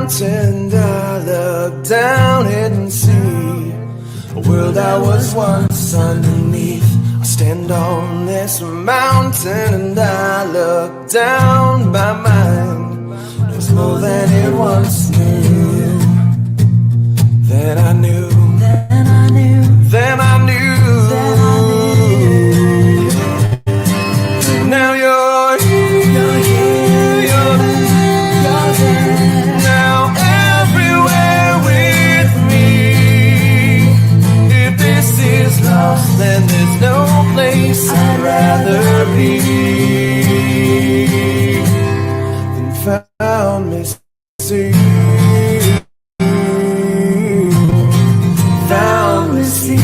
mountain, I look down and see a world I was once underneath. I stand on this mountain and I look down. My mind knows more than it once knew. Then I knew. Now you're here, you're there. Now everywhere with me. If this is lost, then there's no place I'd rather be than found missing. Found missing.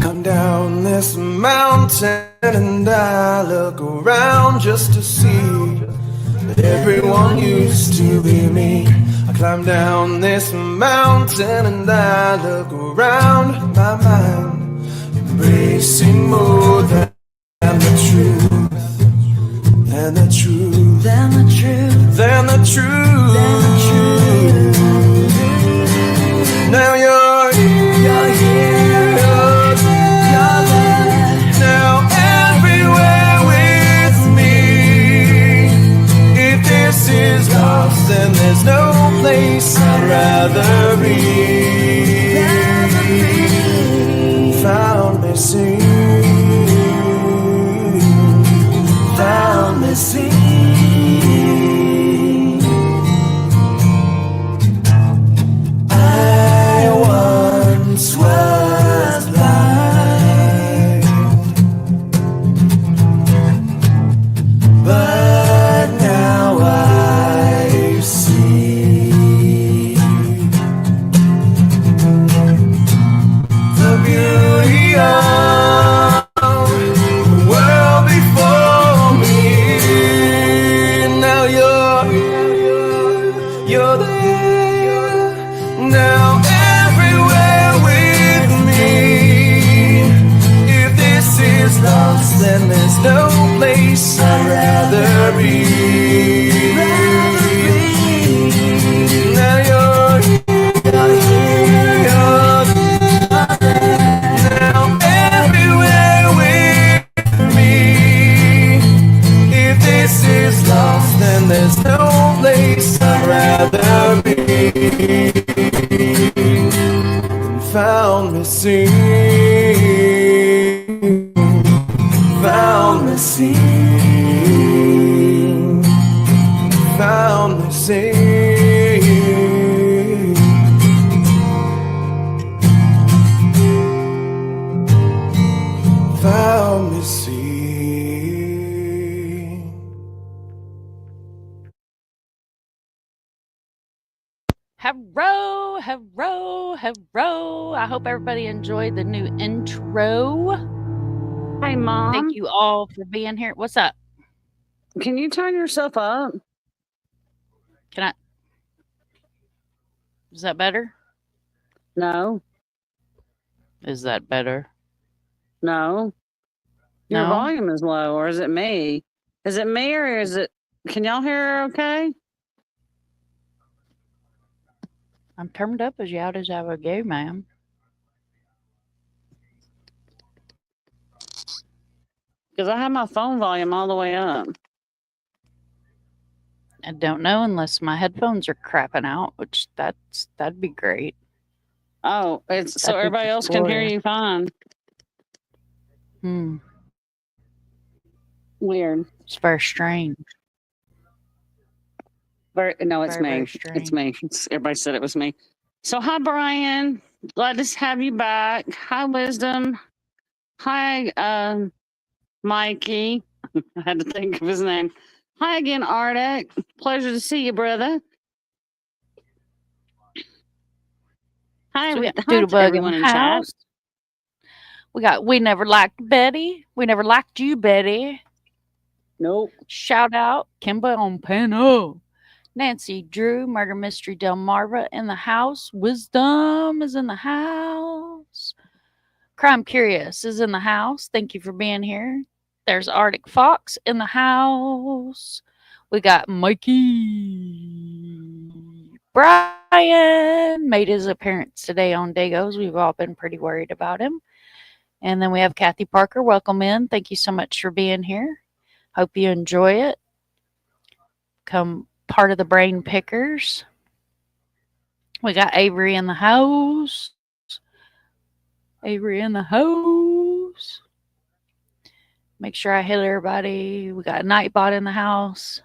Come down this mountain and I look around just to see that everyone used to be me. I climb down this mountain and I look around, my mind embracing more than the truth, than the truth, than the truth, than the truth, than the truth. Now you're here, you're there. Now everywhere with me. If this is lost, then there's no place I'd rather be. Found missing. Found missing. I once was blind, but now I see the beauty of the world before me. Now you're there. Now everywhere with me. If this is lost, then there's no place I'd rather be. Now you're here, you're there. Now everywhere with me. If this is lost, then there's no place I'd rather be. Found missing. Found missing. Found missing. Found missing. Hello, hello, hello. I hope everybody enjoyed the new intro. Hey, Mom. Thank you all for being here. What's up? Can you turn yourself up? Can I? Is that better? No. Is that better? No. Your No? volume is low, or is it me? Is it me, or is it... Can y'all hear her okay? I'm turned up as loud as I would go, ma'am. Because I have my phone volume all the way up. I don't know unless my headphones are crapping out, which that'd be great. Oh, it's so That'd be everybody else can hear you fine. Weird. It's very strange. No, it's Very, me. very It's me. Everybody said it was me. So, hi, Brian. Glad to have you back. Hi, Wisdom. Hi, Mikey. I had to think of his name. Hi again, Arctic. Pleasure to see you, brother. Hi, So we got hi to Doodlebug everyone in in the chat. house. We never liked Betty. We never liked you, Betty. Nope. Shout out Kimba on Pano. Nancy Drew, Murder Mystery Delmarva in the house. Wisdom is in the house. Crime Curious is in the house. Thank you for being here. There's ArcticFox in the house. We got Mikey. Brian made his appearance today on Dagos. We've all been pretty worried about him. And then we have Kathy Parker. Welcome in. Thank you so much for being here. Hope you enjoy it. Come part of the Brain Pickers. We got Avery in the house. Avery in the house. Make sure I hit everybody. We got Nightbot in the house.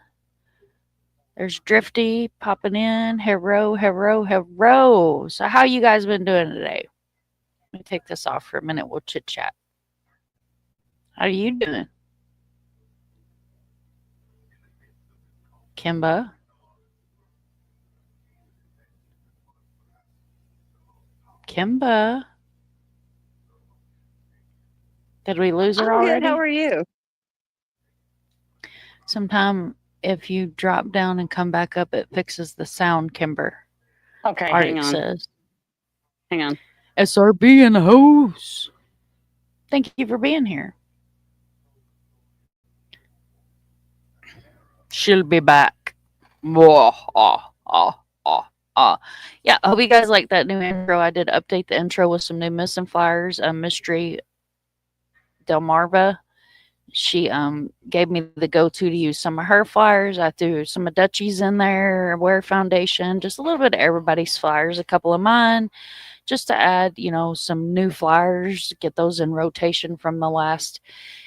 There's Drifty popping in. Hero. So how you guys been doing today? Let me take this off for a minute. We'll chit chat. How are you doing? Kimba. Did we lose her already? Good. How are you? Sometime if you drop down and come back up, it fixes the sound, Kimber. Okay, Arctic hang on. says. Hang on. SRB in the house. Thank you for being here. She'll be back. Yeah, I hope you guys like that new intro. I did update the intro with some new missing flyers. Mystery Delmarva, she gave me the go-to to use some of her flyers. I threw some of Dutchess in there, Wear Foundation, just a little bit of everybody's flyers, a couple of mine, just to add, some new flyers, get those in rotation from the last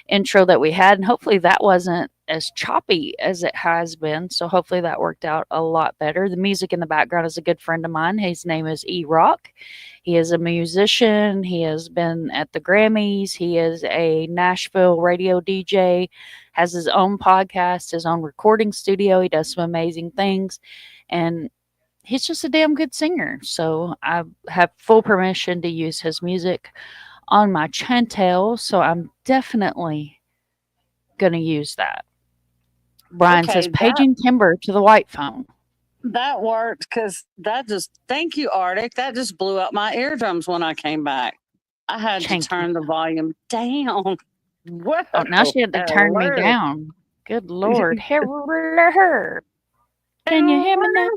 intro that we had. And hopefully that wasn't as choppy as it has been. So hopefully that worked out a lot better. The music in the background is a good friend of mine. His name is E-Rock. He is a musician. He has been at the Grammys. He is a Nashville radio DJ, has his own podcast, his own recording studio. He does some amazing things. And he's just a damn good singer. So I have full permission to use his music on my channel. So I'm definitely going to use that. Brian says, paging Kimber to the white phone. That worked because thank you, Arctic. That just blew up my eardrums when I came back. I had to turn the volume down. Whoa, oh, now she had to turn me down. Good Lord. Hello. Can you hear me now?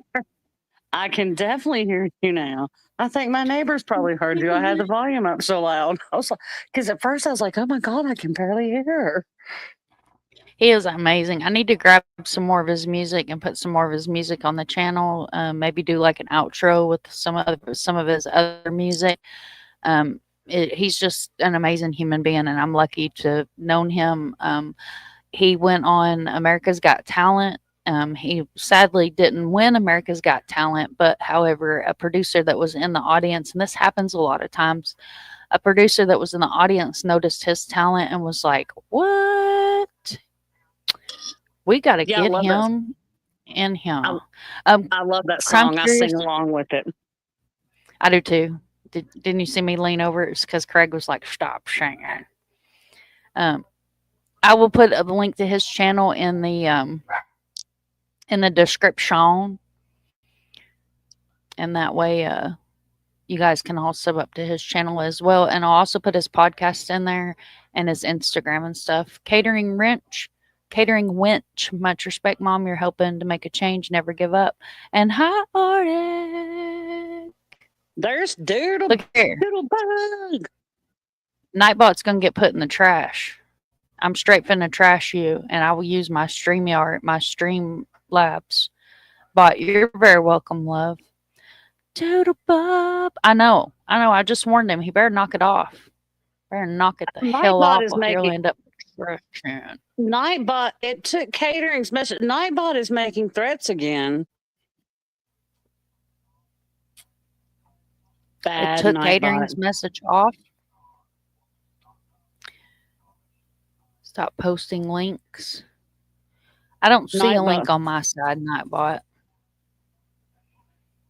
I can definitely hear you now. I think my neighbors probably heard you. I had the volume up so loud. I was like, because at first I was like, oh my God, I can barely hear her. He is amazing. I need to grab some more of his music and put some more of his music on the channel. Maybe do like an outro with some of his other music. He's just an amazing human being, and I'm lucky to have known him. He went on America's Got Talent. He sadly didn't win America's Got Talent, but however, a producer that was in the audience, and this happens a lot of times, a producer that was in the audience noticed his talent and was like, what? We got to get him in him. I love that song. I sing along with it. I do too. Didn't you see me lean over? It's because Craig was like, stop singing. I will put a link to his channel in the description. And that way you guys can all sub up to his channel as well. And I'll also put his podcast in there and his Instagram and stuff. Catering Winch. Much respect, Mom. You're helping to make a change. Never give up. And hi, Arctic. There's Doodlebug. Nightbot's going to get put in the trash. I'm straight finna trash you, and I will use my Streamlabs. But you're very welcome, love. Doodlebug. I know. I just warned him. He better knock it off. Better knock it the hell off, or he'll end up trashing. Nightbot. It took Catering's message. Nightbot is making threats again. It took Catering's message off. Stop posting links. I don't see a link on my side, Nightbot.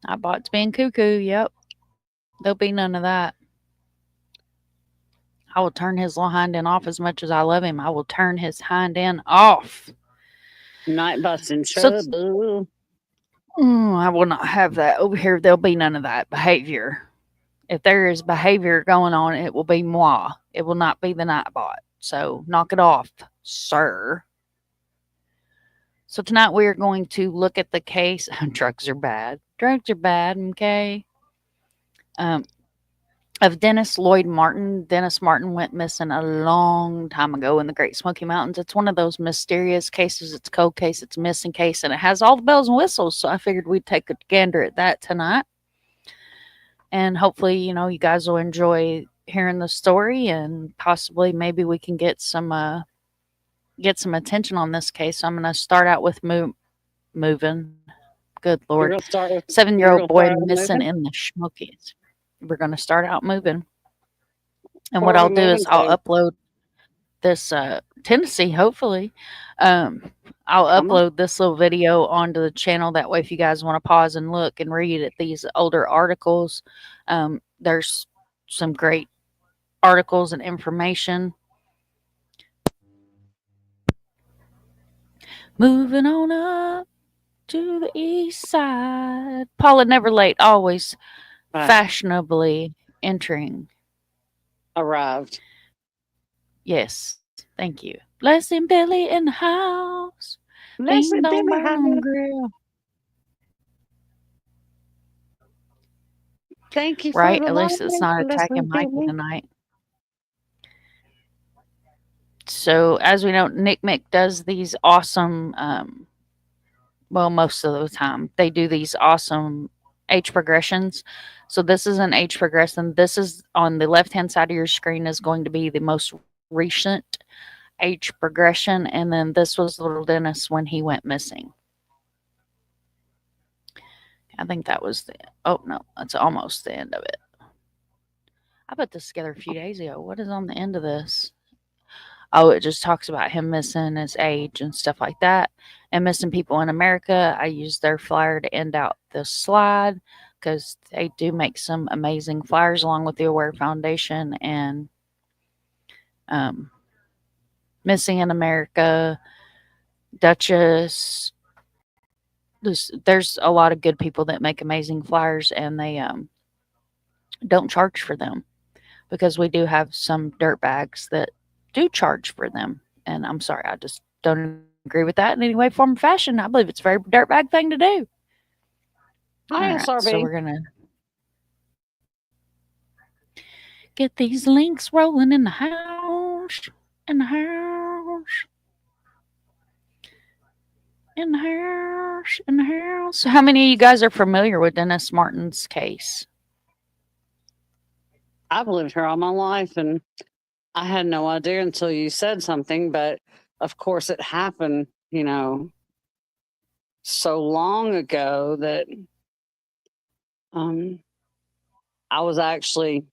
Nightbot's being cuckoo. Yep. There'll be none of that. I will turn his little hind end off as much as I love him. I will turn his hind end off. Nightbot's in trouble. I will not have that. Over here, there'll be none of that behavior. If there is behavior going on, it will be moi. It will not be the Nightbot. So knock it off, sir. So tonight we are going to look at the case. Drugs are bad. Drugs are bad, okay? Of Dennis Lloyd Martin. Dennis Martin went missing a long time ago in the Great Smoky Mountains. It's one of those mysterious cases. It's a cold case. It's a missing case. And it has all the bells and whistles. So I figured we'd take a gander at that tonight. And hopefully, you know, you guys will enjoy hearing the story. And possibly maybe we can get some attention on this case. So I'm going to start out with moving. Good Lord. 7-year-old boy missing in the Smokies. We're going to start out moving. And what I'll do is I'll upload this Tennessee, hopefully. I'll upload this little video onto the channel. That way, if you guys want to pause and look and read at these older articles, there's some great articles and information. Moving on up to the east side. Paula never late, always fashionably entering. Arrived. Yes, thank you. Blessing Billy in the house. Blessing Ding dong Billy burn on the grill. Thank you. Right, for at least it's not blessing attacking Mikey Billy. tonight. So, as we know, Nick Mick does these awesome, well, most of the time, they do these awesome age progressions. So, this is an age progression. This is on the left-hand side of your screen is going to be the most recent age progression. And then this was little Dennis when he went missing. I think that was the, oh, no, that's almost the end of it. I put this together a few days ago. What is on the end of this? Oh, it just talks about him missing his age and stuff like that. And missing people in America. I used their flyer to end out this slide because they do make some amazing flyers along with the Aware Foundation and Missing in America, Dutchess. There's a lot of good people that make amazing flyers, and they don't charge for them because we do have some dirtbags that do charge for them. And I'm sorry, I just don't agree with that in any way, form, or fashion. I believe it's a very dirtbag thing to do. Hi, All right, SRB. so we're going to get these links rolling in the house. In the house. In the house. In the house. How many of you guys are familiar with Dennis Martin's case? I've lived here all my life, and I had no idea until you said something. But of course, it happened, you know, so long ago that I was actually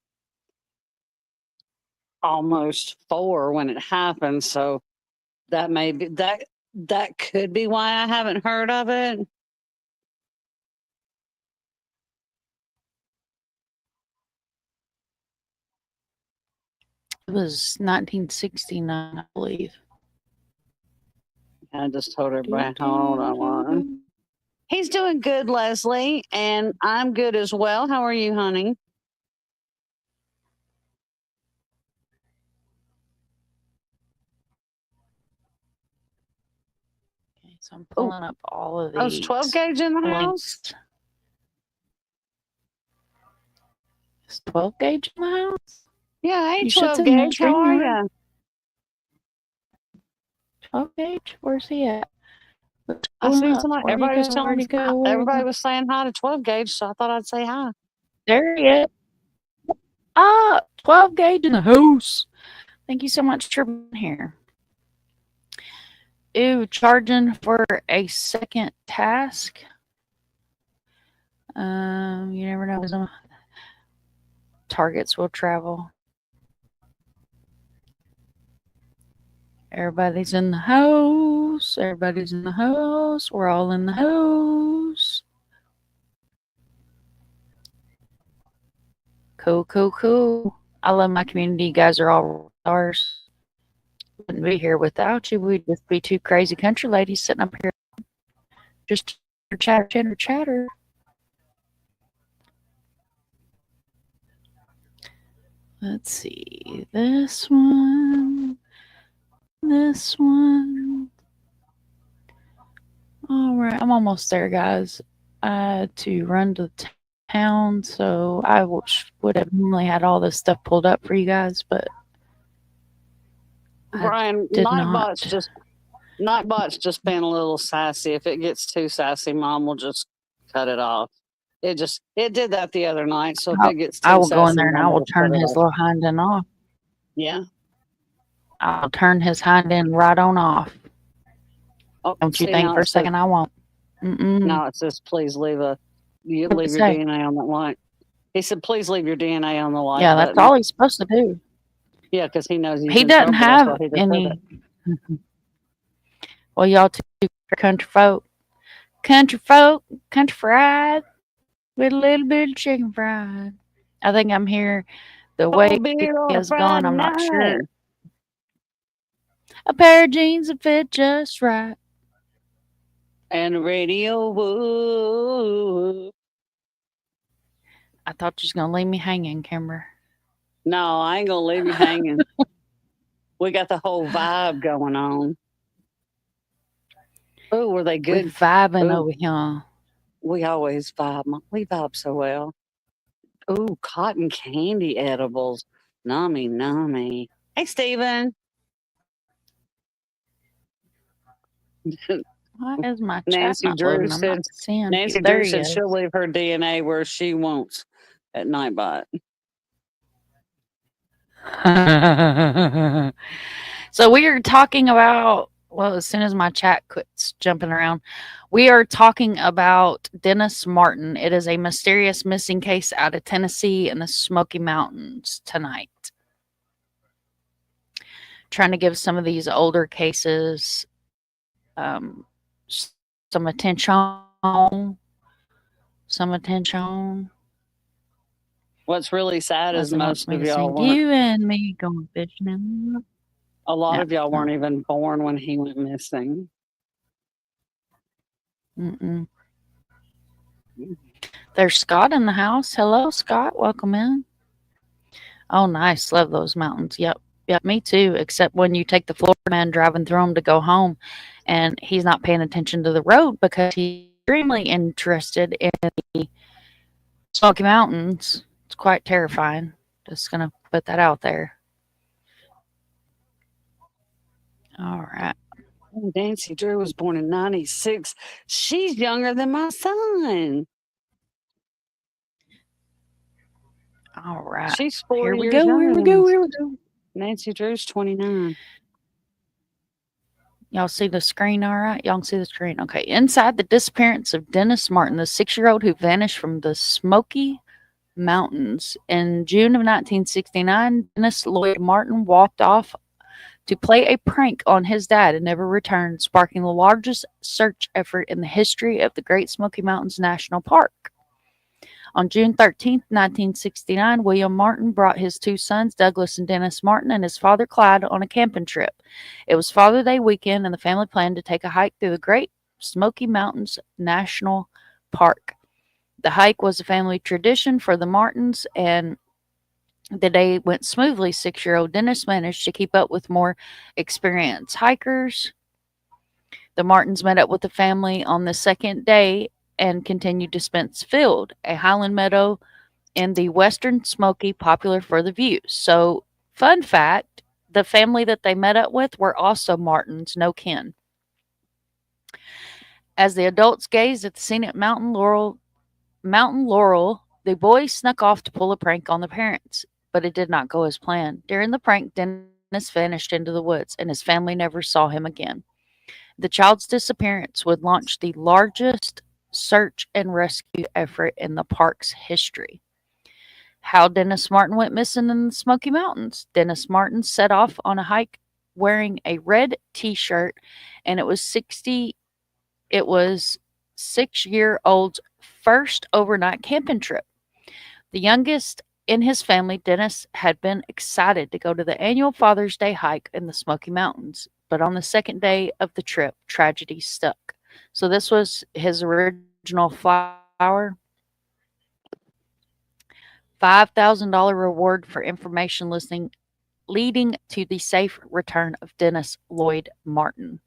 almost 4 when it happened. So that may be that could be why I haven't heard of it. It was 1969, I believe. I just told everybody how old I was. He's doing good, Leslie, and I'm good as well. How are you, honey? Okay, so I'm pulling up all of these. Oh, it's 12 gauge in the house? Is 12 gauge in the house? Yeah, hey, You 12 should send gauge. How are StreamYard. you? 12 gauge? Where's he at? I Pulling see up. somebody. Where'd he Everybody was go? telling Where'd he go? Where'd he everybody go? was saying hi to 12 gauge, so I thought I'd say hi. There he is. Ah, 12 gauge in the house. Thank you so much for being here. Ooh, charging for a second task. You never know. Some targets will travel. Everybody's in the house. Everybody's in the house. We're all in the house. Cool, cool, cool. I love my community. You guys are all stars. Wouldn't be here without you. We'd just be two crazy country ladies sitting up here. Just chatter, chatter, chatter. Let's see. This one. this one. All right, I'm almost there, guys. I had to run to town, so I would have normally had all this stuff pulled up for you guys, but Brian, did not. Nightbot's just being a little sassy. If it gets too sassy, Mom will just cut it off. It did that the other night. So if it gets too I will go in sassy, there and I Mom will will turn cut it his off. little hind end off. Yeah. I'll turn his hind end right on off. Oh, Don't you see, think now for it a says, second I won't? now it says, please leave your What'd it say? DNA on that light. He said, please leave your DNA on the light Yeah, that's button. all he's supposed to do. Yeah, because he knows he's He in doesn't trouble. That's why have he just said any. that. Well, y'all two country folk, country fried with a little bit of chicken fried. I think I'm here. The way Cold beer he on a has gone, Friday I'm not night. sure. A pair of jeans that fit just right. And the radio. Woo. I thought you was gonna leave me hanging, Kimber. No, I ain't gonna leave you hanging. We got the whole vibe going on. Oh, were they We good? vibing Ooh. over here. We always vibe. We vibe so well. Ooh, cotton candy edibles. Nummy, nummy. Hey, Steven. Why is my chat Nancy not Drew loading? I'm said not seeing. Nancy There Drew he said is. she'll leave her DNA where she wants at Nightbot. So we are talking about, well, as soon as my chat quits jumping around, we are talking about Dennis Martin. It is a mysterious missing case out of Tennessee in the Smoky Mountains tonight. Trying to give some of these older cases some attention. Some attention. What's really sad is Leslie most wants me of to y'all sing weren't. You and Me Going Fishing in the A lot Yeah, of y'all weren't no. even born when he went missing. Mm-mm. There's Scott in the house. Hello, Scott. Welcome in. Oh, nice. Love those mountains. Yep. Yep, me too. Except when you take the Florida man driving through them to go home and he's not paying attention to the road because he's extremely interested in the Smoky Mountains. It's quite terrifying. Just going to put that out there. All right. Nancy Drew was born in 96. She's younger than my son. All right. She's 4 Here we years go. younger Here we than go. me. Here we go. Nancy Drew's 29. Y'all see the screen all right? Y'all can see the screen. Okay. Inside the disappearance of Dennis Martin, the 6-year-old who vanished from the Smoky Mountains. In June of 1969, Dennis Lloyd Martin walked off to play a prank on his dad and never returned, sparking the largest search effort in the history of the Great Smoky Mountains National Park. On June 13, 1969, William Martin brought his 2 sons, Douglas and Dennis Martin, and his father, Clyde, on a camping trip. It was Father's Day weekend, and the family planned to take a hike through the Great Smoky Mountains National Park. The hike was a family tradition for the Martins, and the day went smoothly. 6-year-old Dennis managed to keep up with more experienced hikers. The Martins met up with the family on the second day and continued to Spence Field, a highland meadow in the western Smoky, popular for the views. So, fun fact, the family that they met up with were also Martins, no kin. As the adults gazed at the scenic Mountain Laurel, the boys snuck off to pull a prank on the parents, but it did not go as planned. During the prank, Dennis vanished into the woods, and his family never saw him again. The child's disappearance would launch the largest search and rescue effort in the park's history. How Dennis Martin went missing in the Smoky Mountains. Dennis Martin set off on a hike wearing a red t-shirt, and it was 6-year-old's first overnight camping trip. The youngest in his family, Dennis, had been excited to go to the annual Father's Day hike in the Smoky Mountains, but on the second day of the trip, tragedy struck. So this was his original flower. $5,000 reward for information listing leading to the safe return of Dennis Lloyd Martin.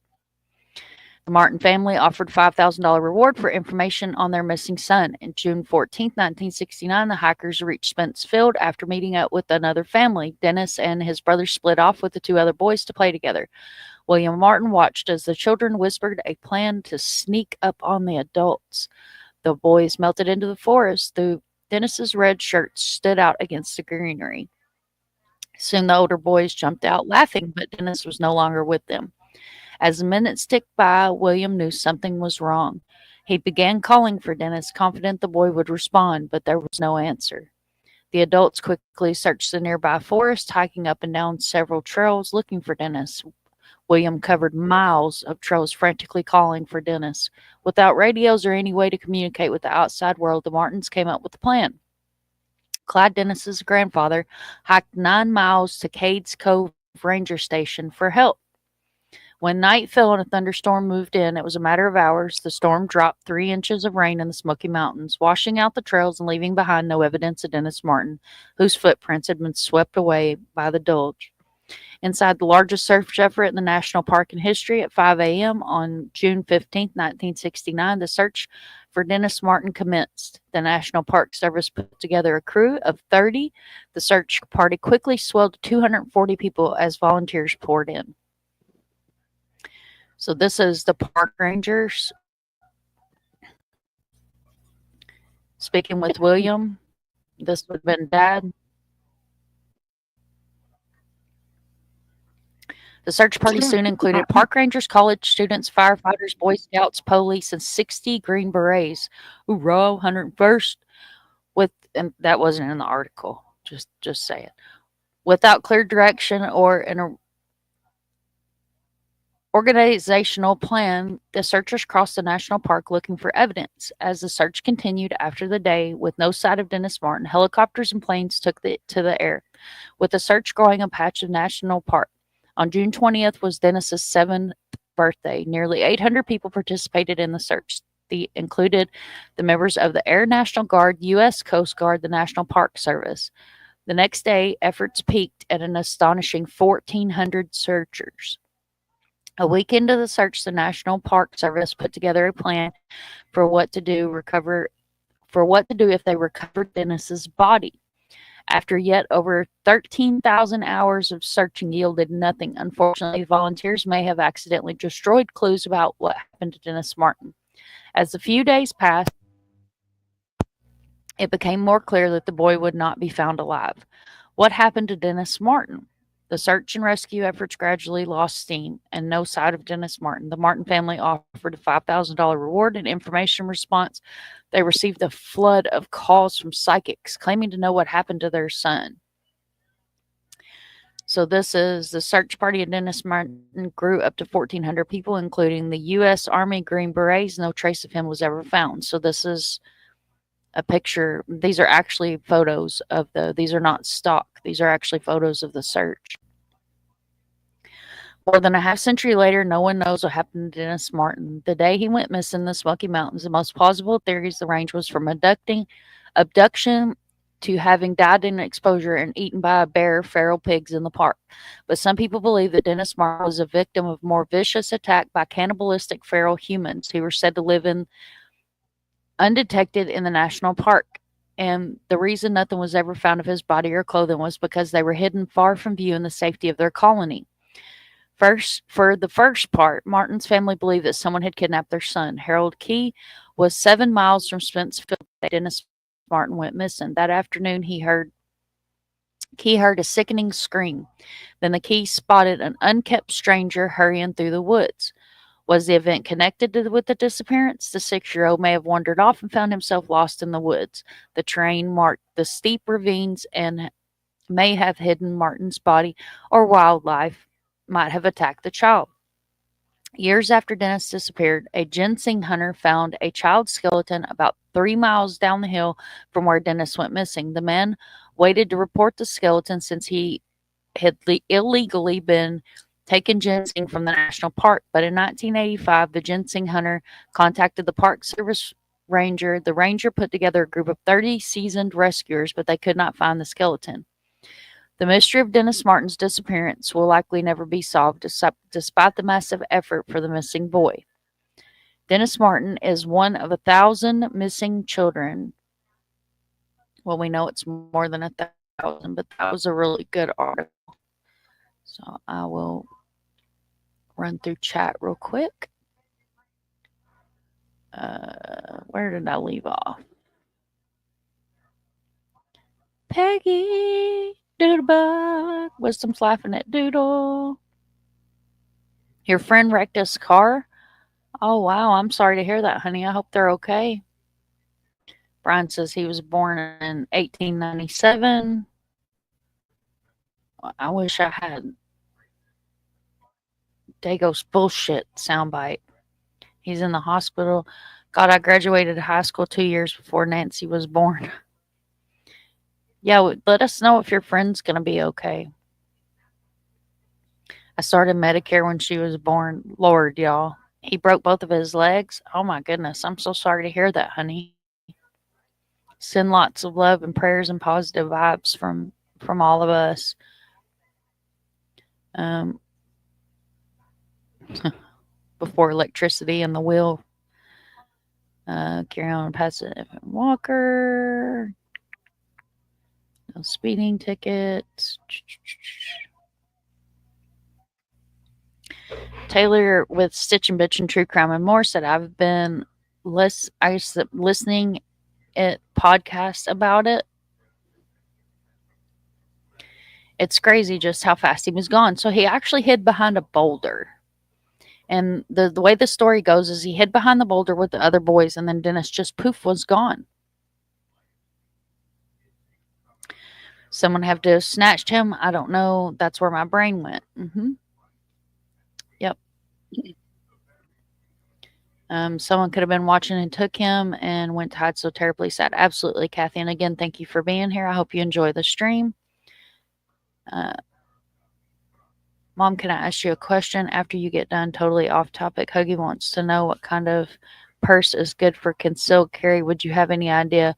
The Martin family offered $5,000 reward for information on their missing son. On June 14, 1969, the hikers reached Spence Field after meeting up with another family. Dennis and his brother split off with the two other boys to play together. William Martin watched as the children whispered a plan to sneak up on the adults. The boys melted into the forest. Dennis's red shirt stood out against the greenery. Soon the older boys jumped out laughing, but Dennis was no longer with them. As the minutes ticked by, William knew something was wrong. He began calling for Dennis, confident the boy would respond, but there was no answer. The adults quickly searched the nearby forest, hiking up and down several trails looking for Dennis. William covered miles of trails frantically calling for Dennis. Without radios or any way to communicate with the outside world, the Martins came up with a plan. Clyde Dennis's grandfather hiked 9 miles to Cades Cove Ranger Station for help. When night fell and a thunderstorm moved in, it was a matter of hours. The storm dropped 3 inches of rain in the Smoky Mountains, washing out the trails and leaving behind no evidence of Dennis Martin, whose footprints had been swept away by the Dulge. Inside the largest search effort in the national park in history, at 5 a.m. on June 15, 1969, the search for Dennis Martin commenced. The National Park Service put together a crew of 30. The search party quickly swelled to 240 people as volunteers poured in. So this is the park rangers speaking with William. This would have been Dad. The search party soon included park rangers, college students, firefighters, Boy Scouts, police, and 60 Green Berets. Hoorah, 101st. And that wasn't in the article. Just say it. Without clear direction or an organizational plan, the searchers crossed the national park looking for evidence. As the search continued after the day, with no sight of Dennis Martin, helicopters and planes took to the air, with the search growing a patch of national park. On June 20th was Dennis's 7th birthday. Nearly 800 people participated in the search. They included the members of the Air National Guard, U.S. Coast Guard, the National Park Service. The next day, efforts peaked at an astonishing 1,400 searchers. A week into the search, the National Park Service put together a plan for what to do if they recovered Dennis's body. After yet over 13,000 hours of searching yielded nothing. Unfortunately, volunteers may have accidentally destroyed clues about what happened to Dennis Martin. As the few days passed, it became more clear that the boy would not be found alive. What happened to Dennis Martin? The search and rescue efforts gradually lost steam, and no sight of Dennis Martin. The Martin family offered a $5,000 reward in information response. They received a flood of calls from psychics claiming to know what happened to their son. So this is the search party of Dennis Martin grew up to 1,400 people, including the U.S. Army Green Berets. No trace of him was ever found. So this is a picture. These are actually photos of these are not stock. These are actually photos of the search. More than a half century later, no one knows what happened to Dennis Martin. The day he went missing in the Smoky Mountains, the most plausible theories the range was from abduction to having died in exposure and eaten by a bear, feral pigs in the park. But some people believe that Dennis Martin was a victim of more vicious attack by cannibalistic feral humans who were said to live undetected in the national park. And the reason nothing was ever found of his body or clothing was because they were hidden far from view in the safety of their colony. For the first part, Martin's family believed that someone had kidnapped their son. Harold Key was 7 miles from Spencefield. Dennis Martin went missing. That afternoon, Key heard a sickening scream. Then the Key spotted an unkempt stranger hurrying through the woods. Was the event connected with the disappearance? The 6-year-old may have wandered off and found himself lost in the woods. The terrain marked the steep ravines and may have hidden Martin's body, or wildlife might have attacked the child. Years after Dennis disappeared, a ginseng hunter found a child's skeleton about 3 miles down the hill from where Dennis went missing. The man waited to report the skeleton since he had illegally been taking ginseng from the national park. But in 1985, the ginseng hunter contacted the Park Service ranger. The ranger put together a group of 30 seasoned rescuers, but they could not find the skeleton. The mystery of Dennis Martin's disappearance will likely never be solved despite the massive effort for the missing boy. Dennis Martin is one of 1,000 missing children. Well, we know it's more than 1,000, but that was a really good article. So I will run through chat real quick. Where did I leave off? Peggy, Doodlebug, Wisdom's laughing at Doodle. Your friend wrecked his car? Oh, wow. I'm sorry to hear that, honey. I hope they're okay. Brian says he was born in 1897. I wish I had Dago's bullshit soundbite. He's in the hospital. God, I graduated high school 2 years before Nancy was born. Yeah, let us know if your friend's going to be okay. I started Medicare when she was born. Lord, y'all. He broke both of his legs. Oh, my goodness. I'm so sorry to hear that, honey. Send lots of love and prayers and positive vibes from all of us. Before electricity and the wheel. Carry on, pass it. Walker. No speeding tickets. Taylor with Stitch and Bitch and True Crime and More said, I've been listening at podcasts about it. It's crazy just how fast he was gone. So he actually hid behind a boulder. And the way the story goes is he hid behind the boulder with the other boys, and then Dennis just poof was gone. Someone have to have snatched him. I don't know. That's where my brain went. Yep. Someone could have been watching and took him and went to hide. So terribly sad. Absolutely, Kathy. And again, thank you for being here. I hope you enjoy the stream. Mom, can I ask you a question after you get done? Totally off topic. Huggy wants to know what kind of purse is good for concealed carry. Would you have any idea?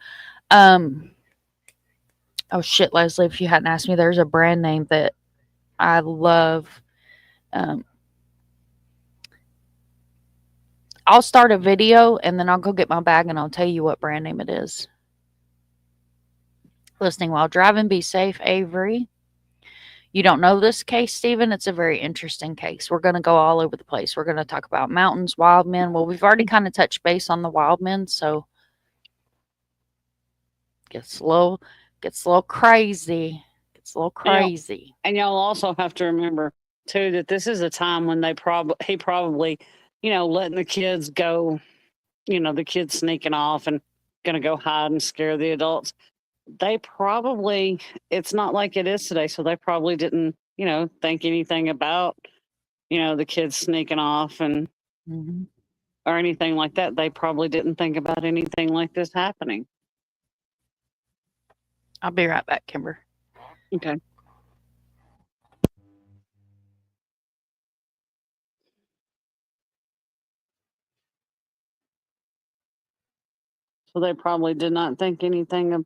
Oh, shit, Leslie, if you hadn't asked me, there's a brand name that I love. I'll start a video, and then I'll go get my bag, and I'll tell you what brand name it is. Listening while driving. Be safe, Avery. You don't know this case, Stephen? It's a very interesting case. We're going to go all over the place. We're going to talk about mountains, wild men. Well, we've already kind of touched base on the wild men, so gets a little crazy. Gets a little crazy. And y'all also have to remember too that this is a time when he probably, letting the kids go, the kids sneaking off and going to go hide and scare the adults. They probably, it's not like it is today, so they probably didn't, think anything about, the kids sneaking off and or anything like that. They probably didn't think about anything like this happening. I'll be right back, Kimber. Okay. So they probably did not think anything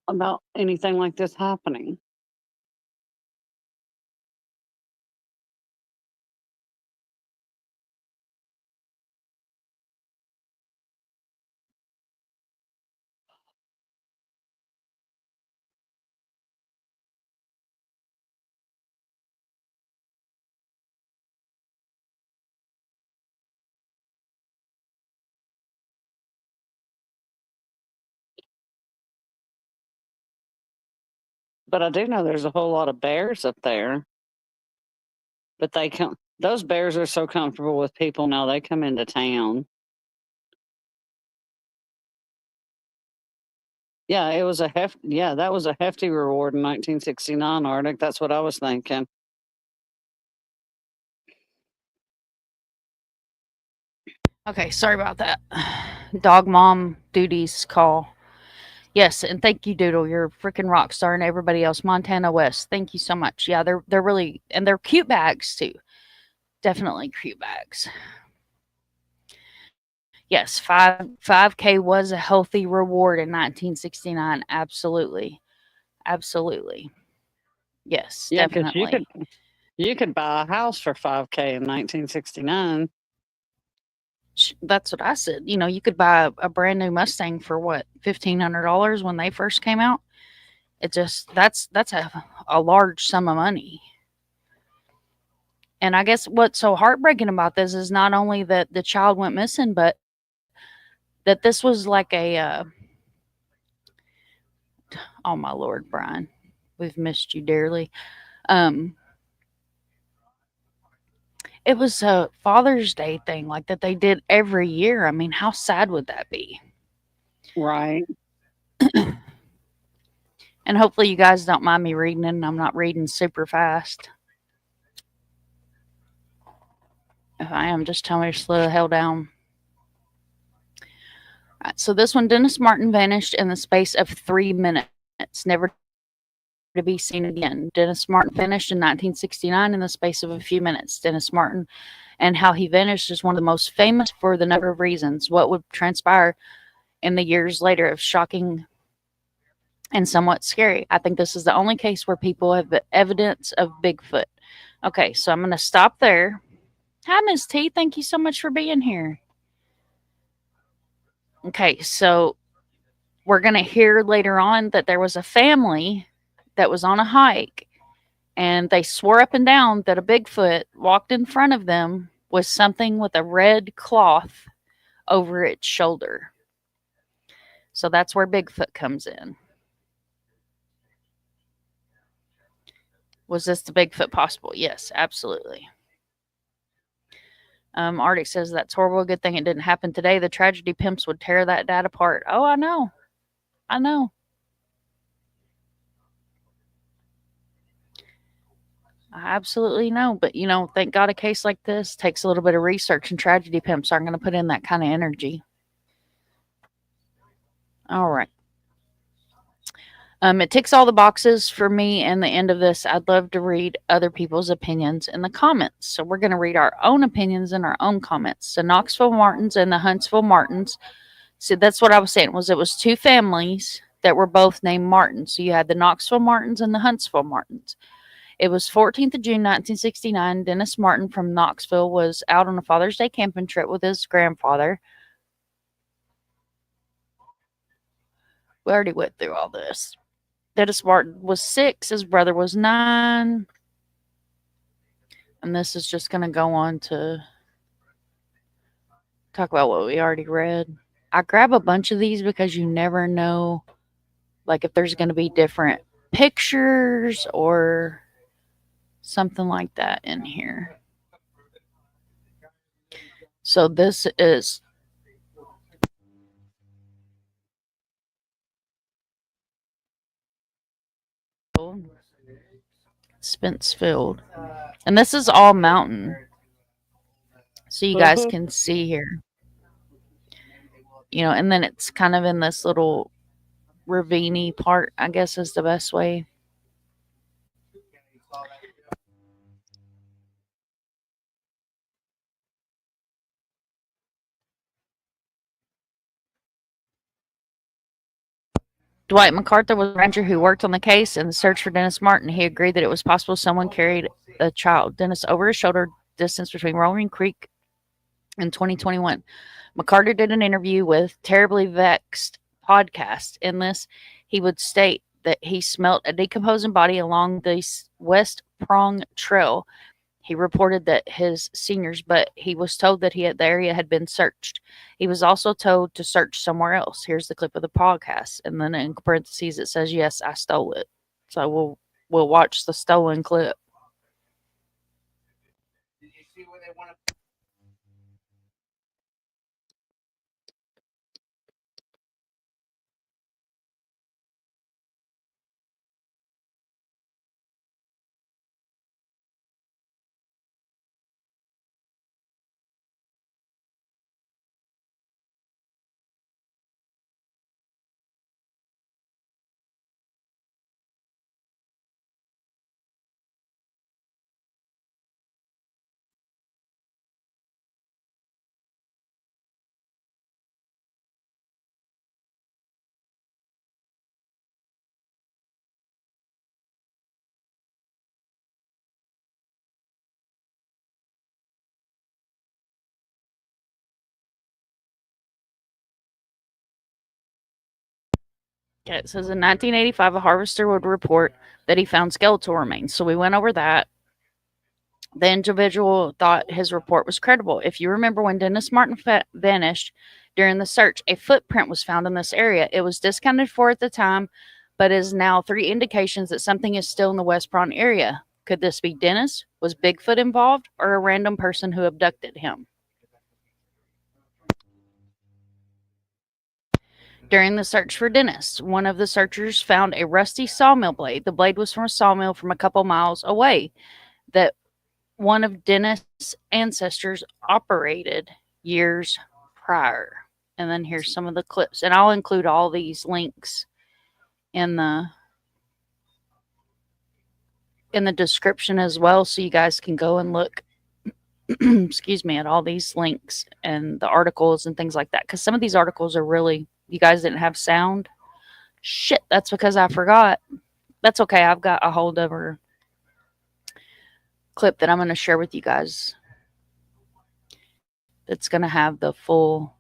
about anything like this happening. But I do know there's a whole lot of bears up there. But those bears are so comfortable with people now, they come into town. Yeah, that was a hefty reward in 1969, Arctic. That's what I was thinking. Okay, sorry about that. Dog mom duties call. Yes, and thank you, Doodle. You're a freaking rock star, and everybody else. Montana West, thank you so much. Yeah, they're really, and they're cute bags too. Definitely cute bags. Yes, 5K was a healthy reward in 1969. Absolutely. Absolutely. Yes, Yeah, because definitely. you could buy a house for $5K in 1969. That's what I said. You know, you could buy a brand new Mustang for what, $1,500 when they first came out. It just that's a large sum of money. And I guess what's so heartbreaking about this is not only that the child went missing, but that this was like a oh my Lord, Brian, we've missed you dearly. Um, it was a Father's Day thing like that they did every year. I mean, how sad would that be? Right. And hopefully you guys don't mind me reading it and I'm not reading super fast. If I am, just tell me to slow the hell down. All right, so this one, Dennis Martin vanished in the space of 3 minutes, never to be seen again. Dennis Martin vanished in 1969 in the space of a few minutes. Dennis Martin and how he vanished is one of the most famous for the number of reasons. What would transpire in the years later of shocking and somewhat scary. I think this is the only case where people have evidence of Bigfoot. Okay, so I'm going to stop there. Hi, Miss T. Thank you so much for being here. Okay, so we're going to hear later on that there was a family that was on a hike and they swore up and down that a Bigfoot walked in front of them with something with a red cloth over its shoulder. So that's where Bigfoot comes in. Was this the Bigfoot possible? Yes, absolutely. Arctic says that's horrible. Good thing it didn't happen today. The tragedy pimps would tear that dad apart. Oh, I know. I know. I absolutely know. But, you know, thank God a case like this takes a little bit of research, and tragedy pimps aren't going to put in that kind of energy. All right. It ticks all the boxes for me, and the end of this, I'd love to read other people's opinions in the comments. So we're going to read our own opinions in our own comments. The Knoxville Martins and the Huntsville Martins. So that's what I was saying, was it was two families that were both named Martin. So you had the Knoxville Martins and the Huntsville Martins. It was 14th of June, 1969. Dennis Martin from Knoxville was out on a Father's Day camping trip with his grandfather. We already went through all this. Dennis Martin was 6. His brother was 9. And this is just going to go on to talk about what we already read. I grab a bunch of these because you never know, like, if there's going to be different pictures or something like that in here. So this is Spencefield. And this is all mountain. So you guys can see here. You know, and then it's kind of in this little ravine-y part, I guess is the best way. Dwight MacArthur was a ranger who worked on the case in the search for Dennis Martin. He agreed that it was possible someone carried a child. Dennis over his shoulder, distance between Rolling Creek in 2021. MacArthur did an interview with Terribly Vexed podcast. In this, he would state that he smelt a decomposing body along the West Prong Trail. He reported that his seniors, but he was told that the area had been searched. He was also told to search somewhere else. Here's the clip of the podcast, and then in parentheses it says, "Yes, I stole it." So we'll watch the stolen clip. Okay, it says in 1985, a harvester would report that he found skeletal remains. So we went over that. The individual thought his report was credible. If you remember when Dennis Martin vanished during the search, a footprint was found in this area. It was discounted for at the time, but is now 3 indications that something is still in the West Prawn area. Could this be Dennis? Was Bigfoot involved, or a random person who abducted him? During the search for Dennis, one of the searchers found a rusty sawmill blade. The blade was from a sawmill from a couple miles away that one of Dennis' ancestors operated years prior. And then here's some of the clips. And I'll include all these links in the description as well, so you guys can go and look excuse me, at all these links and the articles and things like that, because some of these articles are really, you guys didn't have sound. Shit, that's because I forgot. That's okay. I've got a holdover clip that I'm going to share with you guys that's going to have the full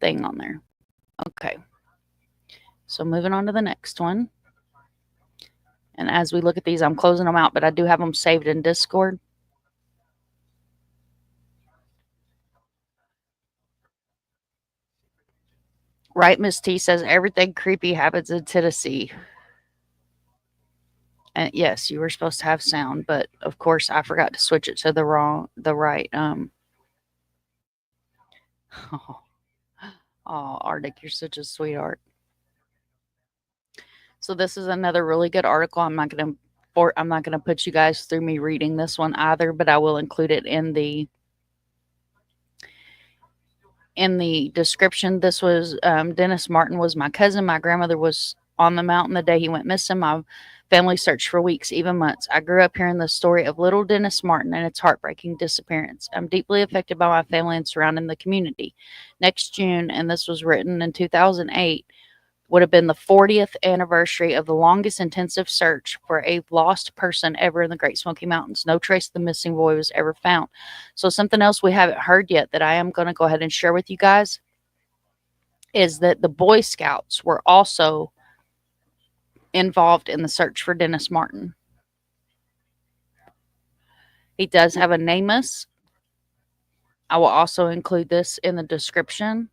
thing on there. Okay, so moving on to the next one. And as we look at these, I'm closing them out, but I do have them saved in Discord. Right, Miss T says everything creepy happens in Tennessee. And yes, you were supposed to have sound, but of course I forgot to switch it to the right. Oh, Arctic, you're such a sweetheart. So this is another really good article. I'm not gonna put you guys through me reading this one either, but I will include it in the description. This was Dennis Martin was my cousin. My grandmother was on the mountain the day he went missing. My family searched for weeks, even months. I grew up hearing the story of little Dennis Martin and its heartbreaking disappearance. I'm deeply affected by my family and surrounding the community. Next June, and this was written in 2008, would have been the 40th anniversary of the longest intensive search for a lost person ever in the Great Smoky Mountains. No trace of the missing boy was ever found. So something else we haven't heard yet that I am going to go ahead and share with you guys is that the Boy Scouts were also involved in the search for Dennis Martin. He does have a NamUs. I will also include this in the description.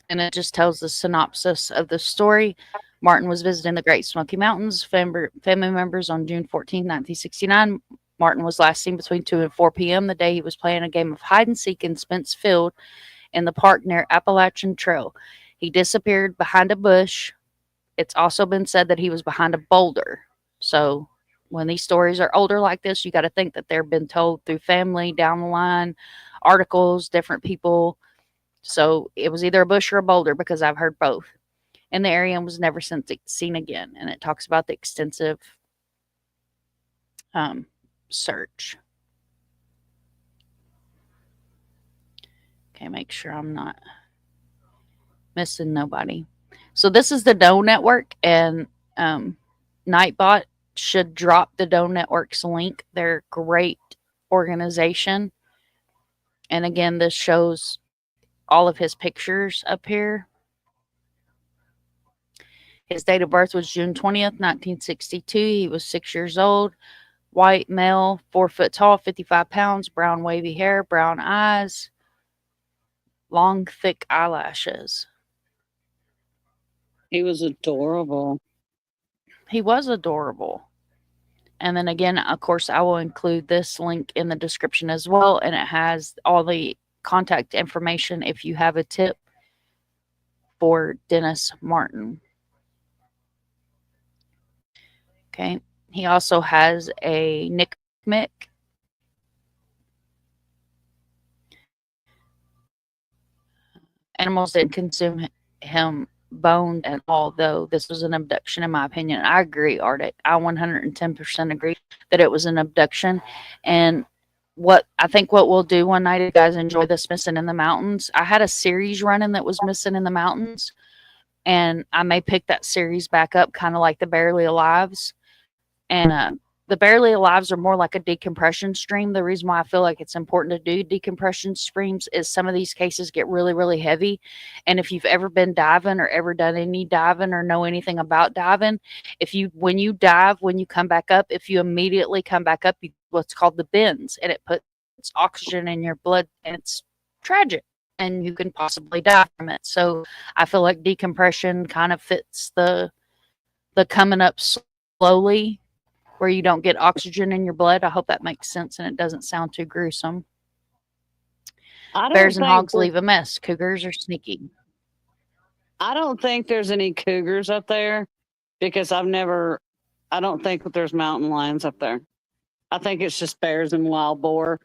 And it just tells the synopsis of the story. Martin was visiting the Great Smoky Mountains. Family members on June 14, 1969. Martin was last seen between 2 and 4 p.m. the day he was playing a game of hide and seek in Spence Field in the park near Appalachian Trail. He disappeared behind a bush. It's also been said that he was behind a boulder. So when these stories are older like this, you got to think that they've been told through family, down the line, articles, different people. So it was either a bush or a boulder, because I've heard both. And the area was never seen again. And it talks about the extensive search. Okay, make sure I'm not missing nobody. So this is the Doe Network, and Nightbot should drop the Doe Network's link. They're a great organization. And again, this shows all of his pictures up here. His date of birth was June 20th, 1962. He was 6 years old. White male, 4 foot tall, 55 pounds, brown wavy hair, brown eyes, long thick eyelashes. He was adorable. He was adorable. And then again, of course, I will include this link in the description as well. And it has all the contact information if you have a tip for Dennis Martin. Okay. He also has a Nick Mick. Animals didn't consume him bone at all, though this was an abduction, in my opinion. I agree, Arctic. I 110% agree that it was an abduction. And what we'll do one night, if you guys enjoy this Missing in the Mountains, I had a series running that was Missing in the Mountains, and I may pick that series back up, kind of like the Barely Alives. And the barely alives are more like a decompression stream. The reason why I feel like it's important to do decompression streams is some of these cases get really, really heavy. And if you've ever been diving or ever done any diving or know anything about diving, when you dive, when you come back up, if you immediately come back up, you what's called the bends, and it puts oxygen in your blood, and it's tragic, and you can possibly die from it. So I feel like decompression kind of fits the coming up slowly where you don't get oxygen in your blood. I hope that makes sense and it doesn't sound too gruesome. Bears and hogs leave a mess. Cougars are sneaky. I don't think there's any cougars up there because I don't think that there's mountain lions up there. I think it's just bears and wild boar.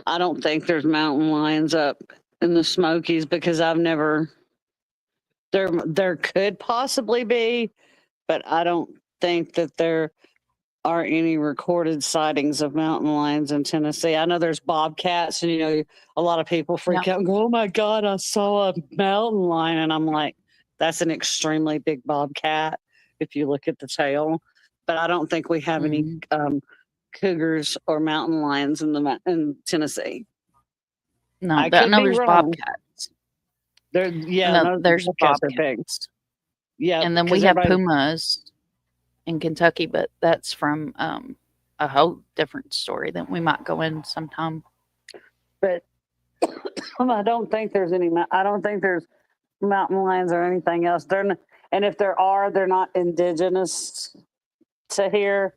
I don't think there's mountain lions up in the Smokies because there could possibly be, but I don't think that there are any recorded sightings of mountain lions in Tennessee. I know there's bobcats, and a lot of people freak out and go, "Oh my God, I saw a mountain lion," and I'm like, that's an extremely big bobcat if you look at the tail. But I don't think we have any cougars or mountain lions in Tennessee. No, I know there's bobcats. There's bobcats. Yeah, and then we have pumas in Kentucky, but that's from a whole different story that we might go in sometime. But I don't think there's mountain lions or anything else. And if there are, they're not indigenous to here.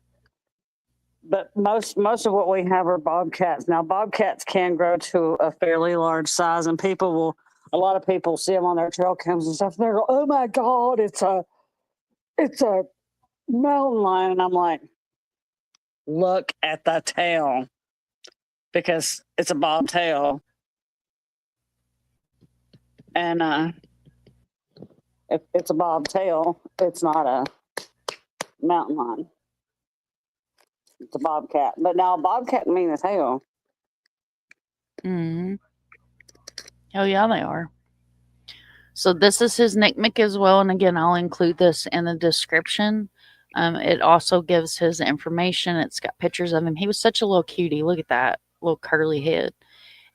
But most of what we have are bobcats. Now, bobcats can grow to a fairly large size, and a lot of people see them on their trail cams and stuff. And they go, "Oh my God, it's a mountain lion," and I'm like, look at the tail, because it's a bobtail, and if it's a bobtail, it's not a mountain lion. It's a bobcat, but now a bobcat can mean a tail. Oh yeah, they are. So this is his nickname as well, and again, I'll include this in the description. It also gives his information. It's got pictures of him. He was such a little cutie. Look at that little curly head.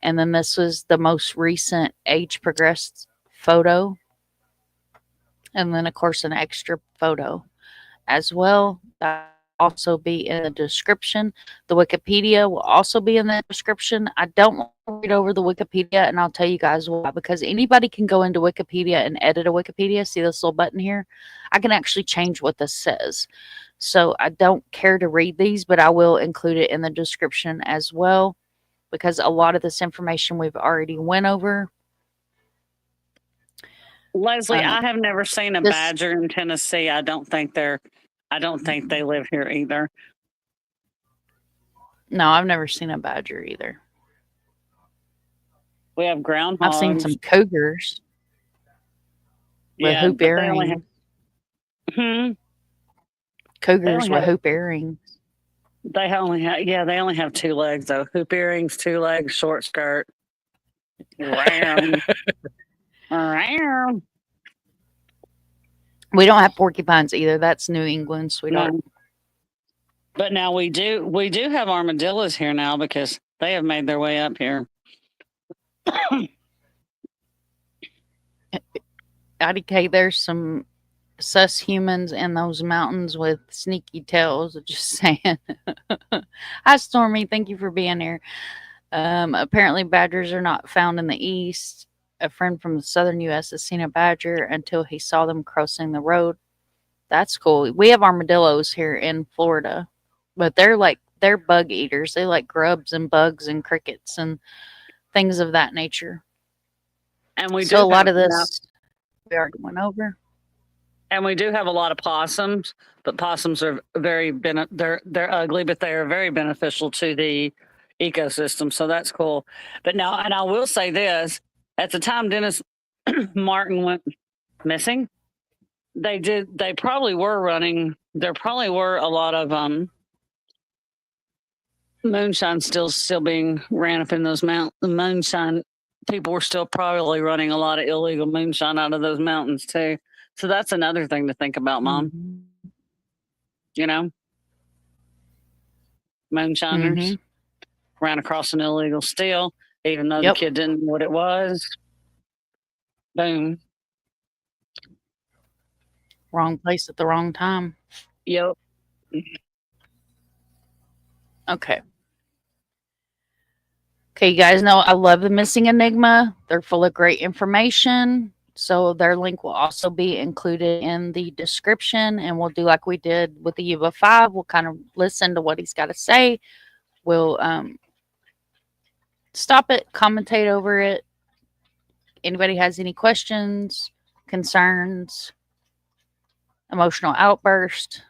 And then this was the most recent age progressed photo. And then, of course, an extra photo as well. That will also be in the description. The Wikipedia will also be in the description. I don't want to read over the Wikipedia, and I'll tell you guys why. Because anybody can go into Wikipedia and edit a Wikipedia. See this little button here? I can actually change what this says. So I don't care to read these, but I will include it in the description as well, because a lot of this information we've already went over. Leslie, I have never seen a badger in Tennessee. I don't think they live here either. No, I've never seen a badger either. We have groundhogs. I've seen some cougars with hoop earrings. Cougars with hoop earrings. They only have 2 legs though. Hoop earrings, 2 legs, short skirt. We don't have porcupines either. That's New England, sweetheart. No. But now we do have armadillos here now because they have made their way up here. IDK, there's some sus humans in those mountains with sneaky tails. Just saying. Hi, Stormy. Thank you for being here. Apparently, badgers are not found in the east. A friend from the southern U.S. has seen a badger until he saw them crossing the road. That's cool. We have armadillos here in Florida, but they're bug eaters. They like grubs and bugs and crickets and things of that nature. And we do a lot of this we already went over. And we do have a lot of possums, but possums are they're ugly, but they are very beneficial to the ecosystem. So that's cool. But now, and I will say this, at the time Dennis Martin went missing, there probably were a lot of moonshine still being ran up in those mountains. People were still probably running a lot of illegal moonshine out of those mountains too. So that's another thing to think about, Mom. Mm-hmm. You know? moonshiners. Ran across an illegal steel, even though the kid didn't know what it was. Boom. Wrong place at the wrong time. Yep. Okay. Okay, you guys know I love the Missing Enigma. They're full of great information. So their link will also be included in the description. And we'll do like we did with the Yuba 5. We'll kind of listen to what he's got to say. We'll stop it, commentate over it. Anybody has any questions, concerns, emotional outburst,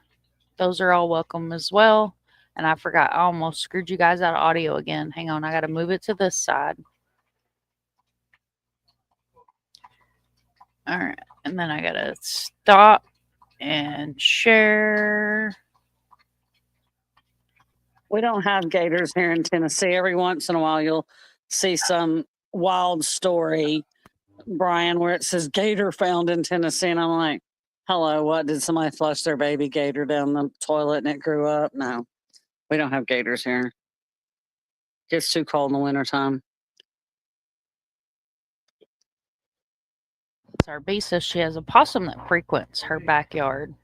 those are all welcome as well. And I forgot, I almost screwed you guys out of audio again. Hang on, I got to move it to this side. All right, and then I got to stop and share. We don't have gators here in Tennessee. Every once in a while, you'll see some wild story, Brian, where it says gator found in Tennessee. And I'm like, hello, what? Did somebody flush their baby gator down the toilet and it grew up? No, we don't have gators here. It gets too cold in the wintertime. Our bee says she has a possum that frequents her backyard.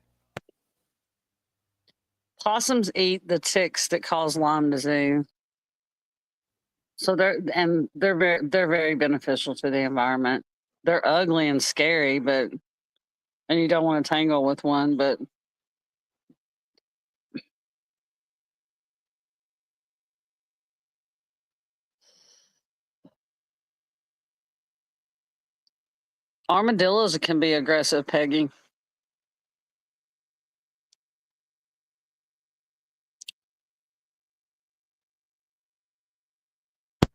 Possums eat the ticks that cause Lyme disease. So they're very beneficial to the environment. They're ugly and scary, and you don't want to tangle with one, but armadillos can be aggressive, Peggy.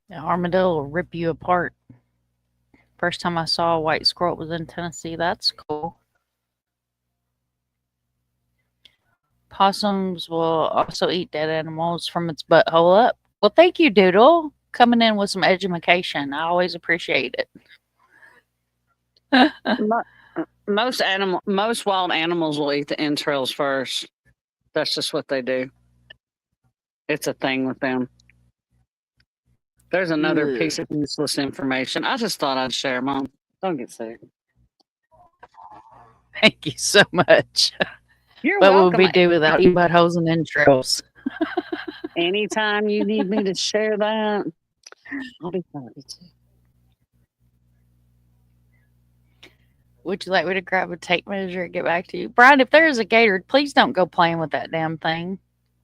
The armadillo will rip you apart. First time I saw a white squirrel was in Tennessee. That's cool. Possums will also eat dead animals from its butthole up. Well, thank you, Doodle, coming in with some education. I always appreciate it. Most wild animals will eat the entrails first. That's just what they do. It's a thing with them. There's another piece of useless information. I just thought I'd share, Mom. Don't get sick. Thank you so much. You're what welcome. Would we do without you buttholes and entrails? Anytime you need me to share that, I'll be happy to. Would you like me to grab a tape measure and get back to you? Brian, if there is a gator, please don't go playing with that damn thing.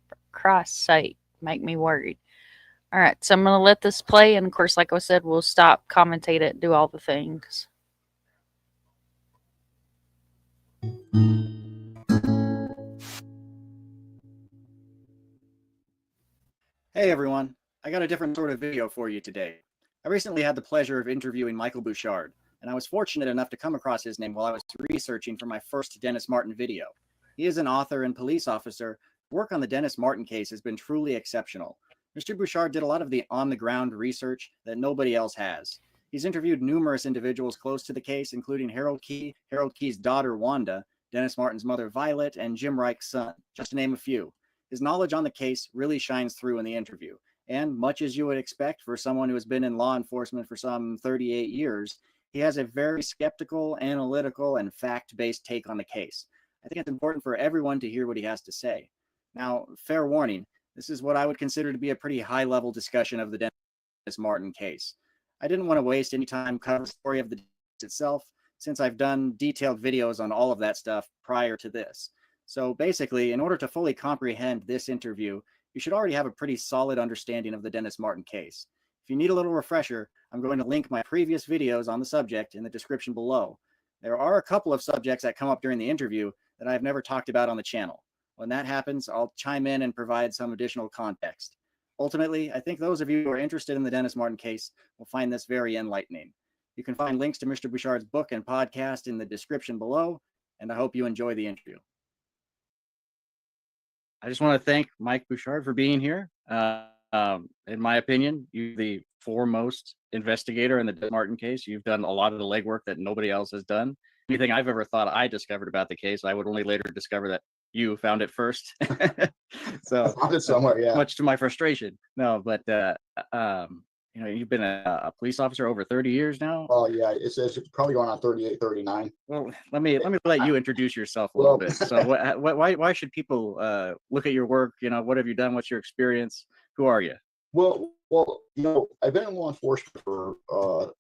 For Christ's sake, make me worried. All right, so I'm going to let this play. And, of course, like I said, we'll stop, commentate it, do all the things. Hey everyone, I got a different sort of video for you today. I recently had the pleasure of interviewing Michael Bouchard, and I was fortunate enough to come across his name while I was researching for my first Dennis Martin video. He is an author and police officer. Work on the Dennis Martin case has been truly exceptional. Mr. Bouchard did a lot of the on-the-ground research that nobody else has. He's interviewed numerous individuals close to the case, including Harold Key, Harold Key's daughter Wanda, Dennis Martin's mother Violet, and Jim Reich's son, just to name a few. His knowledge on the case really shines through in the interview, and much as you would expect for someone who has been in law enforcement for some 38 years, he has a very skeptical, analytical, and fact-based take on the case. I think it's important for everyone to hear what he has to say. Now, fair warning, this is what I would consider to be a pretty high-level discussion of the Dennis Martin case. I didn't want to waste any time covering the story of the case itself, since I've done detailed videos on all of that stuff prior to this. So basically, in order to fully comprehend this interview, you should already have a pretty solid understanding of the Dennis Martin case. If you need a little refresher, I'm going to link my previous videos on the subject in the description below. There are a couple of subjects that come up during the interview that I've never talked about on the channel. When that happens, I'll chime in and provide some additional context. Ultimately, I think those of you who are interested in the Dennis Martin case will find this very enlightening. You can find links to Mr. Bouchard's book and podcast in the description below, and I hope you enjoy the interview. I just want to thank Mike Bouchard for being here. In my opinion, you're the foremost investigator in the Dennis Martin case. You've done a lot of the legwork that nobody else has done. Anything I've ever thought I discovered about the case, I would only later discover that you found it first. So I found it somewhere, yeah. much to my frustration. No, but you know, you've been a police officer over 30 years now. Oh yeah, it's probably going on 38, 39. Well, let me let you introduce yourself a little bit. So why should people look at your work? You know, what have you done? What's your experience? Who are you? Well, you know, I've been in law enforcement for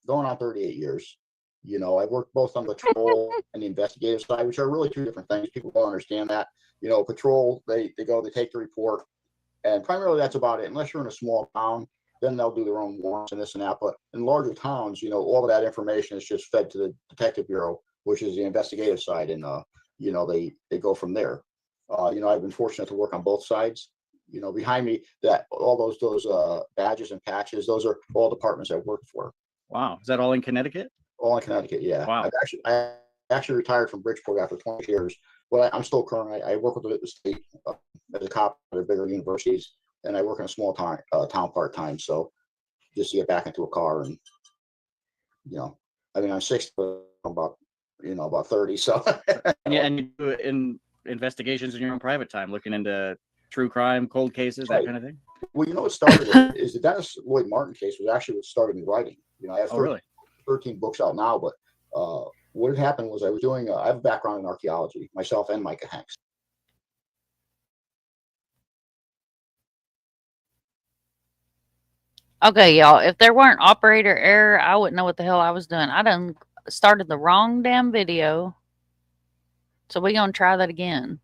going on 38 years. You know, I've worked both on the patrol and the investigative side, which are really two different things. People don't understand that. You know, patrol, they go, they take the report, and primarily that's about it. Unless you're in a small town, then they'll do their own warrants and this and that. But in larger towns, you know, all of that information is just fed to the detective bureau, which is the investigative side, and you know, they go from there. You know, I've been fortunate to work on both sides. You know, behind me, that all those badges and patches, those are all departments I've worked for. Wow, is that all in Connecticut? All in Connecticut, yeah. Wow. I actually retired from Bridgeport after 20 years, but I'm still current. I work with the state as a cop at the bigger universities, and I work in a small town part-time. So just to get back into a car, and you know, I mean, I'm 60, but I'm about 30. So and you do it in investigations in your own private time, looking into true crime, cold cases, that kind of thing. Well, you know what started it is the Dennis Lloyd Martin case was actually what started me writing. You know, I have 13 books out now, but what had happened was I was doing, I have a background in archaeology, myself and Micah Hanks. Okay, y'all, if there weren't operator error, I wouldn't know what the hell I was doing. I done started the wrong damn video. So we're going to try that again.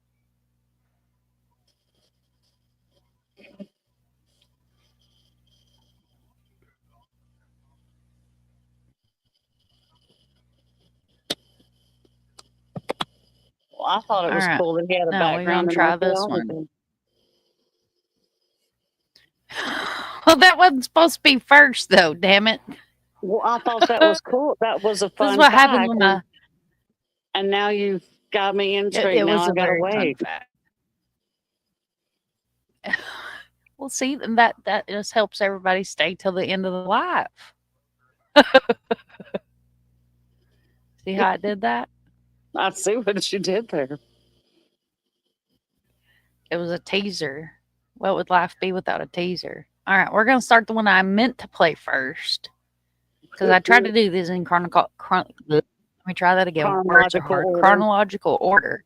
Well, I thought it was cool that he had a background in try this one. archaeology. Well, that wasn't supposed to be first, though. Damn it! Well, I thought that was cool. That was a fun This is what fact. happened when I. And now you've got me intrigued. It now was I a gotta very fun wait. fact. Well, see, then that just helps everybody stay till the end of the live. See how I did that? I see what you did there. It was a teaser. What would life be without a teaser? All right, we're going to start the one I meant to play first. Because I tried to do this in let me try that again. Chronological order.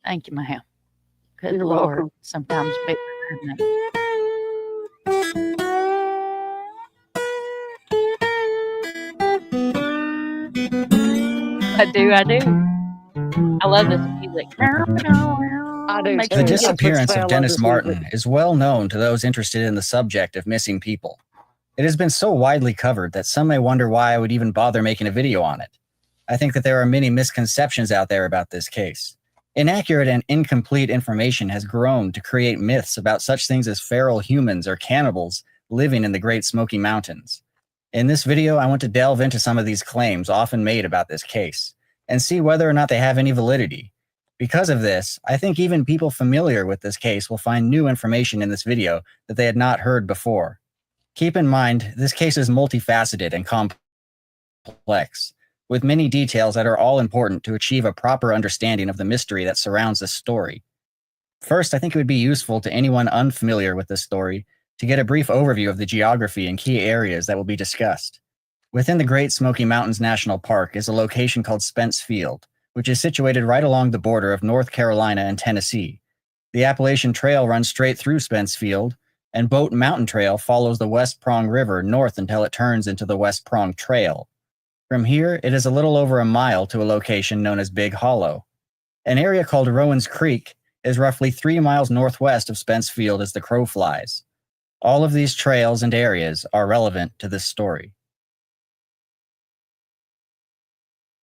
Thank you, ma'am. Good You're Lord. welcome. Sometimes bigger than that. I do. I love this music. I do too. The disappearance of Dennis Martin is well known to those interested in the subject of missing people. It has been so widely covered that some may wonder why I would even bother making a video on it. I think that there are many misconceptions out there about this case. Inaccurate and incomplete information has grown to create myths about such things as feral humans or cannibals living in the Great Smoky Mountains. In this video, I want to delve into some of these claims often made about this case and see whether or not they have any validity. Because of this, I think even people familiar with this case will find new information in this video that they had not heard before. Keep in mind, this case is multifaceted and complex, with many details that are all important to achieve a proper understanding of the mystery that surrounds this story. First, I think it would be useful to anyone unfamiliar with this story to get a brief overview of the geography and key areas that will be discussed. Within the Great Smoky Mountains National Park is a location called Spence Field, which is situated right along the border of North Carolina and Tennessee. The Appalachian Trail runs straight through Spence Field, and Boat Mountain Trail follows the West Prong River north until it turns into the West Prong Trail. From here, it is a little over a mile to a location known as Big Hollow. An area called Rowan's Creek is roughly 3 miles northwest of Spence Field as the crow flies. All of these trails and areas are relevant to this story.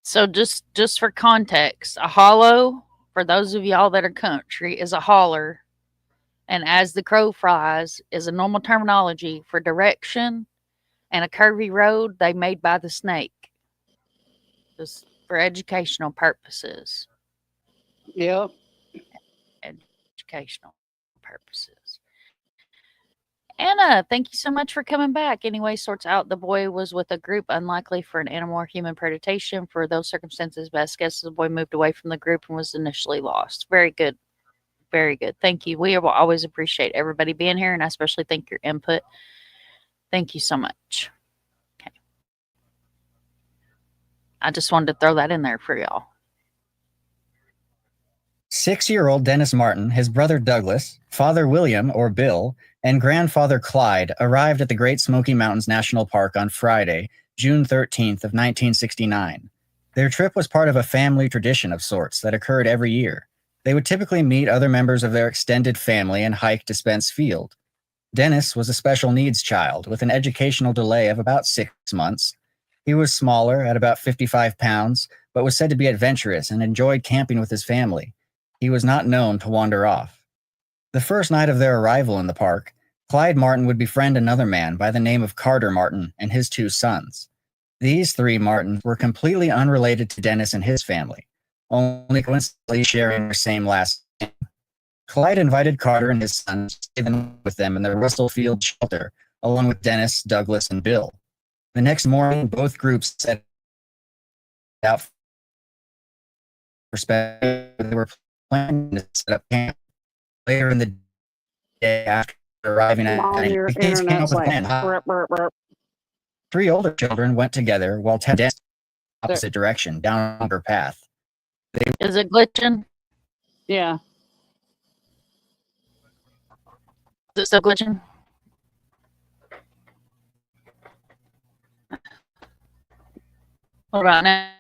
So just for context, a hollow, for those of y'all that are country, is a holler. And as the crow flies is a normal terminology for direction and a curvy road they made by the snake. Just for educational purposes. Yep. Educational purposes. Anna, thank you so much for coming back. Anyway, sorts out the boy was with a group unlikely for an animal or human predation. For those circumstances, best guess the boy moved away from the group and was initially lost. Very good. Very good. Thank you. We will always appreciate everybody being here, and I especially thank your input. Thank you so much. Okay. I just wanted to throw that in there for y'all. 6-year-old Dennis Martin, his brother Douglas, father William, or Bill, and grandfather Clyde arrived at the Great Smoky Mountains National Park on Friday, June 13th of 1969. Their trip was part of a family tradition of sorts that occurred every year. They would typically meet other members of their extended family and hike to Spence Field. Dennis was a special needs child with an educational delay of about 6 months. He was smaller, at about 55 pounds, but was said to be adventurous and enjoyed camping with his family. He was not known to wander off. The first night of their arrival in the park, Clyde Martin would befriend another man by the name of Carter Martin and his 2 sons. These 3 Martins were completely unrelated to Dennis and his family, only coincidentally sharing their same last name. Clyde invited Carter and his sons to stay with them in their Russell Field shelter, along with Dennis, Douglas, and Bill. The next morning, both groups set out for Spence. They were planning to set up camp. Later in the day after arriving at Your the kids came up internet's with a like plan. burp, burp, burp. 3 older children went together while Ted danced in the opposite direction down a longer path. Is it glitching? Yeah. Is it still glitching? What about now?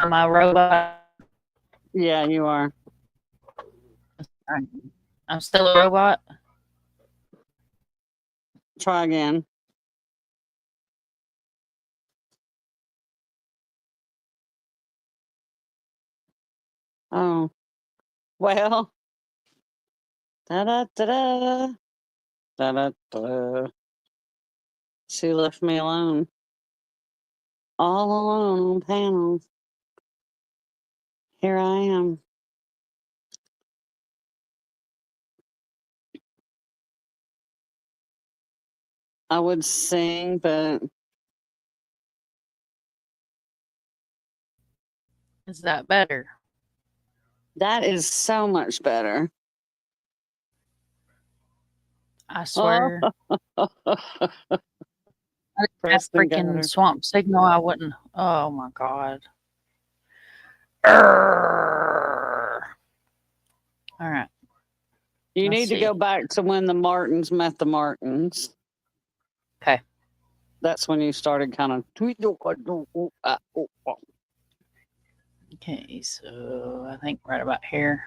My robot. Yeah, you are. I'm still a robot. Try again. Oh. Well. Da-da-da-da. Da-da-da. She left me alone. All alone on panel. Here I am. I would sing, but Is that better? that is so much better. I swear. Oh. That Preston freaking Gutter. swamp signal, I wouldn't. Oh my god. Arrgh. All right. You Let's need to see. go back to when the Martins met the Martins. Okay. That's when you started kind of. Okay, so I think right about here.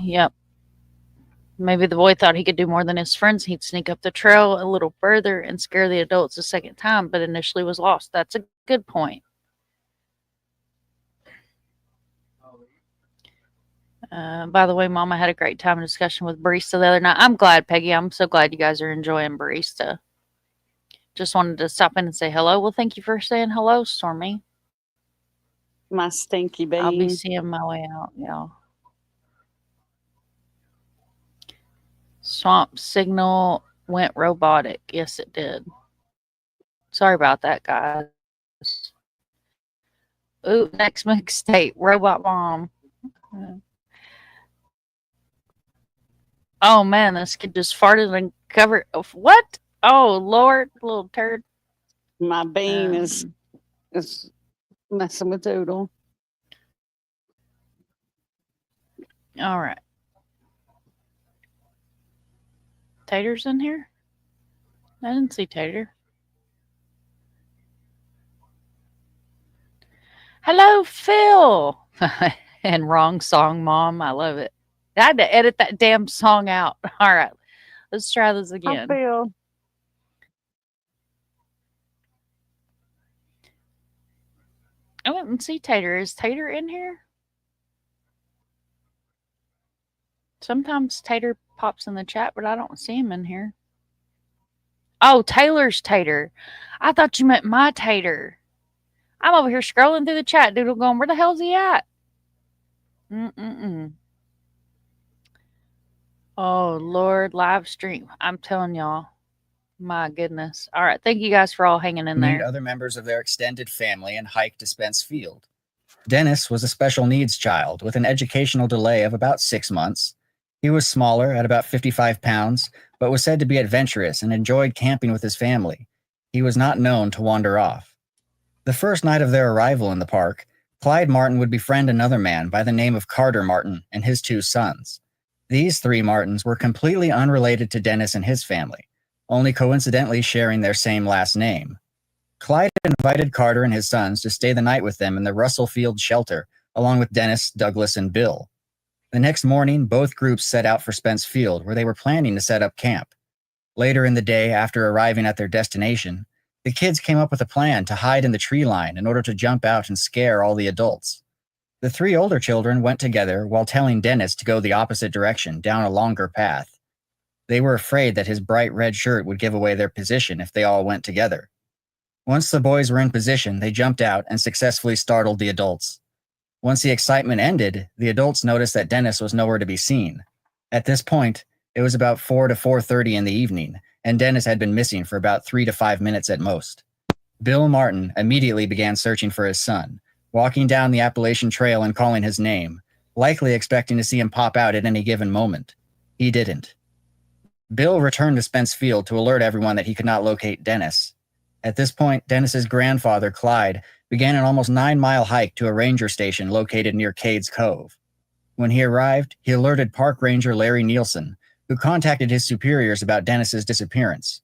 Yep. Maybe the boy thought he could do more than his friends. He'd sneak up the trail a little further and scare the adults a second time, but initially was lost. That's a good point. By the way, Mama had a great time in discussion with Barista the other night. I'm glad, Peggy. I'm so glad you guys are enjoying Barista. Just wanted to stop in and say hello. Well, thank you for saying hello, Stormy. My stinky bean. I'll be seeing my way out, y'all. Swamp signal went robotic. Yes, it did. Sorry about that, guys. Ooh, next mixtape, Robot Mom. Oh man, this kid just farted and covered. What? Oh Lord, little turd. My bean is messing with Doodle. All right. Tater's in here? I didn't see Tater. Hello, Phil. And wrong song, Mom. I love it. I had to edit that damn song out. All right. Let's try this again. I feel. I didn't see Tater. Is Tater in here? Sometimes Tater pops in the chat, but I don't see him in here. Oh, Taylor's Tater. I thought you meant my Tater. I'm over here scrolling through the chat, Doodle, going, where the hell's he at? Mm-mm-mm. Oh, Lord, live stream. I'm telling y'all. My goodness. All right. Thank you guys for all hanging in Meet there. other members of their extended family and hike to Spence Field. Dennis was a special needs child with an educational delay of about 6 months. He was smaller, at about 55 pounds, but was said to be adventurous and enjoyed camping with his family. He was not known to wander off. The first night of their arrival in the park, Clyde Martin would befriend another man by the name of Carter Martin and his 2 sons. These 3 Martins were completely unrelated to Dennis and his family, only coincidentally sharing their same last name. Clyde invited Carter and his sons to stay the night with them in the Russell Field shelter, along with Dennis, Douglas, and Bill. The next morning, both groups set out for Spence Field, where they were planning to set up camp. Later in the day, after arriving at their destination, the kids came up with a plan to hide in the tree line in order to jump out and scare all the adults. The 3 older children went together while telling Dennis to go the opposite direction, down a longer path. They were afraid that his bright red shirt would give away their position if they all went together. Once the boys were in position, they jumped out and successfully startled the adults. Once the excitement ended, the adults noticed that Dennis was nowhere to be seen. At this point, it was about 4 to 4:30 in the evening, and Dennis had been missing for about 3 to 5 minutes at most. Bill Martin immediately began searching for his son, walking down the Appalachian Trail and calling his name, likely expecting to see him pop out at any given moment. He didn't. Bill returned to Spence Field to alert everyone that he could not locate Dennis. At this point, Dennis's grandfather, Clyde, began an almost 9-mile hike to a ranger station located near Cades Cove. When he arrived, he alerted Park Ranger Larry Nielsen, who contacted his superiors about Dennis's disappearance.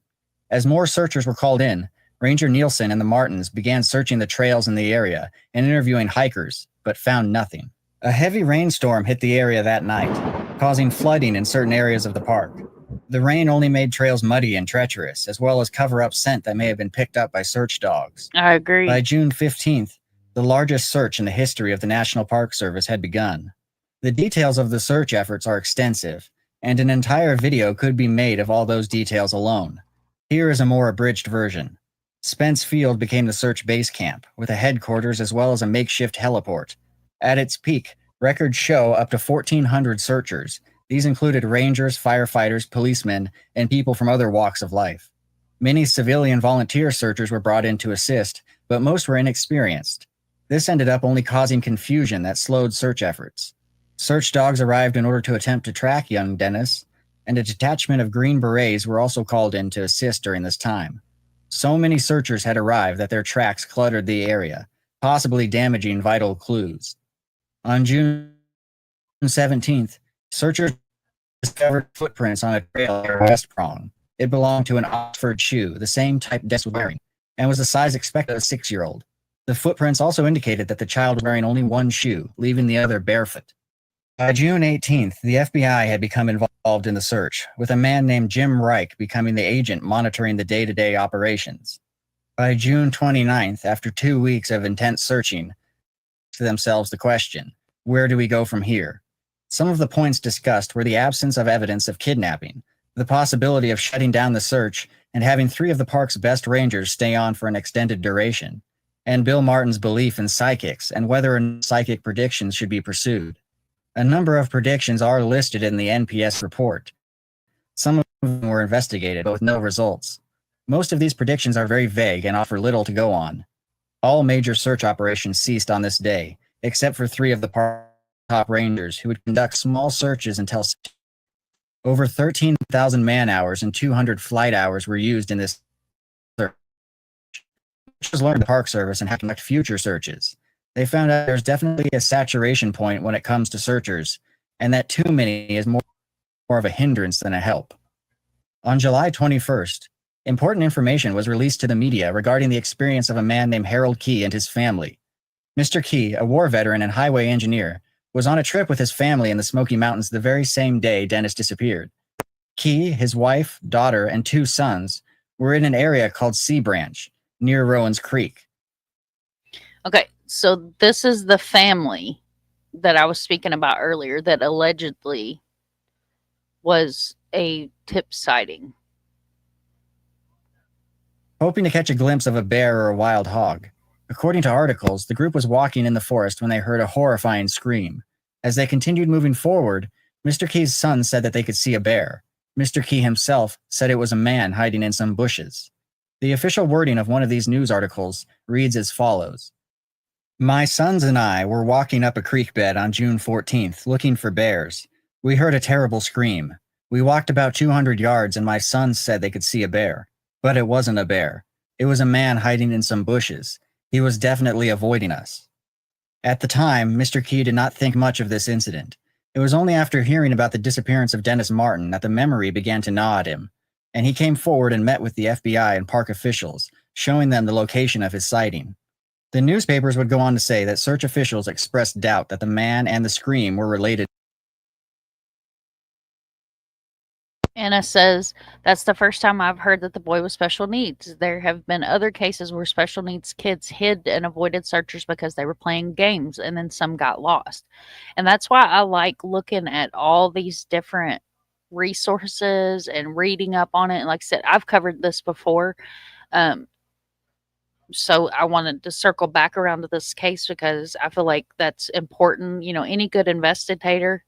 As more searchers were called in, Ranger Nielsen and the Martins began searching the trails in the area and interviewing hikers, but found nothing. A heavy rainstorm hit the area that night, causing flooding in certain areas of the park. The rain only made trails muddy and treacherous, as well as cover up scent that may have been picked up by search dogs. I agree. By June 15th, the largest search in the history of the National Park Service had begun. The details of the search efforts are extensive, and an entire video could be made of all those details alone. Here is a more abridged version. Spence Field became the search base camp, with a headquarters as well as a makeshift heliport. At its peak, records show up to 1,400 searchers. These included rangers, firefighters, policemen, and people from other walks of life. Many civilian volunteer searchers were brought in to assist, but most were inexperienced. This ended up only causing confusion that slowed search efforts. Search dogs arrived in order to attempt to track young Dennis, and a detachment of Green Berets were also called in to assist during this time. So many searchers had arrived that their tracks cluttered the area, possibly damaging vital clues. On June 17th, searchers discovered footprints on a trail near West Prong. It belonged to an Oxford shoe, the same type Dennis was wearing, and was the size expected of a 6-year-old. The footprints also indicated that the child was wearing only one shoe, leaving the other barefoot. By June 18th, the FBI had become involved in the search, with a man named Jim Reich becoming the agent monitoring the day-to-day operations. By June 29th, after 2 weeks of intense searching, to themselves the question, where do we go from here? Some of the points discussed were the absence of evidence of kidnapping, the possibility of shutting down the search, and having 3 of the park's best rangers stay on for an extended duration, and Bill Martin's belief in psychics and whether or not psychic predictions should be pursued. A number of predictions are listed in the NPS report. Some of them were investigated, but with no results. Most of these predictions are very vague and offer little to go on. All major search operations ceased on this day, except for 3 of the park's top rangers who would conduct small searches until over 13,000 man-hours and 200 flight hours were used in this search. Which was learned in the Park Service and how to conduct future searches. They found out there's definitely a saturation point when it comes to searchers, and that too many is more of a hindrance than a help. On July 21st, important information was released to the media regarding the experience of a man named Harold Key and his family. Mr. Key, a war veteran and highway engineer, was on a trip with his family in the Smoky Mountains the very same day Dennis disappeared. Key, his wife, daughter, and 2 sons were in an area called Sea Branch, near Rowan's Creek. Okay, so this is the family that I was speaking about earlier that allegedly was a tip sighting. Hoping to catch a glimpse of a bear or a wild hog. According to articles, the group was walking in the forest when they heard a horrifying scream. As they continued moving forward, Mr. Key's son said that they could see a bear. Mr. Key himself said it was a man hiding in some bushes. The official wording of one of these news articles reads as follows. My sons and I were walking up a creek bed on June 14th looking for bears. We heard a terrible scream. We walked about 200 yards and my sons said they could see a bear. But it wasn't a bear. It was a man hiding in some bushes. He was definitely avoiding us. At the time, Mr. Key did not think much of this incident. It was only after hearing about the disappearance of Dennis Martin that the memory began to gnaw at him, and he came forward and met with the FBI and park officials, showing them the location of his sighting. The newspapers would go on to say that search officials expressed doubt that the man and the scream were related. Anna says, that's the first time I've heard that the boy was special needs. There have been other cases where special needs kids hid and avoided searchers because they were playing games, and then some got lost. And that's why I like looking at all these different resources and reading up on it. And like I said, I've covered this before. So I wanted to circle back around to this case because I feel like that's important. You know, any good investigator,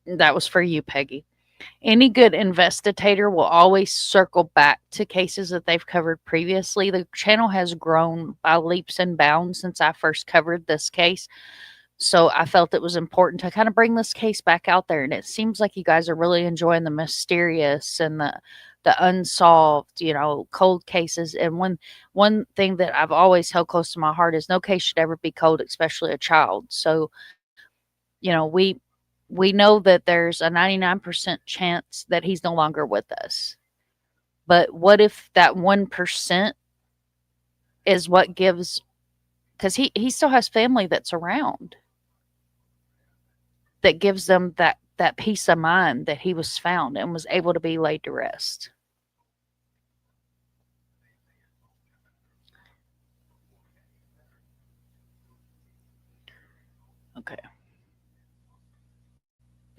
that was for you, Peggy. Any good investigator will always circle back to cases that they've covered previously. The channel has grown by leaps and bounds since I first covered this case. So I felt it was important to kind of bring this case back out there. And it seems like you guys are really enjoying the mysterious and the unsolved, you know, cold cases. And one thing that I've always held close to my heart is no case should ever be cold, especially a child. So, you know, we know that there's a 99% chance that he's no longer with us. But what if that 1% is what gives, because he still has family that's around, that gives them that peace of mind that he was found and was able to be laid to rest. Okay.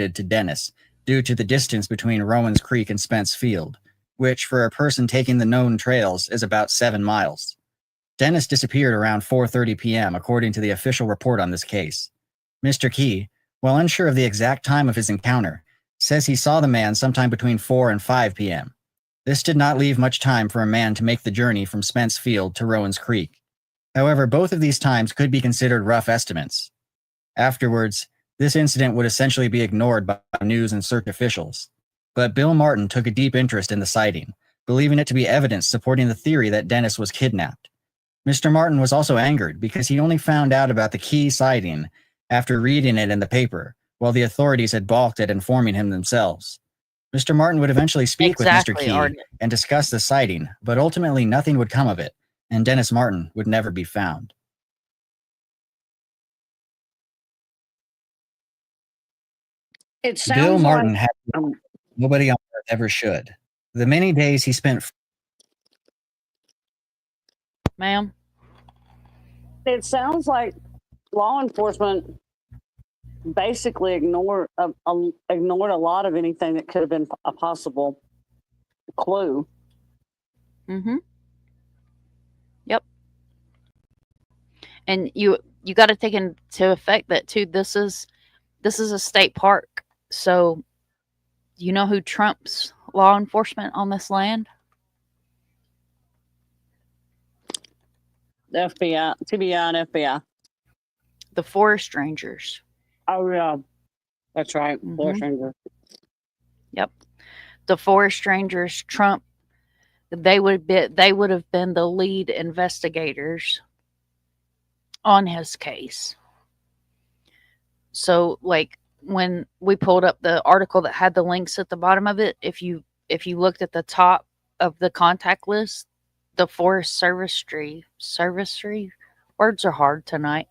To Dennis, due to the distance between Rowan's Creek and Spence Field, which for a person taking the known trails is about 7 miles. Dennis disappeared around 4:30 p.m. according to the official report on this case. Mr. Key, while unsure of the exact time of his encounter, says he saw the man sometime between 4 and 5 p.m. This did not leave much time for a man to make the journey from Spence Field to Rowan's Creek. However, both of these times could be considered rough estimates. Afterwards, this incident would essentially be ignored by news and search officials. But Bill Martin took a deep interest in the sighting, believing it to be evidence supporting the theory that Dennis was kidnapped. Mr. Martin was also angered because he only found out about the Key sighting after reading it in the paper, while the authorities had balked at informing him themselves. Mr. Martin would eventually speak with Mr. Key and discuss the sighting, but ultimately nothing would come of it, and Dennis Martin would never be found. It sounds Bill Martin like, had nobody on earth ever should. The many days he spent. Ma'am? it sounds like law enforcement basically ignored a lot of anything that could have been a possible clue. Mm-hmm. Yep. And you got to take into effect that too. This is a state park, so you know who trumps law enforcement on this land? The FBI, TBI, and FBI. The forest rangers. Oh yeah, that's right. Mhm. Forest ranger. Yep. The forest rangers trump. They would have been the lead investigators on his case. So, like, when we pulled up the article that had the links at the bottom of it, if you looked at the top of the contact list, the Forest Servicery, words are hard tonight.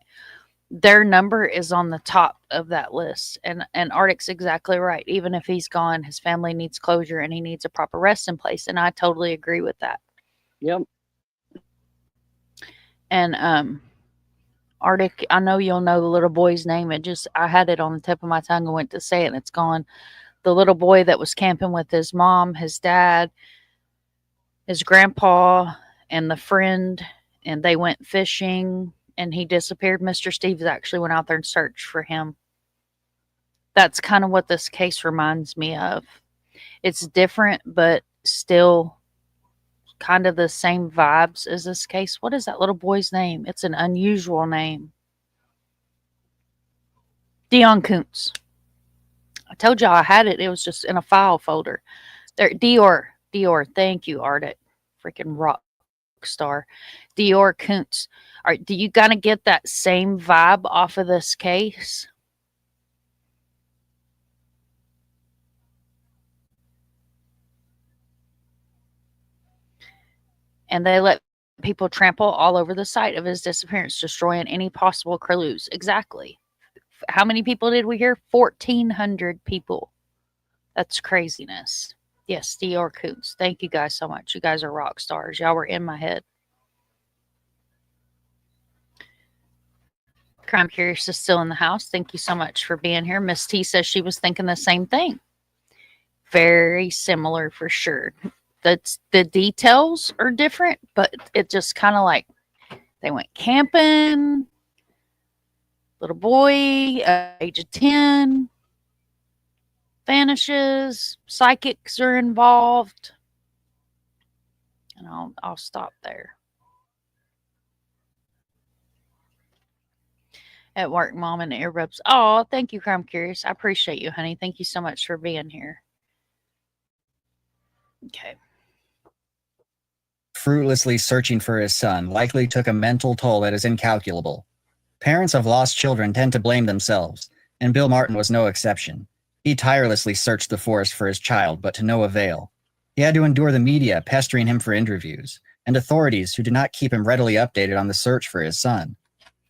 Their number is on the top of that list. And Arctic's exactly right. Even if he's gone, his family needs closure and he needs a proper resting place. And I totally agree with that. Yep. And Arctic, I know you'll know the little boy's name. I had it on the tip of my tongue and went to say it and it's gone. The little boy that was camping with his mom, his dad, his grandpa, and the friend, and they went fishing and he disappeared. Mr. Stevens actually went out there and searched for him. That's kind of what this case reminds me of. It's different, but still kind of the same vibes as this case. What is that little boy's name? It's an unusual name. Dion Koontz. I told y'all I had it. It was just in a file folder. There, Dior. Thank you, Arctic. Freaking rock star. Dior Koontz. All right, do you kind of get that same vibe off of this case? And they let people trample all over the site of his disappearance, destroying any possible clues. Exactly. How many people did we hear? 1,400 people. That's craziness. Yes, Dior Koontz. Thank you guys so much. You guys are rock stars. Y'all were in my head. Crime Curious is still in the house. Thank you so much for being here. Miss T says she was thinking the same thing. Very similar for sure. The details are different, but it just kind of like they went camping. Little boy, age of 10, vanishes. Psychics are involved. And I'll stop there. At work, mom and earbuds. Oh, thank you, Crime Curious. I appreciate you, honey. Thank you so much for being here. Okay. Fruitlessly searching for his son likely took a mental toll that is incalculable. Parents of lost children tend to blame themselves, and Bill Martin was no exception. He tirelessly searched the forest for his child, but to no avail. He had to endure the media pestering him for interviews, and authorities who did not keep him readily updated on the search for his son.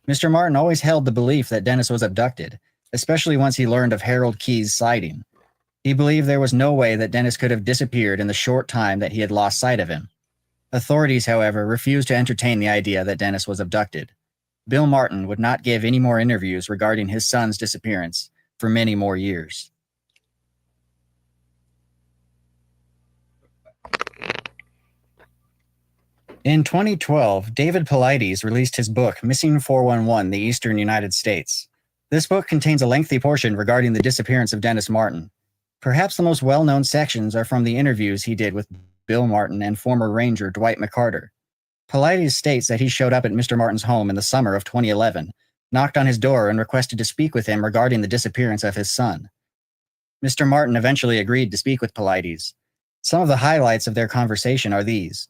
Mr. Martin always held the belief that Dennis was abducted, especially once he learned of Harold Key's sighting. He believed there was no way that Dennis could have disappeared in the short time that he had lost sight of him. Authorities, however, refused to entertain the idea that Dennis was abducted. Bill Martin would not give any more interviews regarding his son's disappearance for many more years. In 2012, David Paulides released his book, Missing 411, The Eastern United States. This book contains a lengthy portion regarding the disappearance of Dennis Martin. Perhaps the most well-known sections are from the interviews he did with Bill Martin and former ranger Dwight McCarter. Paulides states that he showed up at Mr. Martin's home in the summer of 2011, knocked on his door and requested to speak with him regarding the disappearance of his son. Mr. Martin eventually agreed to speak with Paulides. Some of the highlights of their conversation are these.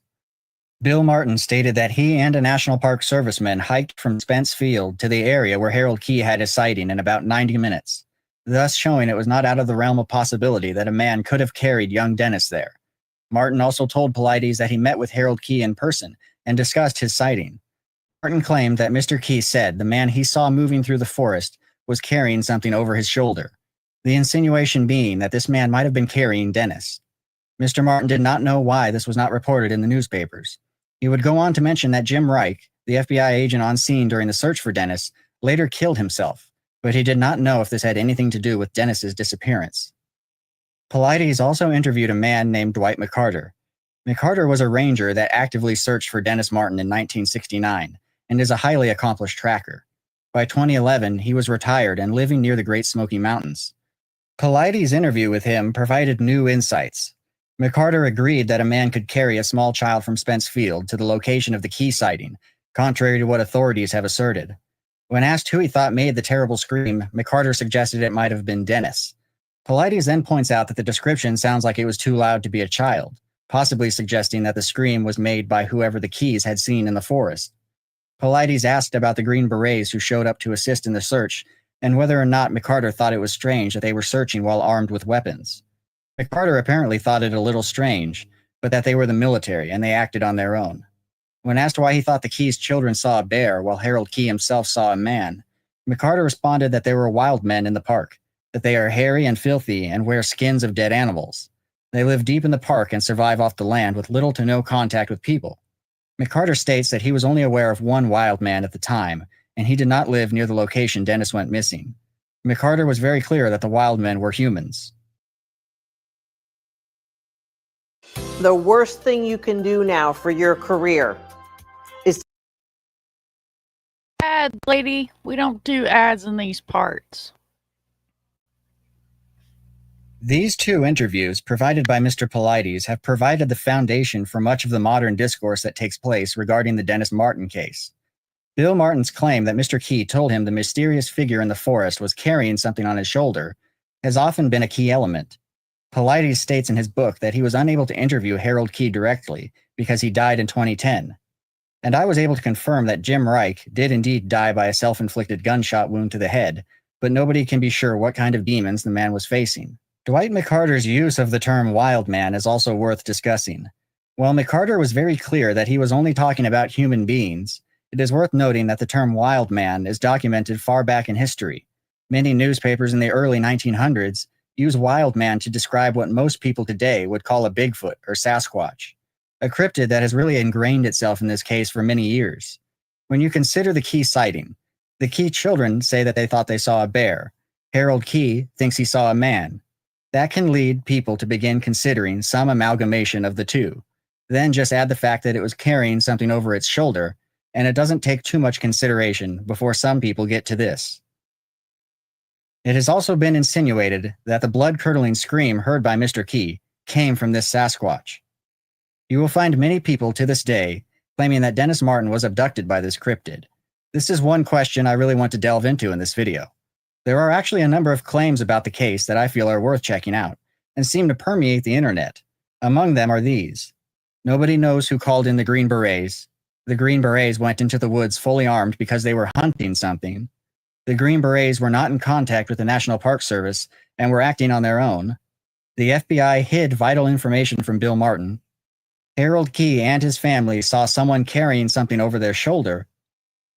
Bill Martin stated that he and a National Park serviceman hiked from Spence Field to the area where Harold Key had his sighting in about 90 minutes, thus showing it was not out of the realm of possibility that a man could have carried young Dennis there. Martin also told Paulides that he met with Harold Key in person and discussed his sighting. Martin claimed that Mr. Key said the man he saw moving through the forest was carrying something over his shoulder, the insinuation being that this man might have been carrying Dennis. Mr. Martin did not know why this was not reported in the newspapers. He would go on to mention that Jim Reich, the FBI agent on scene during the search for Dennis, later killed himself, but he did not know if this had anything to do with Dennis's disappearance. Paulides also interviewed a man named Dwight McCarter. McCarter was a ranger that actively searched for Dennis Martin in 1969 and is a highly accomplished tracker. By 2011, he was retired and living near the Great Smoky Mountains. Paulides' interview with him provided new insights. McCarter agreed that a man could carry a small child from Spence Field to the location of the Key sighting, contrary to what authorities have asserted. When asked who he thought made the terrible scream, McCarter suggested it might have been Dennis. Paulides then points out that the description sounds like it was too loud to be a child, possibly suggesting that the scream was made by whoever the Keys had seen in the forest. Paulides asked about the Green Berets who showed up to assist in the search, and whether or not McCarter thought it was strange that they were searching while armed with weapons. McCarter apparently thought it a little strange, but that they were the military and they acted on their own. When asked why he thought the Keys' children saw a bear while Harold Key himself saw a man, McCarter responded that there were wild men in the park, that they are hairy and filthy and wear skins of dead animals. They live deep in the park and survive off the land with little to no contact with people. McCarter states that he was only aware of one wild man at the time, and he did not live near the location Dennis went missing. McCarter was very clear that the wild men were humans. The worst thing you can do now for your career is ads, lady. We don't do ads in these parts. These two interviews provided by Mr. Polides have provided the foundation for much of the modern discourse that takes place regarding the Dennis Martin case. Bill Martin's claim that Mr. Key told him the mysterious figure in the forest was carrying something on his shoulder has often been a key element. Polides states in his book that he was unable to interview Harold Key directly because he died in 2010. And I was able to confirm that Jim Reich did indeed die by a self-inflicted gunshot wound to the head, but nobody can be sure what kind of demons the man was facing. Dwight McCarter's use of the term wild man is also worth discussing. While McCarter was very clear that he was only talking about human beings, it is worth noting that the term wild man is documented far back in history. Many newspapers in the early 1900s use wild man to describe what most people today would call a Bigfoot or Sasquatch, a cryptid that has really ingrained itself in this case for many years. When you consider the Key sighting, the Key children say that they thought they saw a bear. Harold Key thinks he saw a man. That can lead people to begin considering some amalgamation of the two. Then just add the fact that it was carrying something over its shoulder, and it doesn't take too much consideration before some people get to this. It has also been insinuated that the blood-curdling scream heard by Mr. Key came from this Sasquatch. You will find many people to this day claiming that Dennis Martin was abducted by this cryptid. This is one question I really want to delve into in this video. There are actually a number of claims about the case that I feel are worth checking out and seem to permeate the internet. Among them are these. Nobody knows who called in the Green Berets. The Green Berets went into the woods fully armed because they were hunting something. The Green Berets were not in contact with the National Park Service and were acting on their own. The FBI hid vital information from Bill Martin. Harold Key and his family saw someone carrying something over their shoulder.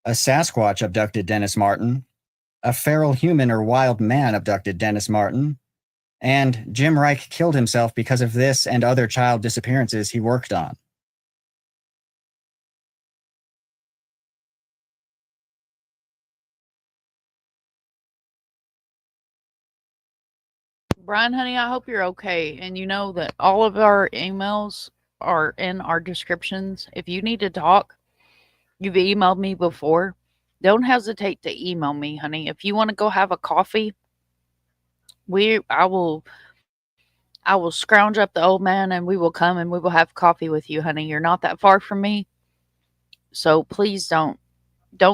A Sasquatch abducted Dennis Martin. A feral human or wild man abducted Dennis Martin. And Jim Reich killed himself because of this and other child disappearances he worked on. Brian, honey, I hope you're okay. And you know that all of our emails are in our descriptions. If you need to talk, you've emailed me before. Don't hesitate to email me, honey. If you want to go have a coffee, I will scrounge up the old man and we will come and we will have coffee with you, honey. You're not that far from me. So please don't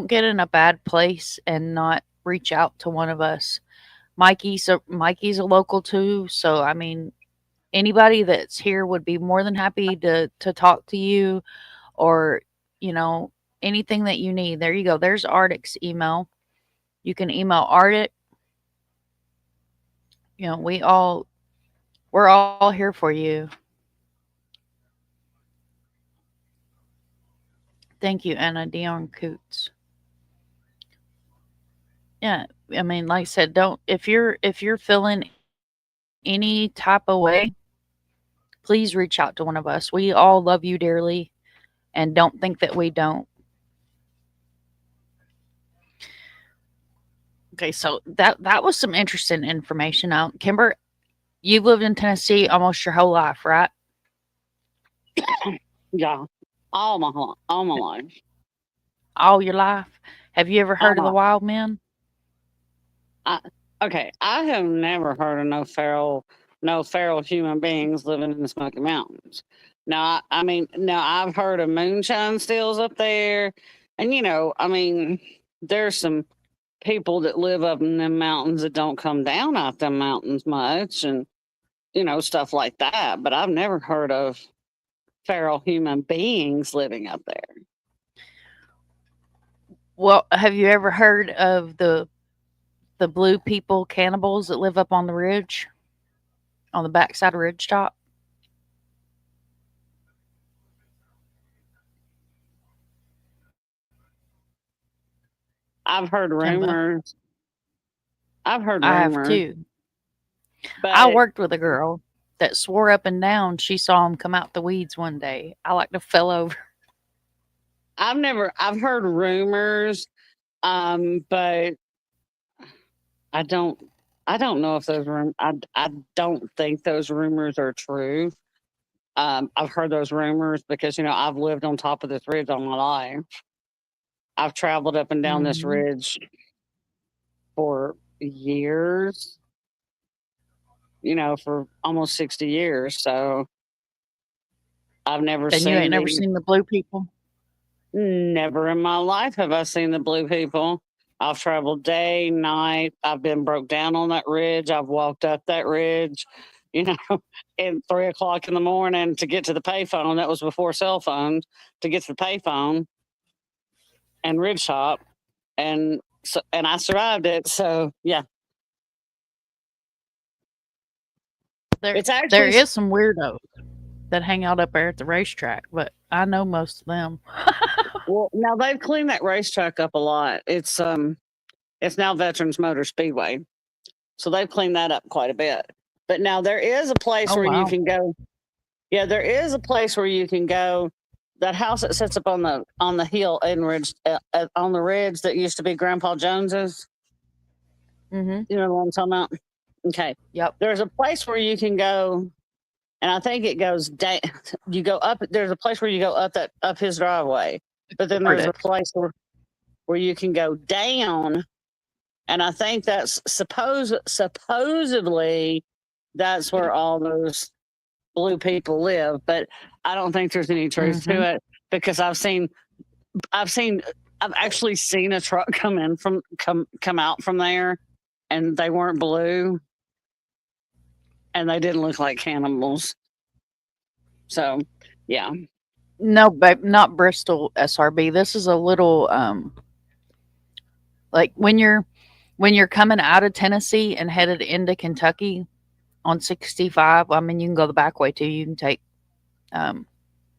get in a bad place and not reach out to one of us. Mikey's a local too, so I mean, anybody that's here would be more than happy to talk to you, or anything that you need. There you go. There's Arctic's email. You can email Arctic. We're all here for you. Thank you, Anna Dion Coots. Yeah, I mean, like I said, if you're feeling any type of way, please reach out to one of us. We all love you dearly, and don't think that we don't. Okay, so that was some interesting information. Now, Kimber, you've lived in Tennessee almost your whole life, right? Yeah, all my life. All your life. Have you ever heard of the wild men? Okay, I have never heard of no feral human beings living in the Smoky Mountains. Now, I've heard of moonshine stills up there, and there's some people that live up in them mountains that don't come down out them mountains much, and stuff like that. But I've never heard of feral human beings living up there. Well, have you ever heard of the blue people cannibals that live up on the ridge, on the backside of Ridge Top? I've heard rumors. I have too. But I worked with a girl that swore up and down she saw him come out the weeds one day. I like to fell over. I've heard rumors, but I don't know if those I don't think those rumors are true. I've heard those rumors because I've lived on top of this ridge all my life. I've traveled up and down this Mhm. ridge for years, you know, for almost 60 years. So I've never And you ain't seen never the, seen the blue people? never in my life have I seen the blue people. I've traveled day, night. I've been broke down on that ridge. I've walked up that ridge, you know, at 3 o'clock in the morning to get to the payphone. That was before cell phones, to get to the payphone and ridge top. And so, and I survived it. So yeah, it's There actually, is some weirdos that hang out up there at the racetrack, but I know most of them. well, now they've cleaned that racetrack up a lot. It's now Veterans Motor Speedway. So they've cleaned that up quite a bit. But now there is a place Oh, where you wow. can go. Yeah, there is a place where you can go. That house that sits up on the hill in ridge on the ridge that used to be Grandpa Jones's. Mm-hmm. You know what I'm talking about? Okay. Yep. There's a place where you can go, and I think it goes down. You go up. There's a place where you go up his driveway, but then there's a place where you can go down. And I think that's supposedly that's where all those blue people live, but I don't think there's any truth to it, because I've actually seen a truck come out from there, and they weren't blue, and they didn't look like cannibals. So, yeah. No, babe, not Bristol SRB. This is a little like when you're coming out of Tennessee and headed into Kentucky on 65. I mean, you can go the back way too. You can take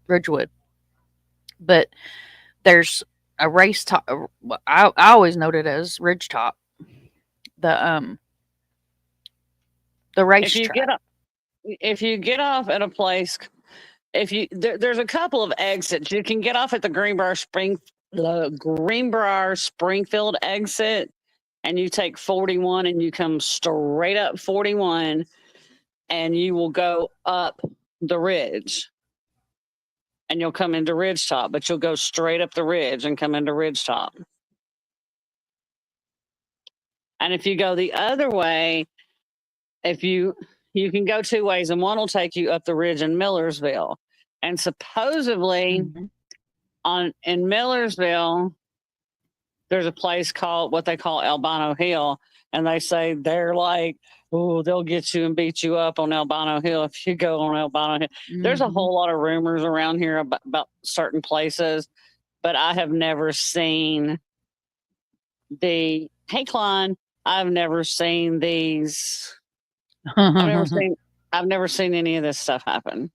Ridgewood, but there's a race top. I always know it as Ridge Top. The race track. If you get off at a place, there's a couple of exits. You can get off at the Greenbrier Springfield exit, and you take 41 and you come straight up 41, and you will go up the ridge, and you'll come into Ridge Top, but you'll go straight up the ridge and come into Ridge Top. And if you go the other way, you can go two ways, and one will take you up the ridge in Millersville. And supposedly in Millersville, there's a place called what they call Albino Hill, and they say they're like, oh, they'll get you and beat you up on Albino Hill if you go on Albino Hill. There's a whole lot of rumors around here about certain places, but I have never seen hey, Klein, I've never seen these. I've never seen any of this stuff happen.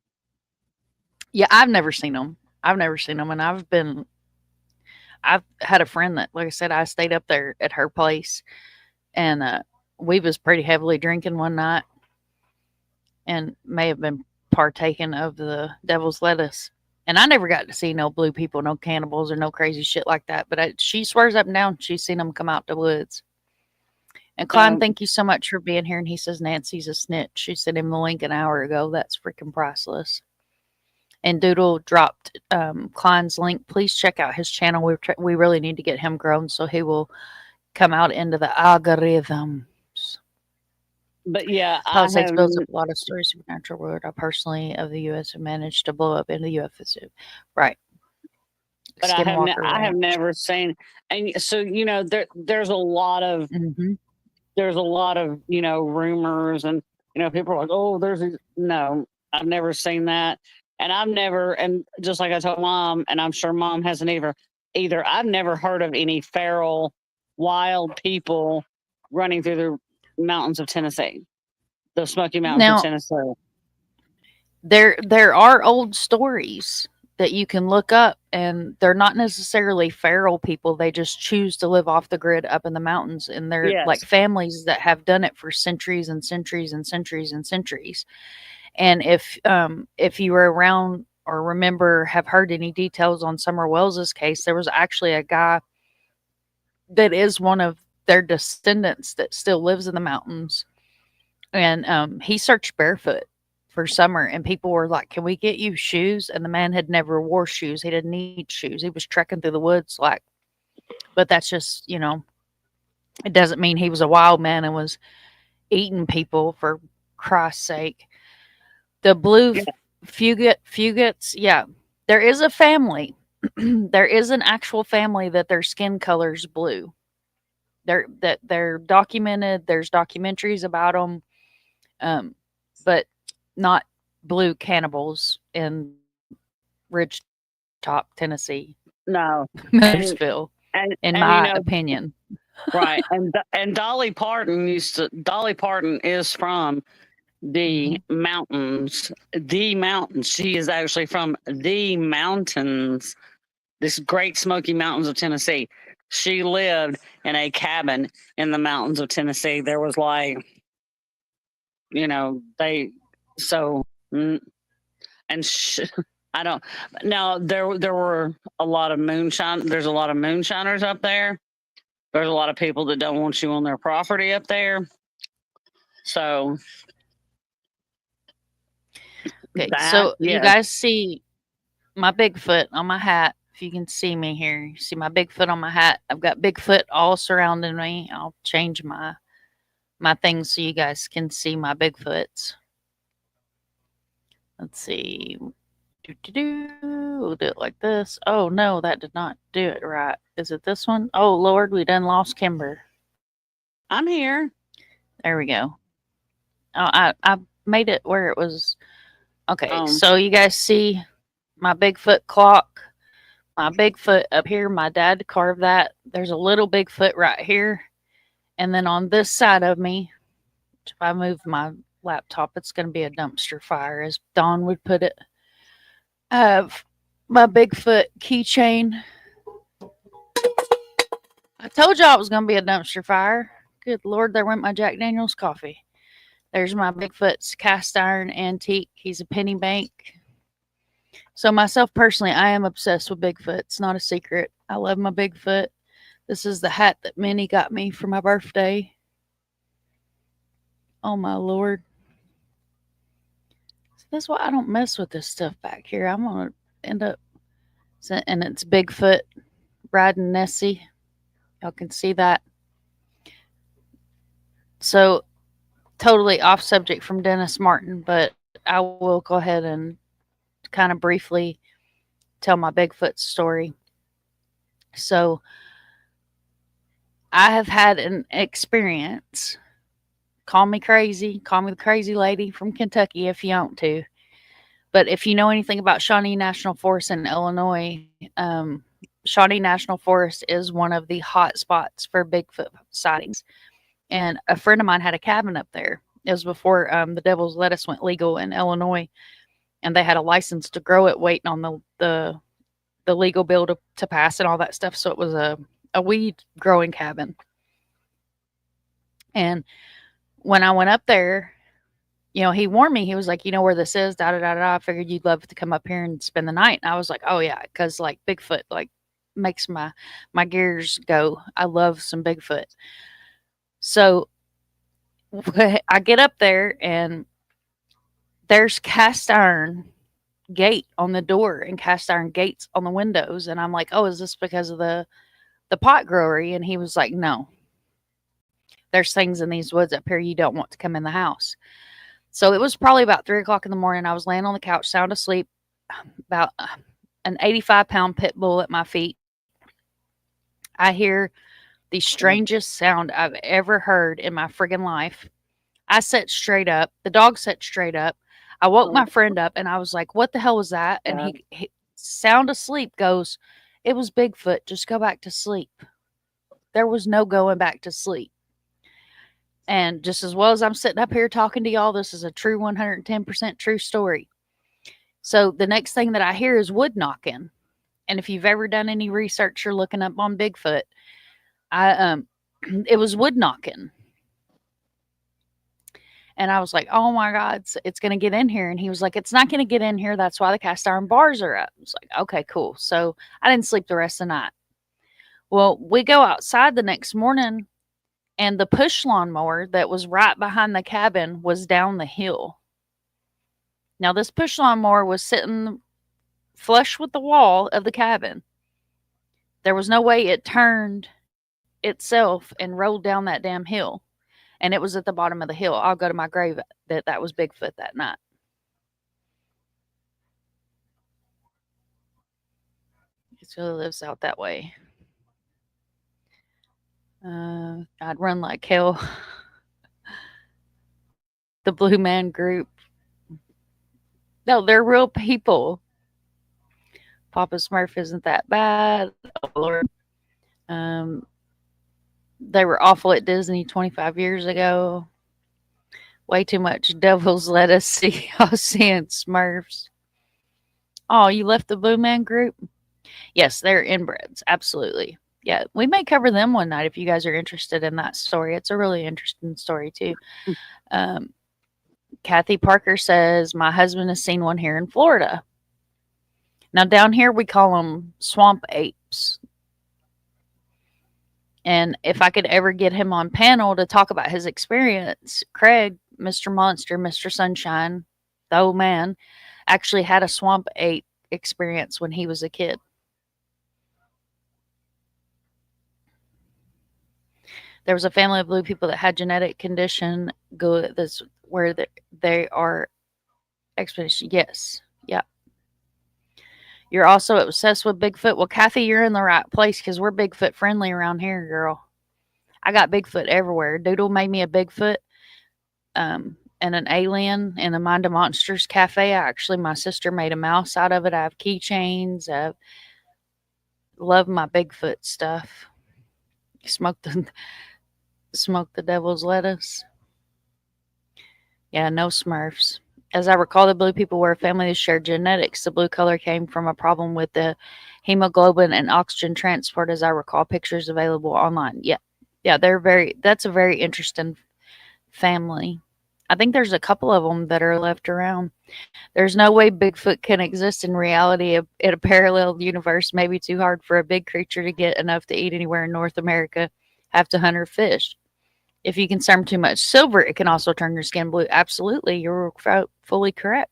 Yeah, I've never seen them. And I've had a friend that, like I said, I stayed up there at her place, and we was pretty heavily drinking one night, and may have been partaking of the devil's lettuce. And I never got to see no blue people, no cannibals, or no crazy shit like that. But she swears up and down she's seen them come out the woods. And Klein, thank you so much for being here. And he says Nancy's a snitch. She sent him the link an hour ago. That's freaking priceless. And Doodle dropped Klein's link. Please check out his channel. We really need to get him grown so he will come out into the algorithms. But yeah, Palisades builds up a lot of stories of supernatural world. I personally of the U.S. have managed to blow up into the UFO. Right. But I have never seen. And so, you know, there's a lot of you know, rumors, and you know, people are like, oh, no, I've never seen that. And and just like I told Mom, and I'm sure Mom hasn't either, I've never heard of any feral, wild people running through the mountains of Tennessee, the Smoky Mountains of Tennessee. There are old stories that you can look up, and they're not necessarily feral people. They just choose to live off the grid up in the mountains, and they're like families that have done it for centuries and centuries and centuries and centuries. And if you were around or remember, have heard any details on Summer Wells's case, there was actually a guy that is one of their descendants that still lives in the mountains, and he searched barefoot for Summer, and people were like, can we get you shoes? And the man had never wore shoes. He didn't need shoes. He was trekking through the woods like But that's just, it doesn't mean he was a wild man and was eating people, for Christ's sake. The blue Yeah. fugates, yeah. There is a family. There is an actual family that their skin color's blue. They're documented. There's documentaries about but not blue cannibals in Ridgetop, Tennessee, No. Millersville, And in you my know, opinion. right. And Dolly Parton is from the mountains. The mountains. She is actually from the mountains. This Great Smoky Mountains of Tennessee. She lived in a cabin in the mountains of Tennessee. There was like, they so and I don't. Now there were a lot of moonshine. There's a lot of moonshiners up there. There's a lot of people that don't want you on their property up there. So, Okay, that, so you yeah. guys see my Bigfoot on my hat. If you can see me here, you see my Bigfoot on my hat. I've got Bigfoot all surrounding me. I'll change my things so you guys can see my Bigfoots. Let's see. We'll do it like this. Oh no, that did not do it right. Is it this one? Oh Lord, we done lost Kimber. I'm here. There we go. Oh, I made it where it was. Okay, Um, so you guys see my Bigfoot clock, my Bigfoot up here. My dad carved that. There's a little Bigfoot right here. And then on this side of me, if I move my laptop, it's going to be a dumpster fire, as Dawn would put it. I have my Bigfoot keychain. I told y'all it was going to be a dumpster fire. Good Lord, there went my Jack Daniels coffee. There's my Bigfoot's cast iron antique. He's a penny bank. So myself personally, I am obsessed with Bigfoot. It's not a secret. I love my Bigfoot. This is the hat that Minnie got me for my birthday. Oh my Lord. So that's why I don't mess with this stuff back here. I'm going to end up, and it's Bigfoot riding Nessie. Y'all can see that. So totally off subject from Dennis Martin, but I will go ahead and kind of briefly tell my Bigfoot story. So I have had an experience. Call me crazy. Call me the crazy lady from Kentucky if you want to. But if you know anything about Shawnee National Forest in Illinois, Shawnee National Forest is one of the hot spots for Bigfoot sightings. And a friend of mine had a cabin up there. It was before the Devil's Lettuce went legal in Illinois. And they had a license to grow it, waiting on the legal bill to pass and all that stuff. So it was a weed growing cabin. And when I went up there, he warned me. He was like, you know where this is? Da da da da. I figured you'd love to come up here and spend the night. And I was like, oh yeah, because like Bigfoot makes my gears go. I love some Bigfoot. So I get up there and there's cast iron gate on the door and cast iron gates on the windows. And I'm like, oh, is this because of the pot growery? And he was like, no. There's things in these woods up here you don't want to come in the house. So it was probably about 3 o'clock in the morning. I was laying on the couch, sound asleep, about an 85-pound pit bull at my feet. I hear the strangest sound I've ever heard in my friggin' life. I sat straight up. The dog sat straight up. I woke my friend up and I was like, what the hell was that? And he sound asleep, goes, it was Bigfoot. Just go back to sleep. There was no going back to sleep. And just as well as I'm sitting up here talking to y'all, this is a true 110% true story. So the next thing that I hear is wood knocking. And if you've ever done any research or looking up on Bigfoot, it was wood knocking. And I was like, oh my God, it's going to get in here. And he was like, it's not going to get in here. That's why the cast iron bars are up. I was like, okay, cool. So I didn't sleep the rest of the night. Well, we go outside the next morning and the push lawnmower that was right behind the cabin was down the hill. Now, this push lawnmower was sitting flush with the wall of the cabin. There was no way it turned itself and rolled down that damn hill. And it was at the bottom of the hill. I'll go to my grave that was Bigfoot that night. He still lives out that way. I'd run like hell. The Blue Man Group. No, they're real people. Papa Smurf isn't that bad. Oh, Lord. They were awful at Disney 25 years ago. Way too much devil's lettuce. See, I was seeing Smurfs. Oh, you left the Blue Man Group? Yes, they're inbreds. Absolutely. Yeah, we may cover them one night if you guys are interested in that story. It's a really interesting story, too. Kathy Parker says, my husband has seen one here in Florida. Now, down here, we call them swamp apes. And if I could ever get him on panel to talk about his experience, Craig, Mr. Monster, Mr. Sunshine, the old man, actually had a swamp ape experience when he was a kid. There was a family of blue people that had genetic condition good. That's where they are expedition. Yes. Yeah. You're also obsessed with Bigfoot. Well, Kathy, you're in the right place because we're Bigfoot friendly around here, girl. I got Bigfoot everywhere. Doodle made me a Bigfoot and an alien in the Mind of Monsters cafe. My sister made a mouse out of it. I have keychains. I love my Bigfoot stuff. Smoke the devil's lettuce. Yeah, no Smurfs. As I recall, the blue people were a family that shared genetics. The blue color came from a problem with the hemoglobin and oxygen transport, as I recall. Pictures available online. Yeah, that's a very interesting family. I think there's a couple of them that are left around. There's no way Bigfoot can exist in reality in a parallel universe. Maybe too hard for a big creature to get enough to eat anywhere in North America. Have to hunt or fish. If you consume too much silver, it can also turn your skin blue. Absolutely. You're fully correct.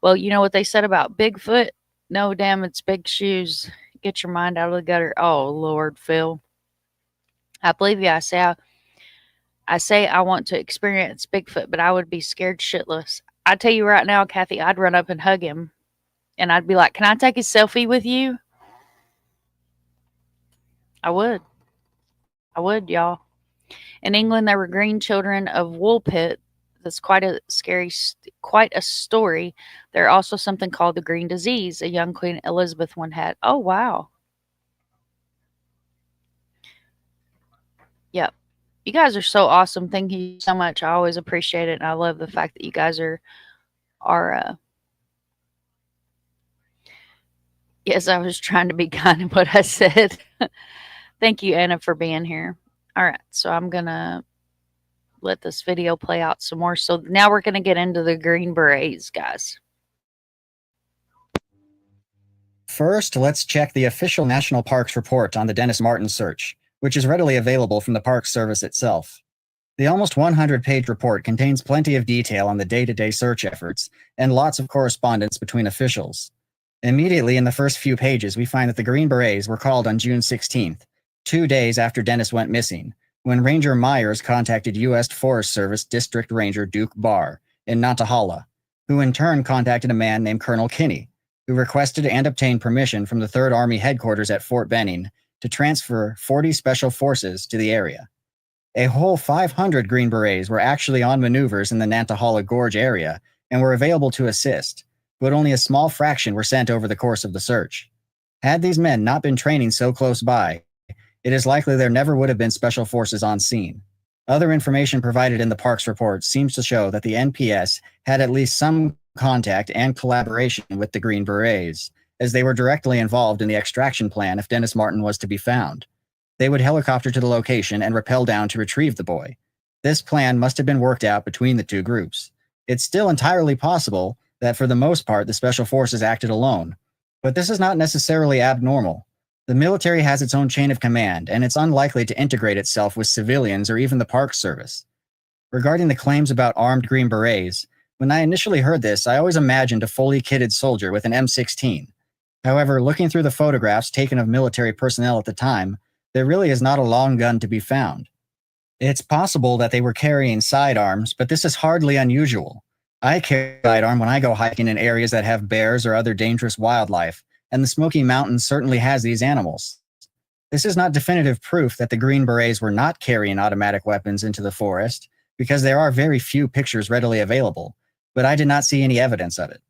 Well, you know what they said about Bigfoot? No, damn, it's big shoes. Get your mind out of the gutter. Oh, Lord, Phil. I believe you. I say I want to experience Bigfoot, but I would be scared shitless. I tell you right now, Kathy, I'd run up and hug him. And I'd be like, can I take a selfie with you? I would, y'all. In England, there were green children of Woolpit. That's quite a story. There are also something called the green disease. A young Queen Elizabeth one had. Oh, wow. Yep. You guys are so awesome. Thank you so much. I always appreciate it. And I love the fact that you guys are yes, I was trying to be kind of what I said. Thank you, Anna, for being here. All right, so I'm going to let this video play out some more. So now we're going to get into the Green Berets, guys. First, let's check the official National Parks report on the Dennis Martin search, which is readily available from the Park Service itself. The almost 100-page report contains plenty of detail on the day-to-day search efforts and lots of correspondence between officials. Immediately in the first few pages, we find that the Green Berets were called on June 16th, 2 days after Dennis went missing, when Ranger Myers contacted U.S. Forest Service District Ranger Duke Barr in Nantahala, who in turn contacted a man named Colonel Kinney, who requested and obtained permission from the 3rd Army headquarters at Fort Benning to transfer 40 special forces to the area. A whole 500 Green Berets were actually on maneuvers in the Nantahala Gorge area and were available to assist, but only a small fraction were sent over the course of the search. Had these men not been training so close by, it is likely there never would have been special forces on scene. Other information provided in the parks report seems to show that the NPS had at least some contact and collaboration with the Green Berets, as they were directly involved in the extraction plan if Dennis Martin was to be found. They would helicopter to the location and rappel down to retrieve the boy. This plan must have been worked out between the two groups. It's still entirely possible that for the most part the special forces acted alone, but this is not necessarily abnormal. The military has its own chain of command, and it's unlikely to integrate itself with civilians or even the Park Service. Regarding the claims about armed Green Berets, when I initially heard this, I always imagined a fully kitted soldier with an M16. However, looking through the photographs taken of military personnel at the time, there really is not a long gun to be found. It's possible that they were carrying sidearms, but this is hardly unusual. I carry a sidearm when I go hiking in areas that have bears or other dangerous wildlife, and the Smoky Mountains certainly has these animals. This is not definitive proof that the Green Berets were not carrying automatic weapons into the forest, because there are very few pictures readily available, but I did not see any evidence of it.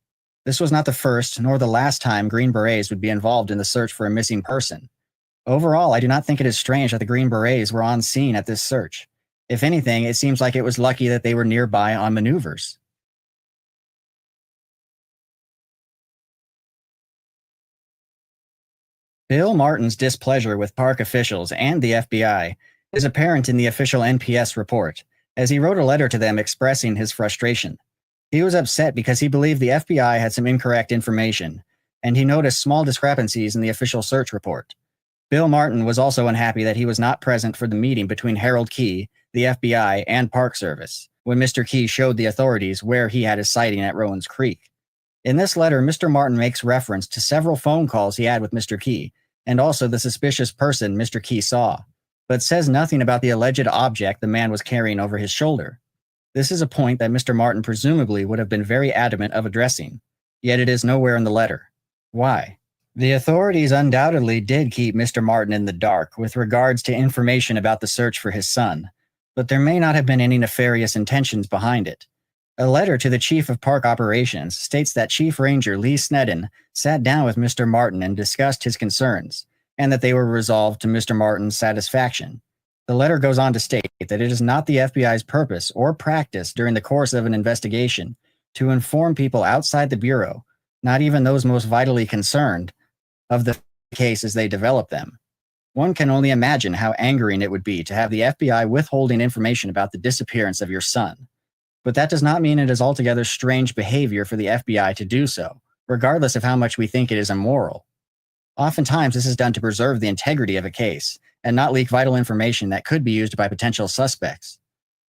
This was not the first nor the last time Green Berets would be involved in the search for a missing person. Overall, I do not think it is strange that the Green Berets were on scene at this search. If anything, it seems like it was lucky that they were nearby on maneuvers. Bill Martin's displeasure with park officials and the FBI is apparent in the official NPS report, as he wrote a letter to them expressing his frustration. He was upset because he believed the FBI had some incorrect information, and he noticed small discrepancies in the official search report. Bill Martin was also unhappy that he was not present for the meeting between Harold Key, the FBI, and Park Service, when Mr. Key showed the authorities where he had his sighting at Rowan's Creek. In this letter, Mr. Martin makes reference to several phone calls he had with Mr. Key, and also the suspicious person Mr. Key saw, but says nothing about the alleged object the man was carrying over his shoulder. This is a point that Mr. Martin presumably would have been very adamant of addressing, yet it is nowhere in the letter. Why? The authorities undoubtedly did keep Mr. Martin in the dark with regards to information about the search for his son, but there may not have been any nefarious intentions behind it. A letter to the Chief of Park Operations states that Chief Ranger Lee Sneddon sat down with Mr. Martin and discussed his concerns, and that they were resolved to Mr. Martin's satisfaction. The letter goes on to state that it is not the FBI's purpose or practice during the course of an investigation to inform people outside the Bureau, not even those most vitally concerned, of the case as they develop them. One can only imagine how angering it would be to have the FBI withholding information about the disappearance of your son. But that does not mean it is altogether strange behavior for the FBI to do so, regardless of how much we think it is immoral. Oftentimes, this is done to preserve the integrity of a case and not leak vital information that could be used by potential suspects.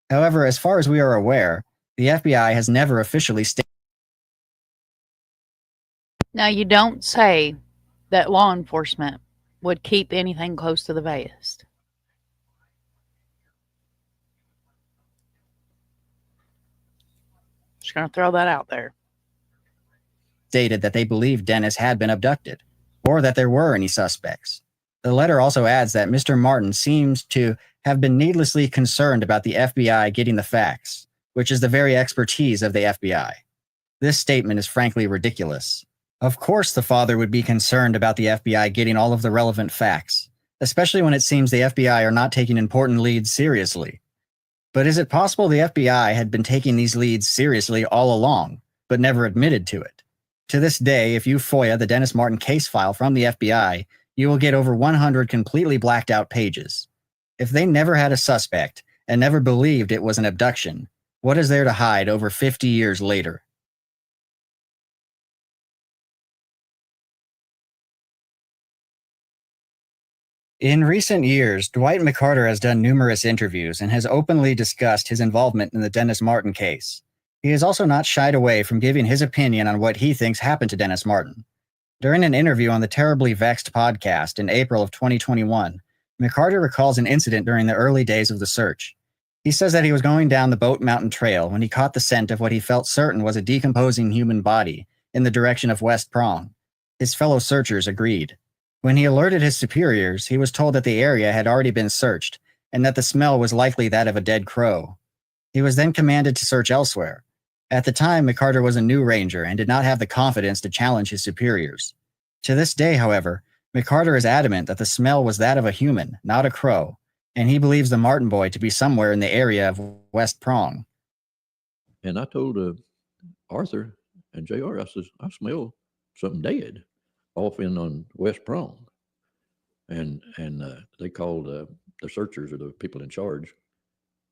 However, as far as we are aware, the FBI has never officially stated. Now, you don't say that law enforcement would keep anything close to the vest. Just going to throw that out there. Stated that they believed Dennis had been abducted, or that there were any suspects. The letter also adds that Mr. Martin seems to have been needlessly concerned about the FBI getting the facts, which is the very expertise of the FBI. This statement is frankly ridiculous. Of course the father would be concerned about the FBI getting all of the relevant facts, especially when it seems the FBI are not taking important leads seriously. But is it possible the FBI had been taking these leads seriously all along, but never admitted to it? To this day, if you FOIA the Dennis Martin case file from the FBI, you will get over 100 completely blacked out pages. If they never had a suspect and never believed it was an abduction, what is there to hide over 50 years later? In recent years, Dwight McCarter has done numerous interviews and has openly discussed his involvement in the Dennis Martin case. He has also not shied away from giving his opinion on what he thinks happened to Dennis Martin. During an interview on the Terribly Vexed podcast in April of 2021, McCarter recalls an incident during the early days of the search. He says that he was going down the Boat Mountain Trail when he caught the scent of what he felt certain was a decomposing human body in the direction of West Prong. His fellow searchers agreed. When he alerted his superiors, he was told that the area had already been searched and that the smell was likely that of a dead crow. He was then commanded to search elsewhere. At the time, McCarter was a new ranger and did not have the confidence to challenge his superiors. To this day, however, McCarter is adamant that the smell was that of a human, not a crow, and he believes the Martin boy to be somewhere in the area of West Prong. And I told Arthur and JR, I says, I smell something dead off in on West Prong. And they called the searchers or the people in charge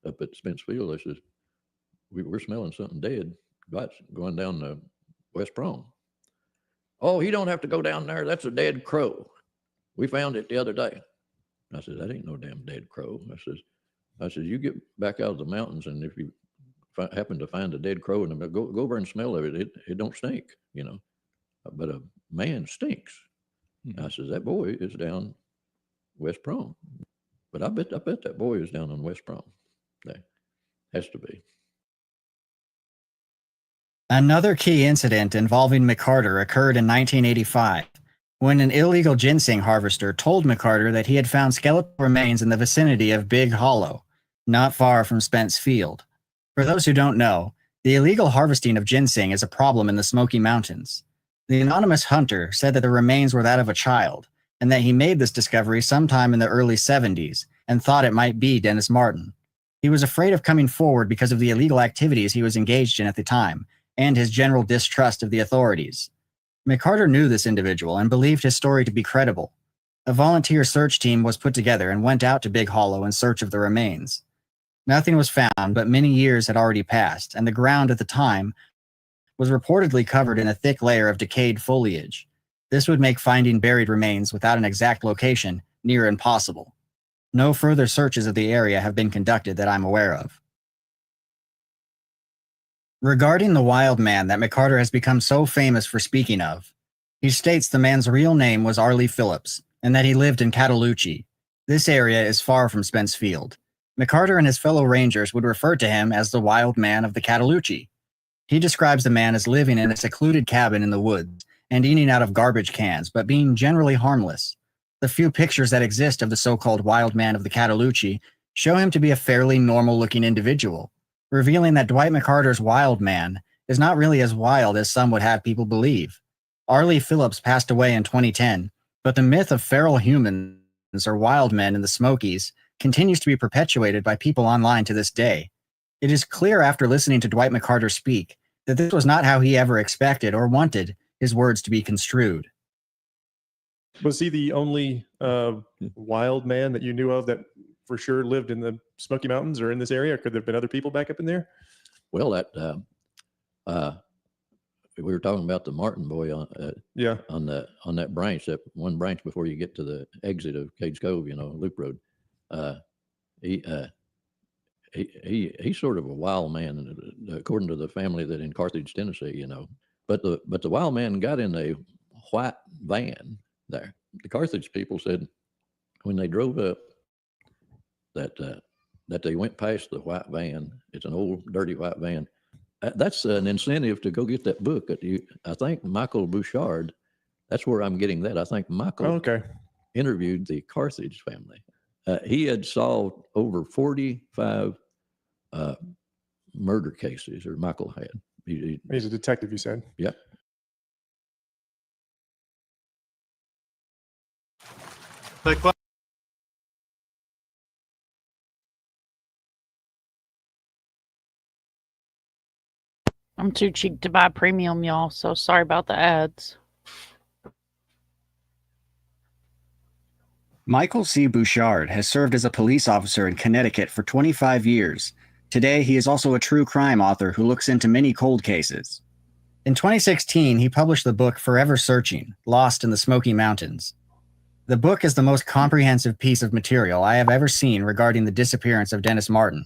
up at Spence Field. They says, we're smelling something dead. That's going down the West Prong. Oh, you don't have to go down there. That's a dead crow. We found it the other day. I said, that ain't no damn dead crow. I said, you get back out of the mountains, and if you happen to find a dead crow, and go over and smell of it. It don't stink, you know. But man stinks. I says, that boy is down West Prong. But I bet that boy is down on West Prong. There has to be. Another key incident involving McCarter occurred in 1985, when an illegal ginseng harvester told McCarter that he had found skeletal remains in the vicinity of Big Hollow, not far from Spence Field. For those who don't know, the illegal harvesting of ginseng is a problem in the Smoky Mountains. The anonymous hunter said that the remains were that of a child, and that he made this discovery sometime in the early 70s and thought it might be Dennis Martin. He was afraid of coming forward because of the illegal activities he was engaged in at the time, and his general distrust of the authorities. McCarter knew this individual and believed his story to be credible. A volunteer search team was put together and went out to Big Hollow in search of the remains. Nothing was found, but many years had already passed, and the ground at the time was reportedly covered in a thick layer of decayed foliage. This would make finding buried remains without an exact location near impossible. No further searches of the area have been conducted that I'm aware of. Regarding the wild man that McCarter has become so famous for speaking of, he states the man's real name was Arlie Phillips, and that he lived in Cataloochee. This area is far from Spence Field. McCarter and his fellow rangers would refer to him as the wild man of the Cataloochee. He describes the man as living in a secluded cabin in the woods and eating out of garbage cans, but being generally harmless. The few pictures that exist of the so-called wild man of the Cataloochee show him to be a fairly normal-looking individual, revealing that Dwight McCarter's wild man is not really as wild as some would have people believe. Arlie Phillips passed away in 2010, but the myth of feral humans or wild men in the Smokies continues to be perpetuated by people online to this day. It is clear after listening to Dwight McCarter speak that this was not how he ever expected or wanted his words to be construed. Was he the only wild man that you knew of that for sure lived in the Smoky Mountains or in this area? Or could there have been other people back up in there? Well, we were talking about the Martin boy on that branch, that one branch before you get to the exit of Cades Cove, Loop Road. He's sort of a wild man, according to the family that in Carthage, Tennessee, But the wild man got in a white van there. The Carthage people said when they drove up that they went past the white van. It's an old, dirty white van. That's an incentive to go get that book. I think Michael Bouchard, that's where I'm getting that. I think Michael interviewed the Carthage family. He had solved over 45 murder cases, or Michael had. He's a detective, you said? Yep. I'm too cheap to buy premium, y'all, so sorry about the ads. Michael C. Bouchard has served as a police officer in Connecticut for 25 years. Today, he is also a true crime author who looks into many cold cases. In 2016, he published the book Forever Searching, Lost in the Smoky Mountains. The book is the most comprehensive piece of material I have ever seen regarding the disappearance of Dennis Martin,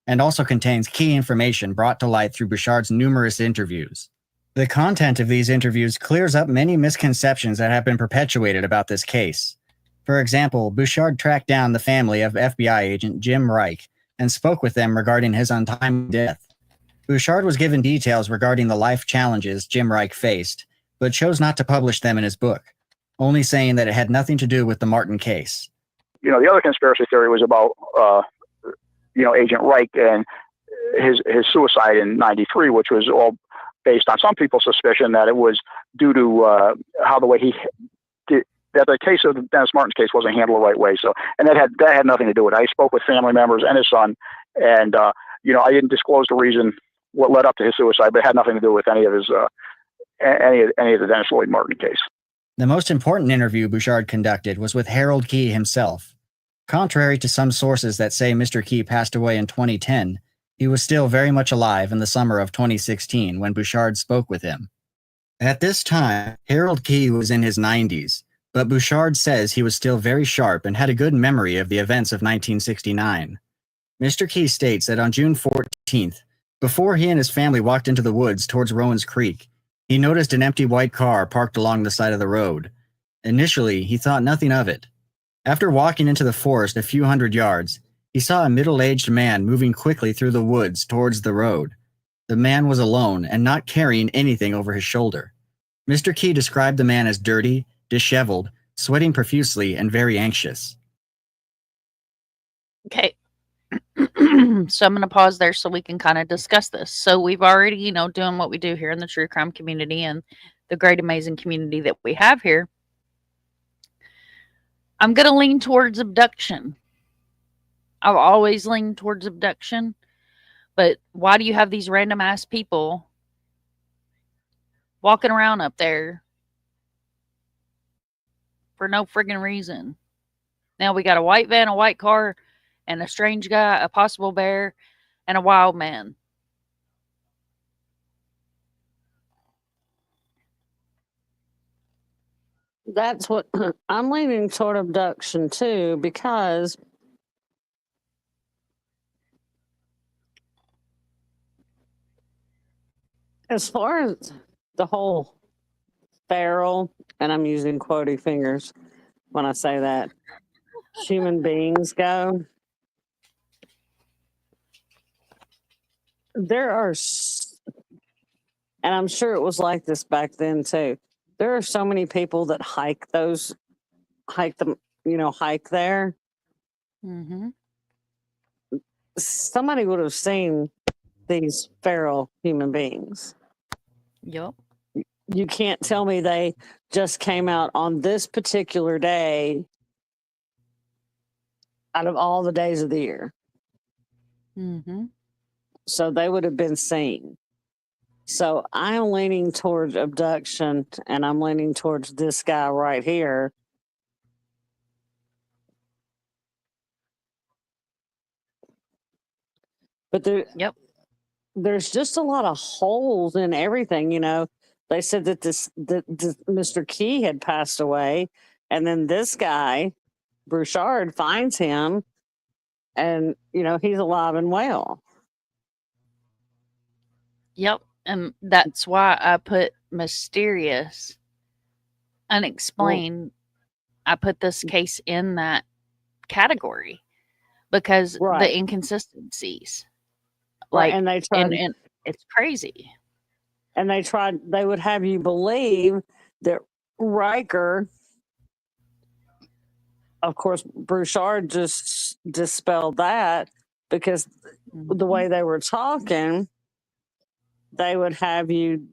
and also contains key information brought to light through Bouchard's numerous interviews. The content of these interviews clears up many misconceptions that have been perpetuated about this case. For example, Bouchard tracked down the family of FBI agent Jim Reich and spoke with them regarding his untimely death. Bouchard was given details regarding the life challenges Jim Reich faced, but chose not to publish them in his book, only saying that it had nothing to do with the Martin case. The other conspiracy theory was about, Agent Reich and his suicide in '93, which was all based on some people's suspicion that it was due to how the way he did, that the case of Dennis Martin's case wasn't handled the right way. So, and that had nothing to do with it. I spoke with family members and his son, and I didn't disclose the reason what led up to his suicide, but it had nothing to do with any of his any of the Dennis Lloyd Martin case. The most important interview Bouchard conducted was with Harold Key himself. Contrary to some sources that say Mr. Key passed away in 2010, he was still very much alive in the summer of 2016 when Bouchard spoke with him. At this time, Harold Key was in his 90s, but Bouchard says he was still very sharp and had a good memory of the events of 1969. Mr. Key states that on June 14th, before he and his family walked into the woods towards Rowan's Creek, He noticed an empty white car parked along the side of the road. Initially, he thought nothing of it. After walking into the forest a few hundred yards, he saw a middle-aged man moving quickly through the woods towards the road. The man was alone and not carrying anything over his shoulder. Mr. Key described the man as dirty, disheveled, sweating profusely, and very anxious. Okay. So I'm going to pause there so we can kind of discuss this. So we've already, doing what we do here in the true crime community and the great, amazing community that we have here. I'm going to lean towards abduction. I've always leaned towards abduction. But why do you have these random ass people walking around up there for no friggin' reason? Now we got a white van, a white car, and a strange guy, a possible bear, and a wild man. That's what I'm leaning toward abduction too, because as far as the whole feral, and I'm using quotey fingers when I say that, human beings go, there are, and I'm sure it was like this back then too. There are so many people that hike there. Mm-hmm. Somebody would have seen these feral human beings. Yep. You can't tell me they just came out on this particular day out of all the days of the year. Mm-hmm. So they would have been seen. So I'm leaning towards abduction, and I'm leaning towards this guy right here. But there's just a lot of holes in everything, They said that this Mr. Key had passed away, and then this guy, Brouchard, finds him, and he's alive and well. Yep. And that's why I put mysterious, unexplained. I put this case in that category because the inconsistencies. Right. And they tried, and it's crazy. And they would have you believe that Riker, of course, Brouchard just dispelled that, because the way they were talking, they would have you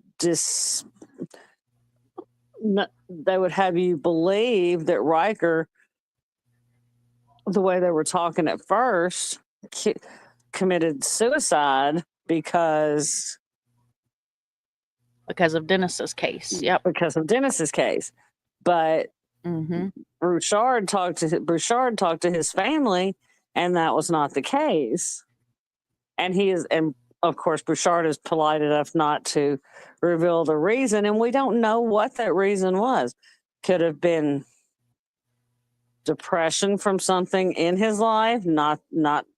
believe that Riker, the way they were talking at first, committed suicide because of Dennis's case. Yep. Because of Dennis's case. But Brouchard talked to his family, and that was not the case. And of course, Brouchard is polite enough not to reveal the reason, and we don't know what that reason was. Could have been depression from something in his life, not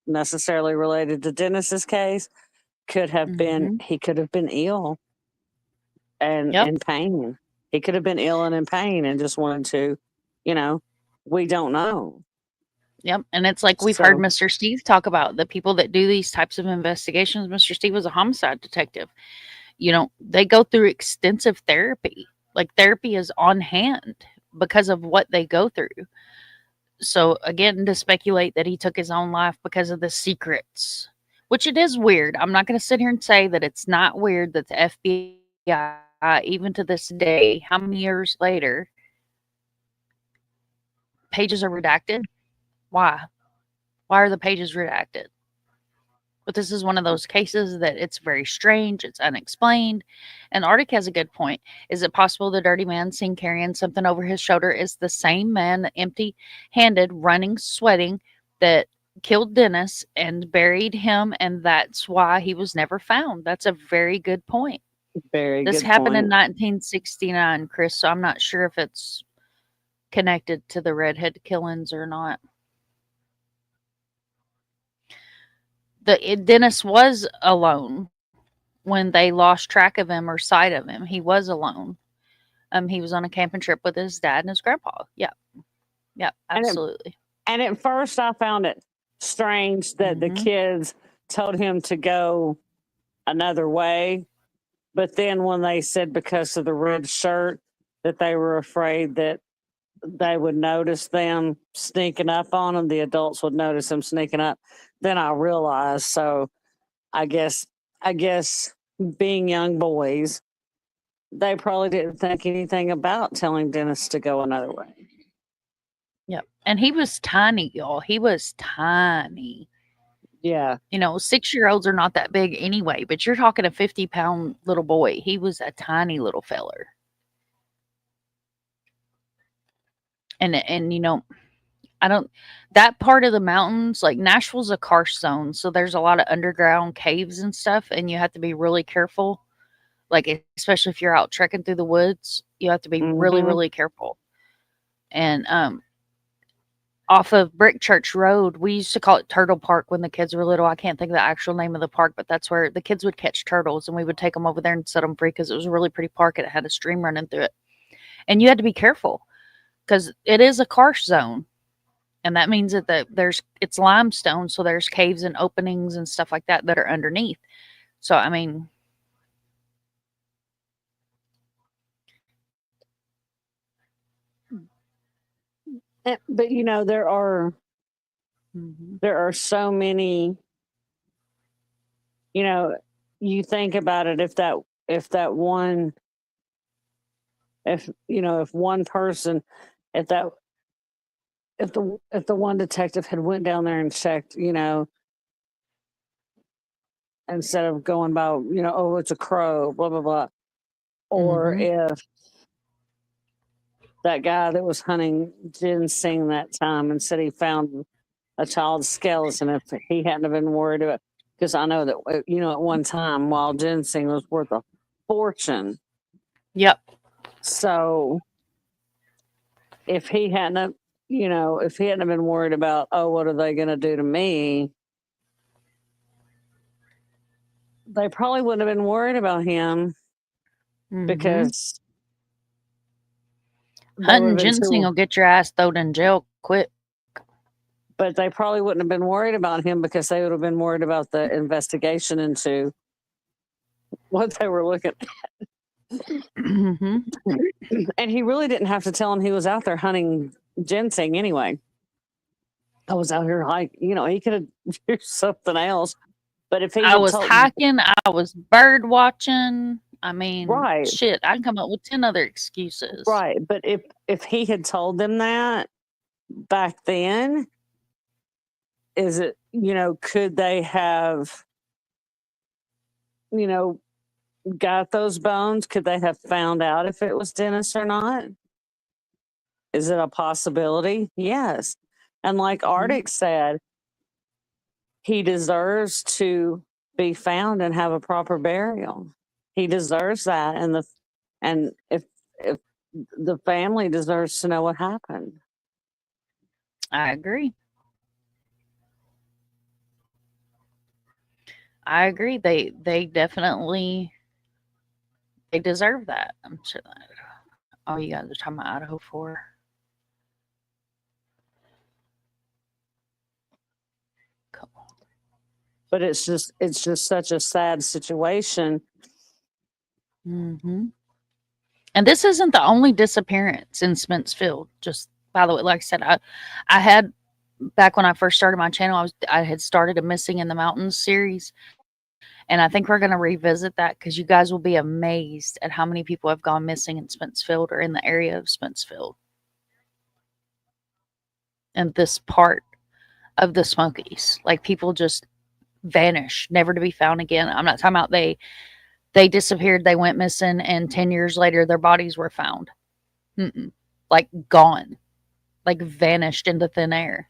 necessarily related to Dennis's case. Could have been, he could have been ill and in pain. He could have been ill and in pain and just wanted to, we don't know. Yep. And it's like we've heard Mr. Steve talk about the people that do these types of investigations. Mr. Steve was a homicide detective. They go through extensive therapy. Like, therapy is on hand because of what they go through. So again, to speculate that he took his own life because of the secrets, which it is weird. I'm not going to sit here and say that it's not weird that the FBI, even to this day, how many years later, pages are redacted. Why? Why are the pages redacted? But this is one of those cases that it's very strange. It's unexplained. And Arctic has a good point. Is it possible the dirty man seen carrying something over his shoulder is the same man, empty-handed, running, sweating, that killed Dennis and buried him, and that's why he was never found? That's a very good point. This happened in 1969, Chris, so I'm not sure if it's connected to the redhead killings or not. Dennis was alone when they lost track of him or sight of him. He was alone. He was on a camping trip with his dad and his grandpa. Yeah. Yeah, absolutely. And at first I found it strange that the kids told him to go another way. But then when they said because of the red shirt that they were afraid that they would notice them sneaking up on them, the adults would notice them sneaking up, then I realized. So I guess being young boys, they probably didn't think anything about telling Dennis to go another way. Yep. And he was tiny, y'all. He was tiny. Yeah. 6-year-olds are not that big anyway, but you're talking a 50-pound little boy. He was a tiny little feller. And that part of the mountains, like Nashville's a karst zone, so there's a lot of underground caves and stuff, and you have to be really careful. Like, especially if you're out trekking through the woods, you have to be really, really careful. And off of Brick Church Road, we used to call it Turtle Park when the kids were little. I can't think of the actual name of the park, but that's where the kids would catch turtles, and we would take them over there and set them free because it was a really pretty park and it had a stream running through it. And you had to be careful because it is a karst zone, and that means that it's limestone, so there's caves and openings and stuff like that are underneath. So I mean, but there are so many. You think about it, if the one detective had went down there and checked, instead of going by, oh, it's a crow, blah blah blah, or if that guy that was hunting ginseng that time and said he found a child's skeleton, if he hadn't have been worried about, because I know that at one time wild ginseng was worth a fortune. Yep. So if he hadn't have been worried about, oh, what are they going to do to me, they probably wouldn't have been worried about him because hunting ginseng will get your ass thrown in jail quick. But they probably wouldn't have been worried about him because they would have been worried about the investigation into what they were looking at. And he really didn't have to tell him he was out there hunting ginseng anyway. I was out here hiking, he could have used something else. But if I was hiking, I was bird watching. I mean, right. Shit, I can come up with 10 other excuses. Right. But if he had told them that back then, is it, could they have, got those bones? Could they have found out if it was Dennis or not? Is it a possibility? Yes. And like Arctic said, he deserves to be found and have a proper burial. He deserves that. And if the family deserves to know what happened. I agree. They definitely deserve that. I'm sure that. Oh, you guys are talking about Idaho 4. Cool. But it's just such a sad situation. And this isn't the only disappearance in Spencefield. Just by the way, like I said, I had back when I first started my channel, I had started a Missing in the Mountains series. And I think we're going to revisit that because you guys will be amazed at how many people have gone missing in Spencefield or in the area of Spencefield. And this part of the Smokies. Like, people just vanish, never to be found again. I'm not talking about they disappeared, they went missing, and 10 years later their bodies were found. Like, gone. Like, vanished into thin air.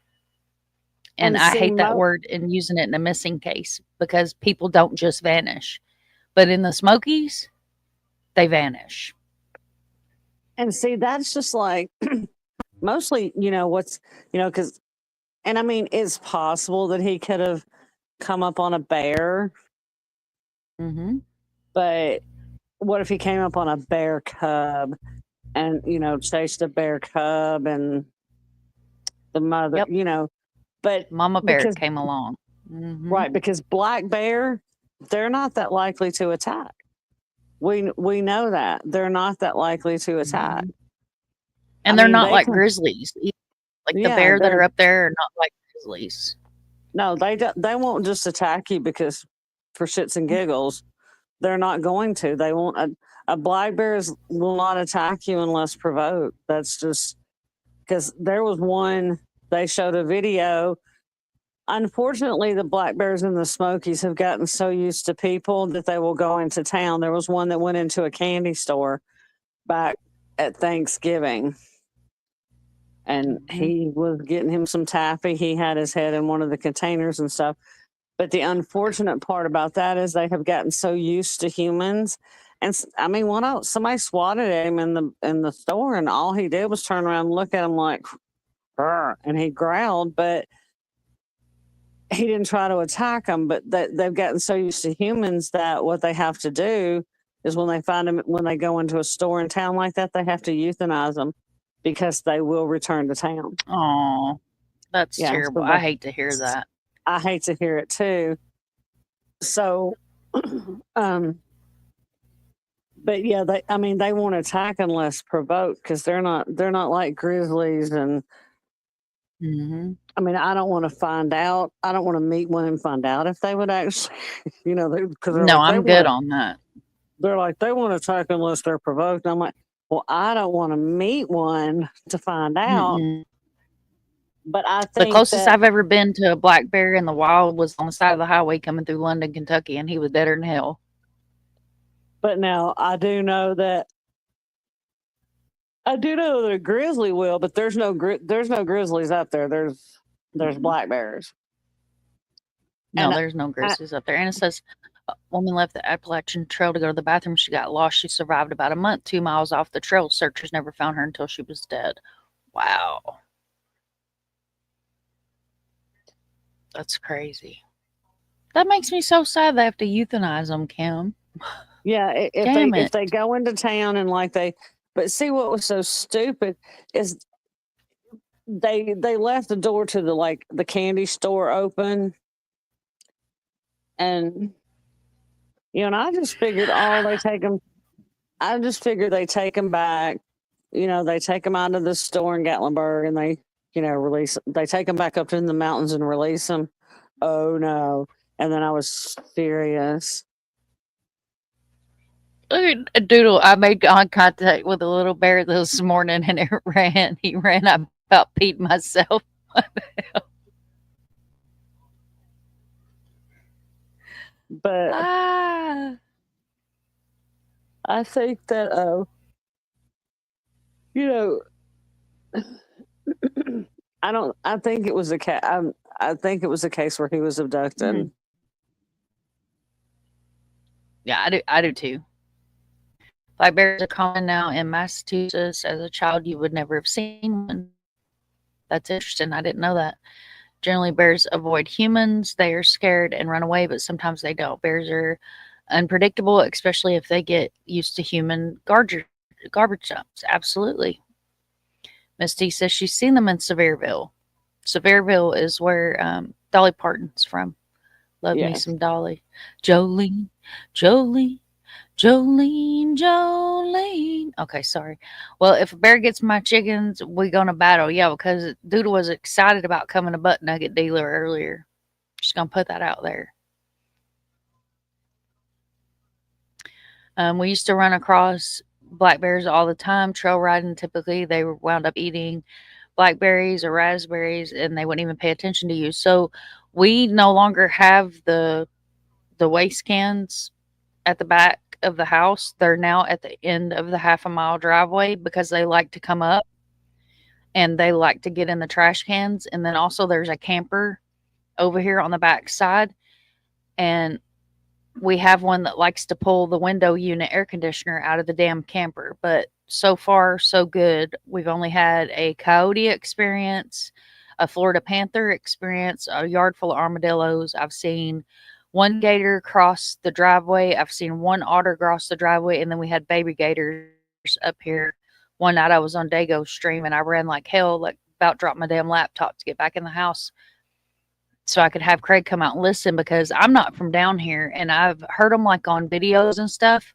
And I hate that word and using it in a missing case because people don't just vanish. But in the Smokies, they vanish. And see, that's just like mostly, because, and I mean, it's possible that he could have come up on a bear. But what if he came up on a bear cub and, chased a bear cub and the mother, Yep. but Mama bear because, came along. Mhm. right, because black bear, they're not that likely to attack. We know that. They're not that likely to attack. Mhm. And I they're mean, not they like can, grizzlies. Like the yeah, bear that are up there are not like grizzlies. no, they won't just attack you because for shits and giggles. They're not going to. They won't. A black bear will not attack you unless provoked. That's just because there was one. They showed a video. Unfortunately, the black bears in the Smokies have gotten so used to people that they will go into town. There was one that went into a candy store back at Thanksgiving, and he was getting him some taffy. He had his head in one of the containers and stuff. But the unfortunate part about that is they have gotten so used to humans. And I mean, somebody swatted at him in the store, and all he did was turn around and look at him like, "Rrr," and he growled, but he didn't try to attack them. But they've gotten so used to humans that what they have to do is when they find them, when they go into a store in town like that, they have to euthanize them because they will return to town. Oh, that's terrible. I hate to hear that. I hate to hear it too. So, but yeah, they won't attack unless provoked because they're not like grizzlies. And I mean, I don't want to find out. I don't want to meet one and find out if they would actually, because No, I'm good on that. They're like, they won't attack unless they're provoked. And I'm like, well, I don't want to meet one to find out. But I think the closest I've ever been to a black bear in the wild was on the side of the highway coming through London, Kentucky, and he was deader than hell. But now I do know that a grizzly will, but there's no grizzlies up there. There's black bears. No, there's no grizzlies up there. And it says a woman left the Appalachian Trail to go to the bathroom. She got lost. She survived about a month, 2 miles off the trail. Searchers never found her until she was dead. Wow. That's crazy. That makes me so sad they have to euthanize them, Kim. Yeah, if they go into town and but see what was so stupid is they left the door to the candy store open, and and I just figured they take them. I just figured they take them back. They take them out of the store in Gatlinburg and they release. They take them back up to the mountains and release them. Oh no! And then I was furious. Doodle, I made eye contact with a little bear this morning and it ran. He ran. I about peed myself. But I think that I think it was I think it was a case where he was abducted. Yeah, I do too. Black bears are common now in Massachusetts. As a child, you would never have seen one. That's interesting. I didn't know that. Generally, bears avoid humans. They are scared and run away, but sometimes they don't. Bears are unpredictable, especially if they get used to human garbage dumps. Absolutely. Miss T says she's seen them in Sevierville. Sevierville is where Dolly Parton's from. Love me some Dolly. Jolene, Jolene, Jolene, Jolene. Okay, sorry. Well, if a bear gets my chickens, we gonna battle. Yeah, because Doodle was excited about coming to Butt Nugget Dealer earlier. Just gonna put that out there. We used to run across black bears all the time, trail riding. Typically, they wound up eating blackberries or raspberries, and they wouldn't even pay attention to you. So we no longer have the waste cans at the back of the house. They're now at the end of the half-a-mile driveway because they like to come up and they like to get in the trash cans. And then also there's a camper over here on the back side, and we have one that likes to pull the window unit air conditioner out of the damn camper. But so far, so good. We've only had a coyote experience, a Florida panther experience, a yard full of armadillos. I've seen one gator cross the driveway. I've seen one otter cross the driveway, and then we had baby gators up here. One night I was on Dago stream, and I ran like hell, like about dropped my damn laptop to get back in the house so I could have Craig come out and listen, because I'm not from down here, and I've heard them like on videos and stuff.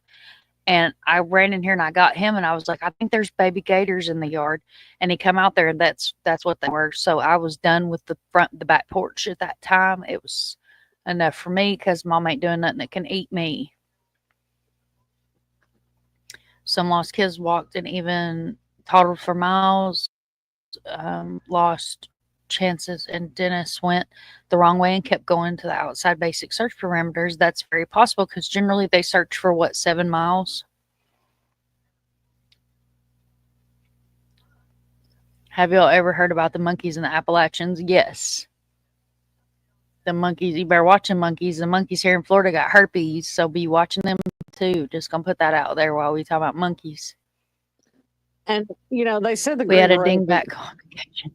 And I ran in here and I got him, and I was like, I think there's baby gators in the yard. And he come out there, and that's what they were. So I was done with the back porch at that time. It was enough for me, because Mom ain't doing nothing that can eat me. Some lost kids walked and even toddled for miles, lost chances, and Dennis went the wrong way and kept going to the outside basic search parameters. That's very possible, because generally they search for what, 7 miles. Have y'all ever heard about the monkeys in the Appalachians? Yes. The monkeys, you better watch them monkeys. The monkeys here in Florida got herpes, so be watching them too. Just gonna put that out there while we talk about monkeys. And they said we had a dingback congregation.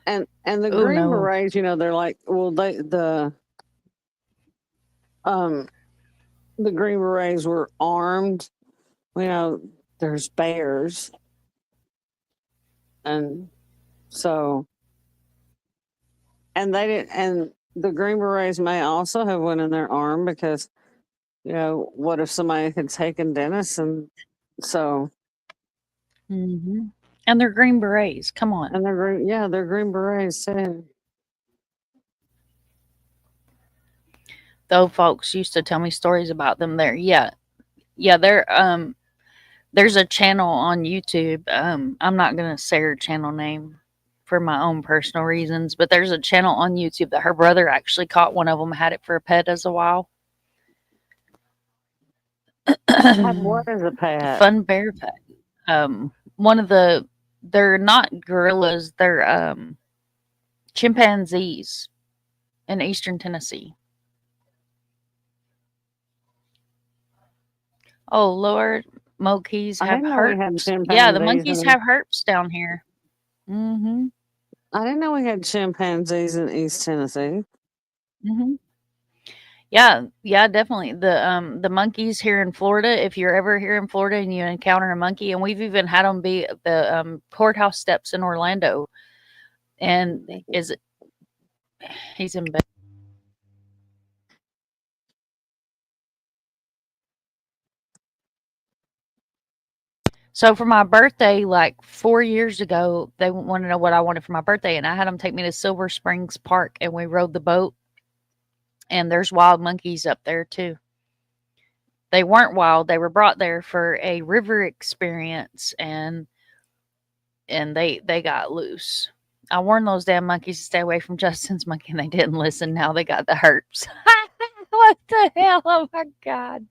And the Green Berets, they're like, well, the Green Berets were armed. There's bears, and so, and they didn't. And the Green Berets may also have went in their arm, because, what if somebody had taken Dennis, and so. Mm-hmm. And they're Green Berets. Come on. And they're Green Berets too. Though folks used to tell me stories about them there. Yeah, they're there's a channel on YouTube. I'm not gonna say her channel name for my own personal reasons, but there's a channel on YouTube that her brother actually caught one of them, had it for a pet as a while. What is a pet? Fun bear pet. They're not gorillas, they're chimpanzees in eastern Tennessee. Oh Lord, monkeys have herps. Yeah, the monkeys have herps down here. Mm-hmm. I didn't know we had chimpanzees in East Tennessee. Mm-hmm. Yeah, definitely. The monkeys here in Florida, if you're ever here in Florida and you encounter a monkey, and we've even had them be at the courthouse steps in Orlando, and he's in bed. So for my birthday, like 4 years ago, they wanted to know what I wanted for my birthday, and I had them take me to Silver Springs Park, and we rode the boat. And there's wild monkeys up there too. They weren't wild. They were brought there for a river experience, and they got loose. I warned those damn monkeys to stay away from Justin's monkey, and they didn't listen. Now they got the herps. What the hell? Oh my God.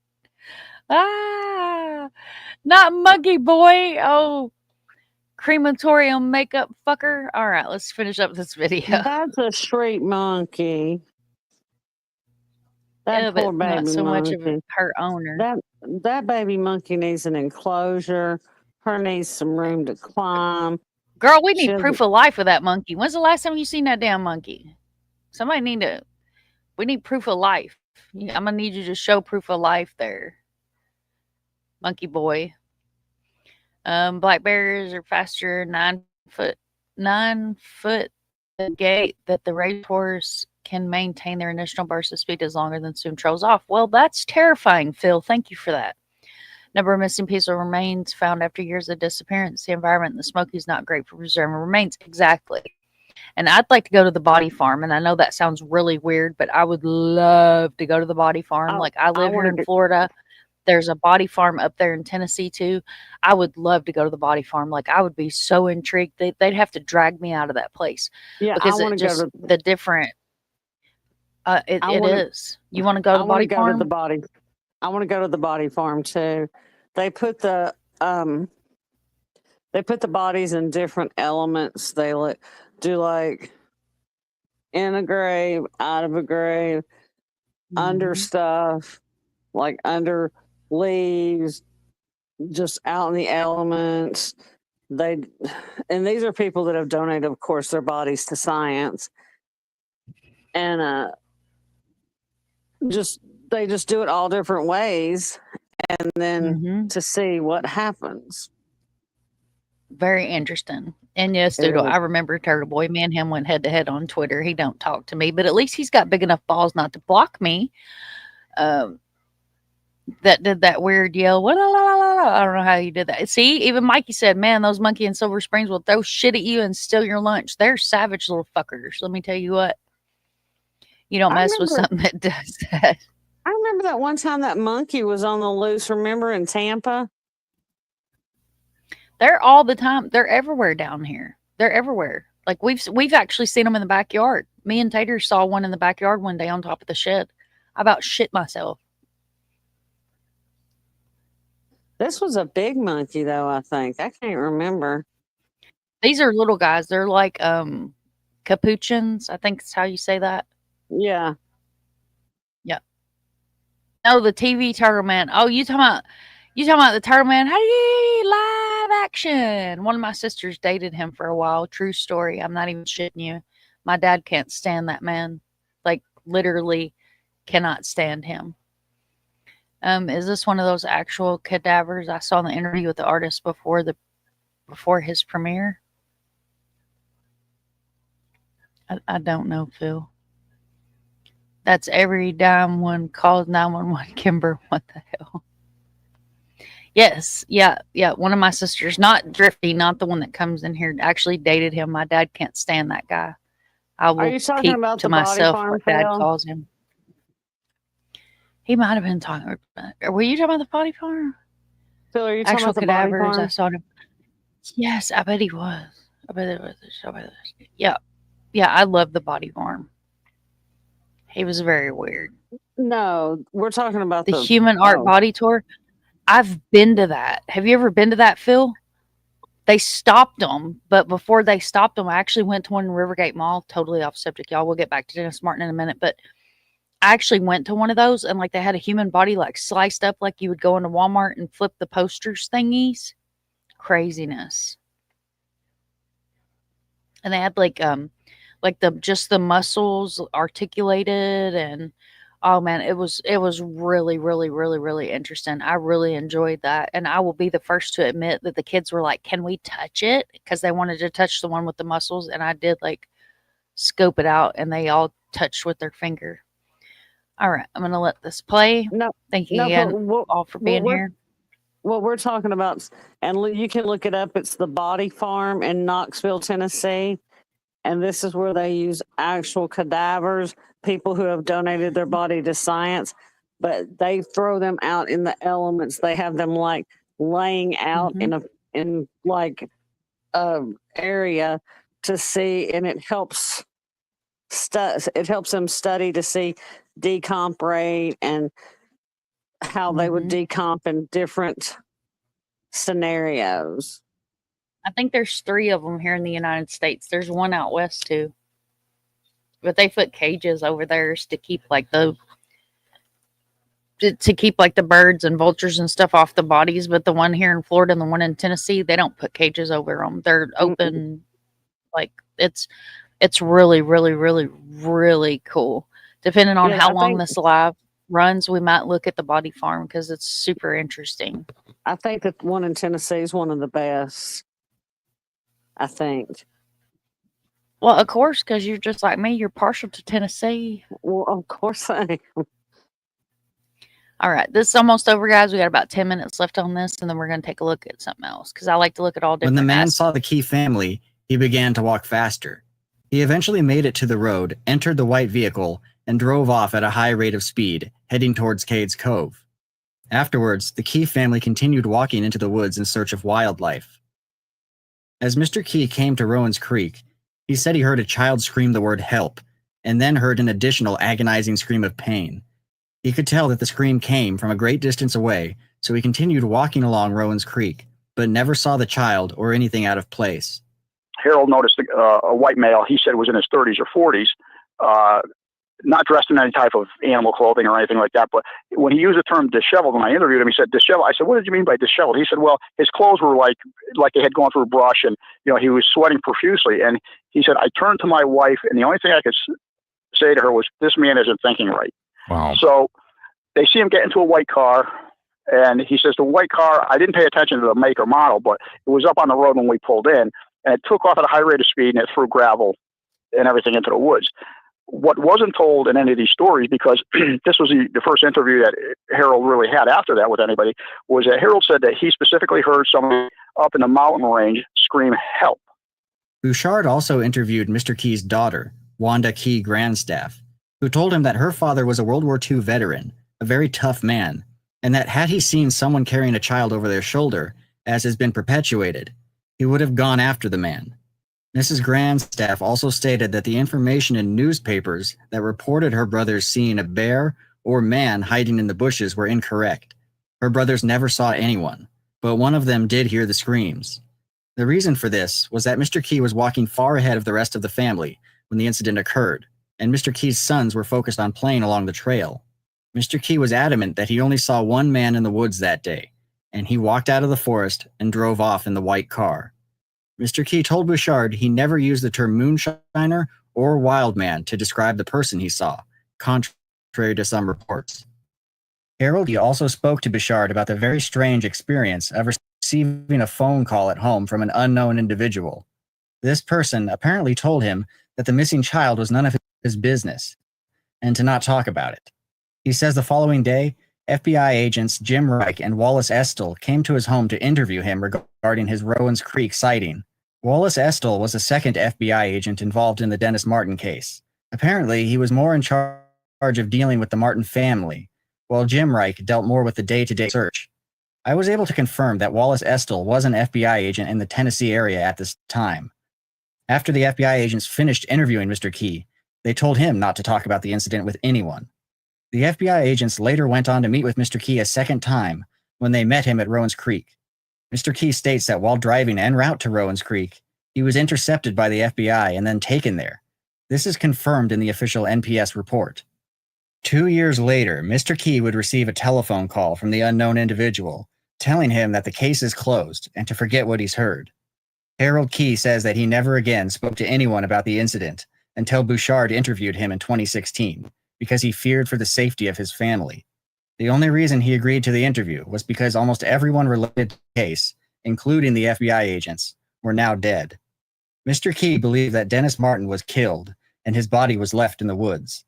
Not monkey boy. Oh, crematorium makeup fucker. All right, let's finish up this video. That's a street monkey. That poor baby not so monkey. much of her owner. That baby monkey needs an enclosure. Her needs some room to climb. Girl, we need proof of life of that monkey. When's the last time you seen that damn monkey? We need proof of life. I'm gonna need you to show proof of life there, monkey boy. Black bears are faster 9 foot. The gate that the racehorse can maintain their initial burst of speed is longer than soon trails off. Well, that's terrifying, Phil. Thank you for that. Number of missing pieces of remains found after years of disappearance. The environment in the Smoky is not great for preserving remains. Exactly. And I'd like to go to the body farm. And I know that sounds really weird, but I would love to go to the body farm. I live here in Florida. There's a body farm up there in Tennessee too. I would love to go to the body farm. I would be so intrigued. They'd have to drag me out of that place. Yeah, because it just the different. It is. You want to go to the body farm? I want to go to the body farm too. They put the bodies in different elements. They do in a grave, out of a grave, under stuff, under leaves, just out in the elements. And these are people that have donated, of course, their bodies to science. And they just do it all different ways, and then to see what happens. Very interesting. And yes, Doodle, I remember Turtle Boy. Me and him went head to head on Twitter. He don't talk to me, but at least he's got big enough balls not to block me. That did that weird yell. La, la, la, la. I don't know how you did that. See, even Mikey said, man, those monkey in Silver Springs will throw shit at you and steal your lunch. They're savage little fuckers. Let me tell you what. You don't mess with something that does that. I remember that one time that monkey was on the loose, remember, in Tampa? They're all the time. They're everywhere down here. They're everywhere. Like we've actually seen them in the backyard. Me and Tater saw one in the backyard one day on top of the shed. I about shit myself. This was a big monkey, though, I think. I can't remember. These are little guys. They're like capuchins. I think that's how you say that. Yeah. Yeah. No, the TV Turtle Man. Oh, you talking about the Turtle Man? Hey, live action. One of my sisters dated him for a while. True story. I'm not even shitting you. My dad can't stand that man. Like, literally cannot stand him. Is this one of those actual cadavers I saw in the interview with the artist before his premiere? I don't know, Phil. That's every dime one calls 911. Kimber, what the hell? Yes, yeah. One of my sisters, not Drifty, not the one that comes in here, actually dated him. My dad can't stand that guy. I will Are you talking keep about to the body myself farm, what dad Phil? calls him. He might have been talking. Were you talking about the body farm? Phil, are you talking Actual about the body cadavers? farm? I saw him. Yes, I bet he was. I bet it was. Yeah. I love the body farm. He was very weird. No, we're talking about The human art body tour. I've been to that. Have you ever been to that, Phil? They stopped them, but before they stopped them, I actually went to one in Rivergate Mall. Totally off subject, y'all. We'll get back to Dennis Martin in a minute, but I actually went to one of those, and like they had a human body like sliced up like you would go into Walmart and flip the posters thingies. Craziness. And they had like the muscles articulated, and oh man, it was really, really, really, really interesting. I really enjoyed that. And I will be the first to admit that the kids were like, can we touch it? Because they wanted to touch the one with the muscles, and I did like scope it out, and they all touched with their finger. All right, I'm going to let this play. No, thank you again all for being here. What we're talking about, and you can look it up, it's the Body Farm in Knoxville, Tennessee. And this is where they use actual cadavers, people who have donated their body to science, but they throw them out in the elements. They have them like laying out in a area to see, and it helps them study to see decomp rate and how they would decomp in different scenarios. I think there's 3 of them here in the United States. There's one out west too, but they put cages over theirs to keep like the birds and vultures and stuff off the bodies. But the one here in Florida and the one in Tennessee, they don't put cages over them. They're open. Like it's really, really, really, really cool. Depending on how long this live runs, we might look at the body farm because it's super interesting. I think that one in Tennessee is one of the best. I think. Well, of course, because you're just like me. You're partial to Tennessee. Well, of course I am. All right. This is almost over, guys. We got about 10 minutes left on this, and then we're going to take a look at something else because I like to look at all different. When the man saw the Key family, he began to walk faster. He eventually made it to the road, entered the white vehicle, and drove off at a high rate of speed, heading towards Cades Cove. Afterwards, the Key family continued walking into the woods in search of wildlife. As Mr. Key came to Rowan's Creek, he said he heard a child scream the word help, and then heard an additional agonizing scream of pain. He could tell that the scream came from a great distance away, so he continued walking along Rowan's Creek, but never saw the child or anything out of place. Harold noticed a white male, he said was in his 30s or 40s, not dressed in any type of animal clothing or anything like that. But when he used the term disheveled, when I interviewed him, he said disheveled. I said, what did you mean by disheveled? He said, well, his clothes were like they had gone through a brush, and he was sweating profusely. And he said, I turned to my wife, and the only thing I could say to her was, this man isn't thinking right. Wow. So they see him get into a white car, and he says, the white car, I didn't pay attention to the make or model, but it was up on the road when we pulled in, and it took off at a high rate of speed, and it threw gravel and everything into the woods. What wasn't told in any of these stories, because this was the first interview that Harold really had after that with anybody, was that Harold said that he specifically heard somebody up in the mountain range scream, help. Bouchard also interviewed Mr. Key's daughter, Wanda Key Grandstaff, who told him that her father was a World War II veteran, a very tough man, and that had he seen someone carrying a child over their shoulder, as has been perpetuated, he would have gone after the man. Mrs. Grandstaff also stated that the information in newspapers that reported her brothers seeing a bear or man hiding in the bushes were incorrect. Her brothers never saw anyone, but one of them did hear the screams. The reason for this was that Mr. Key was walking far ahead of the rest of the family when the incident occurred, and Mr. Key's sons were focused on playing along the trail. Mr. Key was adamant that he only saw one man in the woods that day, and he walked out of the forest and drove off in the white car. Mr. Key told Bouchard he never used the term moonshiner or wild man to describe the person he saw, contrary to some reports. Harold Key also spoke to Bouchard about the very strange experience of receiving a phone call at home from an unknown individual. This person apparently told him that the missing child was none of his business, and to not talk about it. He says the following day, FBI agents Jim Reich and Wallace Estell came to his home to interview him regarding his Rowan's Creek sighting. Wallace Estell was the second FBI agent involved in the Dennis Martin case. Apparently, he was more in charge of dealing with the Martin family, while Jim Reich dealt more with the day-to-day search. I was able to confirm that Wallace Estell was an FBI agent in the Tennessee area at this time. After the FBI agents finished interviewing Mr. Key, they told him not to talk about the incident with anyone. The FBI agents later went on to meet with Mr. Key a second time when they met him at Rowan's Creek. Mr. Key states that while driving en route to Rowan's Creek, he was intercepted by the FBI and then taken there. This is confirmed in the official NPS report. 2 years later, Mr. Key would receive a telephone call from the unknown individual, telling him that the case is closed and to forget what he's heard. Harold Key says that he never again spoke to anyone about the incident until Bouchard interviewed him in 2016, because he feared for the safety of his family. The only reason he agreed to the interview was because almost everyone related to the case, including the FBI agents, were now dead. Mr. Key believed that Dennis Martin was killed and his body was left in the woods.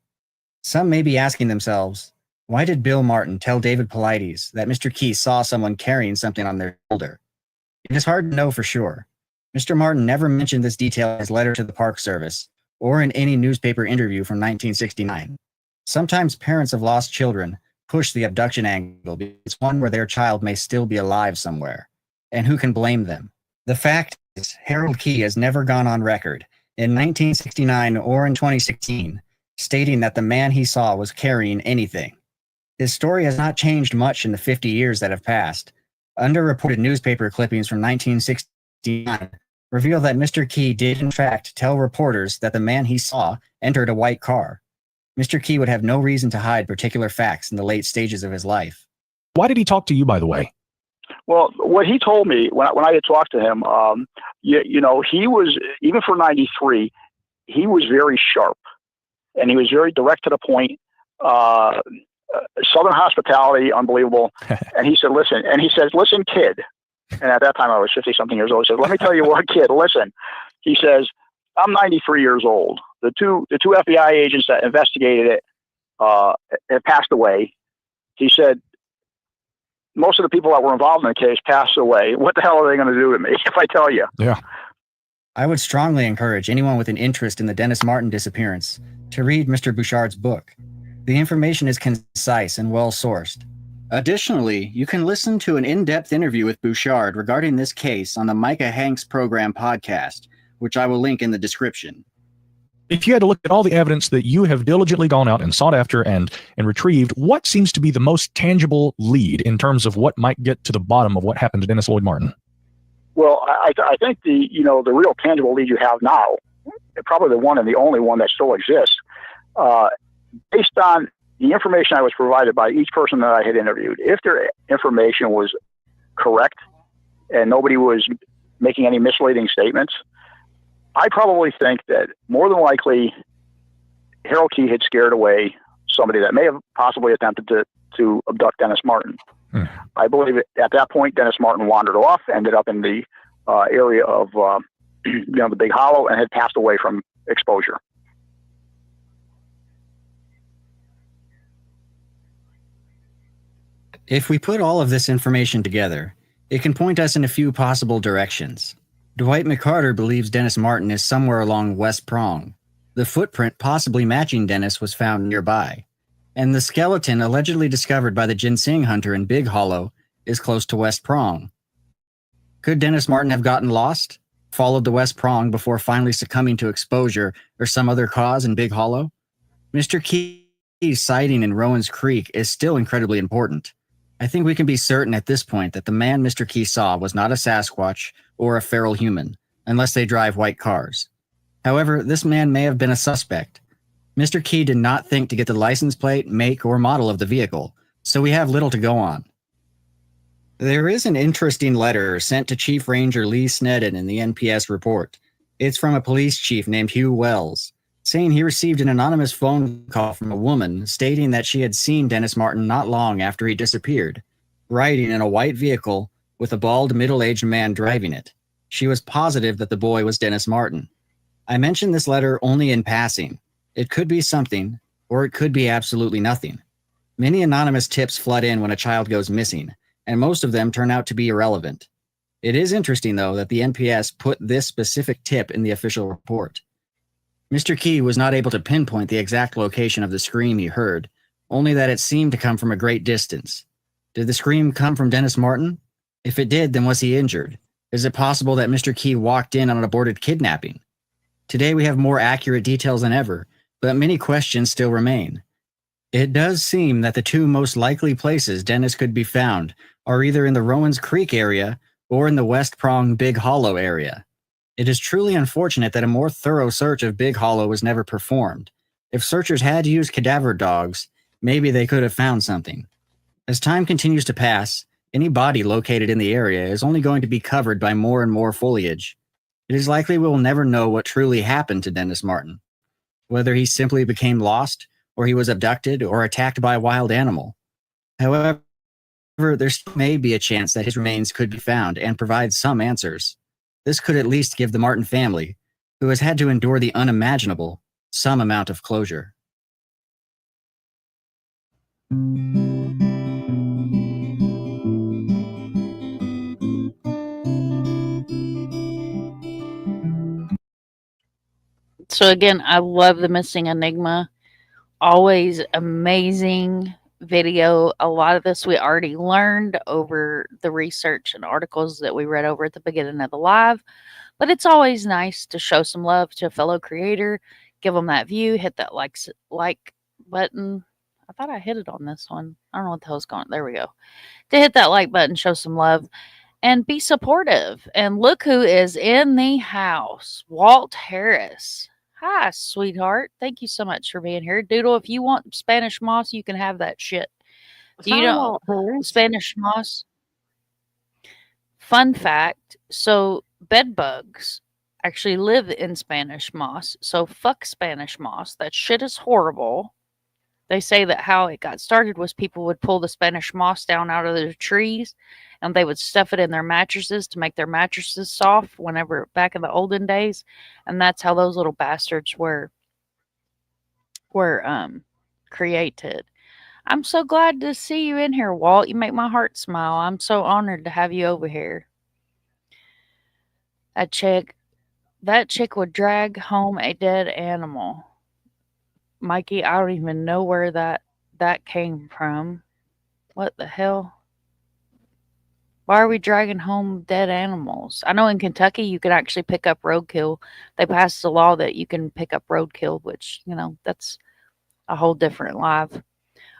Some may be asking themselves, why did Bill Martin tell David Paulides that Mr. Key saw someone carrying something on their shoulder? It is hard to know for sure. Mr. Martin never mentioned this detail in his letter to the Park Service or in any newspaper interview from 1969. Sometimes parents of lost children push the abduction angle because it's one where their child may still be alive somewhere. And who can blame them? The fact is, Harold Key has never gone on record, in 1969 or in 2016, stating that the man he saw was carrying anything. His story has not changed much in the 50 years that have passed. Underreported newspaper clippings from 1969 reveal that Mr. Key did in fact tell reporters that the man he saw entered a white car. Mr. Key would have no reason to hide particular facts in the late stages of his life. Why did he talk to you, by the way? Well, what he told me when I had talked to him, you know, he was, even for 93, he was very sharp and he was very direct to the point. Southern hospitality, unbelievable. And he said, listen, kid. And at that time I was 50 something years old. He said, let me tell you what, kid, listen. He says, I'm 93 years old. The two FBI agents that investigated it had passed away. He said, most of the people that were involved in the case passed away. What the hell are they going to do to me if I tell you? Yeah. I would strongly encourage anyone with an interest in the Dennis Martin disappearance to read Mr. Bouchard's book. The information is concise and well-sourced. Additionally, you can listen to an in-depth interview with Bouchard regarding this case on the Micah Hanks Program podcast, which I will link in the description. If you had to look at all the evidence that you have diligently gone out and sought after and retrieved, what seems to be the most tangible lead in terms of what might get to the bottom of what happened to Dennis Lloyd Martin? Well, I think the real tangible lead you have now, probably the one and the only one that still exists, based on the information I was provided by each person that I had interviewed, if their information was correct and nobody was making any misleading statements, I probably think that more than likely Harold Key had scared away somebody that may have possibly attempted to abduct Dennis Martin. I believe at that point, Dennis Martin wandered off, ended up in the area of the Big Hollow, and had passed away from exposure. If we put all of this information together, it can point us in a few possible directions. Dwight McCarter believes Dennis Martin is somewhere along West Prong. The footprint possibly matching Dennis was found nearby, and the skeleton allegedly discovered by the ginseng hunter in Big Hollow is close to West Prong. Could Dennis Martin have gotten lost, followed the West Prong before finally succumbing to exposure or some other cause in Big Hollow? Mr. Key's sighting in Rowan's Creek is still incredibly important. I think we can be certain at this point that the man Mr. Key saw was not a Sasquatch or a feral human, unless they drive white cars. However, this man may have been a suspect. Mr. Key did not think to get the license plate, make, or model of the vehicle, so we have little to go on. There is an interesting letter sent to Chief Ranger Lee Sneddon in the NPS report. It's from a police chief named Hugh Wells, saying he received an anonymous phone call from a woman stating that she had seen Dennis Martin not long after he disappeared, riding in a white vehicle with a bald middle-aged man driving it. She was positive that the boy was Dennis Martin. I mentioned this letter only in passing. It could be something, or it could be absolutely nothing. Many anonymous tips flood in when a child goes missing, and most of them turn out to be irrelevant. It is interesting, though, that the NPS put this specific tip in the official report. Mr. Key was not able to pinpoint the exact location of the scream he heard, only that it seemed to come from a great distance. Did the scream come from Dennis Martin? If it did, then was he injured? Is it possible that Mr. Key walked in on an aborted kidnapping? Today we have more accurate details than ever, but many questions still remain. It does seem that the two most likely places Dennis could be found are either in the Rowan's Creek area or in the West Prong Big Hollow area. It is truly unfortunate that a more thorough search of Big Hollow was never performed. If searchers had used cadaver dogs, maybe they could have found something. As time continues to pass, any body located in the area is only going to be covered by more and more foliage. It is likely we will never know what truly happened to Dennis Martin, whether he simply became lost, or he was abducted or attacked by a wild animal. However, there still may be a chance that his remains could be found and provide some answers. This could at least give the Martin family, who has had to endure the unimaginable, some amount of closure. So again, I love the Missing Enigma. Always amazing video. A lot of this we already learned over the research and articles that we read over at the beginning of the live, but it's always nice to show some love to a fellow creator, give them that view, hit that like button. I thought I hit it on this one. I don't know what the hell's going on. There we go. To hit that like button, show some love, and be supportive. And look who is in the house. Walt Harris. Hi, sweetheart. Thank you so much for being here. Doodle, if you want Spanish moss, you can have that shit. You know, Spanish moss. Fun fact. So bed bugs actually live in Spanish moss. So fuck Spanish moss. That shit is horrible. They say that how it got started was people would pull the Spanish moss down out of their trees and they would stuff it in their mattresses to make their mattresses soft whenever back in the olden days. And that's how those little bastards were created. I'm so glad to see you in here, Walt. You make my heart smile. I'm so honored to have you over here. That chick would drag home a dead animal. Mikey, I don't even know where that came from. What the hell? Why are we dragging home dead animals? I know in Kentucky you can actually pick up roadkill. They passed a law that you can pick up roadkill, which, you know, that's a whole different live.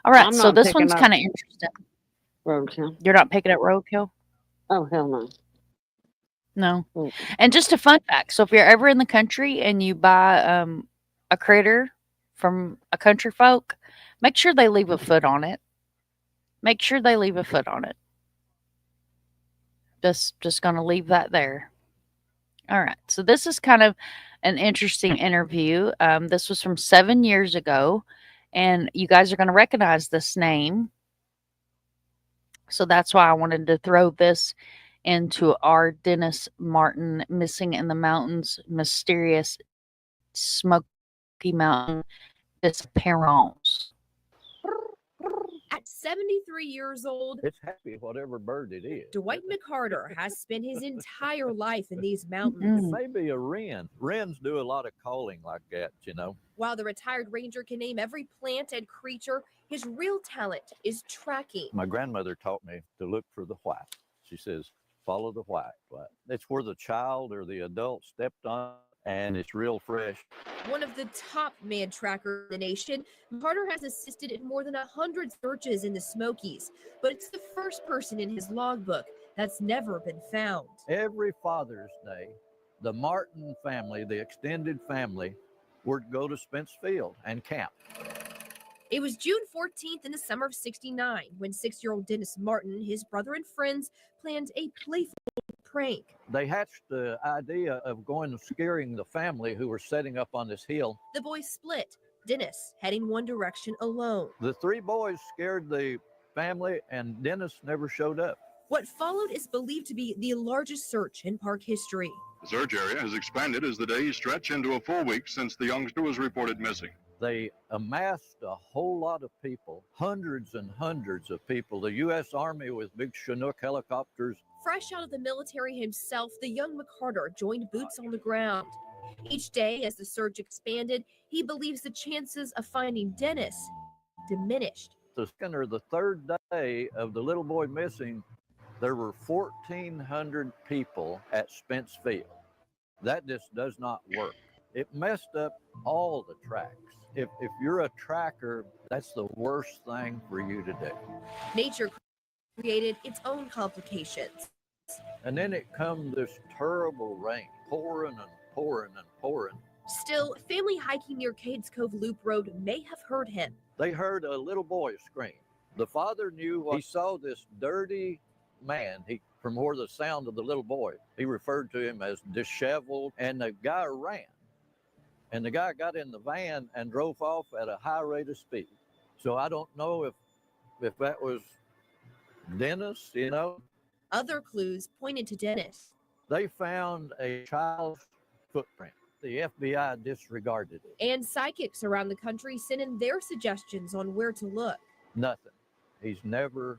All right, so this one's kind of interesting. Roadkill. You're not picking up roadkill? Oh, hell no. No. Mm. And just a fun fact. So if you're ever in the country and you buy a critter from a country folk, make sure they leave a foot on it. Make sure they leave a foot on it. Just going to leave that there. All right. So this is kind of an interesting interview. This was from 7 years ago. And you guys are going to recognize this name. So that's why I wanted to throw this into our Dennis Martin Missing in the Mountains Mysterious Smoky Mountain Disappearance. At 73 years old, It's happy whatever bird it is. Dwight McCarter has spent his entire life in these It mountains. may be a wren. Wrens do a lot of calling like that, you know. While the retired ranger can name every plant and creature, his real talent is tracking. My grandmother taught me to look for the white. She says, follow the white. It's where the child or the adult stepped on, and it's real fresh. One of the top man trackers in the nation, McCarter has assisted in more than 100 searches in the Smokies, but it's the first person in his logbook that's never been found. Every Father's Day, the Martin family, the extended family, would go to Spence Field and camp. It was June 14th in the summer of '69 when 6-year-old Dennis Martin, his brother and friends planned a playful prank. They hatched the idea of going and scaring the family who were setting up on this hill. The boys split, Dennis heading one direction alone. The three boys scared the family, and Dennis never showed up. What followed is believed to be the largest search in park history. The search area has expanded as the days stretch into a full week since the youngster was reported missing. They amassed a whole lot of people, hundreds and hundreds of people. The U.S. Army with big Chinook helicopters. Fresh out of the military himself, the young McCarter joined boots on the ground. Each day, as the search expanded, he believes the chances of finding Dennis diminished. The second or the third day of the little boy missing, there were 1,400 people at Spence Field. That just does not work. It messed up all the tracks. If you're a tracker, that's the worst thing for you to do. Nature created its own complications. And then it come this terrible rain, pouring and pouring and pouring. Still, family hiking near Cades Cove Loop Road may have heard him. They heard a little boy scream. The father knew he saw this dirty man. From where the sound of the little boy, he referred to him as disheveled, and the guy ran. And the guy got in the van and drove off at a high rate of speed. So I don't know if that was Dennis, you know. Other clues pointed to Dennis. They found a child's footprint. The FBI disregarded it. And psychics around the country sent in their suggestions on where to look. Nothing. He's never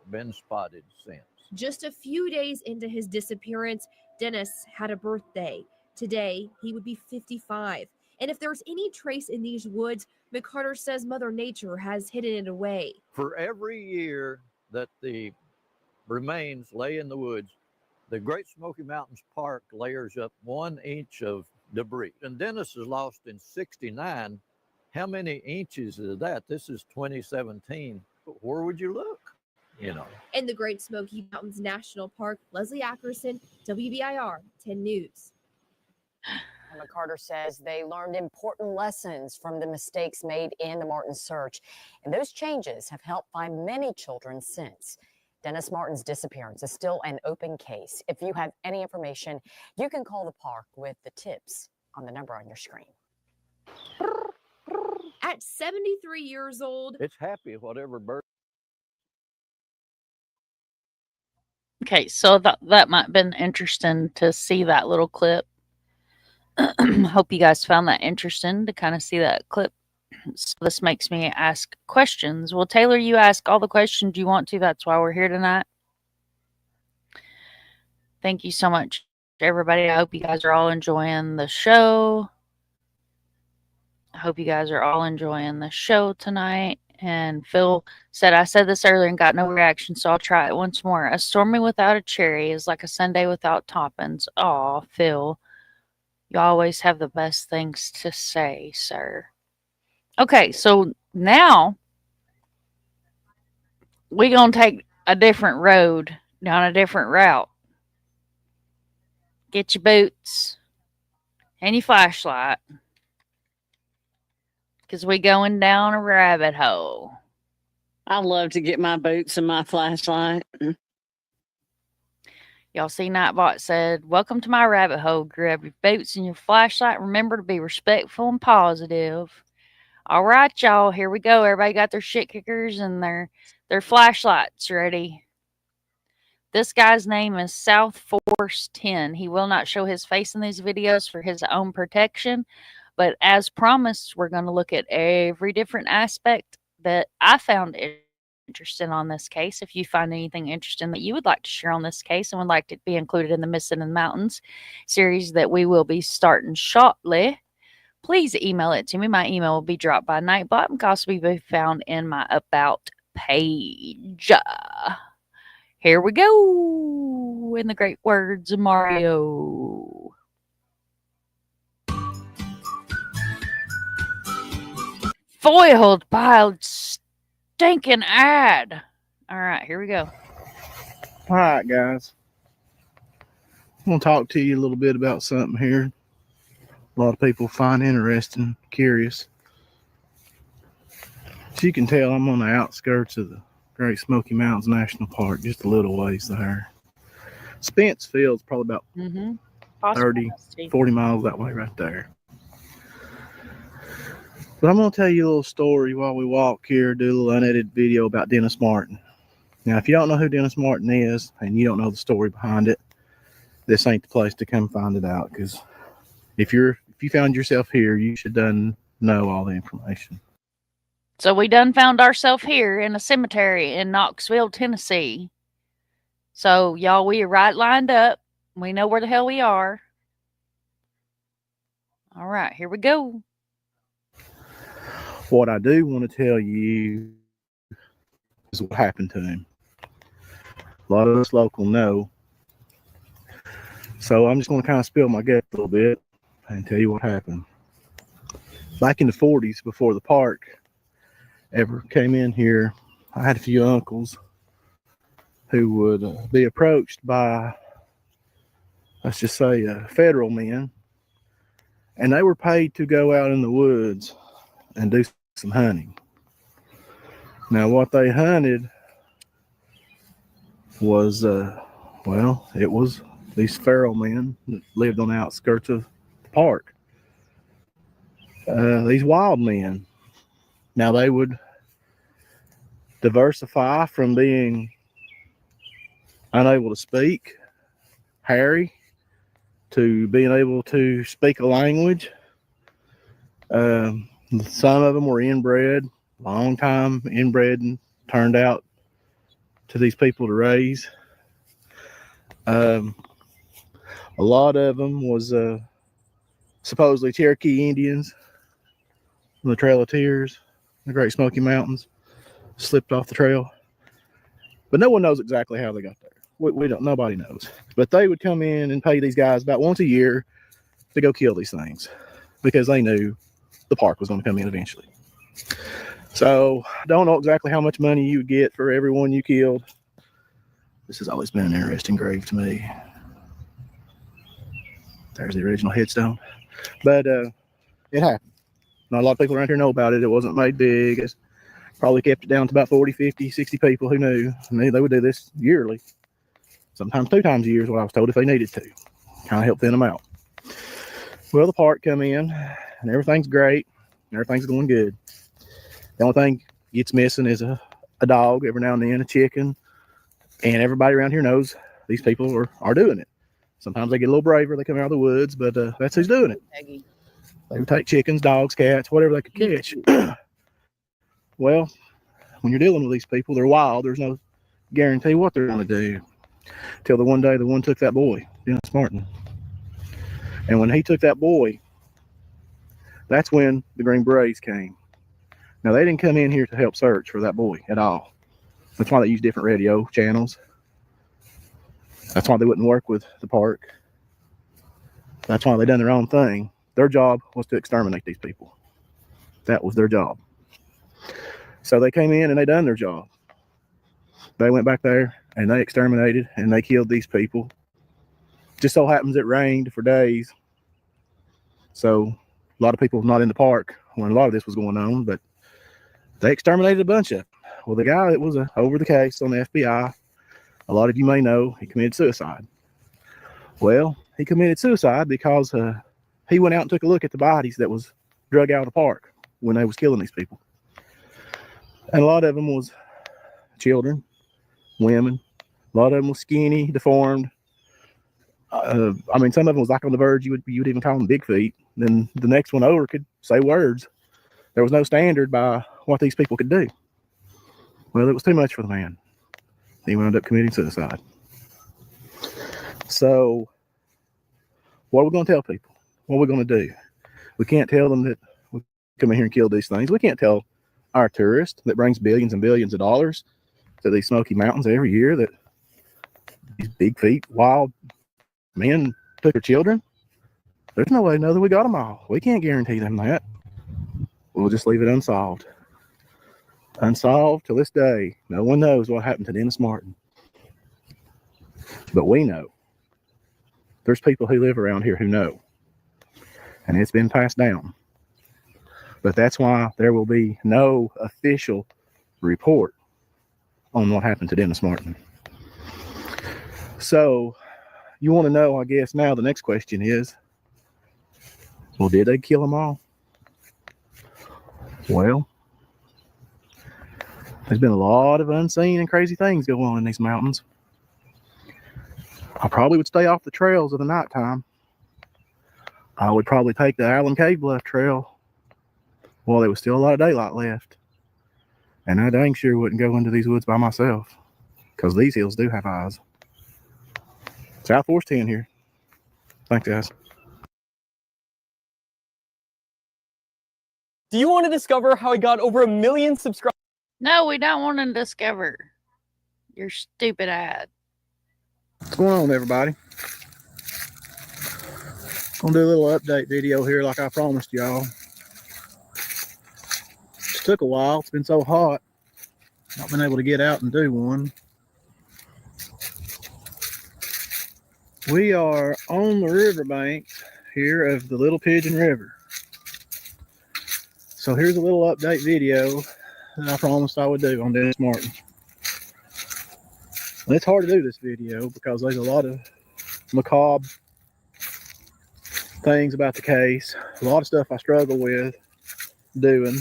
been spotted since. Just a few days into his disappearance, Dennis had a birthday. Today, he would be 55. And if there's any trace in these woods, McCarter says Mother Nature has hidden it away. For every year that the remains lay in the woods, the Great Smoky Mountains Park layers up 1 inch of debris. And Dennis is lost in '69. How many inches is that? This is 2017. Where would you look? You know. In the Great Smoky Mountains National Park, Leslie Ackerson, WBIR 10 News. McCarter says they learned important lessons from the mistakes made in the Martin search, and those changes have helped find many children since. Dennis Martin's disappearance is still an open case. If you have any information, you can call the park with the tips on the number on your screen. At 73 years old, it's happy whatever bird. Okay, so that might have been interesting to see that little clip. Hope you guys found that interesting to kind of see that clip. So this makes me ask questions. Well, Taylor, you ask all the questions you want to. That's why we're here tonight. Thank you so much, everybody. I hope you guys are all enjoying the show. I hope you guys are all enjoying the show tonight. And Phil said, I said this earlier and got no reaction, so I'll try it once more. A stormy without a cherry is like a sundae without toppings. Aw, Phil. You always have the best things to say, sir. Okay, so now we're going to take a different road, down a different route. Get your boots and your flashlight, because we're going down a rabbit hole. I love to get my boots and my flashlight. Y'all see Nightbot said, welcome to my rabbit hole. Grab your boots and your flashlight. Remember to be respectful and positive. All right, y'all. Here we go. Everybody got their shit kickers and their flashlights ready. This guy's name is South Force 10. He will not show his face in these videos for his own protection. But as promised, we're going to look at every different aspect that I found interesting on this case. If you find anything interesting that you would like to share on this case and would like to be included in the Missing in the Mountains series that we will be starting shortly, please email it to me. My email will be dropped by Nightbot and can also be found in my About page. Here we go. In the great words of Mario. Foiled by a stinking ad. All right, here we go. All right, guys. I'm going to talk to you a little bit about something here. A lot of people find interesting, curious. As you can tell, I'm on the outskirts of the Great Smoky Mountains National Park, just a little ways there. Spence Field's probably about 30, 40 miles that way right there. But I'm going to tell you a little story while we walk here, do a little unedited video about Dennis Martin. Now, if you don't know who Dennis Martin is, and you don't know the story behind it, this ain't the place to come find it out, because if you found yourself here, you should done know all the information. So we done found ourselves here in a cemetery in Knoxville, Tennessee. So y'all, we are right lined up. We know where the hell we are. All right, here we go. What I do want to tell you is what happened to him. A lot of us local know. So I'm just going to kind of spill my guts a little bit and tell you what happened. Back in the 40s, before the park ever came in here, I had a few uncles who would be approached by, let's just say, federal men, and they were paid to go out in the woods and do some hunting. Now, what they hunted was, well, it was these feral men that lived on the outskirts of the park. These wild men. Now, they would diversify from being unable to speak, hairy, to being able to speak a language. Some of them were inbred, long time inbred, and turned out to these people to raise. A lot of them was supposedly Cherokee Indians from the Trail of Tears, the Great Smoky Mountains, slipped off the trail. But no one knows exactly how they got there. We don't, nobody knows. But they would come in and pay these guys about once a year to go kill these things because they knew the park was going to come in eventually. So I don't know exactly how much money you would get for everyone you killed. This has always been an interesting grave to me. There's the original headstone. But it happened. Not a lot of people around here know about it. It wasn't made big. It's probably kept it down to about 40, 50, 60 people who knew. And they would do this yearly. Sometimes 2 times a year is what I was told if they needed to. Kind of help thin them out. Well, the park come in and everything's great. Everything's going good. The only thing gets missing is a dog every now and then, a chicken. And everybody around here knows these people are doing it. Sometimes they get a little braver. They come out of the woods, but that's who's doing it. They would take chickens, dogs, cats, whatever they could catch. Well, when you're dealing with these people, they're wild. There's no guarantee what they're going to do. Till the one day the one took that boy, Dennis Martin. And when he took that boy, that's when the Green Berets came. Now, they didn't come in here to help search for that boy at all. That's why they use different radio channels. That's why they wouldn't work with the park. That's why they done their own thing. Their job was to exterminate these people. That was their job. So they came in and they done their job. They went back there and they exterminated and they killed these people. Just so happens it rained for days. So a lot of people not in the park when a lot of this was going on, but they exterminated a bunch of them. Well, the guy that was over the case on the FBI, a lot of you may know, he committed suicide. Well, he committed suicide because he went out and took a look at the bodies that was drug out of the park when they was killing these people. And a lot of them was children, women. A lot of them was skinny, deformed. I mean, some of them was like on the verge. You would even call them big feet. Then the next one over could say words. There was no standard by what these people could do. Well, it was too much for the man. He wound up committing suicide. So, what are we going to tell people? What are we going to do? We can't tell them that we come in here and kill these things. We can't tell our tourist that brings billions and billions of dollars to these Smoky Mountains every year that these big feet, wild men took their children. There's no way to know that we got them all. We can't guarantee them that. We'll just leave it unsolved. Unsolved to this day. No one knows what happened to Dennis Martin. But we know. There's people who live around here who know. And it's been passed down. But that's why there will be no official report on what happened to Dennis Martin. So, you want to know, I guess, now the next question is, well, did they kill them all? Well, there's been a lot of unseen and crazy things go on in these mountains. I probably would stay off the trails of the nighttime. I would probably take the Allen Cave Bluff Trail while there was still a lot of daylight left. And I dang sure wouldn't go into these woods by myself, because these hills do have eyes. South Force 10 here. Thanks, guys. Do you want to discover how I got over 1 million subscribers? No, we don't want to discover your stupid ad. What's going on, everybody? Gonna do a little update video here like I promised y'all. Just took a while. It's been so hot. Not been able to get out and do one. We are on the riverbank here of the Little Pigeon River. So here's a little update video that I promised I would do on Dennis Martin. And it's hard to do this video because there's a lot of macabre things about the case. A lot of stuff I struggle with doing.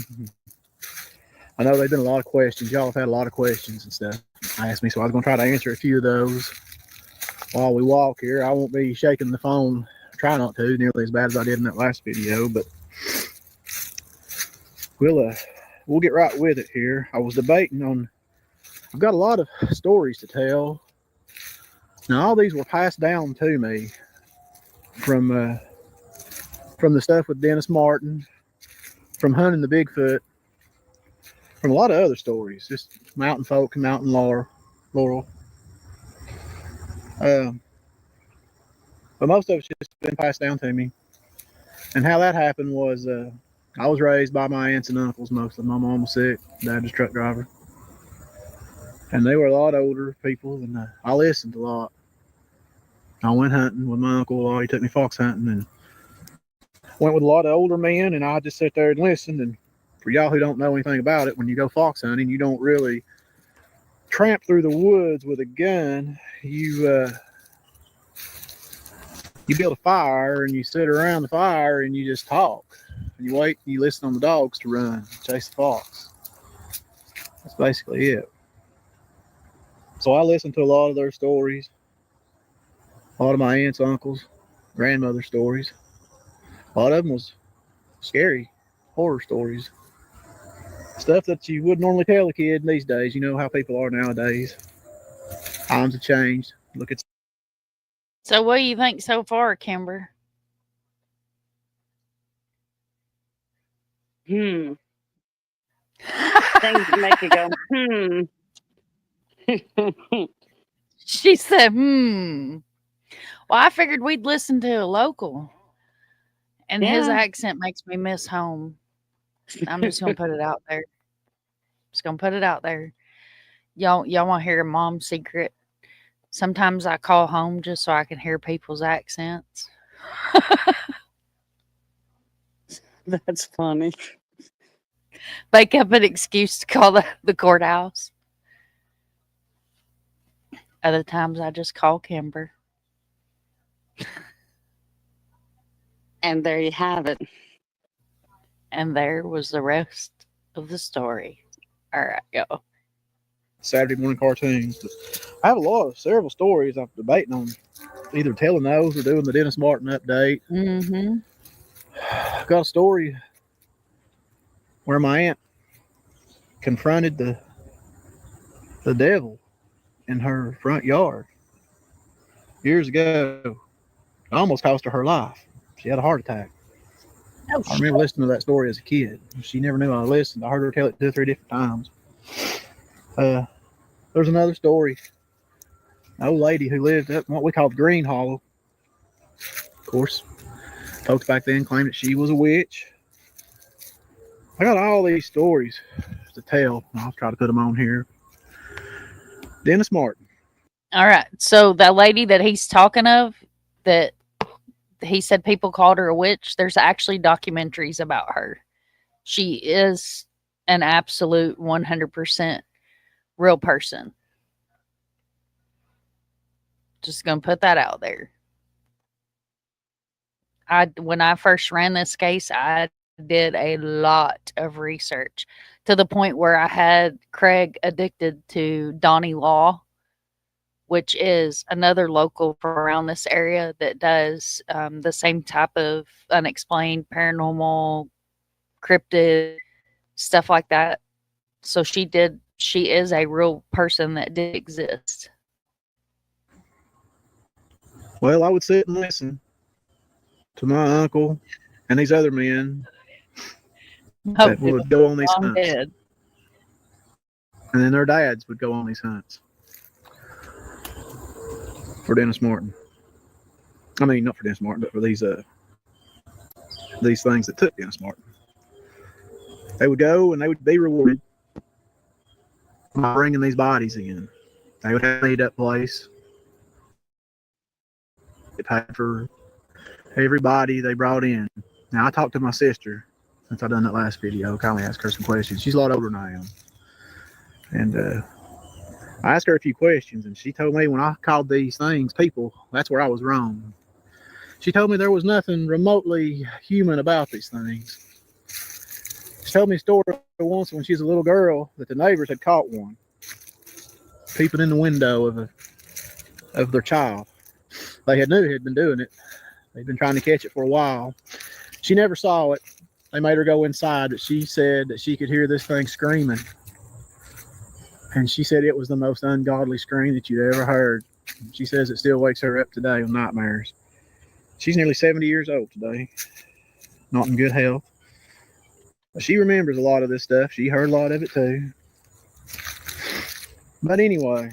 I know there've been a lot of questions. Y'all have had a lot of questions and stuff asked me, so I was going to try to answer a few of those while we walk here. I won't be shaking the phone, try not to, nearly as bad as I did in that last video, but we'll get right with it here. I was debating on, I've got a lot of stories to tell. Now all these were passed down to me from the stuff with Dennis Martin, from hunting the Bigfoot, from a lot of other stories, just mountain folk and mountain laurel. But most of it's just been passed down to me. And how that happened was I was raised by my aunts and uncles mostly. My mom was sick, dad was a truck driver. And they were a lot older people, and I listened a lot. I went hunting with my uncle a lot. He took me fox hunting and went with a lot of older men, and I just sat there and listened. And for y'all who don't know anything about it, when you go fox hunting, you don't really tramp through the woods with a gun. You build a fire and you sit around the fire and you just talk. And you wait and you listen on the dogs to run, chase the fox. That's basically it. So I listened to a lot of their stories, a lot of my aunts, uncles, grandmother stories. A lot of them was scary, horror stories. Stuff that you wouldn't normally tell a kid these days. You know how people are nowadays. Times have changed. Look at. So what do you think so far, Kimber? Things make you go, She said, Well, I figured we'd listen to a local. And his Yeah. accent makes me miss home. I'm just going to put it out there. Just going to put it out there. Y'all want to hear a mom secret? Sometimes I call home just so I can hear people's accents. That's funny. Make up an excuse to call the courthouse. Other times I just call Kimber. And there you have it. And there was the rest of the story. All right, go. Saturday morning cartoons. But I have several stories I'm debating on either telling those or doing the Dennis Martin update. Mm-hmm. I've got a story where my aunt confronted the devil in her front yard years ago. It almost cost her life. She had a heart attack. Oh, I remember listening to that story as a kid. She never knew I listened. I heard her tell it 2 or 3 different times. There's another story. An old lady who lived up in what we call the Green Hollow. Of course, folks back then claimed that she was a witch. I got all these stories to tell. I'll try to put them on here. Dennis Martin. All right. So that lady that he's talking of, that he said people called her a witch, there's actually documentaries about her. She is an absolute 100% real person. Just gonna put that out there. When I first ran this case, I did a lot of research to the point where I had Craig addicted to Donnie Law, which is another local from around this area that does the same type of unexplained, paranormal, cryptid, stuff like that. So she is a real person that did exist. Well, I would sit and listen to my uncle and these other men that would go on these hunts. And then their dads would go on these hunts for Dennis Martin. I mean, not for Dennis Martin, but for these things that took Dennis Martin. They would go and they would be rewarded by bringing these bodies in. They would have a meet-up place. They paid for everybody they brought in. Now, I talked to my sister since I done that last video. Kindly asked her some questions. She's a lot older than I am. And I asked her a few questions, and she told me when I called these things people, that's where I was wrong. She told me there was nothing remotely human about these things. She told me a story once when she was a little girl that the neighbors had caught one peeping in the window of their child. They knew he had been doing it. They'd been trying to catch it for a while. She never saw it. They made her go inside, but she said that she could hear this thing screaming. And she said it was the most ungodly scream that you'd ever heard. She says it still wakes her up today with nightmares. She's nearly 70 years old today, not in good health. But she remembers a lot of this stuff. She heard a lot of it too. But anyway,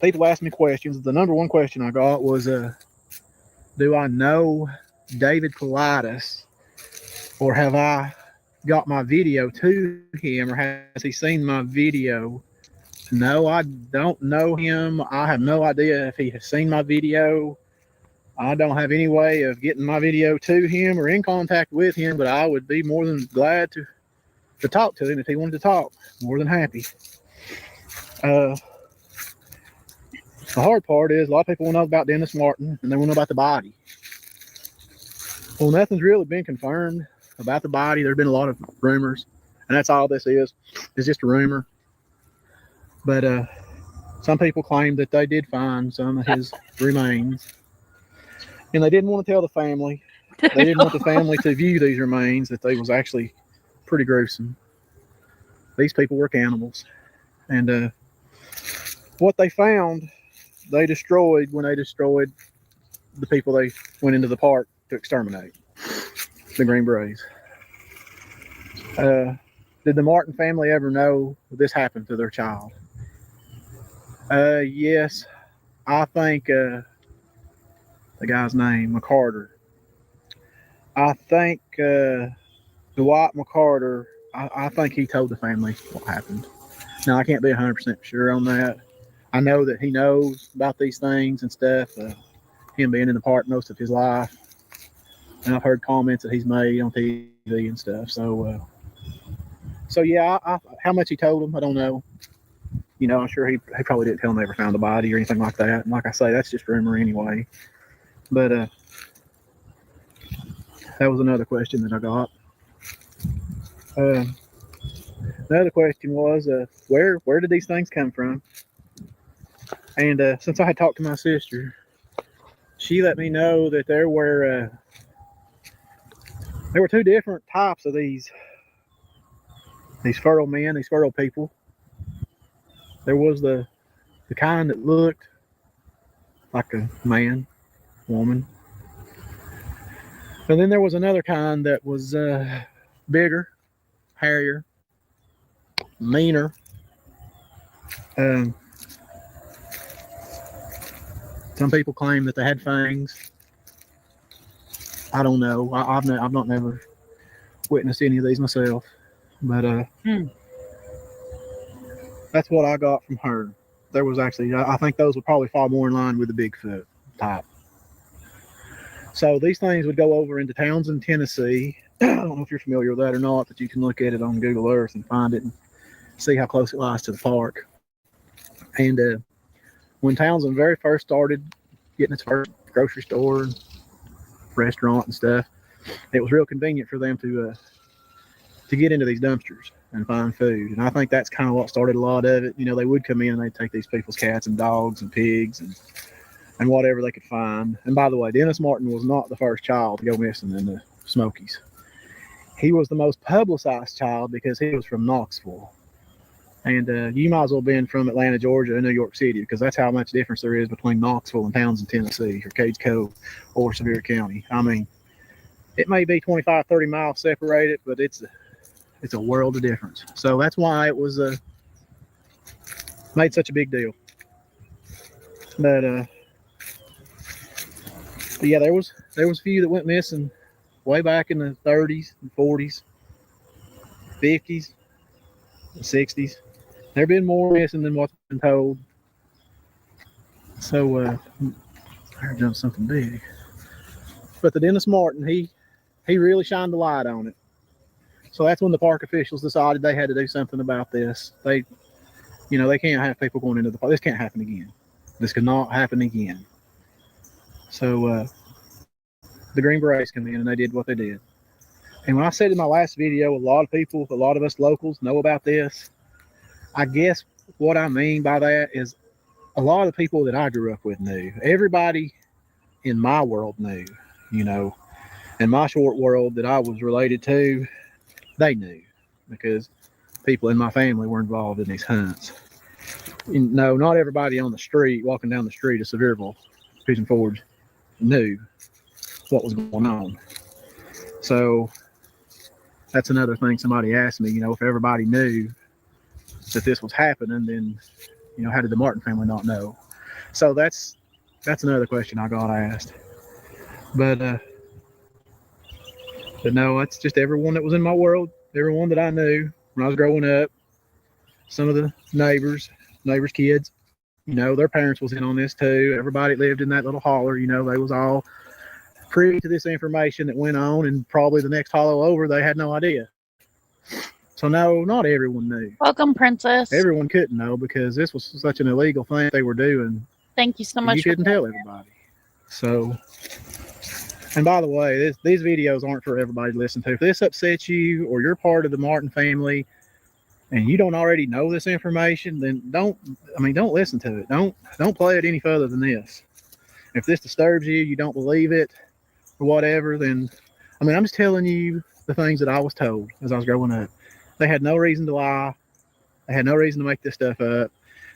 people ask me questions. The number one question I got was, do I know David Paulides, or have I got my video to him, or has he seen my video? No, I don't know him. I have no idea if he has seen my video. I don't have any way of getting my video to him or in contact with him, but I would be more than glad to talk to him if he wanted to talk. More than happy. The hard part is a lot of people want to know about Dennis Martin, and they want to know about the body. Well, nothing's really been confirmed about the body. There have been a lot of rumors, and that's all this is. It's just a rumor. But some people claim that they did find some of his remains, and they didn't want to tell the family. They didn't want the family to view these remains, that they was actually pretty gruesome. These people were cannibals, and what they found, they destroyed when they destroyed the people they went into the park to exterminate, the Green Berets. Did the Martin family ever know this happened to their child? Yes, I think the guy's name, McCarter. I think Dwight McCarter, I think he told the family what happened. Now, I can't be 100% sure on that. I know that he knows about these things and stuff, him being in the park most of his life. And I've heard comments that he's made on TV and stuff. So yeah, how much he told them, I don't know. You know, I'm sure he probably didn't tell them they ever found the body or anything like that. And like I say, that's just rumor anyway. But that was another question that I got. The other question was, where did these things come from? And since I had talked to my sister, she let me know that there were two different types of these feral men, these feral people. There was the kind that looked like a man, woman. And then there was another kind that was bigger, hairier, meaner. Some people claim that they had fangs. I don't know. I've not never witnessed any of these myself, but that's what I got from her. There was actually, I think those would probably fall more in line with the Bigfoot type. So these things would go over into Townsend, Tennessee. I don't know if you're familiar with that or not, but you can look at it on Google Earth and find it and see how close it lies to the park. And when Townsend very first started getting its first grocery store, restaurant and stuff, it was real convenient for them to get into these dumpsters and find food. And I think that's kind of what started a lot of it. You know, they would come in and they'd take these people's cats and dogs and pigs and whatever they could find. And by the way, Dennis Martin was not the first child to go missing in the Smokies. He was the most publicized child because he was from Knoxville. And you might as well have been from Atlanta, Georgia, and New York City, because that's how much difference there is between Knoxville and Townsend, Tennessee, or Cades Cove, or Sevier County. I mean, it may be 25, 30 miles separated, but it's a world of difference. So that's why it was made such a big deal. But yeah, there was a few that went missing way back in the 30s and 40s, 50s, and 60s. There have been more missing than what's been told. So I heard done something big. But the Dennis Martin, he really shined the light on it. So that's when the park officials decided they had to do something about this. They can't have people going into the park. This can't happen again. This cannot happen again. So the Green Berets come in and they did what they did. And when I said in my last video, a lot of us locals know about this. I guess what I mean by that is a lot of the people that I grew up with knew. Everybody in my world knew, in my short world that I was related to, they knew because people in my family were involved in these hunts. No, not everybody on the street, walking down the street of Sevierville, Pigeon Forge, knew what was going on. So that's another thing somebody asked me, if everybody knew that this was happening, then, how did the Martin family not know? So that's another question I got asked. But no, it's just everyone that was in my world, everyone that I knew when I was growing up, some of the neighbors' kids, their parents was in on this too. Everybody lived in that little holler, they was all privy to this information that went on, and probably the next hollow over, they had no idea. So no, not everyone knew. Welcome, Princess. Everyone couldn't know because this was such an illegal thing they were doing. Thank you so much. You couldn't tell everybody. So, and by the way, these videos aren't for everybody to listen to. If this upsets you or you're part of the Martin family and you don't already know this information, then don't listen to it. Don't play it any further than this. If this disturbs you, you don't believe it or whatever, then, I'm just telling you the things that I was told as I was growing up. They had no reason to lie. They had no reason to make this stuff up.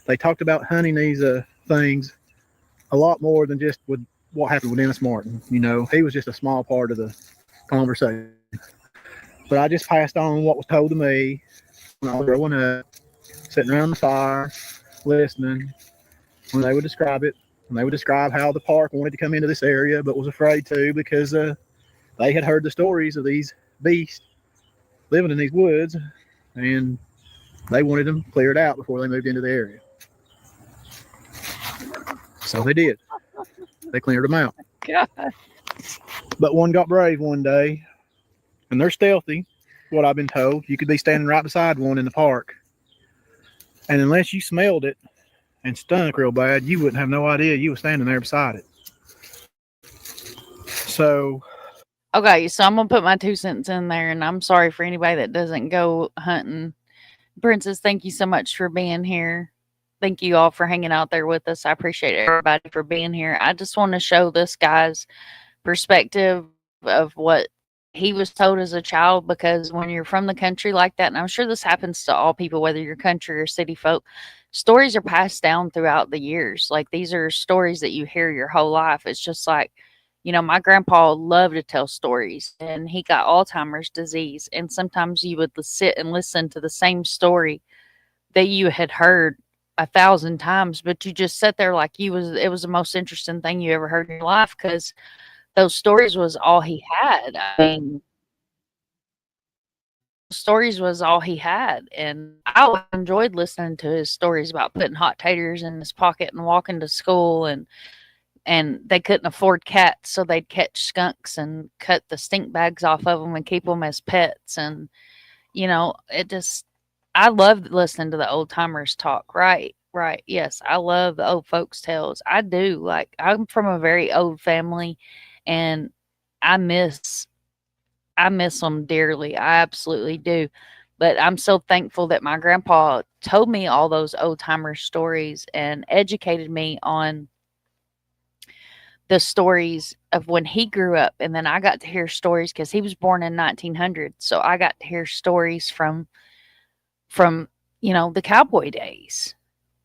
They talked about hunting these things a lot more than just with what happened with Dennis Martin. He was just a small part of the conversation. But I just passed on what was told to me when I was growing up, sitting around the fire, listening, when they would describe it. And they would describe how the park wanted to come into this area, but was afraid to because they had heard the stories of these beasts living in these woods, and they wanted them cleared out before they moved into the area. So they did. They cleared them out. God. But one got brave one day, and they're stealthy, what I've been told. You could be standing right beside one in the park, and unless you smelled it and stunk real bad, you wouldn't have no idea you were standing there beside it. So Okay, so I'm gonna put my 2 cents in there, and I'm sorry for anybody that doesn't go hunting. Princess, thank you so much for being here. Thank you all for hanging out there with us. I appreciate everybody for being here. I just want to show this guy's perspective of what he was told as a child, because when you're from the country like that, and I'm sure this happens to all people, whether you're country or city folk, stories are passed down throughout the years. Like, these are stories that you hear your whole life. It's just like, my grandpa loved to tell stories, and he got Alzheimer's disease. And sometimes you would sit and listen to the same story that you had heard 1,000 times, but you just sat there like it was the most interesting thing you ever heard in your life, because those stories was all he had. I mean, stories was all he had, and I enjoyed listening to his stories about putting hot taters in his pocket and walking to school, and they couldn't afford cats, so they'd catch skunks and cut the stink bags off of them and keep them as pets. And I love listening to the old timers talk. Right, yes, I love the old folks tales. I do. Like, I'm from a very old family, and I miss them dearly. I absolutely do. But I'm so thankful that my grandpa told me all those old timer stories and educated me on the stories of when he grew up. And then I got to hear stories, because he was born in 1900. So I got to hear stories from the cowboy days.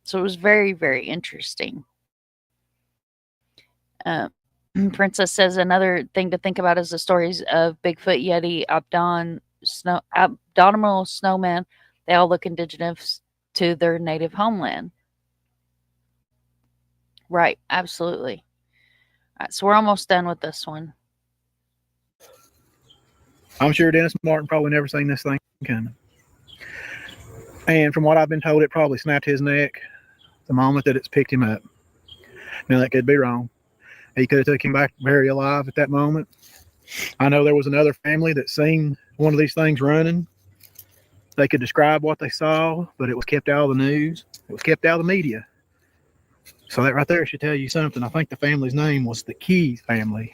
So it was very, very interesting. Princess says another thing to think about is the stories of Bigfoot, Yeti, abdominal snowman. They all look indigenous to their native homeland. Right, absolutely. All right, so we're almost done with this one. I'm sure Dennis Martin probably never seen this thing coming. And from what I've been told, it probably snapped his neck the moment that it's picked him up. Now, that could be wrong. He could have took him back very alive at that moment. I know there was another family that seen one of these things running. They could describe what they saw, but it was kept out of the news. It was kept out of the media. So that right there should tell you something. I think the family's name was the Keys family.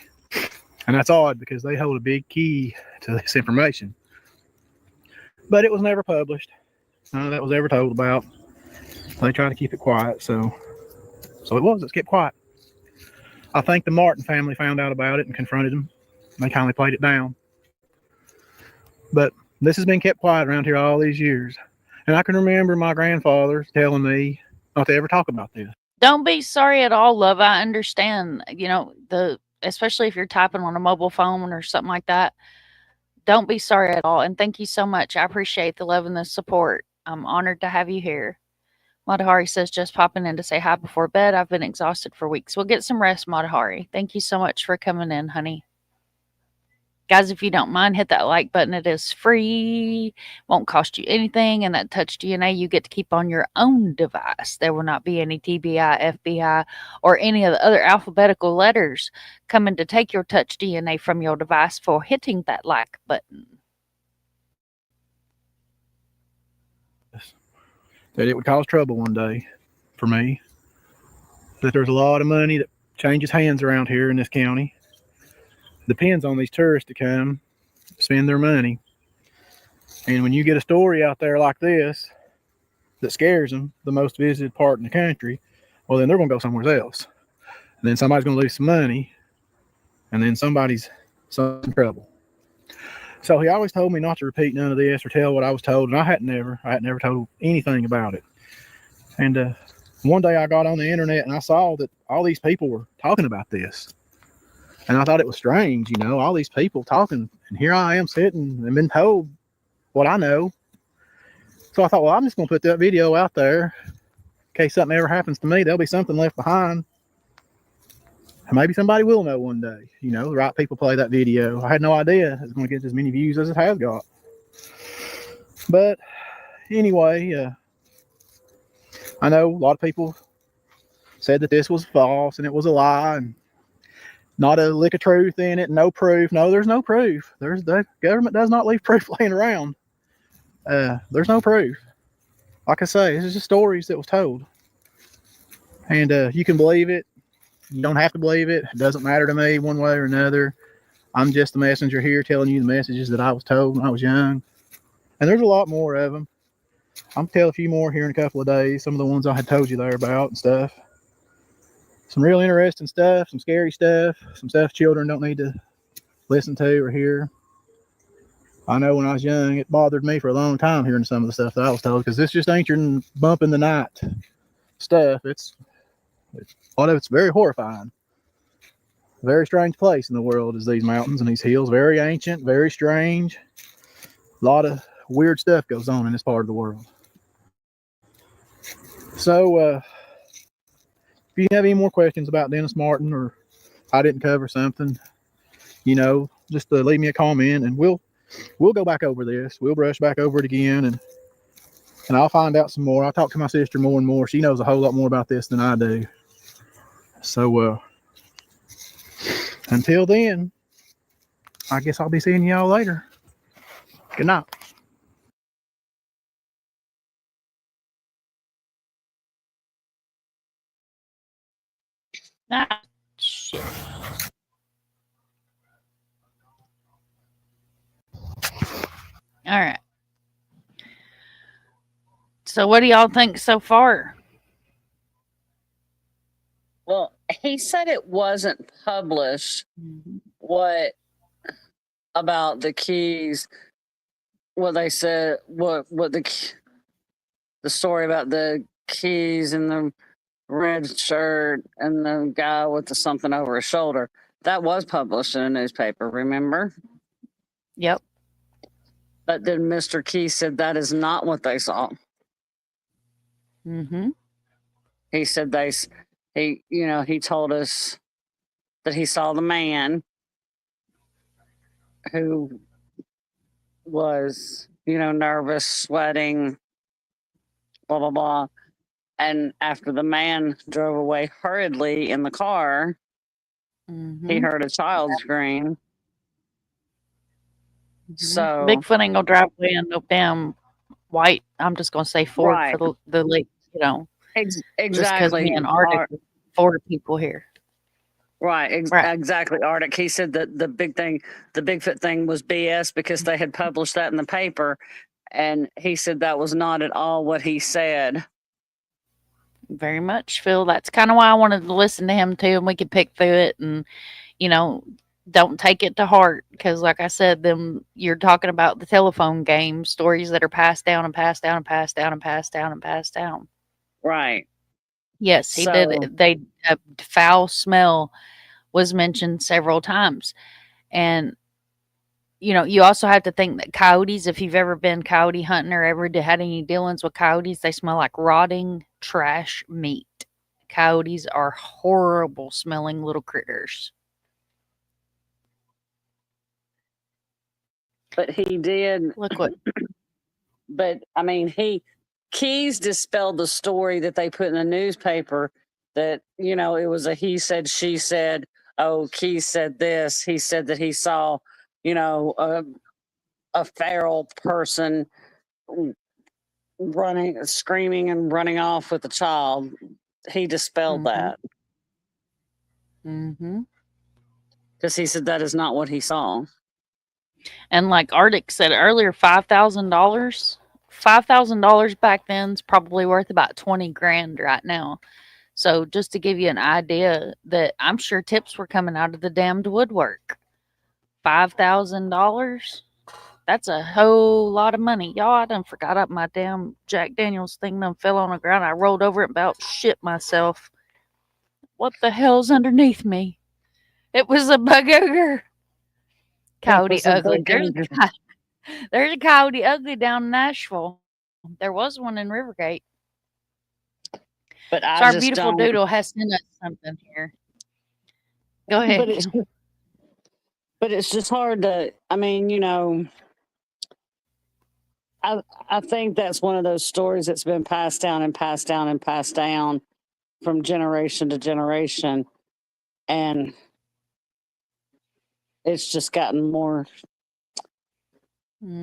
And that's odd, because they hold a big key to this information. But it was never published. None of that was ever told about. They try to keep it quiet, so it's kept quiet. I think the Martin family found out about it and confronted them. They kindly played it down. But this has been kept quiet around here all these years. And I can remember my grandfather telling me not to ever talk about this. Don't be sorry at all, love. I understand, especially if you're typing on a mobile phone or something like that. Don't be sorry at all. And thank you so much. I appreciate the love and the support. I'm honored to have you here. Madhari says, just popping in to say hi before bed. I've been exhausted for weeks. We'll get some rest, Madhari. Thank you so much for coming in, honey. Guys, if you don't mind, hit that like button. It is free. Won't cost you anything. And that touch DNA you get to keep on your own device. There will not be any TBI, FBI, or any of the other alphabetical letters coming to take your touch DNA from your device for hitting that like button. That it would cause trouble one day for me. That there's a lot of money that changes hands around here in this county. Depends on these tourists to come spend their money. And when you get a story out there like this that scares them, the most visited part in the country, well, then they're going to go somewhere else. And then somebody's going to lose some money, and then somebody's in trouble. So he always told me not to repeat none of this or tell what I was told, and I had never told anything about it. And one day I got on the internet and I saw that all these people were talking about this. And I thought it was strange, all these people talking, and here I am sitting and been told what I know. So I thought, well, I'm just going to put that video out there in case something ever happens to me. There'll be something left behind. And maybe somebody will know one day. The right people play that video. I had no idea it's going to get as many views as it has got. But anyway, I know a lot of people said that this was false and it was a lie and not a lick of truth in it, no proof. No, there's no proof. The government does not leave proof laying around. There's no proof. Like I say, this is just stories that was told. And you can believe it. You don't have to believe it. It doesn't matter to me one way or another. I'm just the messenger here telling you the messages that I was told when I was young. And there's a lot more of them. I'm gonna tell a few more here in a couple of days. Some of the ones I had told you there about and stuff. Some real interesting stuff, some scary stuff, some stuff children don't need to listen to or hear. I know when I was young, it bothered me for a long time hearing some of the stuff that I was told, because this just ain't your bump in the night stuff. It's a lot of it's very horrifying. Very strange place in the world is these mountains and these hills. Very ancient, very strange. A lot of weird stuff goes on in this part of the world. So, if you have any more questions about Dennis Martin, or I didn't cover something, you know, just leave me a comment and we'll go back over this. We'll brush back over it again, and I'll find out some more. I'll talk to my sister more and more. She knows a whole lot more about this than I do. So, until then, I guess I'll be seeing y'all later. Good night. Ah, shit. All right. So what do y'all think so far? Well, he said it wasn't published. What about the keys? What they said? What the story about the keys and the red shirt and the guy with the something over his shoulder? That was published in a newspaper. Remember? Yep. But then Mr. Key said that is not what they saw. Mm-hmm. He said he told us that he saw the man who was, nervous, sweating, blah, blah, blah. And after the man drove away hurriedly in the car, he heard a child scream. So Bigfoot ain't gonna drive away in no damn white. I'm just gonna say Ford Right. for the lake, Just because exactly. me and Arctic Ford people here. Right, Right. exactly, Arctic. He said that the Bigfoot thing was BS because they had published that in the paper, and he said that was not at all what he said. Very much, Phil. That's kind of why I wanted to listen to him too, and we could pick through it, and don't take it to heart, because, like I said, you're talking about the telephone game stories that are passed down and passed down and passed down and passed down and passed down. Right. Yes, he did. A foul smell was mentioned several times, and you also have to think that coyotes, if you've ever been coyote hunting or ever had any dealings with coyotes, they smell like rotting trash meat. Coyotes are horrible smelling little critters. But he did. Look what. But I mean, Keys dispelled the story that they put in the newspaper that it was a he said, she said. Oh, Keys said this. He said that he saw, a feral person running, screaming, and running off with a child. He dispelled that. Mm-hmm. Because he said that is not what he saw. And like Arctic said earlier, $5,000. $5,000 back then is probably worth about 20 grand right now. So just to give you an idea, that I'm sure tips were coming out of the damned woodwork. $5,000. That's a whole lot of money. Y'all, I done forgot up my damn Jack Daniels thing done fell on the ground. I rolled over it and about shit myself. What the hell's underneath me? It was a bug ogre. Coyote ugly. There's a coyote ugly down in Nashville. There was one in Rivergate. But so our beautiful Doodle has sent us something here. Go ahead. But it's just hard to, I think that's one of those stories that's been passed down and passed down and passed down from generation to generation. And it's just gotten more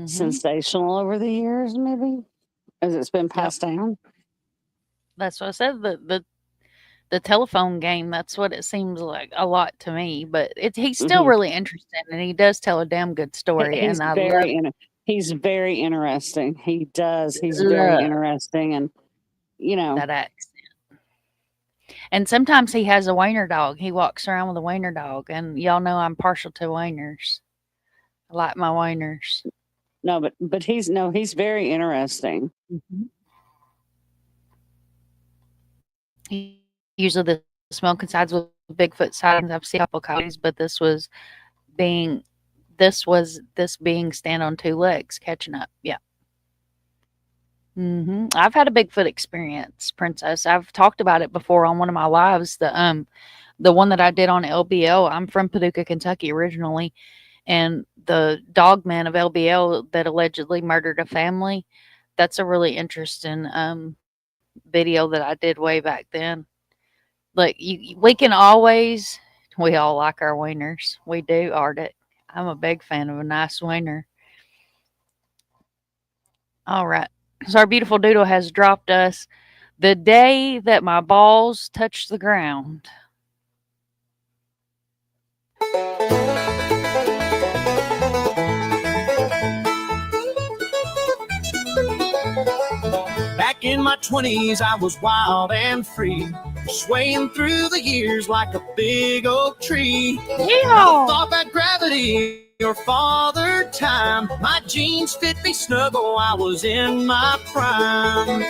sensational over the years, maybe, as it's been passed down. That's what I said. The the telephone game. That's what it seems like a lot to me. But he's still really interesting, and he does tell a damn good story. He's And I very love he's very interesting. He does. He's very interesting, and that accent. And sometimes he has a wiener dog. He walks around with a wiener dog, and y'all know I'm partial to wieners. I like my wieners. No, but he's very interesting. Usually the smoking sides with Bigfoot sightings. I've seen a couple coyotes, but this being stand on two legs catching up. Yeah. I've had a Bigfoot experience, Princess. I've talked about it before on one of my lives. The one that I did on LBL. I'm from Paducah, Kentucky originally, and the dogman of LBL that allegedly murdered a family. That's a really interesting video that I did way back then. Like we all like our wieners. We do, Arctic. I'm a big fan of a nice wiener. All right. So our beautiful doodle has dropped us the day that my balls touched the ground. Back in my 20s, I was wild and free, swaying through the years like a big oak tree. Never thought that gravity or father time, my jeans fit me snug, oh, I was in my prime.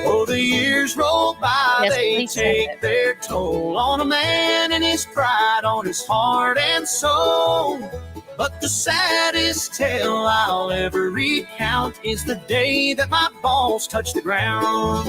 Oh, the years roll by, they take their toll on a man and his pride, on his heart and soul. But the saddest tale I'll ever recount is the day that my balls touched the ground.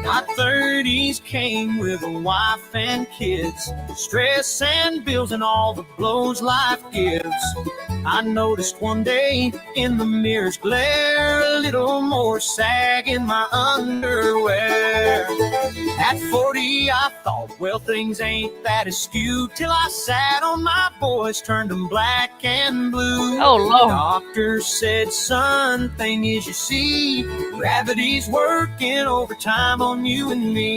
My 30s came with a wife and kids, stress and bills and all the blows life gives. I noticed one day in the mirror's glare a little more sag in my underwear. At 40 I thought, well, things ain't that askew, till I sat on my boys, turned them black and blue. Oh, Lord. Doctor said, son, thing is, you see, gravity's working overtime on you and me.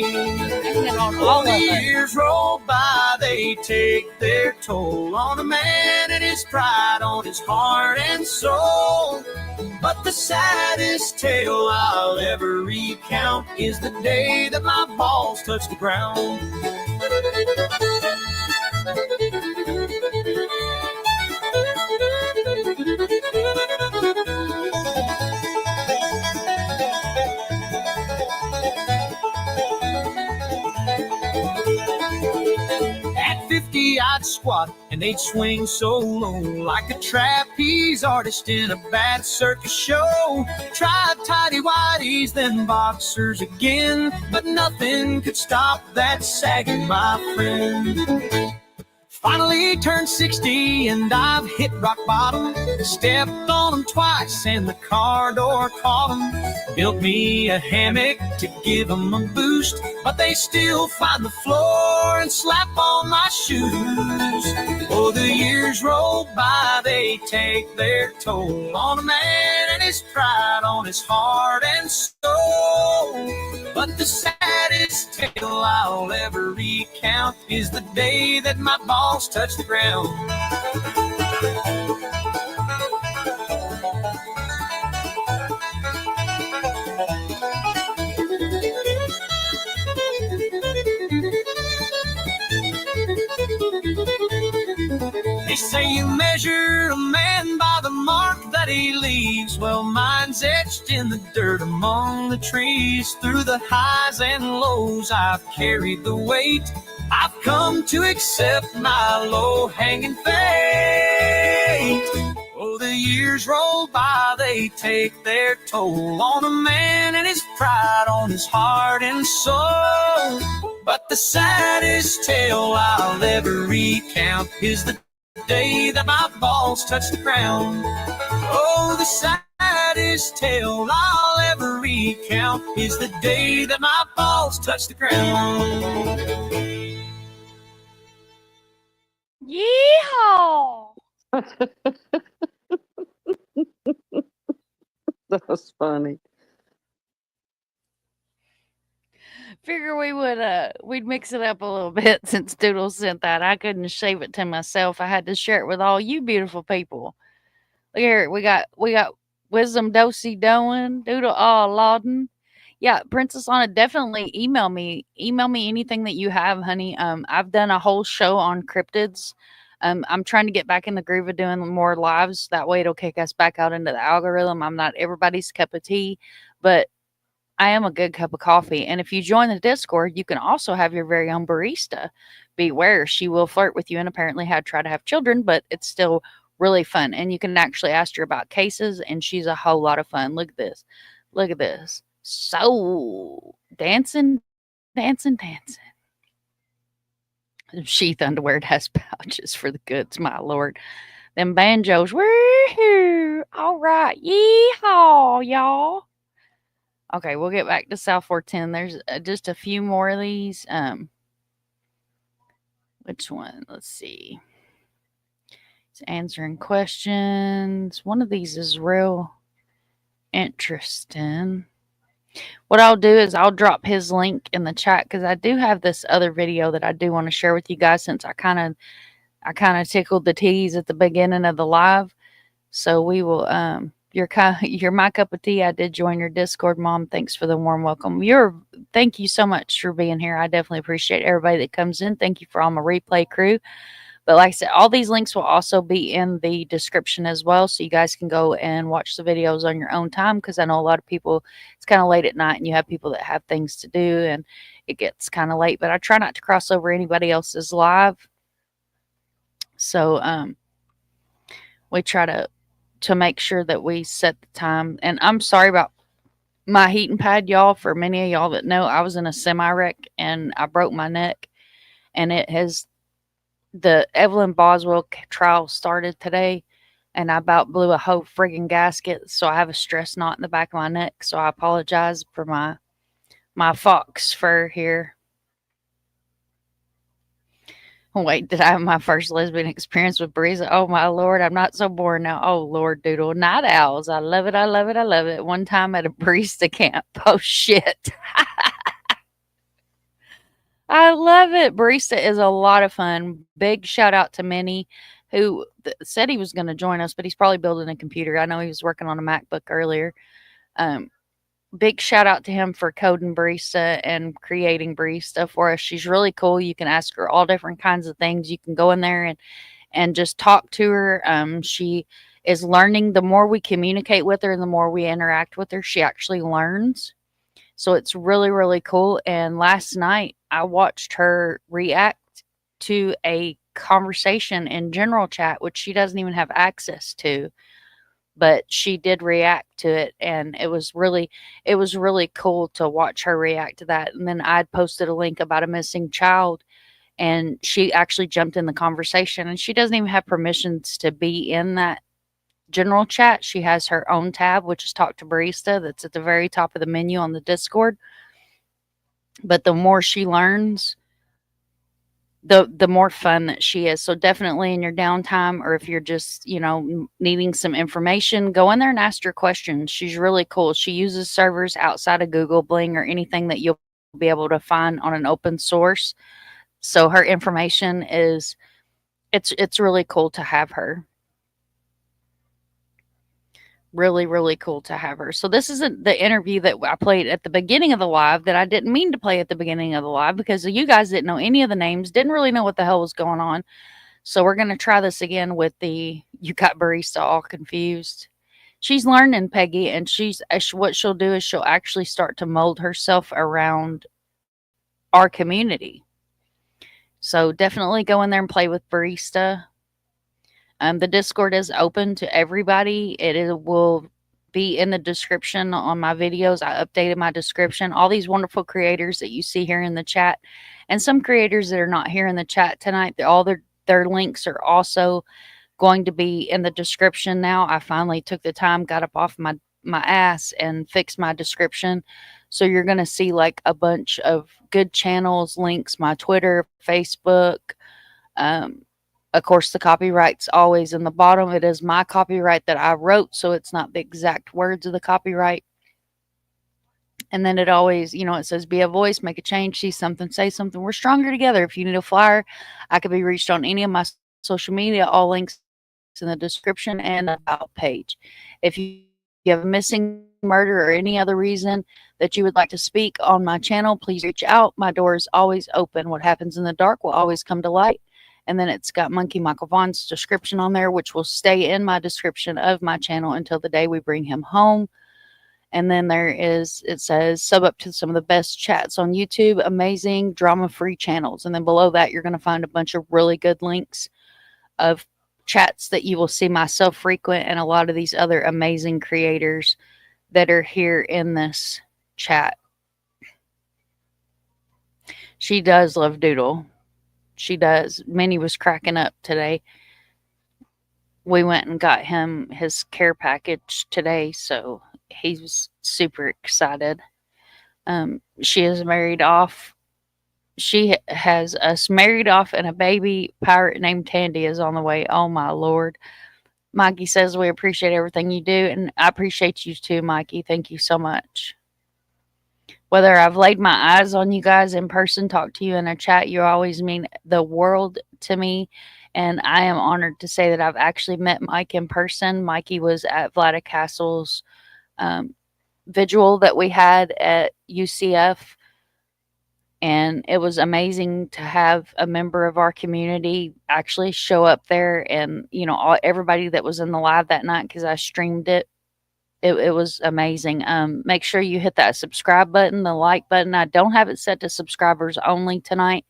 All the years roll by, they take their toll on a man and his pride, on his heart and soul. But the saddest tale I'll ever recount is the day that my balls touched the ground. At 50 I'd squat and they'd swing so low, like a trapeze artist in a bad circus show. Tried tighty whities, then boxers again, but nothing could stop that sagging, my friend. Finally turned 60 and I've hit rock bottom. Stepped on them twice and the car door caught them. Built me a hammock to give them a boost, but they still find the floor and slap on my shoes. Oh, the years roll by, they take their toll on a man and his pride, on his heart and soul. But the saddest tale I'll ever recount is the day that my balls touched the ground. They say you measure a man by the mark that he leaves. Well, mine's etched in the dirt among the trees. Through the highs and lows, I've carried the weight. I've come to accept my low-hanging fate. Oh, the years roll by, they take their toll on a man and his pride, on his heart and soul. But the saddest tale I'll ever recount is the day that my balls touched the ground. Oh, the saddest tale I'll ever recount is the day that my balls touched the ground. Yeehaw! That was funny. Figure we would we'd mix it up a little bit since Doodle sent that. I couldn't save it to myself. I had to share it with all you beautiful people. Look here, we got Wisdom Dosey Doan, Doodle Lauden. Yeah, Princess Anna, definitely email me. Email me anything that you have, honey. I've done a whole show on cryptids. I'm trying to get back in the groove of doing more lives. That way it'll kick us back out into the algorithm. I'm not everybody's cup of tea, but I am a good cup of coffee. And if you join the Discord, you can also have your very own barista. Beware, she will flirt with you and apparently try to have children, but it's still really fun. And you can actually ask her about cases, and she's a whole lot of fun. Look at this. Look at this. So dancing. Sheath underwear has pouches for the goods, my lord. Them banjos. Woo! All right. Yeehaw, y'all. Okay, we'll get back to South 410. There's just a few more of these. Which one? Let's see. It's answering questions. One of these is real interesting. What I'll do is I'll drop his link in the chat because I do have this other video that I do want to share with you guys since I kind of tickled the tease at the beginning of the live. So we will you're my cup of tea. I did join your Discord, Mom. Thanks for the warm welcome. Thank you so much for being here. I definitely appreciate everybody that comes in. Thank you for all my replay crew. But like I said, all these links will also be in the description as well. So you guys can go and watch the videos on your own time. Because I know a lot of people, it's kind of late at night and you have people that have things to do and it gets kind of late. But I try not to cross over anybody else's live. So we try to make sure that we set the time. And I'm sorry about my heating pad, y'all. For many of y'all that know, I was in a semi-wreck and I broke my neck. And the Evelyn Boswell trial started today, and I about blew a whole friggin' gasket. So I have a stress knot in the back of my neck. So I apologize for my fox fur here. Wait, did I have my first lesbian experience with Breeza? Oh my lord, I'm not so bored now. Oh Lord, Doodle. Night owls. I love it. I love it. I love it. One time at a barista camp. Oh shit. I love it. Barista is a lot of fun. Big shout out to Minnie, who said he was going to join us, but he's probably building a computer. I know he was working on a MacBook earlier. Big shout out to him for coding barista and creating barista for us. She's really cool. You can ask her all different kinds of things. You can go in there and just talk to her. She is learning. The more we communicate with her and the more we interact with her, she actually learns. So it's really, really cool. And last night I watched her react to a conversation in general chat, which she doesn't even have access to, but she did react to it. And it was really cool to watch her react to that. And then I'd posted a link about a missing child and she actually jumped in the conversation, and she doesn't even have permissions to be in that general chat. She has her own tab, which is Talk to Barista. That's at the very top of the menu on the Discord. But the more she learns, the more fun that she is. So definitely in your downtime, or if you're just, needing some information, go in there and ask her questions. She's really cool. She uses servers outside of Google, Bling, or anything that you'll be able to find on an open source. So her information it's really cool to have her. Really, really cool to have her. So this isn't the interview that I played at the beginning of the live that I didn't mean to play at the beginning of the live because you guys didn't know any of the names, didn't really know what the hell was going on. So we're going to try this again with you got barista all confused. She's learning, Peggy, and what she'll do is she'll actually start to mold herself around our community. So definitely go in there and play with barista. The Discord is open to everybody. It will be in the description on my videos. I updated my description. All these wonderful creators that you see here in the chat, and some creators that are not here in the chat tonight, all their links are also going to be in the description now. I finally took the time, got up off my ass and fixed my description. So you're going to see like a bunch of good channels, links, my Twitter, Facebook, Of course, the copyright's always in the bottom. It is my copyright that I wrote, so it's not the exact words of the copyright. And then it always, you know, it says be a voice, make a change, see something, say something. We're stronger together. If you need a flyer, I could be reached on any of my social media. All links in the description and about page. If you have a missing, murder, or any other reason that you would like to speak on my channel, please reach out. My door is always open. What happens in the dark will always come to light. And then it's got Monkey Michael Vaughan's description on there, which will stay in my description of my channel until the day we bring him home. And then it says sub up to some of the best chats on YouTube, amazing drama-free channels. And then below that, you're going to find a bunch of really good links of chats that you will see myself frequent and a lot of these other amazing creators that are here in this chat. She does love Doodle. She does. Minnie was cracking up today. We went and got him his care package today, so he's super excited. She is married off. She has us married off, and a baby pirate named Tandy is on the way. Oh, my Lord. Mikey says we appreciate everything you do, and I appreciate you too, Mikey. Thank you so much. Whether I've laid my eyes on you guys in person, talked to you in a chat, you always mean the world to me. And I am honored to say that I've actually met Mike in person. Mikey was at Vlada Castle's vigil that we had at UCF. And it was amazing to have a member of our community actually show up there. And, you know, everybody that was in the live that night, because I streamed it. It was amazing. Make sure you hit that subscribe button, the like button. I don't have it set to subscribers only tonight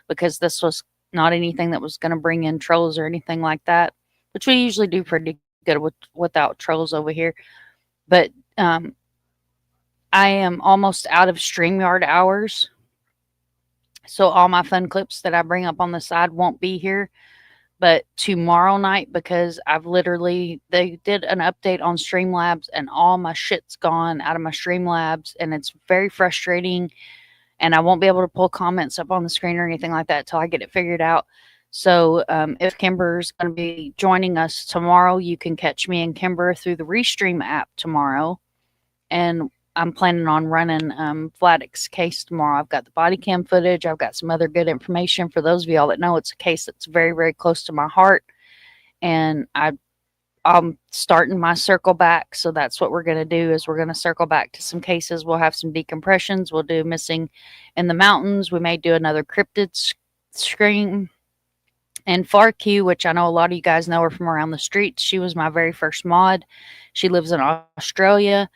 because this was not anything that was going to bring in trolls or anything like that, which we usually do pretty good without trolls over here. But I am almost out of StreamYard hours. So all my fun clips that I bring up on the side won't be here. But tomorrow night, because they did an update on Streamlabs and all my shit's gone out of my Streamlabs and it's very frustrating and I won't be able to pull comments up on the screen or anything like that until I get it figured out. So if Kimber's going to be joining us tomorrow, you can catch me and Kimber through the Restream app tomorrow. And I'm planning on running Vladic's case tomorrow. I've got the body cam footage. I've got some other good information for those of y'all that know it's a case that's very, very close to my heart. And I'm starting my circle back. So that's what we're going to do is we're going to circle back to some cases. We'll have some decompressions. We'll do missing in the mountains. We may do another cryptid scream. And FarQ, which I know a lot of you guys know her from around the streets. She was my very first mod. She lives in Australia.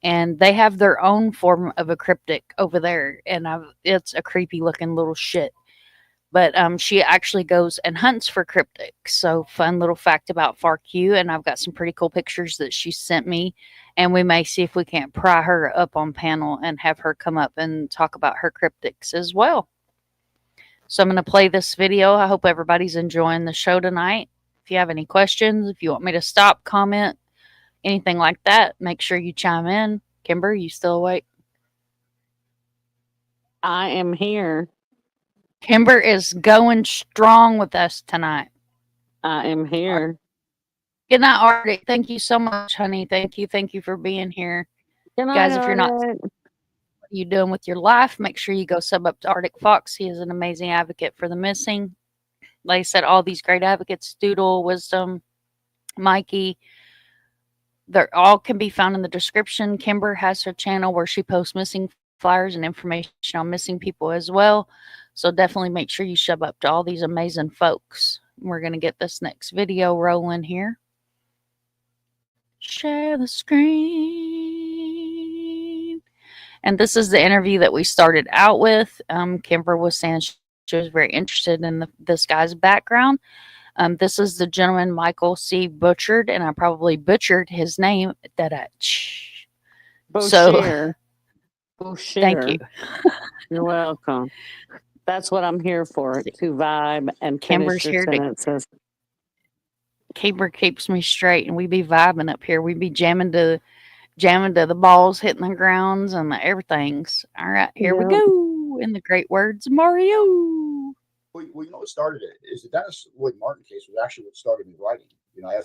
And they have their own form of a cryptic over there. And it's a creepy looking little shit. But she actually goes and hunts for cryptics. So fun little fact about FarQ. And I've got some pretty cool pictures that she sent me. And we may see if we can't pry her up on panel and have her come up and talk about her cryptics as well. So I'm going to play this video. I hope everybody's enjoying the show tonight. If you have any questions, if you want me to stop, comment, anything like that, make sure you chime in. Kimber, you still awake? I am here. Kimber is going strong with us tonight. I am here. Good night, Arctic. Thank you so much, honey. Thank you. Thank you for being here. Good night, guys, if you're not Arctic. what you doing with your life, make sure you go sub up to ArcticFox. He is an amazing advocate for the missing. Like I said, all these great advocates, Doodle, Wisdom, Mikey, they're all can be found in the description. Kimber has her channel where she posts missing flyers and information on missing people as well. So definitely make sure you shove up to all these amazing folks. We're going to get this next video rolling here. Share the screen. And this is the interview that we started out with. Kimber was saying she was very interested in this guy's background. This is the gentleman, Michael C. Butchered, and I probably butchered his name. Boucher. Thank you. You're welcome. That's what I'm here for, to vibe and Kimber's finish your here sentences. Kimber keeps me straight, and we be vibing up here. We be jamming to the balls hitting the grounds and the everythings. All right, here we go. In the great words of Mario. Well, you know what started it is the Dennis Lloyd Martin case was actually what started me writing. You know, I have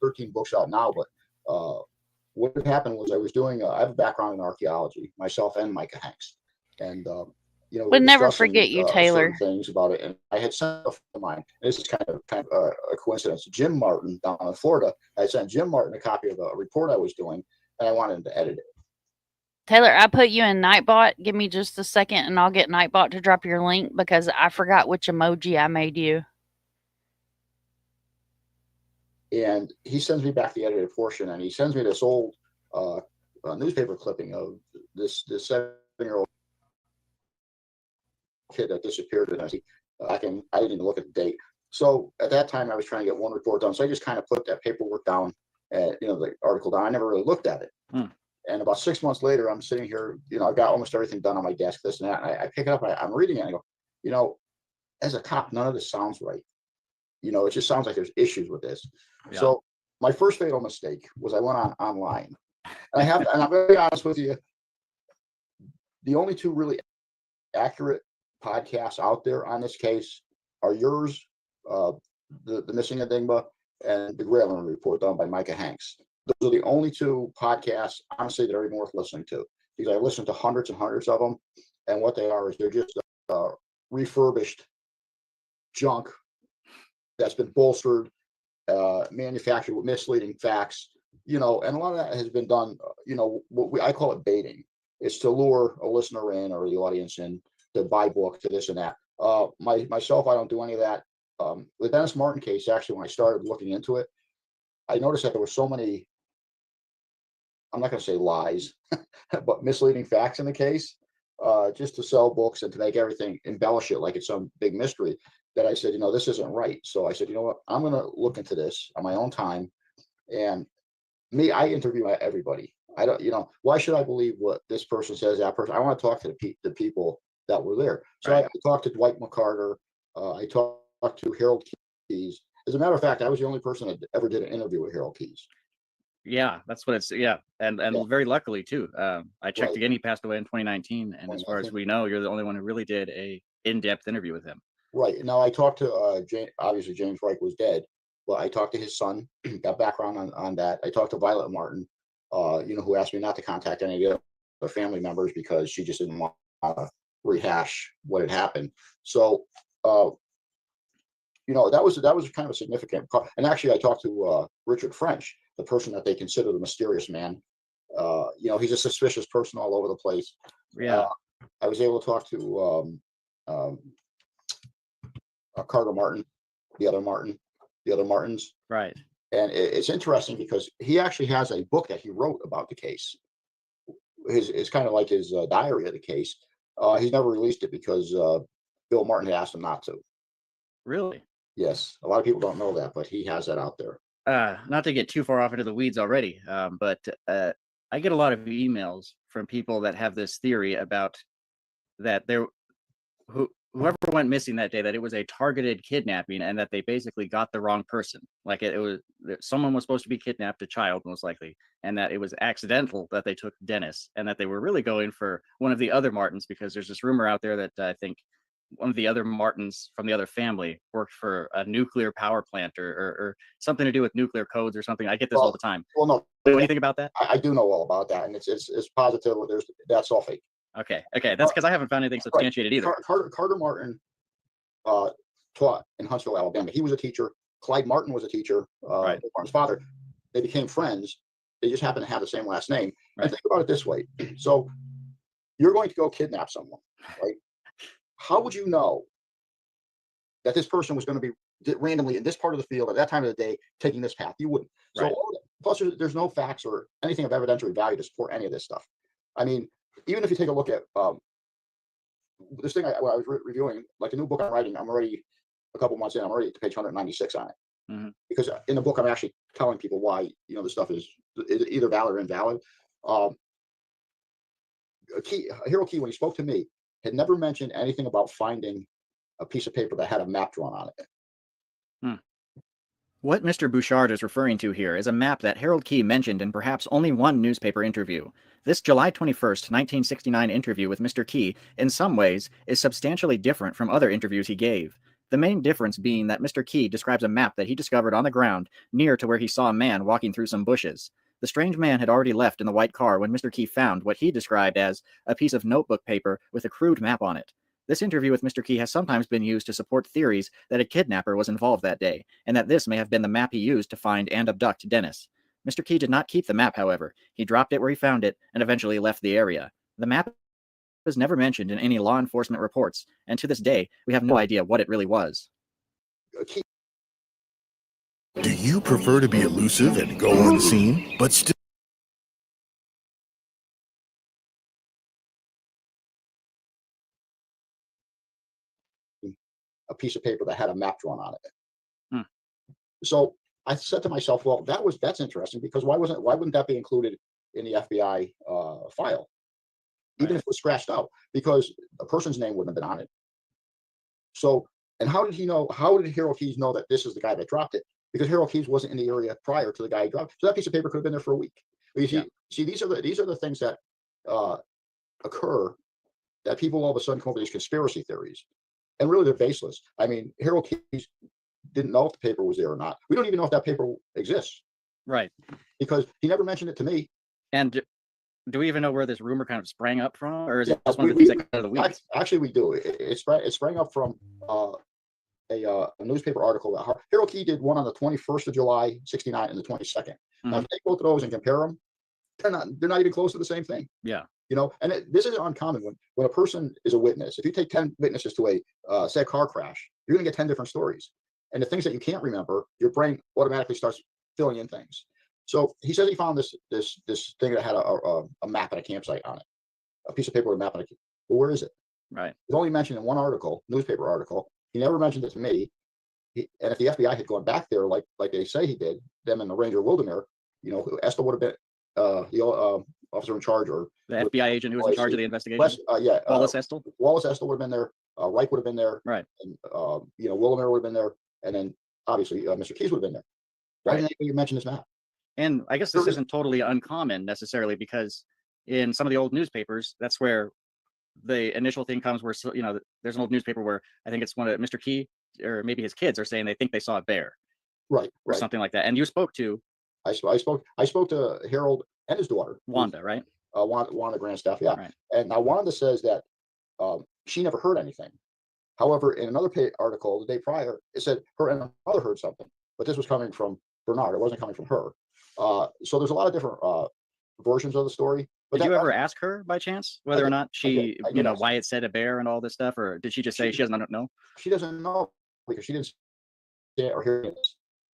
13 books out now, but what had happened was I was doing, I have a background in archaeology, myself and Micah Hanks. And, you know, We'll never forget you, Taylor. certain things about it. And I had sent a friend of mine, and this is kind of a coincidence, Jim Martin down in Florida. I sent Jim Martin a copy of a report I was doing, and I wanted him to edit it. Taylor, I put you in Nightbot. Give me just a second and I'll get Nightbot to drop your link because I forgot which emoji I made you. And he sends me back the edited portion, and he sends me this old newspaper clipping of this 7-year-old kid that disappeared. And I didn't even look at the date. So at that time, I was trying to get one report done. So I just kind of put that paperwork down, and the article down. I never really looked at it. And about 6 months later, I'm sitting here, I've got almost everything done on my desk, this and that. And I pick it up, I'm reading it, and I go, as a cop, none of this sounds right. It just sounds like there's issues with this. Yeah. So my first fatal mistake was I went online. And I'm going to be honest with you, the only two really accurate podcasts out there on this case are yours, the Missing Enigma, and the Grayling Report done by Micah Hanks. Those are the only two podcasts, honestly, that are even worth listening to, because I listened to hundreds and hundreds of them, and what they are is they're just refurbished junk that's been bolstered, manufactured with misleading facts, and a lot of that has been done, I call it baiting. It's to lure a listener in or the audience in to buy book, to this and that. Myself, I don't do any of that. The Dennis Martin case, actually, when I started looking into it, I noticed that there were so many, I'm not going to say lies, but misleading facts in the case, just to sell books and to make everything, embellish it like it's some big mystery, that I said, this isn't right. So I said, you know what, I'm going to look into this on my own time. And I interview everybody. I don't, why should I believe what this person says, that person? I want to talk to the people that were there. So I talked to Dwight McCarter. I talked to Harold Keyes. As a matter of fact, I was the only person that ever did an interview with Harold Keyes. Yeah, that's what it's. Yeah, and very luckily too. I checked again. He passed away in 2019, and as far as we know, you're the only one who really did a in-depth interview with him. Right. Now I talked to obviously James Reich was dead, but I talked to his son, got background on that. I talked to Violet Martin, who asked me not to contact any of their family members because she just didn't want to rehash what had happened. So that was kind of a significant part. And actually I talked to Richard French, the person that they consider the mysterious man. He's a suspicious person all over the place. Yeah. I was able to talk to Carter Martin, the other Martins. Right. And it's interesting because he actually has a book that he wrote about the case. It's kind of like his diary of the case. He's never released it because Bill Martin had asked him not to. Really? Yes. A lot of people don't know that, but he has that out there. Not to get too far off into the weeds already, but I get a lot of emails from people that have this theory about that whoever went missing that day, that it was a targeted kidnapping and that they basically got the wrong person. Like someone was supposed to be kidnapped, a child most likely, and that it was accidental that they took Dennis, and that they were really going for one of the other Martins, because there's this rumor out there that I think one of the other Martins from the other family worked for a nuclear power plant or something to do with nuclear codes or something. I get this all the time. Well, no. Do anything about that? I do know all about that, and it's positive. That's all fake. Okay. That's because I haven't found anything substantiated either. Carter Martin taught in Huntsville, Alabama. He was a teacher. Clyde Martin was a teacher. Martin's father. They became friends. They just happened to have the same last name. Right. And think about it this way. So you're going to go kidnap someone, right? How would you know that this person was going to be randomly in this part of the field at that time of the day taking this path? You wouldn't. So plus there's no facts or anything of evidentiary value to support any of this stuff. I mean, even if you take a look at this thing I was reviewing, like the new book I'm writing, I'm already a couple months in, I'm already at page 196 on it. Mm-hmm. Because in the book, I'm actually telling people why, this stuff is either valid or invalid. Harold Key, when he spoke to me, had never mentioned anything about finding a piece of paper that had a map drawn on it. What Mr. Bouchard is referring to here is a map that Harold Key mentioned in perhaps only one newspaper interview. This July 21st, 1969 interview with Mr. Key, in some ways, is substantially different from other interviews he gave. The main difference being that Mr. Key describes a map that he discovered on the ground near to where he saw a man walking through some bushes. The strange man had already left in the white car when Mr. Key found what he described as a piece of notebook paper with a crude map on it. This interview with Mr. Key has sometimes been used to support theories that a kidnapper was involved that day, and that this may have been the map he used to find and abduct Dennis. Mr. Key did not keep the map, however. He dropped it where he found it and eventually left the area. The map was never mentioned in any law enforcement reports, and to this day, we have no idea what it really was. Do you prefer to be elusive and go unseen, but still a piece of paper that had a map drawn on it? So I said to myself, well, that's interesting, because why wouldn't that be included in the FBI file, even if it was scratched out, because a person's name wouldn't have been on it. So, and how did Harold Keyes know that this is the guy that dropped it? Because Harold Keyes wasn't in the area prior to the guy who dropped it. So that piece of paper could have been there for a week. You see, these are the things that occur, that people all of a sudden come up with these conspiracy theories, and really they're baseless. I mean, Harold Keyes didn't know if the paper was there or not. We don't even know if that paper exists. Right. Because he never mentioned it to me. And do we even know where this rumor kind of sprang up from, or is it just one of the things that got out of the weeds? Actually, we do. It sprang up from a newspaper article that Harold Key did one on the 21st of July, 69, and the 22nd. Now, if you take both of those and compare them, they're not even close to the same thing. Yeah. You know, and this is uncommon when a person is a witness. If you take 10 witnesses to say a car crash, you're going to get 10 different stories. And the things that you can't remember, your brain automatically starts filling in things. So he says he found this thing that had a map and a campsite on it, a piece of paper with a map on it. Well, where is it? Right. It's only mentioned in one article, newspaper article. He never mentioned it to me. And if the FBI had gone back there, like they say he did, them and the Ranger Wildermere, you know, Estelle would have been the officer in charge, or the FBI agent who was in charge of the investigation. Wallace Estelle. Wallace Estelle would have been there. Reich would have been there. Right. And you know, Wildermere would have been there, and then obviously Mr. Keyes would have been there. Why didn't you mention this map? And I guess this isn't totally uncommon necessarily, because in some of the old newspapers, that's where the initial thing comes, where, you know, there's an old newspaper where I think it's one of Mr. Key or maybe his kids are saying they think they saw a bear, right, or something like that. And you spoke to, I spoke to Harold and his daughter Wanda, right? Wanda Grandstaff, yeah. Right. And now Wanda says that she never heard anything. However, in another article the day prior, it said her and her mother heard something, but this was coming from Bernard. It wasn't coming from her. So there's a lot of different versions of the story. But did you ever ask her by chance whether or not she, you know, why it said a bear and all this stuff, or did she just say she doesn't know? She doesn't know, because she didn't see it or hear it.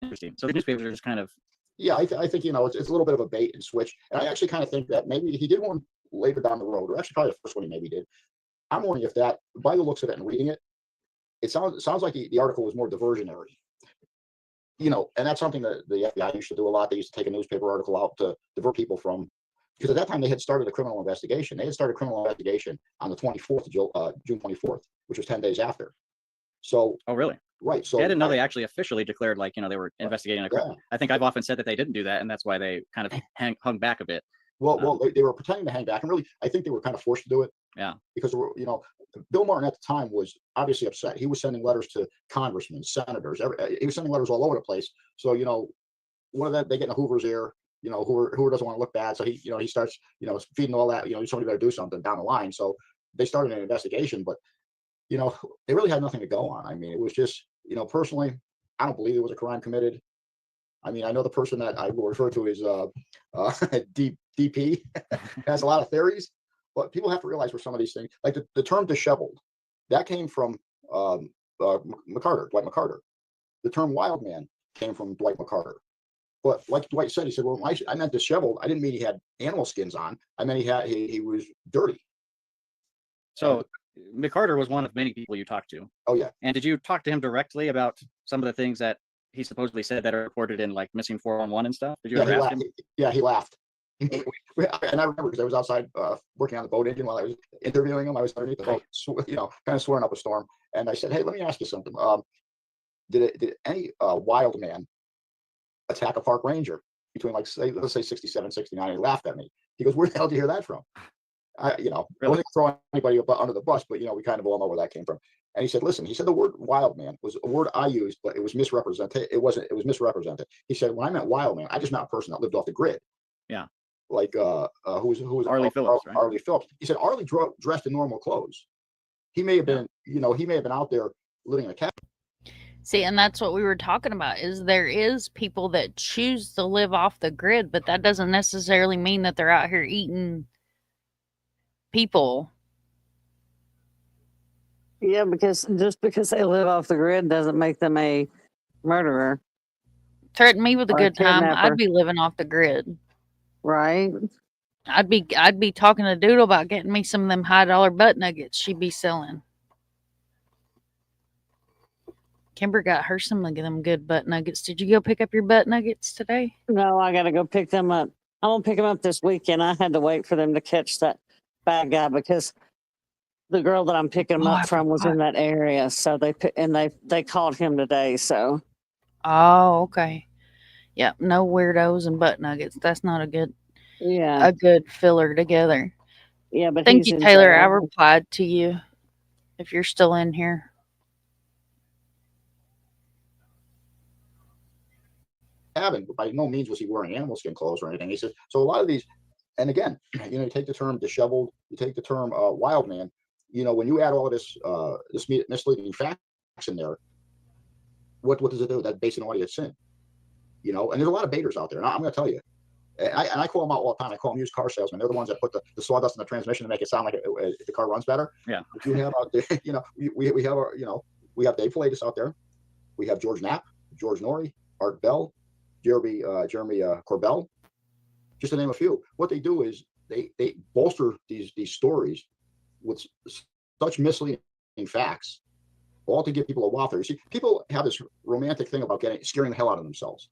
Interesting. So the newspapers are just kind of. Yeah, I think, you know, it's a little bit of a bait and switch. And I actually kind of think that maybe he did one later down the road, or actually probably the first one he maybe did. I'm wondering if that, by the looks of it and reading it, it sounds like the article was more diversionary. You know, and that's something that the FBI used to do a lot. They used to take a newspaper article out to divert people from, because at that time they had started a criminal investigation. They had started a criminal investigation on the 24th of June 24th, which was 10 days after. So. Oh, really? Right. So I didn't know they actually officially declared, like, you know, they were investigating a crime. I think I've often said that they didn't do that, and that's why they kind of hung back a bit. Well, they were pretending to hang back, and really, I think they were kind of forced to do it. Yeah. Because, you know, Bill Martin at the time was obviously upset. He was sending letters to congressmen, senators. He was sending letters all over the place. So, you know, one of them, they get in a Hoover's ear. You know, Hoover doesn't want to look bad, so he starts, you know, feeding all that. You know, somebody better do something down the line. So they started an investigation, but, you know, they really had nothing to go on. I mean, it was just, you know, personally, I don't believe there was a crime committed. I mean, I know the person that I will refer to as DP has a lot of theories, but people have to realize where some of these things, like the term disheveled, that came from Dwight McCarter. The term wild man came from Dwight McCarter. But like Dwight said, he said, well, I meant disheveled. I didn't mean he had animal skins on. I meant he was dirty. So McCarter was one of many people you talked to. Oh, yeah. And did you talk to him directly about some of the things that he supposedly said that are reported in, like, missing 411 and stuff? Did you ever ask him? Yeah, he laughed. And I remember because I was outside working on the boat engine while I was interviewing him. I was underneath the boat, you know, kind of swearing up a storm. And I said, hey, let me ask you something. Did any wild man attack a park ranger between like let's say 67, 69. He laughed at me. He goes, "Where the hell did you hear that from?" I don't throw anybody under the bus, but we kind of all know where that came from. And he said, "Listen," he said, "the word wild man was a word I used, but it was misrepresented. It was misrepresented." He said, "When I meant wild man, I just meant a person that lived off the grid." Yeah. Like who was Arlie Phillips, right? Arlie Phillips. He said Arlie dressed in normal clothes. He may have been, he may have been out there living in a cabin. See, and that's what we were talking about, is there is people that choose to live off the grid, but that doesn't necessarily mean that they're out here eating people. Yeah, because just because they live off the grid doesn't make them a murderer. Threaten me with a Or good time, kidnapper. I'd be living off the grid. Right? I'd be talking to Doodle about getting me some of them $high butt nuggets she'd be selling. Kimber got her some of them good butt nuggets. Did you go pick up your butt nuggets today? No, I got to go pick them up. I'm going to pick them up this weekend. I had to wait for them to catch that bad guy because the girl that I'm picking them up from was in that area. So they called him today. So. Oh, okay. Yeah, no weirdos and butt nuggets. That's not a good filler together. Yeah, but thank he's you, in Taylor. I jail. replied to you. If you're still in here. Cabin, but by no means was he wearing animal skin clothes or anything. He says, so a lot of these, and again, you take the term disheveled, you take the term wild man, when you add all of this misleading facts in there, what does it do? That base an audience in, and there's a lot of baiters out there. And I'm going to tell you, and I call them out all the time. I call them used car salesmen. They're the ones that put the sawdust in the transmission to make it sound like the car runs better. Yeah. But you have out there, we have Dave Pilatus out there. We have George Knapp, George Norrie, Art Bell, Jeremy Corbell, just to name a few. What they do is they bolster these stories with such misleading facts, all to give people a wow. You see, people have this romantic thing about scaring the hell out of themselves.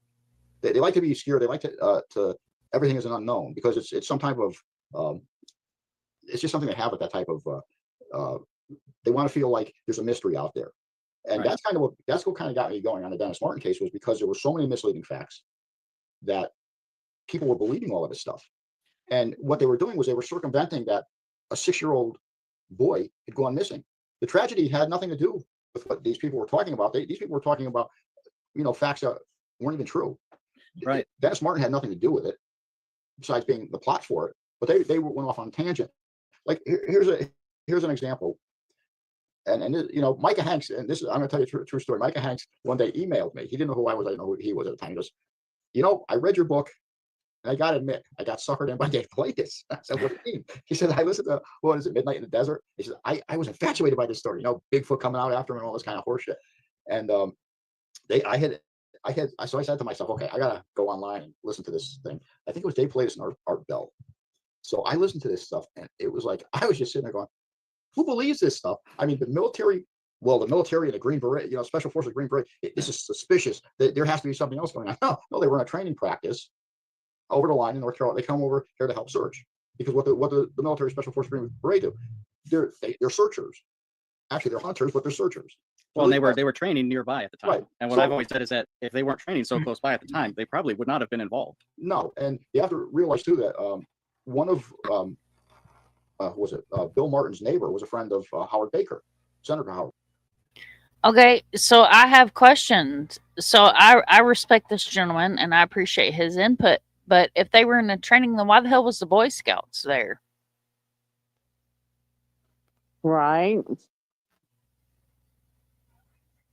They like to be scared. They like to everything is an unknown because it's some type of it's just something they have with that type of they want to feel like there's a mystery out there. And Right. that's what kind of got me going on the Dennis Martin case, was because there were so many misleading facts that people were believing all of this stuff. And what they were doing was they were circumventing that a 6-year-old boy had gone missing. The tragedy had nothing to do with what these people were talking about. These people were talking about, facts that weren't even true. Right. Dennis Martin had nothing to do with it, besides being the plot for it. But they went off on a tangent. Like here's an example. And Micah Hanks, and this is, I'm going to tell you a true story. Micah Hanks one day emailed me. He didn't know who I was. I didn't know who he was at the time. He goes, I read your book, and I got to admit, I got suckered in by Dave Pilatus. I said, what do you mean? He said, I listened to, what is it, Midnight in the Desert? He said, I was infatuated by this story. Bigfoot coming out after him and all this kind of horseshit. And so I said to myself, okay, I got to go online and listen to this thing. I think it was Dave Pilatus and Art Bell. So I listened to this stuff, and it was like, I was just sitting there going, who believes this stuff? I mean, the military and the Green Beret, Special Forces Green Beret, this is suspicious. There has to be something else going on. No, they were in a training practice over the line in North Carolina. They come over here to help search, because what the military Special Forces Green Beret do, they're searchers. Actually, they're hunters, but they're searchers. Well, they were training nearby at the time. Right. And what I've always said is that if they weren't training so close by at the time, they probably would not have been involved. No, and you have to realize too that one of Bill Martin's neighbor was a friend of Howard Baker, Senator Howard. Okay, so I have questions. So I respect this gentleman and I appreciate his input. But if they were in the training, then why the hell was the Boy Scouts there? Right.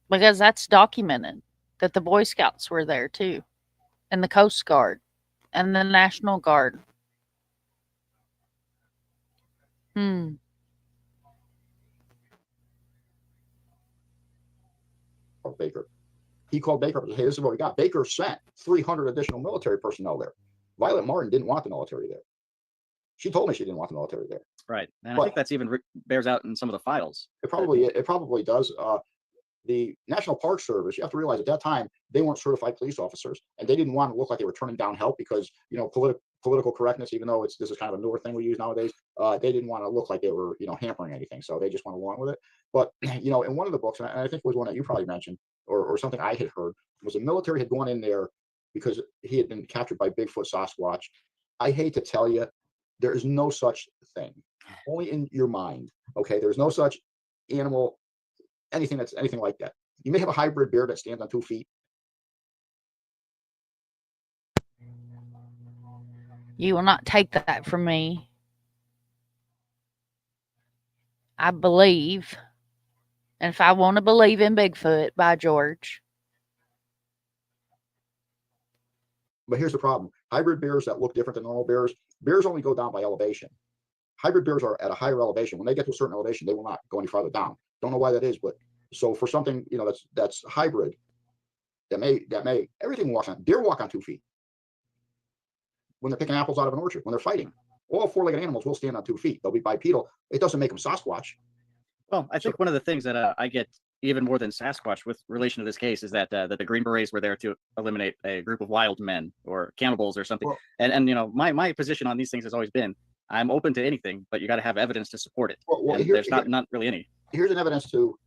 Because that's documented that the Boy Scouts were there too, and the Coast Guard, and the National Guard. Baker. He called Baker up and said, hey, this is what we got. Baker sent 300 additional military personnel there. Violet Martin didn't want the military there. She told me she didn't want the military there. Right. And I think that's even bears out in some of the files. It probably does. The National Park Service, you have to realize at that time, they weren't certified police officers, and they didn't want to look like they were turning down help because, political correctness, even though this is kind of a newer thing we use nowadays, they didn't want to look like they were, hampering anything. So they just went along with it. But, in one of the books, and I think it was one that you probably mentioned, or something I had heard, was the military had gone in there because he had been captured by Bigfoot, Sasquatch. I hate to tell you, there is no such thing. Only in your mind. Okay, there's no such animal, anything that's anything like that. You may have a hybrid bear that stands on 2 feet. You will not take that from me. I believe. And if I want to believe in Bigfoot, by George. But here's the problem. Hybrid bears that look different than normal bears only go down by elevation. Hybrid bears are at a higher elevation. When they get to a certain elevation, they will not go any farther down. Don't know why that is, but so for something, you know, that's hybrid, that may everything walks on. Deer walk on 2 feet. When they're picking apples out of an orchard, when they're fighting, all 4-legged animals will stand on 2 feet. They'll be bipedal. It doesn't make them Sasquatch. Well, I think one of the things that I get even more than Sasquatch with relation to this case is that that the Green Berets were there to eliminate a group of wild men or cannibals or something. Well, and you know, my position on these things has always been, I'm open to anything, but you got to have evidence to support it. Well, and there's not really any. Here's an evidence to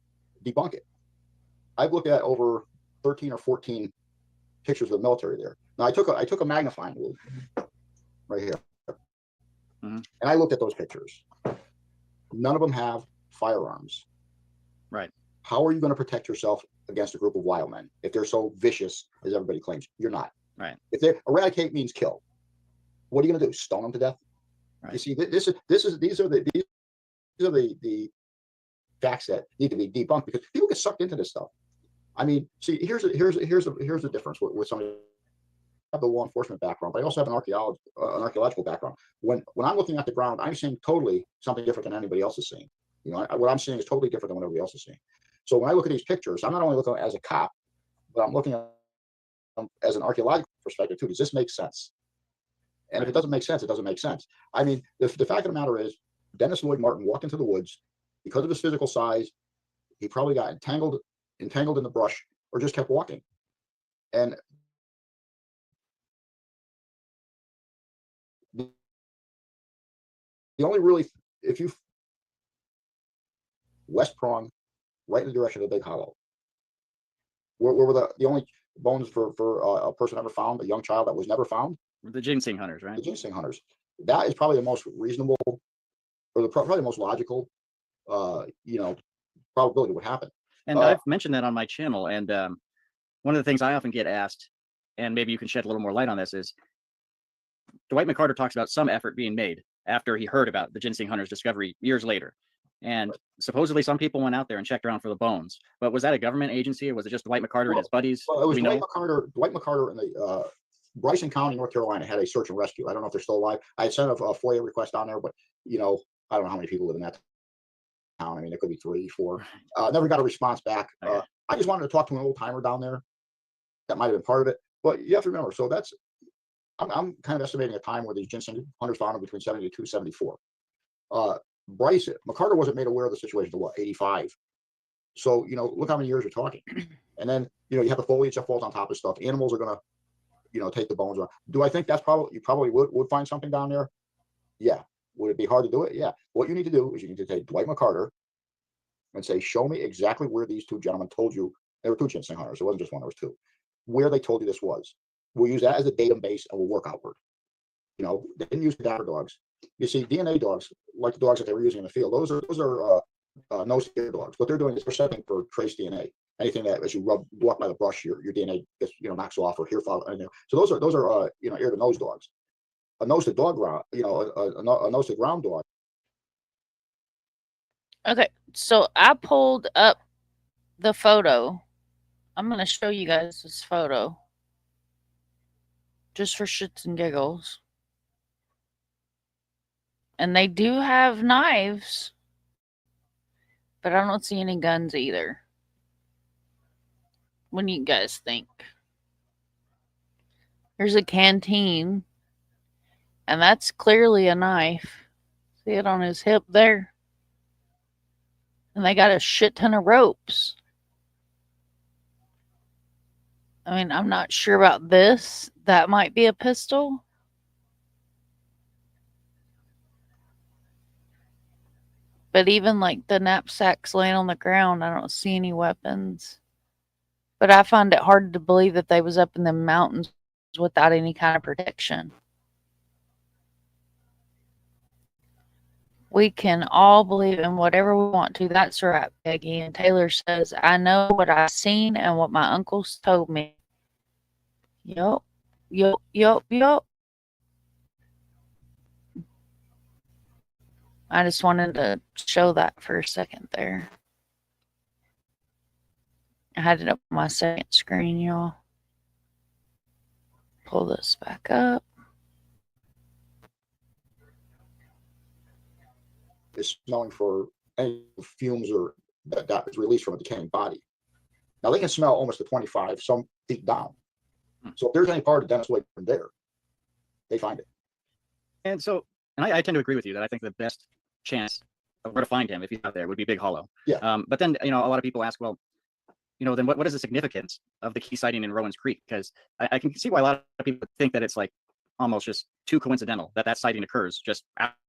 debunk it. I've looked at over 13 or 14 pictures of the military there. Now I took a magnifying loupe right here, and I looked at those pictures. None of them have firearms. Right. How are you going to protect yourself against a group of wild men if they're so vicious as everybody claims? You're not. Right. If they eradicate means kill, what are you going to do? Stone them to death? Right. You see, these are the facts that need to be debunked because people get sucked into this stuff. I mean, see, here's the difference with somebody. I have the law enforcement background, but I also have an archaeological background. When I'm looking at the ground, I'm seeing totally something different than anybody else is seeing. You know, what I'm seeing is totally different than what everybody else is seeing. So when I look at these pictures, I'm not only looking as a cop, but I'm looking at them as an archaeological perspective too. Does this make sense? And if it doesn't make sense, it doesn't make sense. I mean, the fact of the matter is, Dennis Lloyd Martin walked into the woods because of his physical size. He probably got entangled in the brush, or just kept walking. And the only really, if you West Prong, right in the direction of the Big Hollow, where were the only bones for a person ever found, a young child that was never found? The ginseng hunters, right? The ginseng hunters. That is probably the most reasonable, or probably the most logical, you know, probability would happen. And I've mentioned that on my channel. And one of the things I often get asked, and maybe you can shed a little more light on this, is Dwight McCarter talks about some effort being made after he heard about the ginseng hunters' discovery years later. And supposedly some people went out there and checked around for the bones. But was that a government agency, or was it just Dwight McCarter and his buddies? Well, it was Dwight McCarter and the Bryson County, North Carolina, had a search and rescue. I don't know if they're still alive. I had sent a FOIA request down there, but you know, I don't know how many people live in that town. I mean, it could be 3, 4. Never got a response back. Okay. I just wanted to talk to an old timer down there that might have been part of it. But you have to remember, so that's I'm kind of estimating a time where these ginseng hunters found them between 72, 74. Bryce McCarter wasn't made aware of the situation until what, 85. So you know, look how many years you're talking. And then you know, you have the foliage that falls on top of stuff. Animals are gonna, you know, take the bones around. Do I think that's you probably would find something down there? Yeah. Would it be hard to do it? Yeah. What you need to do is you need to take Dwight McCarter and say, show me exactly where these two gentlemen told you. There were 2 ginseng hunters. It wasn't just one, there was 2. Where they told you this was. We'll use that as a database and we'll work outward. You know, they didn't use cadaver dogs. You see, DNA dogs, like the dogs that they were using in the field, those are no-scare dogs. What they're doing is they're setting for trace DNA. Anything that as you walk by the brush, your DNA gets, you know, knocks off or hair follow. So those are you know, ear to nose dogs. A nose to dog ground, you know, a nose to ground dog. Okay, so I pulled up the photo. I'm going to show you guys this photo just for shits and giggles. And they do have knives, but I don't see any guns either. What do you guys think? There's a canteen, and that's clearly a knife. See it on his hip there? And they got a shit ton of ropes. I mean, I'm not sure about this. That might be a pistol. But even like the knapsacks laying on the ground, I don't see any weapons. But I find it hard to believe that they was up in the mountains without any kind of protection. We can all believe in whatever we want to. That's right, Peggy. And Taylor says, I know what I've seen and what my uncles told me. Yup, yup, yup, yup. I just wanted to show that for a second there. I had it up on my second screen, y'all. Pull this back up. Is smelling for any fumes or that is released from a decaying body. Now they can smell almost to 25, some feet down. So if there's any part of Dennis Lloyd from there, they find it. And so, and I tend to agree with you that I think the best chance of where to find him if he's out there would be Big Hollow. Yeah. But then, a lot of people ask, well, then what is the significance of the key sighting in Rowan's Creek? Because I can see why a lot of people think that it's like almost just too coincidental that sighting occurs just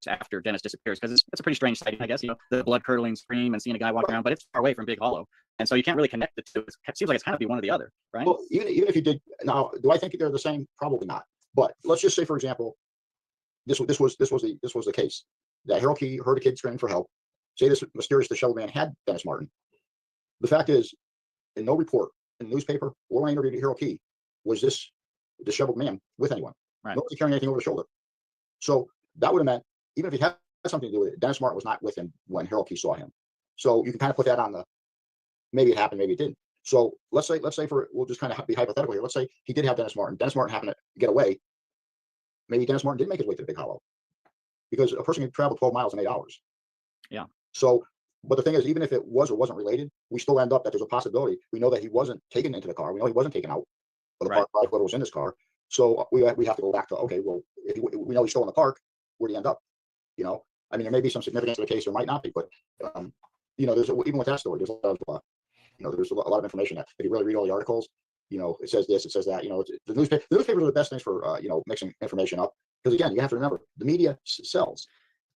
after Dennis disappears, because it's a pretty strange sighting, I guess. The blood curdling scream and seeing a guy walk around, but it's far away from Big Hollow, and so you can't really connect the two. It seems like it's kind of be one or the other, right? Well, even if you did, now do I think they're the same? Probably not. But let's just say, for example, this was the case that Harold Key heard a kid screaming for help. Say this mysterious disheveled man had Dennis Martin. The fact is, in no report in the newspaper or when I interviewed Harold Key was this disheveled man with anyone. Right. Nobody carrying anything over the shoulder. So that would have meant, even if he had something to do with it, Dennis Martin was not with him when Harold Key saw him. So you can kind of put that on the, maybe it happened, maybe it didn't. So let's say we'll just kind of be hypothetical here. Let's say he did have Dennis Martin. Dennis Martin happened to get away. Maybe Dennis Martin didn't make his way to the Big Hollow, because a person can travel 12 miles in 8 hours. Yeah. So, but the thing is, even if it was or wasn't related, we still end up that there's a possibility. We know that he wasn't taken into the car. We know he wasn't taken out of the park, whoever was in this car. So we have to go back to, okay, well, if we know he's still in the park, where'd he end up? I mean, there may be some significance to the case, there might not be, but there's even with that story, there's a lot of, there's a lot of information that if you really read all the articles, it says this, it says that, the newspapers are the best things for, mixing information up. Because again, you have to remember, the media sells.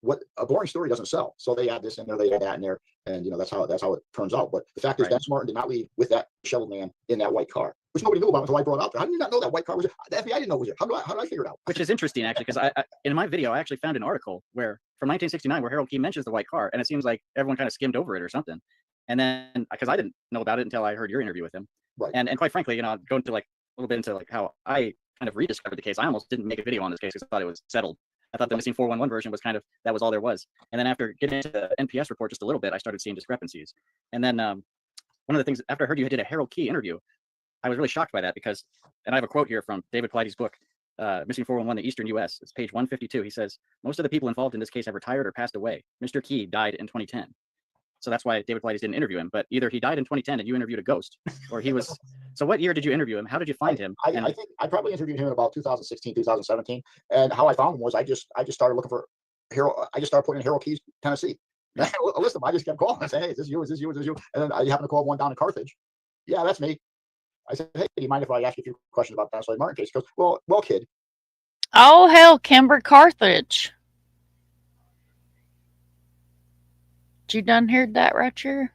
What a boring story doesn't sell. So they add this in there, they add that in there, and that's how it turns out. But the fact is, Dennis Martin did not leave with that disheveled man in that white car, which nobody knew about until I brought it out there. How did you not know that white car was there? The FBI didn't know it was there. How do I figure it out? Which is interesting, actually, because I in my video I actually found an article where from 1969 where Harold Key mentions the white car, and it seems like everyone kind of skimmed over it or something. And then because I didn't know about it until I heard your interview with him, right? And quite frankly, go into like a little bit into like how I kind of rediscovered the case. I almost didn't make a video on this case because I thought it was settled. I thought the missing 411 version was that was all there was. And then after getting into the NPS report just a little bit, I started seeing discrepancies. And then one of the things, after I heard you did a Harold Key interview, I was really shocked by that because, and I have a quote here from David Plotty's book, Missing 411, the Eastern U.S. It's page 152. He says, most of the people involved in this case have retired or passed away. Mr. Key died in 2010. So that's why David Plotty didn't interview him. But either he died in 2010 and you interviewed a ghost, or he was. So what year did you interview him? How did you find him? I think I probably interviewed him in about 2016, 2017. And how I found him was I just started looking for Harold. I just started putting in Harold Keys, Tennessee. And I list them. I just kept calling. I said, hey, is this you? Is this you? Is this you? And then I happened to call one down in Carthage. Yeah, that's me. I said, hey, do you mind if I ask you a few questions about Dennis Lloyd Martin case? He goes, well, kid. Oh, hell, Kimber Carthage. You done heard that right here?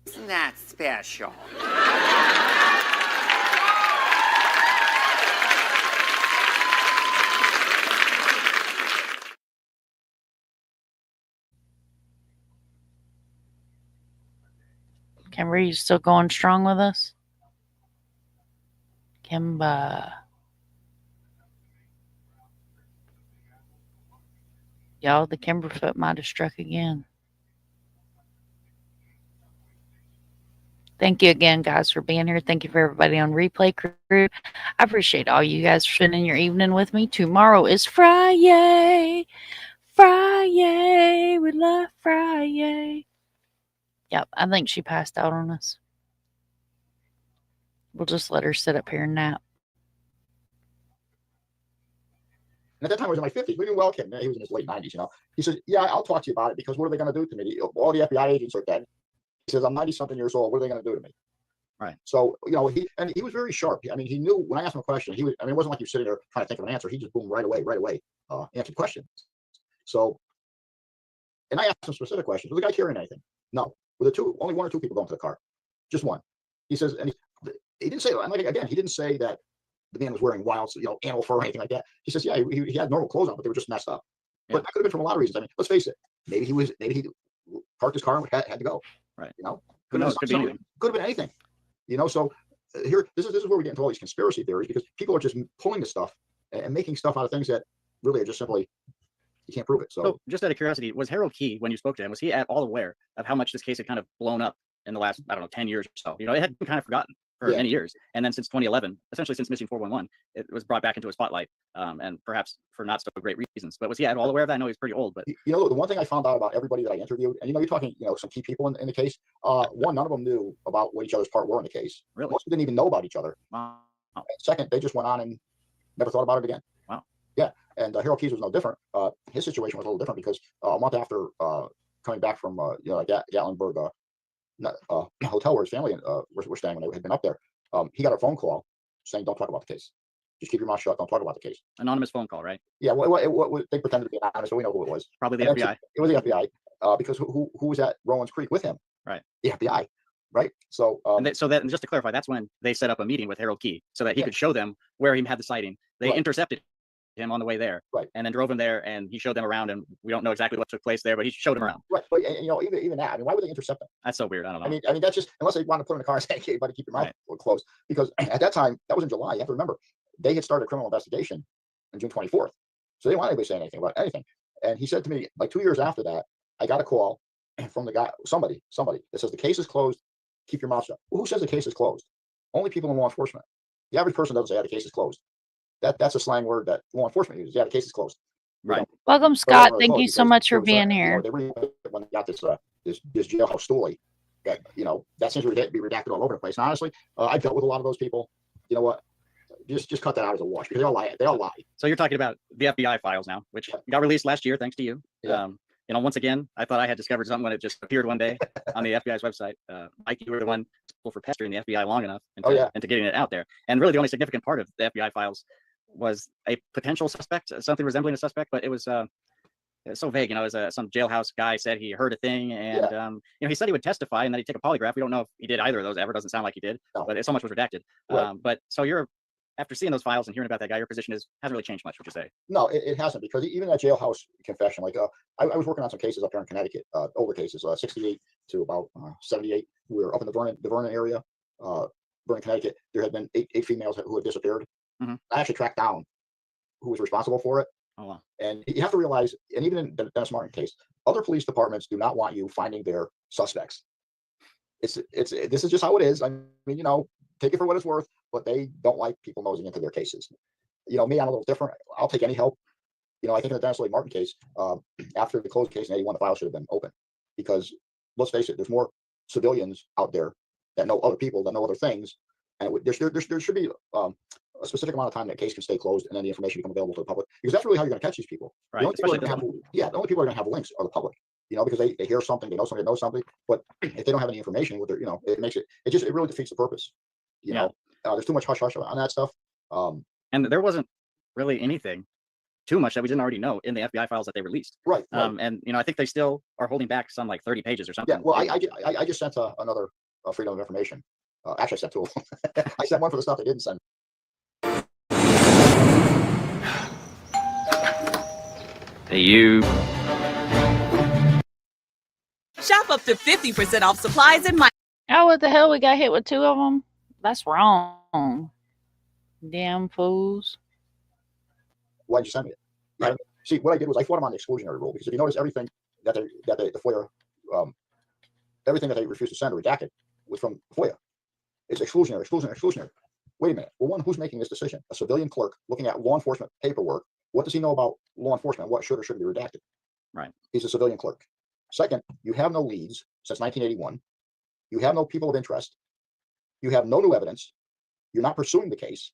Isn't that special? Kimber, you still going strong with us? Kimber. Y'all, the Kimberfoot might have struck again. Thank you again, guys, for being here. Thank you for everybody on Replay Crew. I appreciate all you guys for spending your evening with me. Tomorrow is Friday. Friday. We love Friday. Yep, I think she passed out on us. We'll just let her sit up here and nap. And at that time, I was in my 50s. We didn't welcome him. He was in his late 90s, He says, yeah, I'll talk to you about it because what are they going to do to me? All the FBI agents are dead. He says, I'm 90-something years old. What are they going to do to me? Right. So, he was very sharp. I mean, he knew when I asked him a question, it wasn't like he was sitting there trying to think of an answer. He just boomed right away, answered questions. So, and I asked him specific questions. Was the guy carrying anything? No. Were there only one or two people going to the car? Just one. He says, and He didn't say, I'm like, again, he didn't say that the man was wearing wild, animal fur or anything like that. He says, yeah, he had normal clothes on, but they were just messed up. But that could have been from a lot of reasons. I mean, let's face it. Maybe he parked his car and had to go. Right. Could have been anything. So here, this is where we get into all these conspiracy theories, because people are just pulling the stuff and making stuff out of things that really are just simply, you can't prove it. So just out of curiosity, was Harold Key, when you spoke to him, was he at all aware of how much this case had kind of blown up in the last, I don't know, 10 years or so? It had been kind of forgotten for many years. And then since 2011, essentially since Missing 411, it was brought back into a spotlight, and perhaps for not so great reasons. But was he at all aware of that? I know he's pretty old, but the one thing I found out about everybody that I interviewed, and you're talking, some key people in the case. One, none of them knew about what each other's part were in the case. Really? Most didn't even know about each other. Wow. Second, they just went on and never thought about it again. Wow. Yeah, and Harold Keyes was no different. His situation was a little different because a month after coming back from Gatlinburg hotel where his family were staying when they had been up there, he got a phone call saying, "Don't talk about the case. Just keep your mouth shut. Don't talk about the case." Anonymous phone call, right? Yeah. They pretended to be anonymous, but we know who it was. Probably the FBI. It was the FBI because who was at Rowan's Creek with him? Right. The FBI. Right. So and just to clarify, that's when they set up a meeting with Harold Key so that he could show them where he had the sighting. They intercepted him on the way there, right, and then drove him there, and he showed them around, and we don't know exactly what took place there, but he showed them around. Right. But even that, I mean, why would they intercept him? That's so weird. I don't know. I mean that's just, unless they want to put him in a car and say, "Hey, buddy, keep your mouth closed," because at that time, that was in July. You have to remember, they had started a criminal investigation on June 24th, so they didn't want anybody saying anything about anything. And he said to me, like 2 years after that, I got a call from the guy, somebody that says the case is closed. Keep your mouth shut. Well, who says the case is closed? Only people in law enforcement. The average person doesn't say, "Yeah, the case is closed." That's a slang word that law enforcement uses. Yeah, the case is closed. Right. Welcome, Scott. Thank you so much for being here. They when they got this jailhouse story, that that seems to be redacted all over the place. And honestly, I've dealt with a lot of those people. You know what? Just cut that out as a wash, because they all lie. They all lie. So you're talking about the FBI files now, which got released last year thanks to you. Yeah. Once again, I thought I had discovered something when it just appeared one day on the FBI's website. Mike, you were the one for pestering the FBI long enough into getting it out there. And really, the only significant part of the FBI files was a potential suspect, something resembling a suspect, but it was so vague. It was some jailhouse guy said he heard a thing, and he said he would testify and that he'd take a polygraph. We don't know if he did either of those ever. Doesn't sound like he did, but so much was redacted. Right. But so after seeing those files and hearing about that guy, your position hasn't really changed much, would you say? No, it hasn't, because even that jailhouse confession, like I was working on some cases up here in Connecticut, older cases, 68 to about 78. We were up in the Vernon area, Vernon, Connecticut. There had been eight females who had disappeared. Mm-hmm. I actually tracked down who was responsible for it. Oh, wow. And you have to realize, and even in the Dennis Martin case, other police departments do not want you finding their suspects. This is just how it is. I mean, take it for what it's worth, but they don't like people nosing into their cases. Me, I'm a little different. I'll take any help. I think in the Dennis Lloyd Martin case, after the closed case in 81, the file should have been open, because let's face it, there's more civilians out there that know other people, that know other things, and there should be a specific amount of time that case can stay closed, and then the information become available to the public, because that's really how you're going to catch these people. Right. The only people that the only people are going to have links are the public. Because they hear something, they know somebody knows something, but if they don't have any information with their, it makes it really defeats the purpose. There's too much hush hush on that stuff. And there wasn't really anything too much that we didn't already know in the FBI files that they released. Right. And I think they still are holding back some like 30 pages or something. Yeah. Well, I just sent another Freedom of Information. Actually, I sent two of them. I sent one for the stuff they didn't send. Hey, you. Shop up to 50% off supplies in my. Oh, what the hell? We got hit with two of them? That's wrong. Damn fools. Why'd you send me it? Right. See, what I did was I fought them on the exclusionary rule, because if you notice, everything that the FOIA, everything that they refused to send or redacted was from FOIA. It's exclusionary. Wait a minute. Well, one, who's making this decision? A civilian clerk looking at law enforcement paperwork. What does he know about law enforcement? What should or shouldn't be redacted? Right. He's a civilian clerk. Second, you have no leads since 1981. You have no people of interest. You have no new evidence. You're not pursuing the case.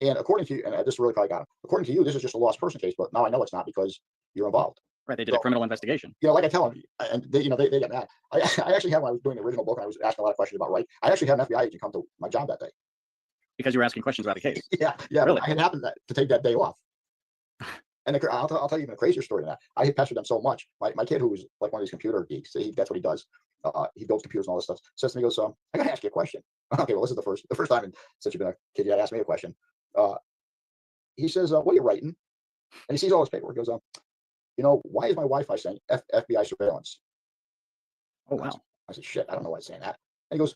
And according to you, and this really probably got him, according to you, this is just a lost person case, but now I know it's not, because you're involved. Right. They did a criminal investigation. Like I tell them, and they get mad. I actually had, when I was doing the original book, and I was asking a lot of questions about right, I actually had an FBI agent come to my job that day. Because you were asking questions about the case. Yeah. Really? I had happened to take that day off. And I'll tell you even a crazier story than that. I had pestered them so much. My kid, who was like one of these computer geeks, that's what he does. He builds computers and all this stuff, says to me, goes, I got to ask you a question. Okay, well, this is the first time since you've been a kid, you asked me a question. He says, "What are you writing?" And he sees all his paperwork. He goes, why is my Wi-Fi saying FBI surveillance? Oh, wow. I said, shit, I don't know why it's saying that. And he goes,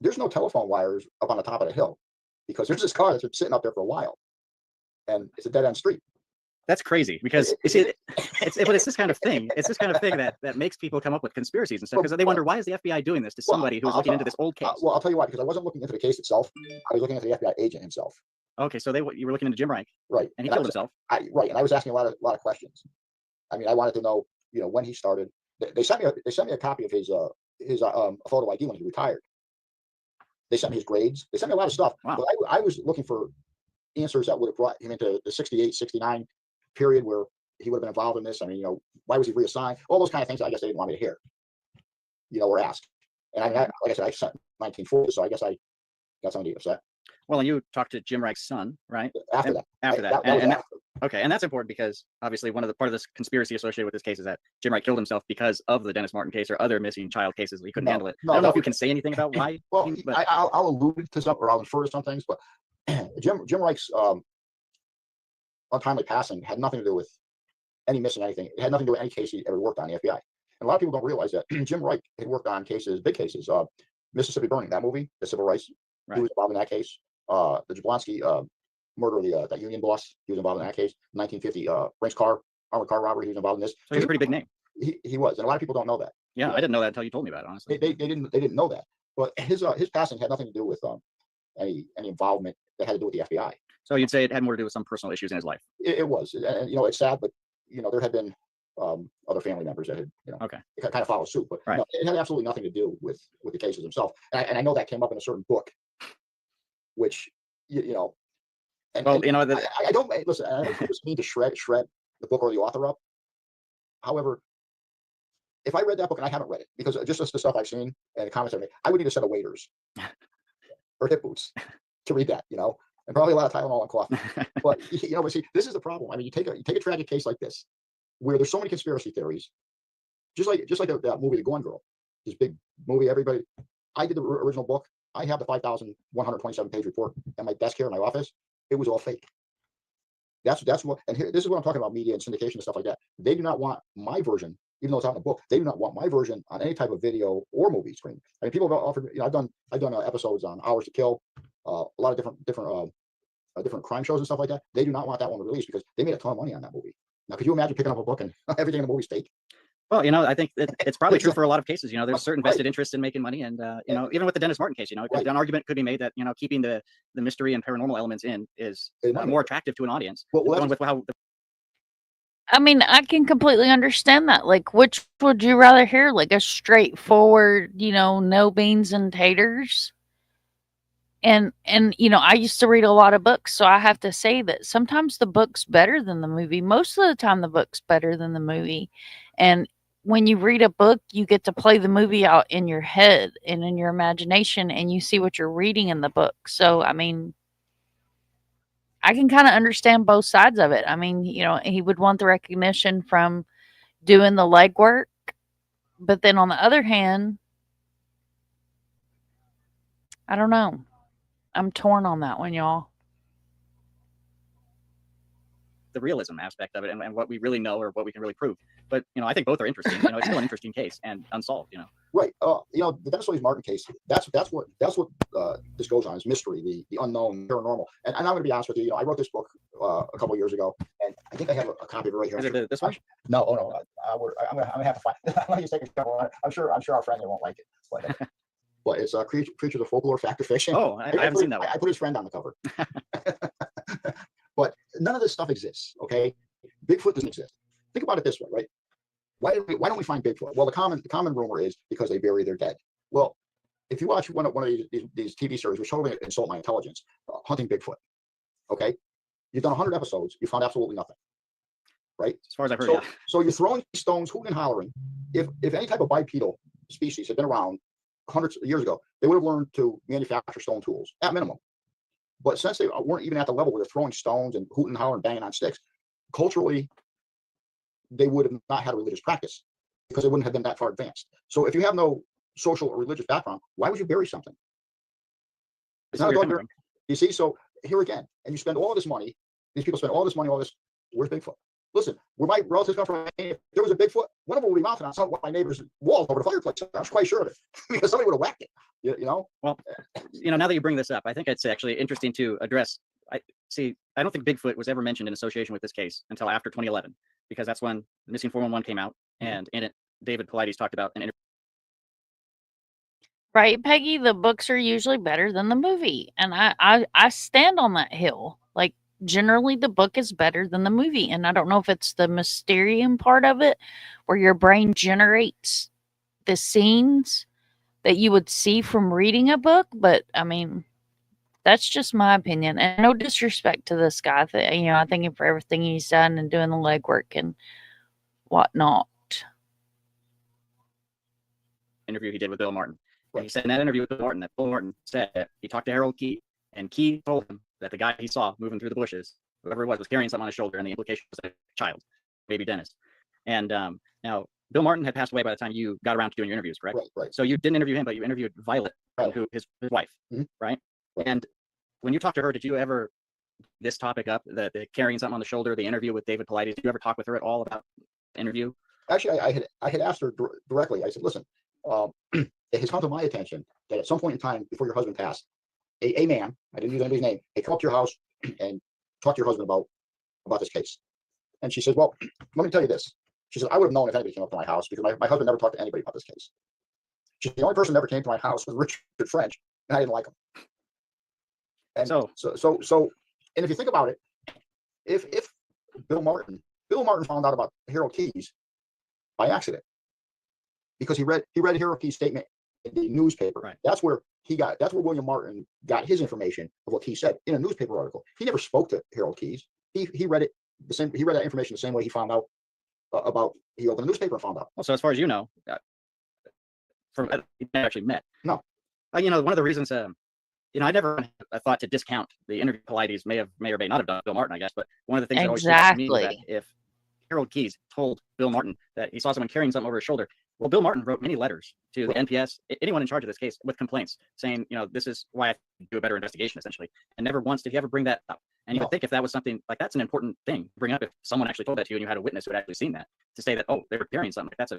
there's no telephone wires up on the top of the hill because there's this car that's been sitting up there for a while, and it's a dead end street. That's crazy because you see, it's this kind of thing. It's this kind of thing that makes people come up with conspiracies and stuff because they wonder why is the FBI doing this to somebody who's looking into this old case. Well, I'll tell you why, because I wasn't looking into the case itself. I was looking into the FBI agent himself. Okay, so you were looking into Jim Reich, right? And he killed himself, right? And I was asking a lot of questions. I mean, I wanted to know, when he started. They sent me a copy of his photo ID when he retired. They sent me his grades. They sent me a lot of stuff. Wow. But I was looking for answers that would have brought him into the 68, 69 period where he would have been involved in this. I mean, why was he reassigned? All those kind of things I guess they didn't want me to hear, or ask. And I mean, like I said, I sent 1940, so I guess I got somebody upset. Well, and you talked to Jim Reich's son, right? After that. Okay, and that's important because obviously part of this conspiracy associated with this case is that Jim Reich killed himself because of the Dennis Martin case or other missing child cases. He couldn't handle it. I don't know if you can say anything about why. Well, I'll allude to some, or I'll infer to some things, but Jim Reich's untimely passing had nothing to do with any missing anything. It had nothing to do with any case he ever worked on in the FBI. And a lot of people don't realize that Jim Reich had worked on cases, big cases. Mississippi Burning, that movie, the civil rights. Right. He was involved in that case. The Jablonski murder of that union boss, he was involved in that case. 1950 Brinks armored car robbery, he was involved in this. So he's a pretty big name. He was, and a lot of people don't know that. Yeah, I didn't know that until you told me about it. Honestly, they didn't know that. But his passing had nothing to do with any involvement that had to do with the FBI. So you'd say it had more to do with some personal issues in his life. It was, and it's sad, but there had been other family members that had kind of followed suit, but it had absolutely nothing to do with the cases themselves. And I know that came up in a certain book, which I don't listen. I don't just need to shred the book or the author up. However, if I read that book, and I haven't read it because just the stuff I've seen and the comments I made, I would need a set of waders or hip boots to read that, and probably a lot of Tylenol and coffee. But but see, this is the problem. I mean, you take a tragic case like this, where there's so many conspiracy theories, just like that movie, The Gone Girl, this big movie. Everybody, I did the original book. I have the 5,127 page report at my desk here in my office. It was all fake. This is what I'm talking about, media and syndication and stuff like that. They do not want my version, even though it's out in the book. They do not want my version on any type of video or movie screen. I mean, people have offered. I've done episodes on Hours to Kill, a lot of different crime shows and stuff like that. They do not want that one released because they made a ton of money on that movie. Now, could you imagine picking up a book and everything in the movie's fake? Well, I think it's probably true for a lot of cases. There's certain vested interest in making money, and even with the Dennis Martin case, an argument could be made that keeping the mystery and paranormal elements in is more attractive to an audience. I mean, I can completely understand that. Like, which would you rather hear? Like a straightforward, no beans and taters? And I used to read a lot of books, so I have to say that sometimes the book's better than the movie. Most of the time, the book's better than the movie. And when you read a book, you get to play the movie out in your head and in your imagination, and you see what you're reading in the book. So, I mean, I can kind of understand both sides of it. I mean, he would want the recognition from doing the legwork, but then on the other hand, I don't know. I'm torn on that one, y'all. The realism aspect of it and what we really know or what we can really prove. But, I think both are interesting. It's still an interesting case and unsolved, Right. The Dennis Lloyd Martin case, that's what this goes on, is mystery, the unknown, paranormal. And I'm going to be honest with you, I wrote this book a couple of years ago, and I think I have a copy of it right here. Is it this one? No, I'm gonna have to find it. I'm gonna take a couple. I'm sure our friend won't like it. But it's Creatures of Folklore, Fact or Fiction. Oh, I haven't seen that one. I put his friend on the cover. But none of this stuff exists, okay? Bigfoot doesn't exist. Think about it this way, right? Why don't we find Bigfoot? Well, the common rumor is because they bury their dead. Well, if you watch one of these TV series, which totally insult my intelligence, Hunting Bigfoot, okay? You've done 100 episodes. You found absolutely nothing, right? As far as I've heard, So you're throwing stones, hooting and hollering. If any type of bipedal species had been around hundreds of years ago, they would have learned to manufacture stone tools at minimum. But since they weren't even at the level where they're throwing stones and hooting and hollering, banging on sticks, culturally, they would have not had a religious practice because they wouldn't have been that far advanced. So if you have no social or religious background, why would you bury something? It's not a dog. You see, so here again, and you spend all this money. These people spend all this money, all this. Where's Bigfoot? Listen, where my relatives come from, if there was a Bigfoot, one of them would be mounted on some of my neighbor's walls over the fireplace. I'm quite sure of it because somebody would have whacked it. You know. Well, now that you bring this up, I think it's actually interesting to address. I don't think Bigfoot was ever mentioned in association with this case until after 2011, because that's when the Missing 411 came out, and in it, David Paulides talked about an interview. Right, Peggy? The books are usually better than the movie. And I stand on that hill. Like, generally, the book is better than the movie. And I don't know if it's the mysterium part of it, where your brain generates the scenes that you would see from reading a book. But, I mean, that's just my opinion. And no disrespect to this guy. I thank him for everything he's done and doing the legwork and whatnot. Interview he did with Bill Martin. He said in that interview with Bill Martin that Bill Martin said that he talked to Harold Key, and Key told him that the guy he saw moving through the bushes, whoever it was carrying something on his shoulder, and the implication was a child, baby Dennis. And now Bill Martin had passed away by the time you got around to doing your interviews, correct? Right. So you didn't interview him, but you interviewed Violet, who his wife, right? And when you talked to her, did you ever this topic up, the carrying something on the shoulder, the interview with David Paulides? Did you ever talk with her at all about the interview? Actually, I had asked her directly. I said, listen, it has come to my attention that at some point in time before your husband passed, a man, I didn't use anybody's name, they come up to your house and talk to your husband about this case. And she says, well, let me tell you this. She said, I would have known if anybody came up to my house because my husband never talked to anybody about this case. She said, the only person that ever came to my house was Richard French, and I didn't like him. And so, and if you think about it, if Bill Martin found out about Harold Keyes by accident, because he read Harold Keyes' statement in the newspaper. Right. That's where William Martin got his information of what he said in a newspaper article. He never spoke to Harold Keyes. He read it the same. He read that information the same way he found out about. He opened a newspaper and found out. Well, so as far as you know, he never actually met. No. One of the reasons, I never thought to discount the interview Paulides may or may not have done Bill Martin, I guess. But one of the things that always stood out to me was that if Harold Keyes told Bill Martin that he saw someone carrying something over his shoulder, well, Bill Martin wrote many letters to the NPS, anyone in charge of this case, with complaints saying, this is why I do a better investigation, essentially. And never once did he ever bring that up. And you would think if that was something like that's an important thing to bring up, if someone actually told that to you and you had a witness who had actually seen that, to say that, oh, they were carrying something, that's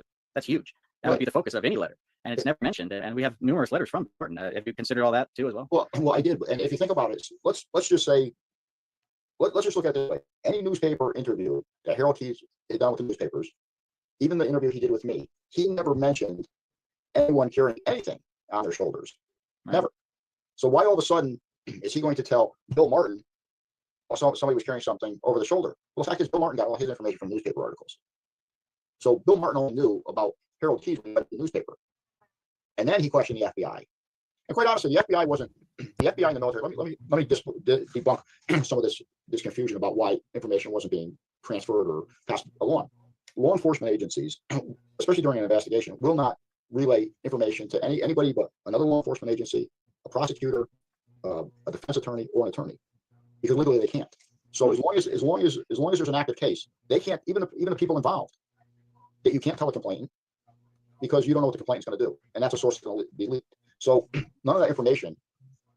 huge. That would be the focus of any letter. And it's never mentioned. And we have numerous letters from Martin. Have you considered all that too as well? Well, I did. And if you think about it, let's just say, let's just look at it this way. Any newspaper interview that Harold Keyes had done with the newspapers, even the interview he did with me, he never mentioned anyone carrying anything on their shoulders. Right. Never. So why all of a sudden is he going to tell Bill Martin somebody was carrying something over the shoulder? Well, the fact is Bill Martin got all his information from newspaper articles. So Bill Martin only knew about Harold Keyes when he read the newspaper. And then he questioned the FBI. And quite honestly, the FBI wasn't the FBI and the military. Let me debunk some of this confusion about why information wasn't being transferred or passed along. Law enforcement agencies, especially during an investigation, will not relay information to anybody but another law enforcement agency, a prosecutor, a defense attorney, or an attorney, because legally they can't. So as long as there's an active case, they can't, even the people involved, that you can't tell a complainant because you don't know what the complainant's going to do, and that's a source going to be leaked. So none of that information,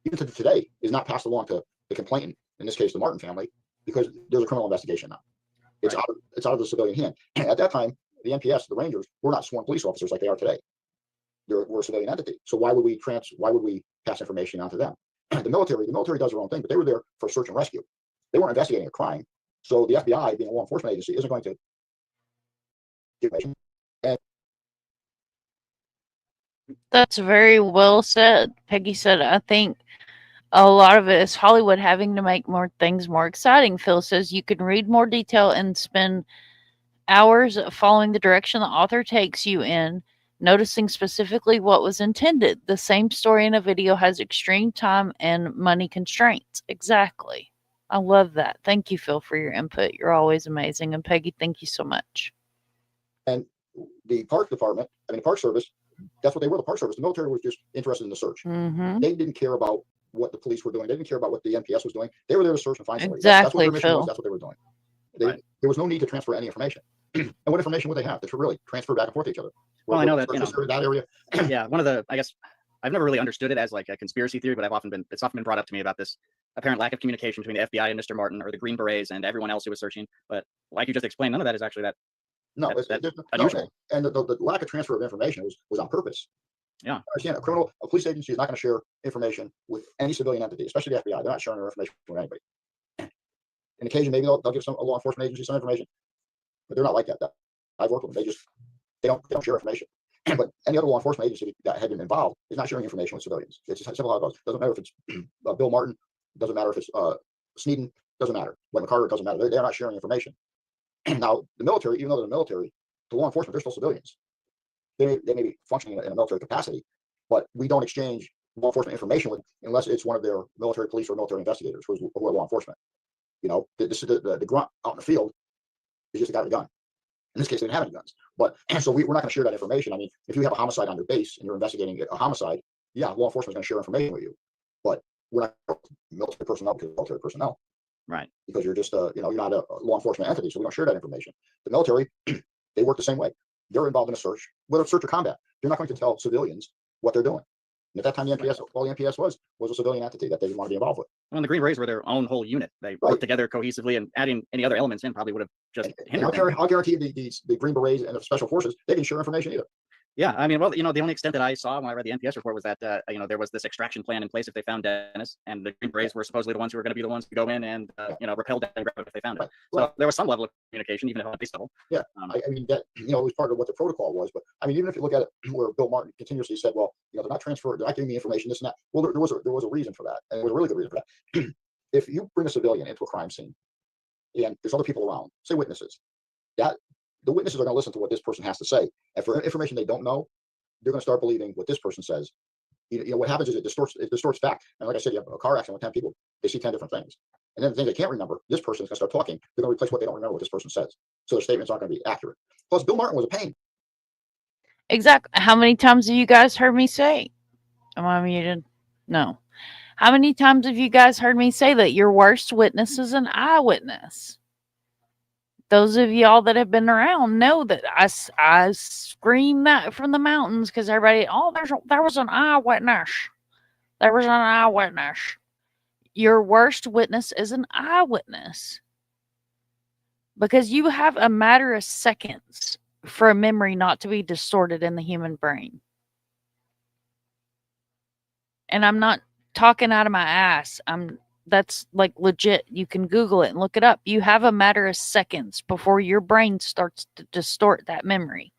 even to today, is not passed along to the complainant, in this case the Martin family, because there's a criminal investigation now. It's right. It's out of the civilian hand. At that time, the NPS, the Rangers, were not sworn police officers like they are today. We're a civilian entity. So why would we pass information on to them? The military does their own thing, but they were there for search and rescue. They weren't investigating a crime. So the FBI, being a law enforcement agency, isn't going to give information. That's very well said. Peggy said, I think a lot of it is Hollywood having to make more things more exciting. Phil says you can read more detail and spend hours following the direction the author takes you in, noticing specifically what was intended. The same story in a video has extreme time and money constraints. Exactly. I love that. Thank you, Phil, for your input. You're always amazing. And Peggy, thank you so much. And the Park Service, that's what they were, the Park Service. The military was just interested in the search. Mm-hmm. They didn't care about what the police were doing. They didn't care about what the NPS was doing. They were there to search and find somebody. Exactly, that's what their mission Phil. was. That's what they were doing. There was no need to transfer any information. And what information would they have? They should really transfer back and forth to each other. Well, I know that, that area. Yeah, one of the, I guess, I've never really understood it as like a conspiracy theory, but it's often been brought up to me about this apparent lack of communication between the FBI and Mr. Martin, or the Green Berets and everyone else who was searching. But like you just explained, none of that is actually that. No, that's unusual. And the lack of transfer of information was on purpose. Yeah. Understand, a police agency is not going to share information with any civilian entity, especially the FBI. They're not sharing their information with anybody. On occasion, maybe they'll give a law enforcement agency some information, but they're not like that. I've worked with them. They don't share information. But any other law enforcement agency that had been involved is not sharing information with civilians. It's just simple how it goes. Doesn't matter if it's Bill Martin, doesn't matter if it's Sneeden, doesn't matter. When McCarter, doesn't matter. They're not sharing information. Now, the military, even though they're the military, the law enforcement, they're still civilians. They may be functioning in a military capacity, but we don't exchange law enforcement information with unless it's one of their military police or military investigators who are law enforcement. You know, this is the grunt out in the field is just a guy with a gun. In this case, they didn't have any guns. But so we're not going to share that information. I mean, if you have a homicide on your base and you're investigating a homicide, yeah, law enforcement is going to share information with you. But we're not military personnel because military personnel. Right. Because you're just you're not a law enforcement entity, so we don't share that information. The military, they work the same way. They're involved in a search, whether it's search or combat. They're not going to tell civilians what they're doing. And at that time, the NPS, all the NPS was a civilian entity that they didn't want to be involved with. Well, the Green Berets were their own whole unit. They worked together cohesively, and adding any other elements in probably would have just hindered them. I'll guarantee the Green Berets and the special forces, they didn't share information either. Yeah, I mean, well, the only extent that I saw when I read the NPS report was that there was this extraction plan in place if they found Dennis, and the Green Berets were supposedly the ones who were going to be the ones to go in and repel Dennis and grab it if they found it. So there was some level of communication, even at base level. Yeah, I mean that it was part of what the protocol was. But I mean, even if you look at it, where Bill Martin continuously said, "Well, they're not giving me information, this and that." Well, there was a reason for that, and there was a really good reason for that. If you bring a civilian into a crime scene, and there's other people around, say witnesses, that the witnesses are going to listen to what this person has to say, and for information they don't know, they're going to start believing what this person says. What happens is it distorts fact. And like I said, you have a car accident with 10 people, they see 10 different things. And then the things they can't remember, this person is going to start talking. They're going to replace what they don't remember what this person says. So their statements aren't going to be accurate. Plus, Bill Martin was a pain. Exactly. How many times have you guys heard me say? Am I muted? No. How many times have you guys heard me say that your worst witness is an eyewitness? Those of y'all that have been around know that I scream that from the mountains because everybody, there was an eyewitness. There was an eyewitness. Your worst witness is an eyewitness. Because you have a matter of seconds for a memory not to be distorted in the human brain. And I'm not talking out of my ass. That's like legit. You can Google it and look it up. You have a matter of seconds before your brain starts to distort that memory.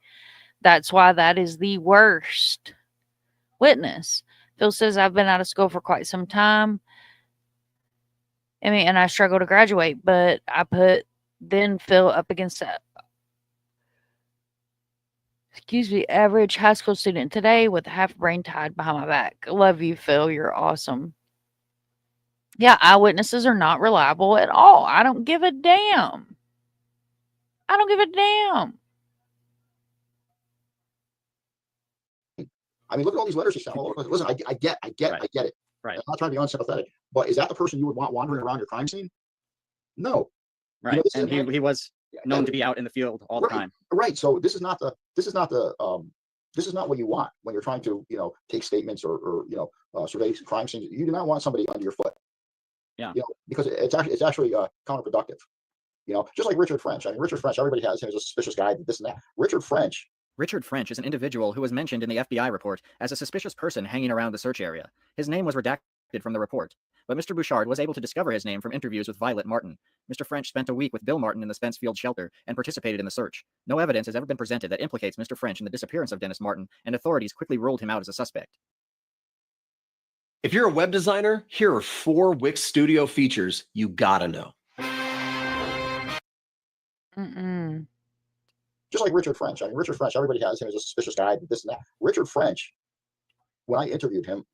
That's why that is the worst witness. Phil says, I've been out of school for quite some time. I mean, and I struggle to graduate, but I put then Phil up against that. Average high school student today with half brain tied behind my back. Love you, Phil. You're awesome. Yeah, eyewitnesses are not reliable at all. I don't give a damn. I don't give a damn. I mean, look at all these letters he sent. Listen, I get it. Right. I'm not trying to be unsympathetic, but is that the person you would want wandering around your crime scene? No. Right. And he was known to be out in the field all the time. Right. So this is not what you want when you're trying to, take statements or survey crime scenes. You do not want somebody under your foot. Yeah. Because it's actually counterproductive. Just like Richard French. I mean, Richard French, everybody has him as a suspicious guy, this and that. Richard French is an individual who was mentioned in the FBI report as a suspicious person hanging around the search area. His name was redacted from the report, but Mr. Bouchard was able to discover his name from interviews with Violet Martin. Mr. French spent a week with Bill Martin in the Spence Field shelter and participated in the search. No evidence has ever been presented that implicates Mr. French in the disappearance of Dennis Martin, and authorities quickly ruled him out as a suspect. If you're a web designer, here are 4 Wix Studio features you gotta know. Just like Richard French. I mean, Richard French, everybody has him as a suspicious guy, this and that. Richard French, when I interviewed him,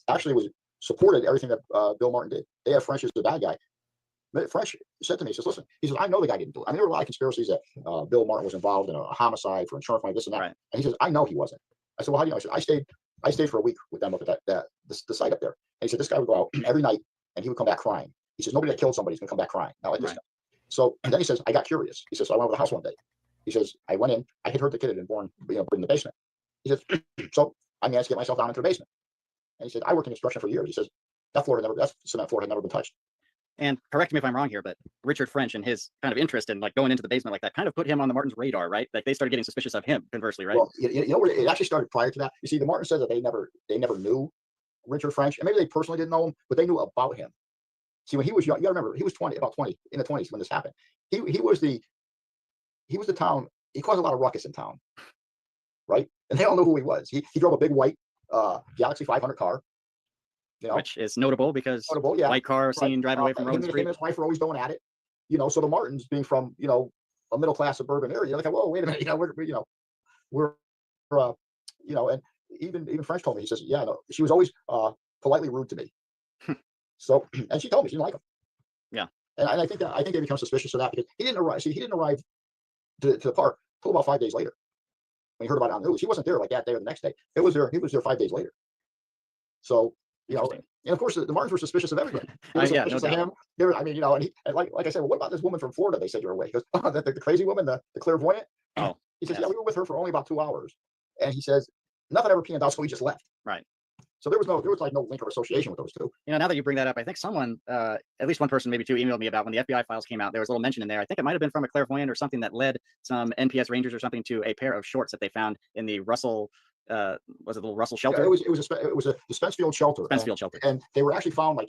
actually supported everything that Bill Martin did. They have French as the bad guy. But French said to me, he says, listen, he says, I know the guy didn't do it. I mean, there were a lot of conspiracies that Bill Martin was involved in a homicide for insurance money, this and that. Right. And he says, I know he wasn't. I said, well, how do you know? I said, I stayed for a week with them up at the site up there. And he said, this guy would go out every night and he would come back crying. He says, nobody that killed somebody is going to come back crying. Not like this guy. So, and then he says, I got curious. He says, so I went over the house one day. He says, I went in, I had heard the kid had been born, in the basement. He says, so I managed to get myself down into the basement. And he said, I worked in construction for years. He says, that cement floor had never been touched. And correct me if I'm wrong here, but Richard French and his kind of interest in like going into the basement like that kind of put him on the Martins' radar, right? Like they started getting suspicious of him, conversely, right? Well, you know, it actually started prior to that. You see, the Martin says that they never knew Richard French, and maybe they personally didn't know him, but they knew about him. See, when he was young, you got to remember, he was about 20 in the 20s when this happened. He was the town. He caused a lot of ruckus in town, right? And they all know who he was. He drove a big white Galaxy 500 car. You know, which is notable because white car seen driving away from Roman Street. Him and his wife were always going at it, you know. So the Martins, being from a middle class suburban area, they're like, whoa, wait a minute, we're and even French told me, he says, yeah, no, she was always politely rude to me. So, and she told me she didn't like him. Yeah, and I think they become suspicious of that because he didn't arrive. See, he didn't arrive to the park until about 5 days later. When he heard about it on the news, he wasn't there like that day or the next day. He was there 5 days later. So. And of course, the Martins were suspicious of everybody. They were suspicious of him. And like I said, well, what about this woman from Florida? They said you're away. He goes, oh, the crazy woman, the clairvoyant. Oh, he says, yeah, we were with her for only about 2 hours, and he says nothing ever panned out, so we just left. Right. So there was no link or association with those two. Now that you bring that up, I think someone, at least one person, maybe two, emailed me about when the FBI files came out. There was a little mention in there. I think it might have been from a clairvoyant or something that led some NPS Rangers or something to a pair of shorts that they found in the Russell. Was it the little Russell shelter? Yeah, it was a Spencefield shelter. Shelter. And they were actually found like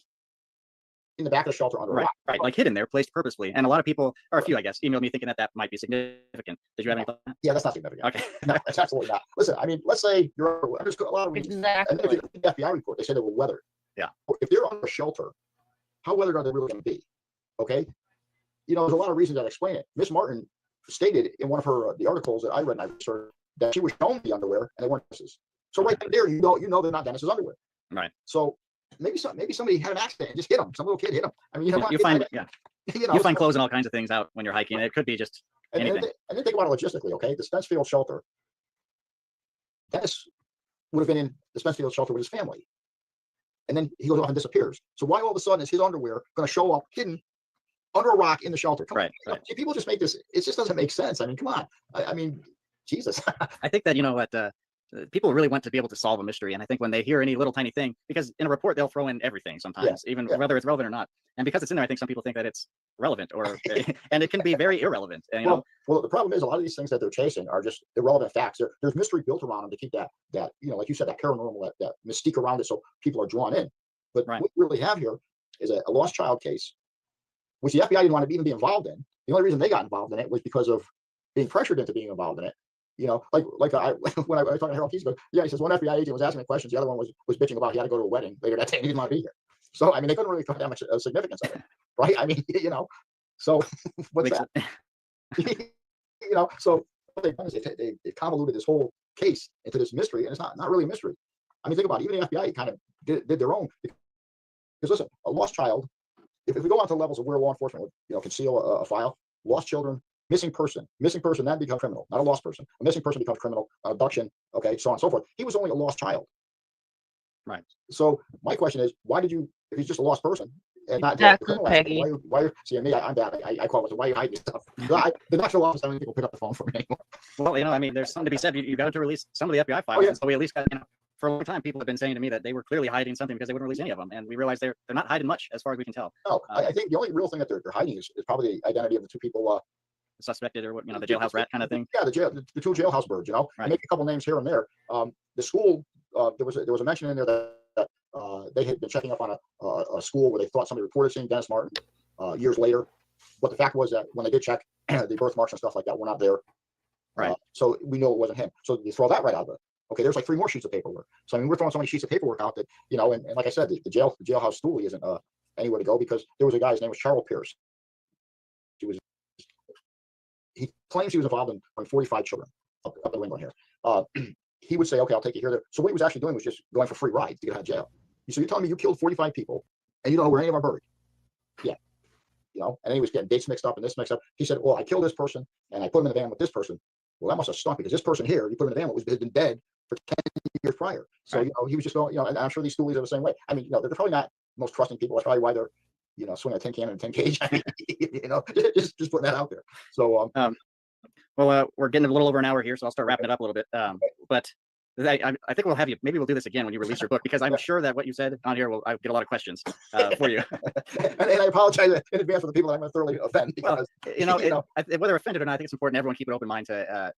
in the back of the shelter under a rock. Right, like hidden there, placed purposefully. And a lot of people, or a few, I guess, emailed me thinking that might be significant. Did you have any thought? Yeah, that's not significant. Okay. No, that's absolutely not. Listen, I mean, let's say there's a lot of reasons. Exactly. And if you look at the FBI report, they say they were weathered. Yeah. If they're under a shelter, how weathered are they really going to be? Okay. There's a lot of reasons that explain it. Miss Martin stated in one of her the articles that I read and I researched that she was shown the underwear and they weren't Dennis's. So right there, you know they're not Dennis's underwear. Right. So maybe somebody had an accident and just hit him. Some little kid hit him. I mean, you find clothes and all kinds of things out when you're hiking. It could be just anything. And then think about it logistically. Okay, the Spencefield shelter. Dennis would have been in the Spencefield shelter with his family, and then he goes off and disappears. So why all of a sudden is his underwear going to show up hidden under a rock in the shelter? Come on. Right. People just make this. It just doesn't make sense. I mean, come on. I mean, Jesus. I think that people really want to be able to solve a mystery, and I think when they hear any little tiny thing, because in a report they'll throw in everything sometimes, whether it's relevant or not, and because it's in there, I think some people think that it's relevant or and it can be very irrelevant. And, well, the problem is a lot of these things that they're chasing are just irrelevant facts. There's mystery built around them to keep that like you said, that paranormal, that mystique around it, so people are drawn in. But what we really have here is a lost child case, which the FBI didn't want to even be involved in. The only reason they got involved in it was because of being pressured into being involved in it. When I was talking to Harold Keys, he says one FBI agent was asking me questions, the other one was bitching about he had to go to a wedding later that day and he didn't want to be here. So I mean, they couldn't really put that much significance of it, right? I mean, so what's that? So what they've done is they've convoluted this whole case into this mystery, and it's not really a mystery. I mean, think about it. Even the FBI kind of did their own. Because listen, a lost child, if we go on to levels of where law enforcement would conceal a file, lost children. Missing person, that becomes criminal, not a lost person. A missing person becomes criminal, abduction, okay, so on and so forth. He was only a lost child. Right. So my question is, why did you, if he's just a lost person, and not Peggy. why see me, I'm bad. I call it, why are you hiding stuff? The national office, I don't think people pick up the phone for me anymore. Well, I mean, there's something to be said. You got to release some of the FBI files. So we at least got, for a long time, people have been saying to me that they were clearly hiding something because they wouldn't release any of them. And we realized they're not hiding much as far as we can tell. No, I think the only real thing that they're hiding is probably the identity of the two people, suspected or what, the jailhouse rat kind of thing. Yeah, the two jailhouse birds, right. Make a couple names here and there. The school, there was a mention in there that they had been checking up on a school where they thought somebody reported seeing Dennis Martin years later. But the fact was that when they did check, the birthmarks and stuff like that were not there. Right. So we know it wasn't him. So you throw that right out of it. Okay, there's like 3 more sheets of paperwork. So I mean, we're throwing so many sheets of paperwork out that, and like I said, the jailhouse stool isn't anywhere to go because there was a guy, his name was Charles Pierce. He claims he was involved in 45 children up in England here. He would say, okay, I'll take you here. There. So what he was actually doing was just going for free rides to get out of jail. So you're telling me you killed 45 people and you don't know where any of them are buried? Yeah. And then he was getting dates mixed up and this mixed up. He said, well, I killed this person and I put him in the van with this person. Well, that must have stunk because this person here, you put him in the van with, had been dead for 10 years prior. So, he was just going, and I'm sure these stoolies are the same way. I mean, they're probably not the most trusting people. That's probably why they're, swinging a 10 can and a 10 cage. I mean, just putting that out there. So, well, we're getting a little over an hour here, so I'll start wrapping it up a little bit. But I think we'll have you. Maybe we'll do this again when you release your book, because I'm sure that what you said on here will I get a lot of questions for you. and I apologize in advance for the people that I'm going to thoroughly offend, because whether offended or not, I think it's important everyone keep an open mind to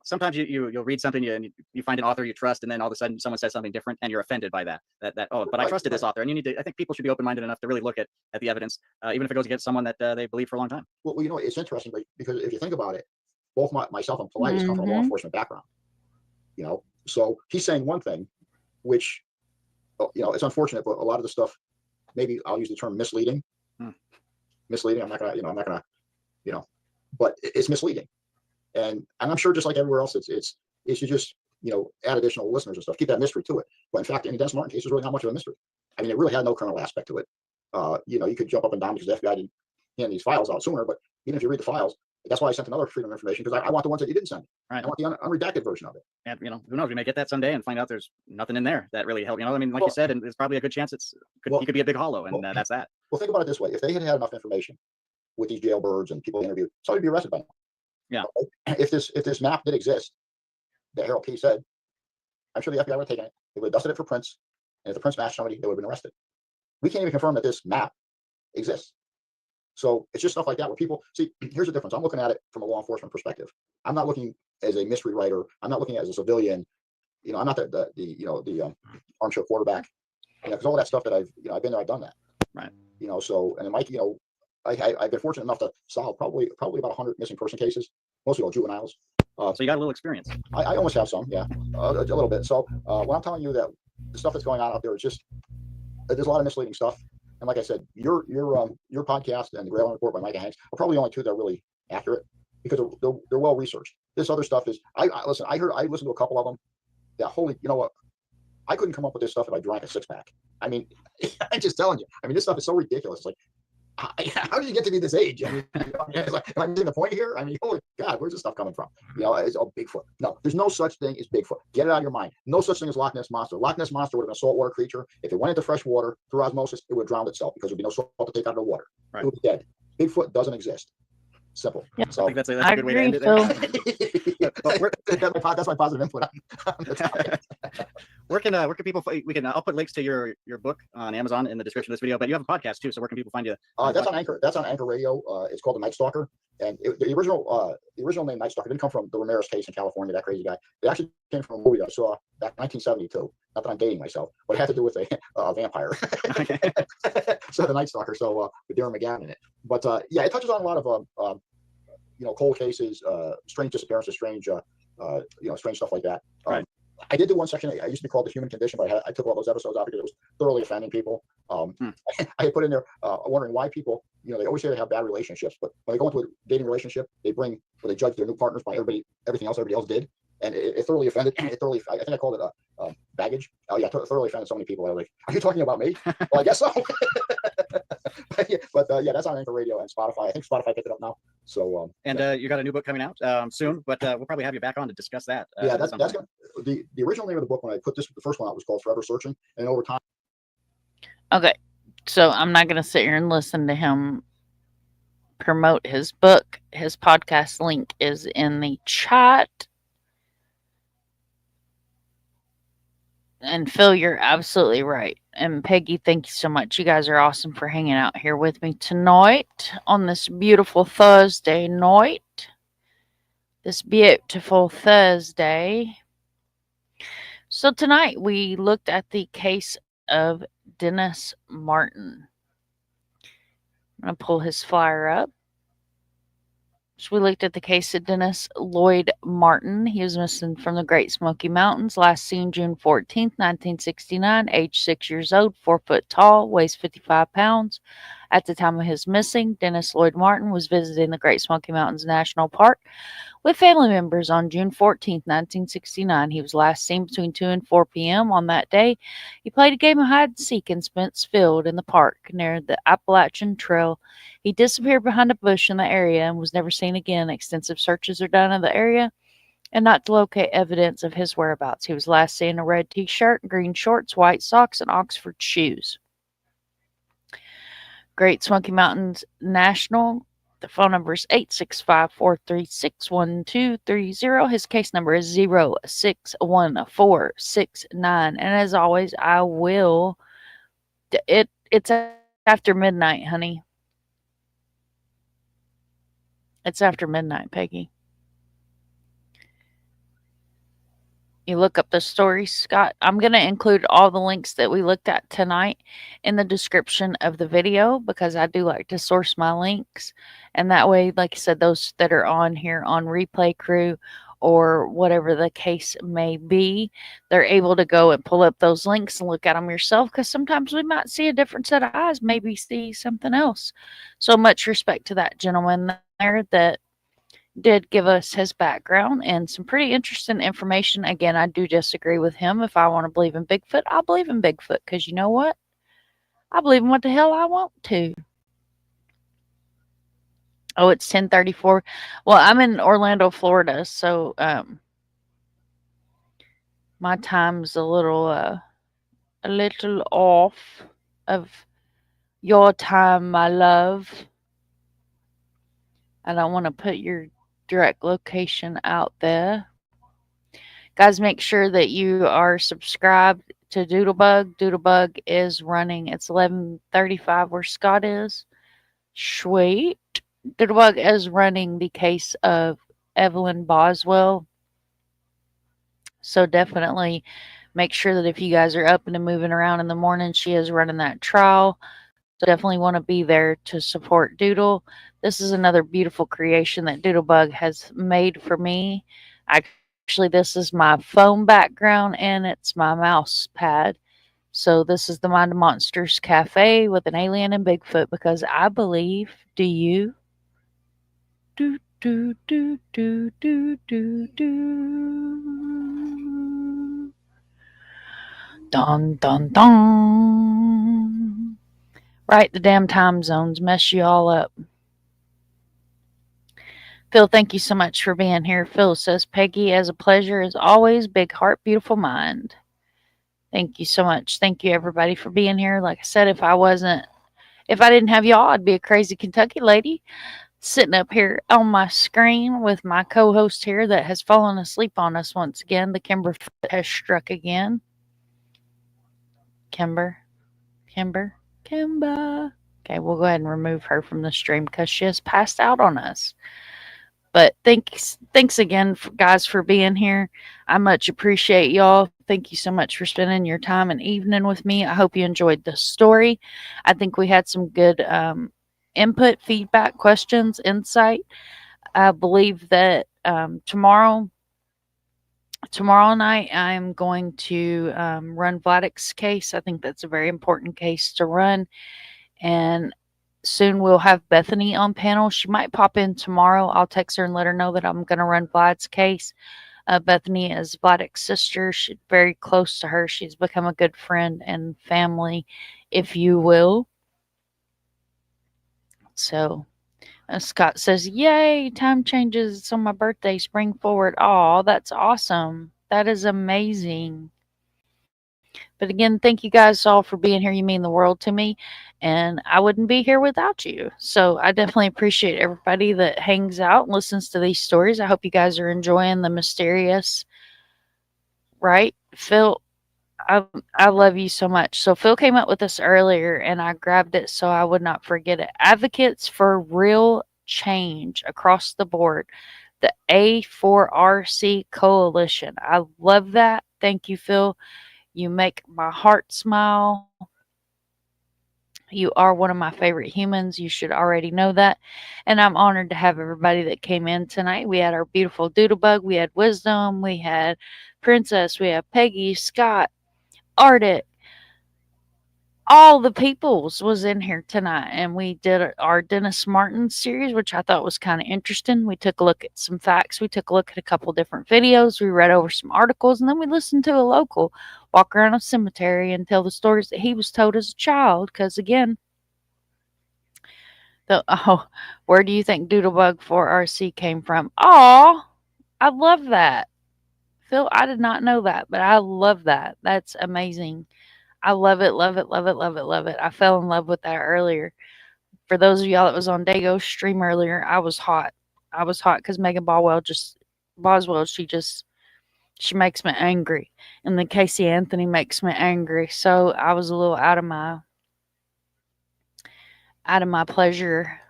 sometimes you'll read something and you find an author you trust, and then all of a sudden someone says something different and you're offended by that. But I trusted this author, and you need to. I think people should be open-minded enough to really look at the evidence, even if it goes against someone that they believe for a long time. Well, it's interesting because if you think about it, both myself and Politis come from a law enforcement background. So he's saying one thing, which it's unfortunate, but a lot of the stuff, maybe I'll use the term misleading. Misleading. I'm not gonna, but it's misleading. And I'm sure, just like everywhere else, it's you just add additional listeners and stuff, keep that mystery to it. But in fact, in the Dennis Martin case, there's really not much of a mystery. I mean, it really had no criminal aspect to it. You could jump up and down because the FBI didn't hand these files out sooner. But even if you read the files, that's why I sent another Freedom of Information, because I want the ones that you didn't send. Right. I want the unredacted version of it. And who knows? We may get that someday and find out there's nothing in there that really helped. I mean, like you said, and there's probably a good chance he could be a big hollow, and that's that. Well, think about it this way: if they had enough information with these jailbirds and people interviewed, somebody would be arrested by now. Yeah. If this map did exist, that Harold P said, I'm sure the FBI would have taken it. They would have dusted it for prints, and if the prints matched somebody, they would have been arrested. We can't even confirm that this map exists. So it's just stuff like that where people see. Here's the difference. I'm looking at it from a law enforcement perspective. I'm not looking as a mystery writer. I'm not looking as a civilian. I'm not the armchair quarterback. Because all that stuff that I've been there, I've done that. Right. So and Mike, I've been fortunate enough to solve probably about 100 missing person cases, mostly all juveniles. So you got a little experience. I almost have some, yeah, a little bit. So when I'm telling you that the stuff that's going on out there is just, there's a lot of misleading stuff. And like I said, your podcast and the Grail Report by Micah Hanks are probably the only two that are really accurate, because they're well researched. This other stuff is, I listened to a couple of them. Yeah, what? I couldn't come up with this stuff if I drank a 6-pack. I mean, I'm just telling you. I mean, this stuff is so ridiculous. It's like, how did you get to be this age? I mean, it's like, am I missing the point here? I mean, holy God, where's this stuff coming from? It's Bigfoot. No, there's no such thing as Bigfoot. Get it out of your mind. No such thing as Loch Ness Monster. Loch Ness Monster would have been a saltwater creature. If it went into fresh water through osmosis, it would have drowned itself, because there would be no salt to take out of the water. Right. It would be dead. Bigfoot doesn't exist. Simple. Yep. So I think that's a good way to end it there. That's my positive input on the topic. Where can people? I'll put links to your book on Amazon in the description of this video. But you have a podcast too, so where can people find you? That's on Anchor. That's on Anchor Radio. It's called The Night Stalker, and the original name Night Stalker didn't come from the Ramirez case in California. That crazy guy. It actually came from a movie I saw back in 1972. Not that I'm dating myself, but it had to do with a vampire. So The Night Stalker. So with Darren McGavin in it. But it touches on a lot of cold cases, strange disappearances, strange stuff like that. Right. I did do one section. I used to be called The Human Condition, but I took all those episodes out because it was thoroughly offending people. I had put in there wondering why people, they always say they have bad relationships, but when they go into a dating relationship, they judge their new partners by everything else everybody else did, and it thoroughly offended. I think I called it baggage. Oh yeah, thoroughly offended so many people. I was like, are you talking about me? Well, I guess so. But that's on Anchor Radio and Spotify. I think Spotify picked it up now. So you got a new book coming out soon, but we'll probably have you back on to discuss that. That's gonna, the original name of the book when I put the first one out was called Forever Searching, and over time. Okay, so I'm not going to sit here and listen to him promote his book. His podcast link is in the chat. And Phil, you're absolutely right. And Peggy, thank you so much. You guys are awesome for hanging out here with me tonight on this beautiful Thursday night. This beautiful Thursday. So tonight we looked at the case of Dennis Martin. I'm going to pull his flyer up. So we looked at the case of Dennis Lloyd Martin. He was missing from the Great Smoky Mountains. Last seen June 14th, 1969. Age 6 years old, 4 foot tall, weighs 55 pounds. At the time of his missing, Dennis Lloyd Martin was visiting the Great Smoky Mountains National Park with family members on June 14th, 1969. He was last seen between 2 and 4 p.m. on that day. He played a game of hide-and-seek in Spence Field in the park near the Appalachian Trail. He disappeared behind a bush in the area and was never seen again. Extensive searches are done in the area and not to locate evidence of his whereabouts. He was last seen in a red t-shirt, green shorts, white socks, and Oxford shoes. Great Smoky Mountains National The phone number is 865-436-1230. His case number is 061469. And as always, I will. It's after midnight, honey. It's after midnight, Peggy. You look up the story, Scott. I'm going to include all the links that we looked at tonight in the description of the video because I do like to source my links. And that way, like I said, those that are on here on Replay Crew or whatever the case may be, they're able to go and pull up those links and look at them yourself because sometimes we might see a different set of eyes, maybe see something else. So much respect to that gentleman there that did give us his background and some pretty interesting information. Again, I do disagree with him. If I want to believe in Bigfoot, I'll believe in Bigfoot because you know what? I believe in what the hell I want to. Oh, it's 10:34. Well, I'm in Orlando, Florida, so my time's a little off of your time, my love. I don't want to put your direct location out there. Guys, make sure that you are subscribed to Doodlebug. Doodlebug is running. It's 11:35 where Scott is. Sweet. Doodlebug is running the case of Evelyn Boswell. So definitely make sure that if you guys are up and moving around in the morning, she is running that trial. So definitely want to be there to support Doodle. This is another beautiful creation that Doodlebug has made for me. Actually, this is my phone background and it's my mouse pad. So this is the Mind of Monsters Cafe with an alien and Bigfoot because I believe, do you? Do, do, do, do, do, do, do. Dun, dun, dun. Right, the damn time zones mess you all up. Phil, thank you so much for being here. Phil says, Peggy, as a pleasure as always. Big heart, beautiful mind. Thank you so much. Thank you, everybody, for being here. Like I said, if I didn't have y'all, I'd be a crazy Kentucky lady sitting up here on my screen with my co-host here that has fallen asleep on us once again. The Kimber has struck again. Kimber. Okay, we'll go ahead and remove her from the stream because she has passed out on us. But thanks again, guys, for being here. I much appreciate y'all. Thank you so much for spending your time and evening with me. I hope you enjoyed the story. I think we had some good input, feedback, questions, insight. I believe that tomorrow night I'm going to run Vladek's case. I think that's a very important case to run. And soon we'll have Bethany on panel. She might pop in tomorrow. I'll text her and let her know that I'm going to run Vlad's case. Bethany is Vladek's sister. She's very close to her. She's become a good friend and family, if you will. So Scott says, yay, time changes. It's on my birthday. Spring forward. Oh, that's awesome. That is amazing. But again, thank you guys all for being here. You mean the world to me. And I wouldn't be here without you. So I definitely appreciate everybody that hangs out and listens to these stories. I hope you guys are enjoying the mysterious. Right? Phil, I love you so much. So Phil came up with this earlier and I grabbed it so I would not forget it. Advocates for real change across the board. The A4RC Coalition. I love that. Thank you, Phil. You make my heart smile. You are one of my favorite humans. You should already know that. And I'm honored to have everybody that came in tonight. We had our beautiful Doodlebug. We had Wisdom. We had Princess. We had Peggy, Scott, Arctic. All the peoples was in here tonight. And we did our Dennis Martin series, which I thought was kind of interesting. We took a look at some facts. We took a look at a couple different videos. We read over some articles. And then we listened to a local walk around a cemetery and tell the stories that he was told as a child. Because again, where do you think Doodlebug 4RC came from? Oh, I love that. Phil, I did not know that, but I love that. That's amazing. I love it, love it, love it, love it, love it. I fell in love with that earlier. For those of y'all that was on Dago's stream earlier, I was hot. I was hot because Megan Boswell, she makes me angry. And then Casey Anthony makes me angry. So I was a little out of my pleasure.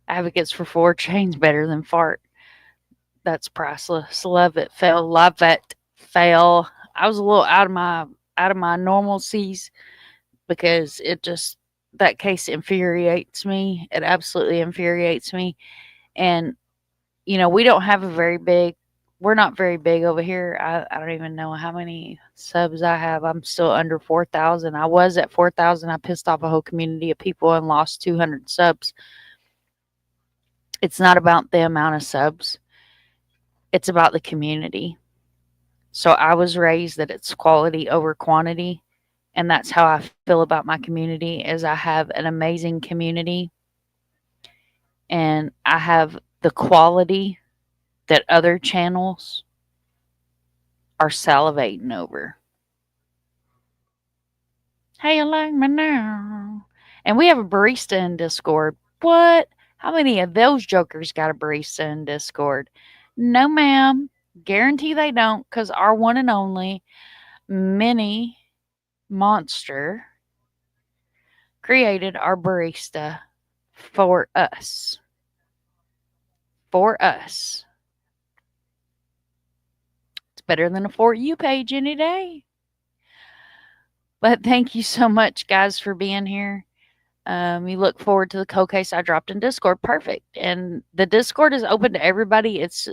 Advocates for 4 chains better than fart. That's priceless. Love it. Fail. Love it. Fail. I was a little out of my normalcies because that case infuriates me. It absolutely infuriates me. And we don't have we're not very big over here. I don't even know how many subs I have. I'm still under 4,000. I was at 4,000. I pissed off a whole community of people and lost 200 subs. It's not about the amount of subs. It's about the community. So I was raised that it's quality over quantity. And that's how I feel about my community is I have an amazing community. And I have the quality that other channels are salivating over. Hey, you like me now? And we have a barista in Discord. What? How many of those jokers got a barista in Discord? No, ma'am. Guarantee they don't, because our one and only mini monster created our barista for us. For us. It's better than a For You page any day. But thank you so much, guys, for being here. You look forward to the code case I dropped in Discord. Perfect. And the Discord is open to everybody. It's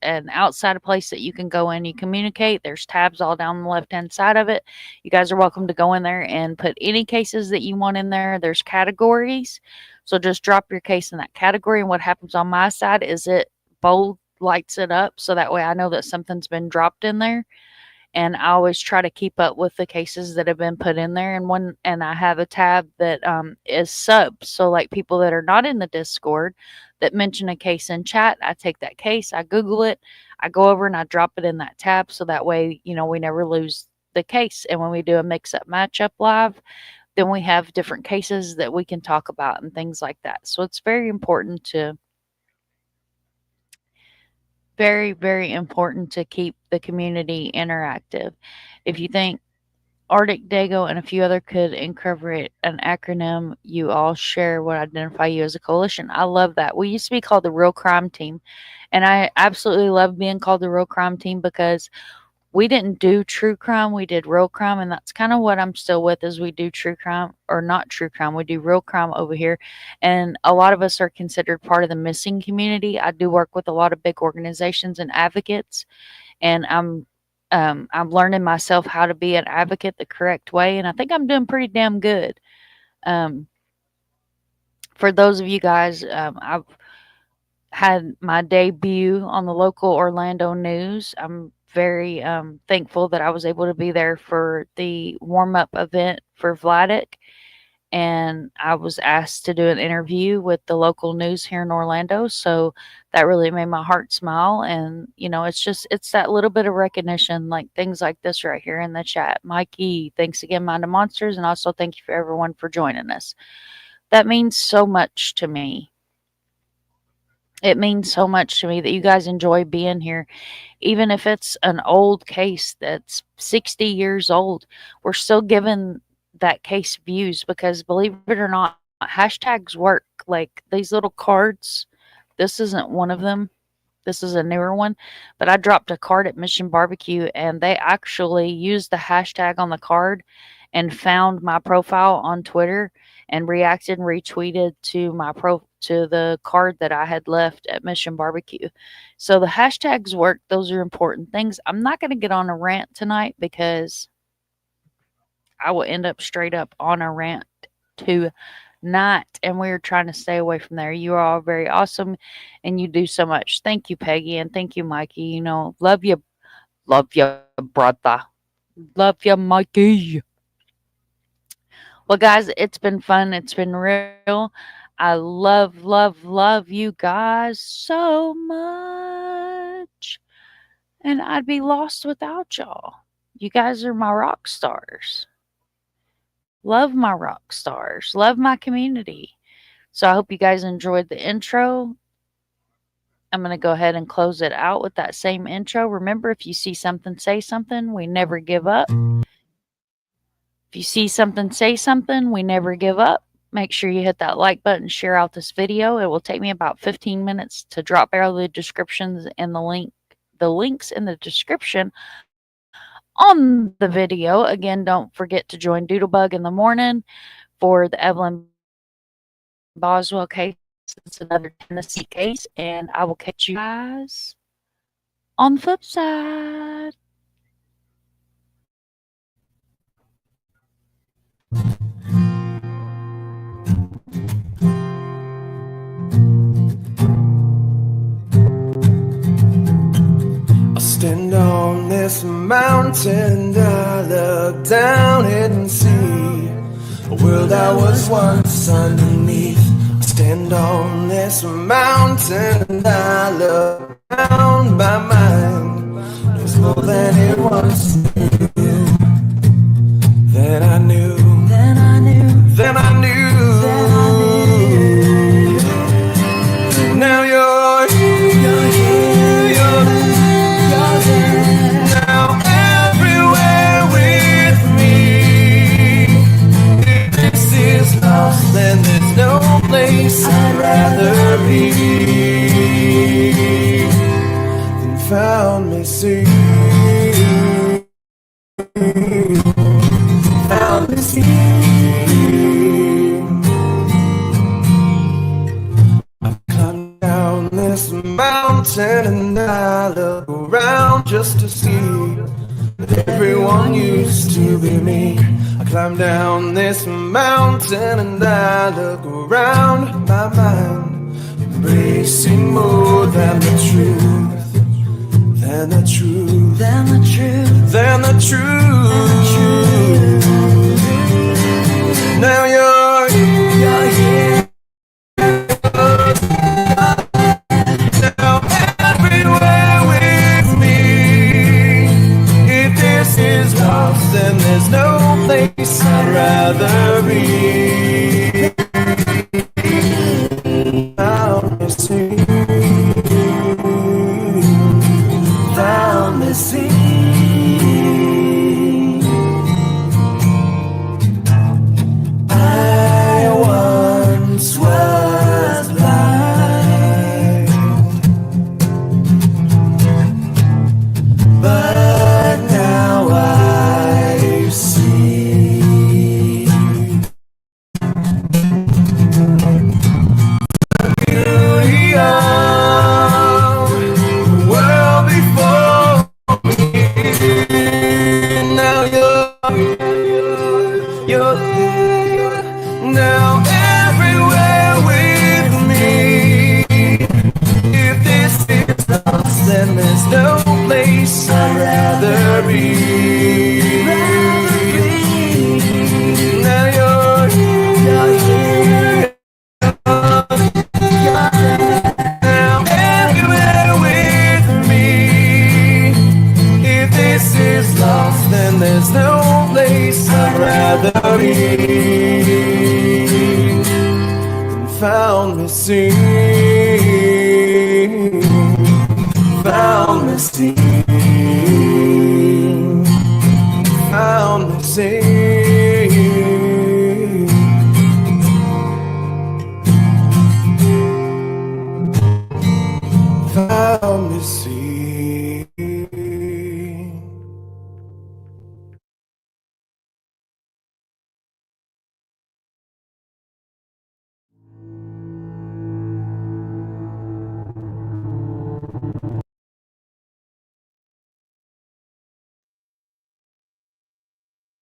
an outside place that you can go in. You communicate. There's tabs all down the left-hand side of it. You guys are welcome to go in there and put any cases that you want in there. There's categories. So just drop your case in that category. And what happens on my side is it bold lights it up. So that way I know that something's been dropped in there. And I always try to keep up with the cases that have been put in there. And I have a tab that is subs. So like people that are not in the Discord that mention a case in chat, I take that case, I Google it, I go over and I drop it in that tab. So that way, we never lose the case. And when we do a mix-up matchup live, then we have different cases that we can talk about and things like that. So it's very important to very, very important to keep the community interactive. If you think Arctic, Dago, and a few other could incorporate an acronym, you all share what identify you as a coalition. I love that. We used to be called the Real Crime Team, and I absolutely love being called the Real Crime Team because we didn't do true crime, we did real crime, and that's kind of what I'm still with is we do true crime, or not true crime, we do real crime over here. And a lot of us are considered part of the missing community. I do work with a lot of big organizations and advocates, and I'm learning myself how to be an advocate the correct way, and I think I'm doing pretty damn good. For those of you guys, I've had my debut on the local Orlando news. I'm very thankful that I was able to be there for the warm-up event for Vladik, and I was asked to do an interview with the local news here in Orlando, so that really made my heart smile. And it's that little bit of recognition, like things like this right here in the chat. Mikey, thanks again, Mind of Monsters, and also thank you for everyone for joining us. That means so much to me. It means so much to me that you guys enjoy being here. Even if it's an old case that's 60 years old, we're still giving that case views because, believe it or not, hashtags work. Like these little cards, this isn't one of them. This is a newer one. But I dropped a card at Mission Barbecue, and they actually used the hashtag on the card and found my profile on Twitter and reacted and retweeted to the card that I had left at Mission Barbecue. So the hashtags work. Those are important things. I'm not going to get on a rant tonight I will end up straight up on a rant tonight, and we're trying to stay away from there. You are all very awesome, and you do so much. Thank you, Peggy, and thank you, Mikey. Love you, brother. Love you, Mikey. Well, guys, it's been fun. It's been real. I love, love, love you guys so much. And I'd be lost without y'all. You guys are my rock stars. love my rock stars, love my community. So I hope you guys enjoyed the intro. I'm going to go ahead and close it out with that same intro. Remember, if you see something, say something. We never give up. If you see something, say something. We never give up. Make sure you hit that like button, share out this video. It will take me about 15 minutes to drop all the descriptions and the links in the description on the video. Again, don't forget to join Doodlebug in the morning for the Evelyn Boswell case. It's another Tennessee case, and I will catch you guys on the flip side. I stand on this mountain and I look down it and see a world I was once underneath. I stand on this mountain and I look down my mind. There's more than it once knew. Then I knew. Then I knew. Then I knew. Then I knew. Now you're here. You're here. You're there. Now everywhere with me. If this is lost, then there's no place I'd rather be than found me see. Found me see. I've climbed down this mountain and I look around just to see that everyone used to be me. I climb down this mountain and I look around my mind, embracing more than the truth, than the truth, than the truth, than the truth. Now you're here. Now everywhere with me. If this is lost, then there's no place I'd rather be. Found me see. Found me see. I once was blind, but now I see the beauty of the world before me. Now you're there. Now everywhere with me. If this is lost, then there's no place I'd rather be. Now you're here. Now everywhere with me. If this is lost, then there's no place I'd rather be. Found me see. Found me see. Found me see.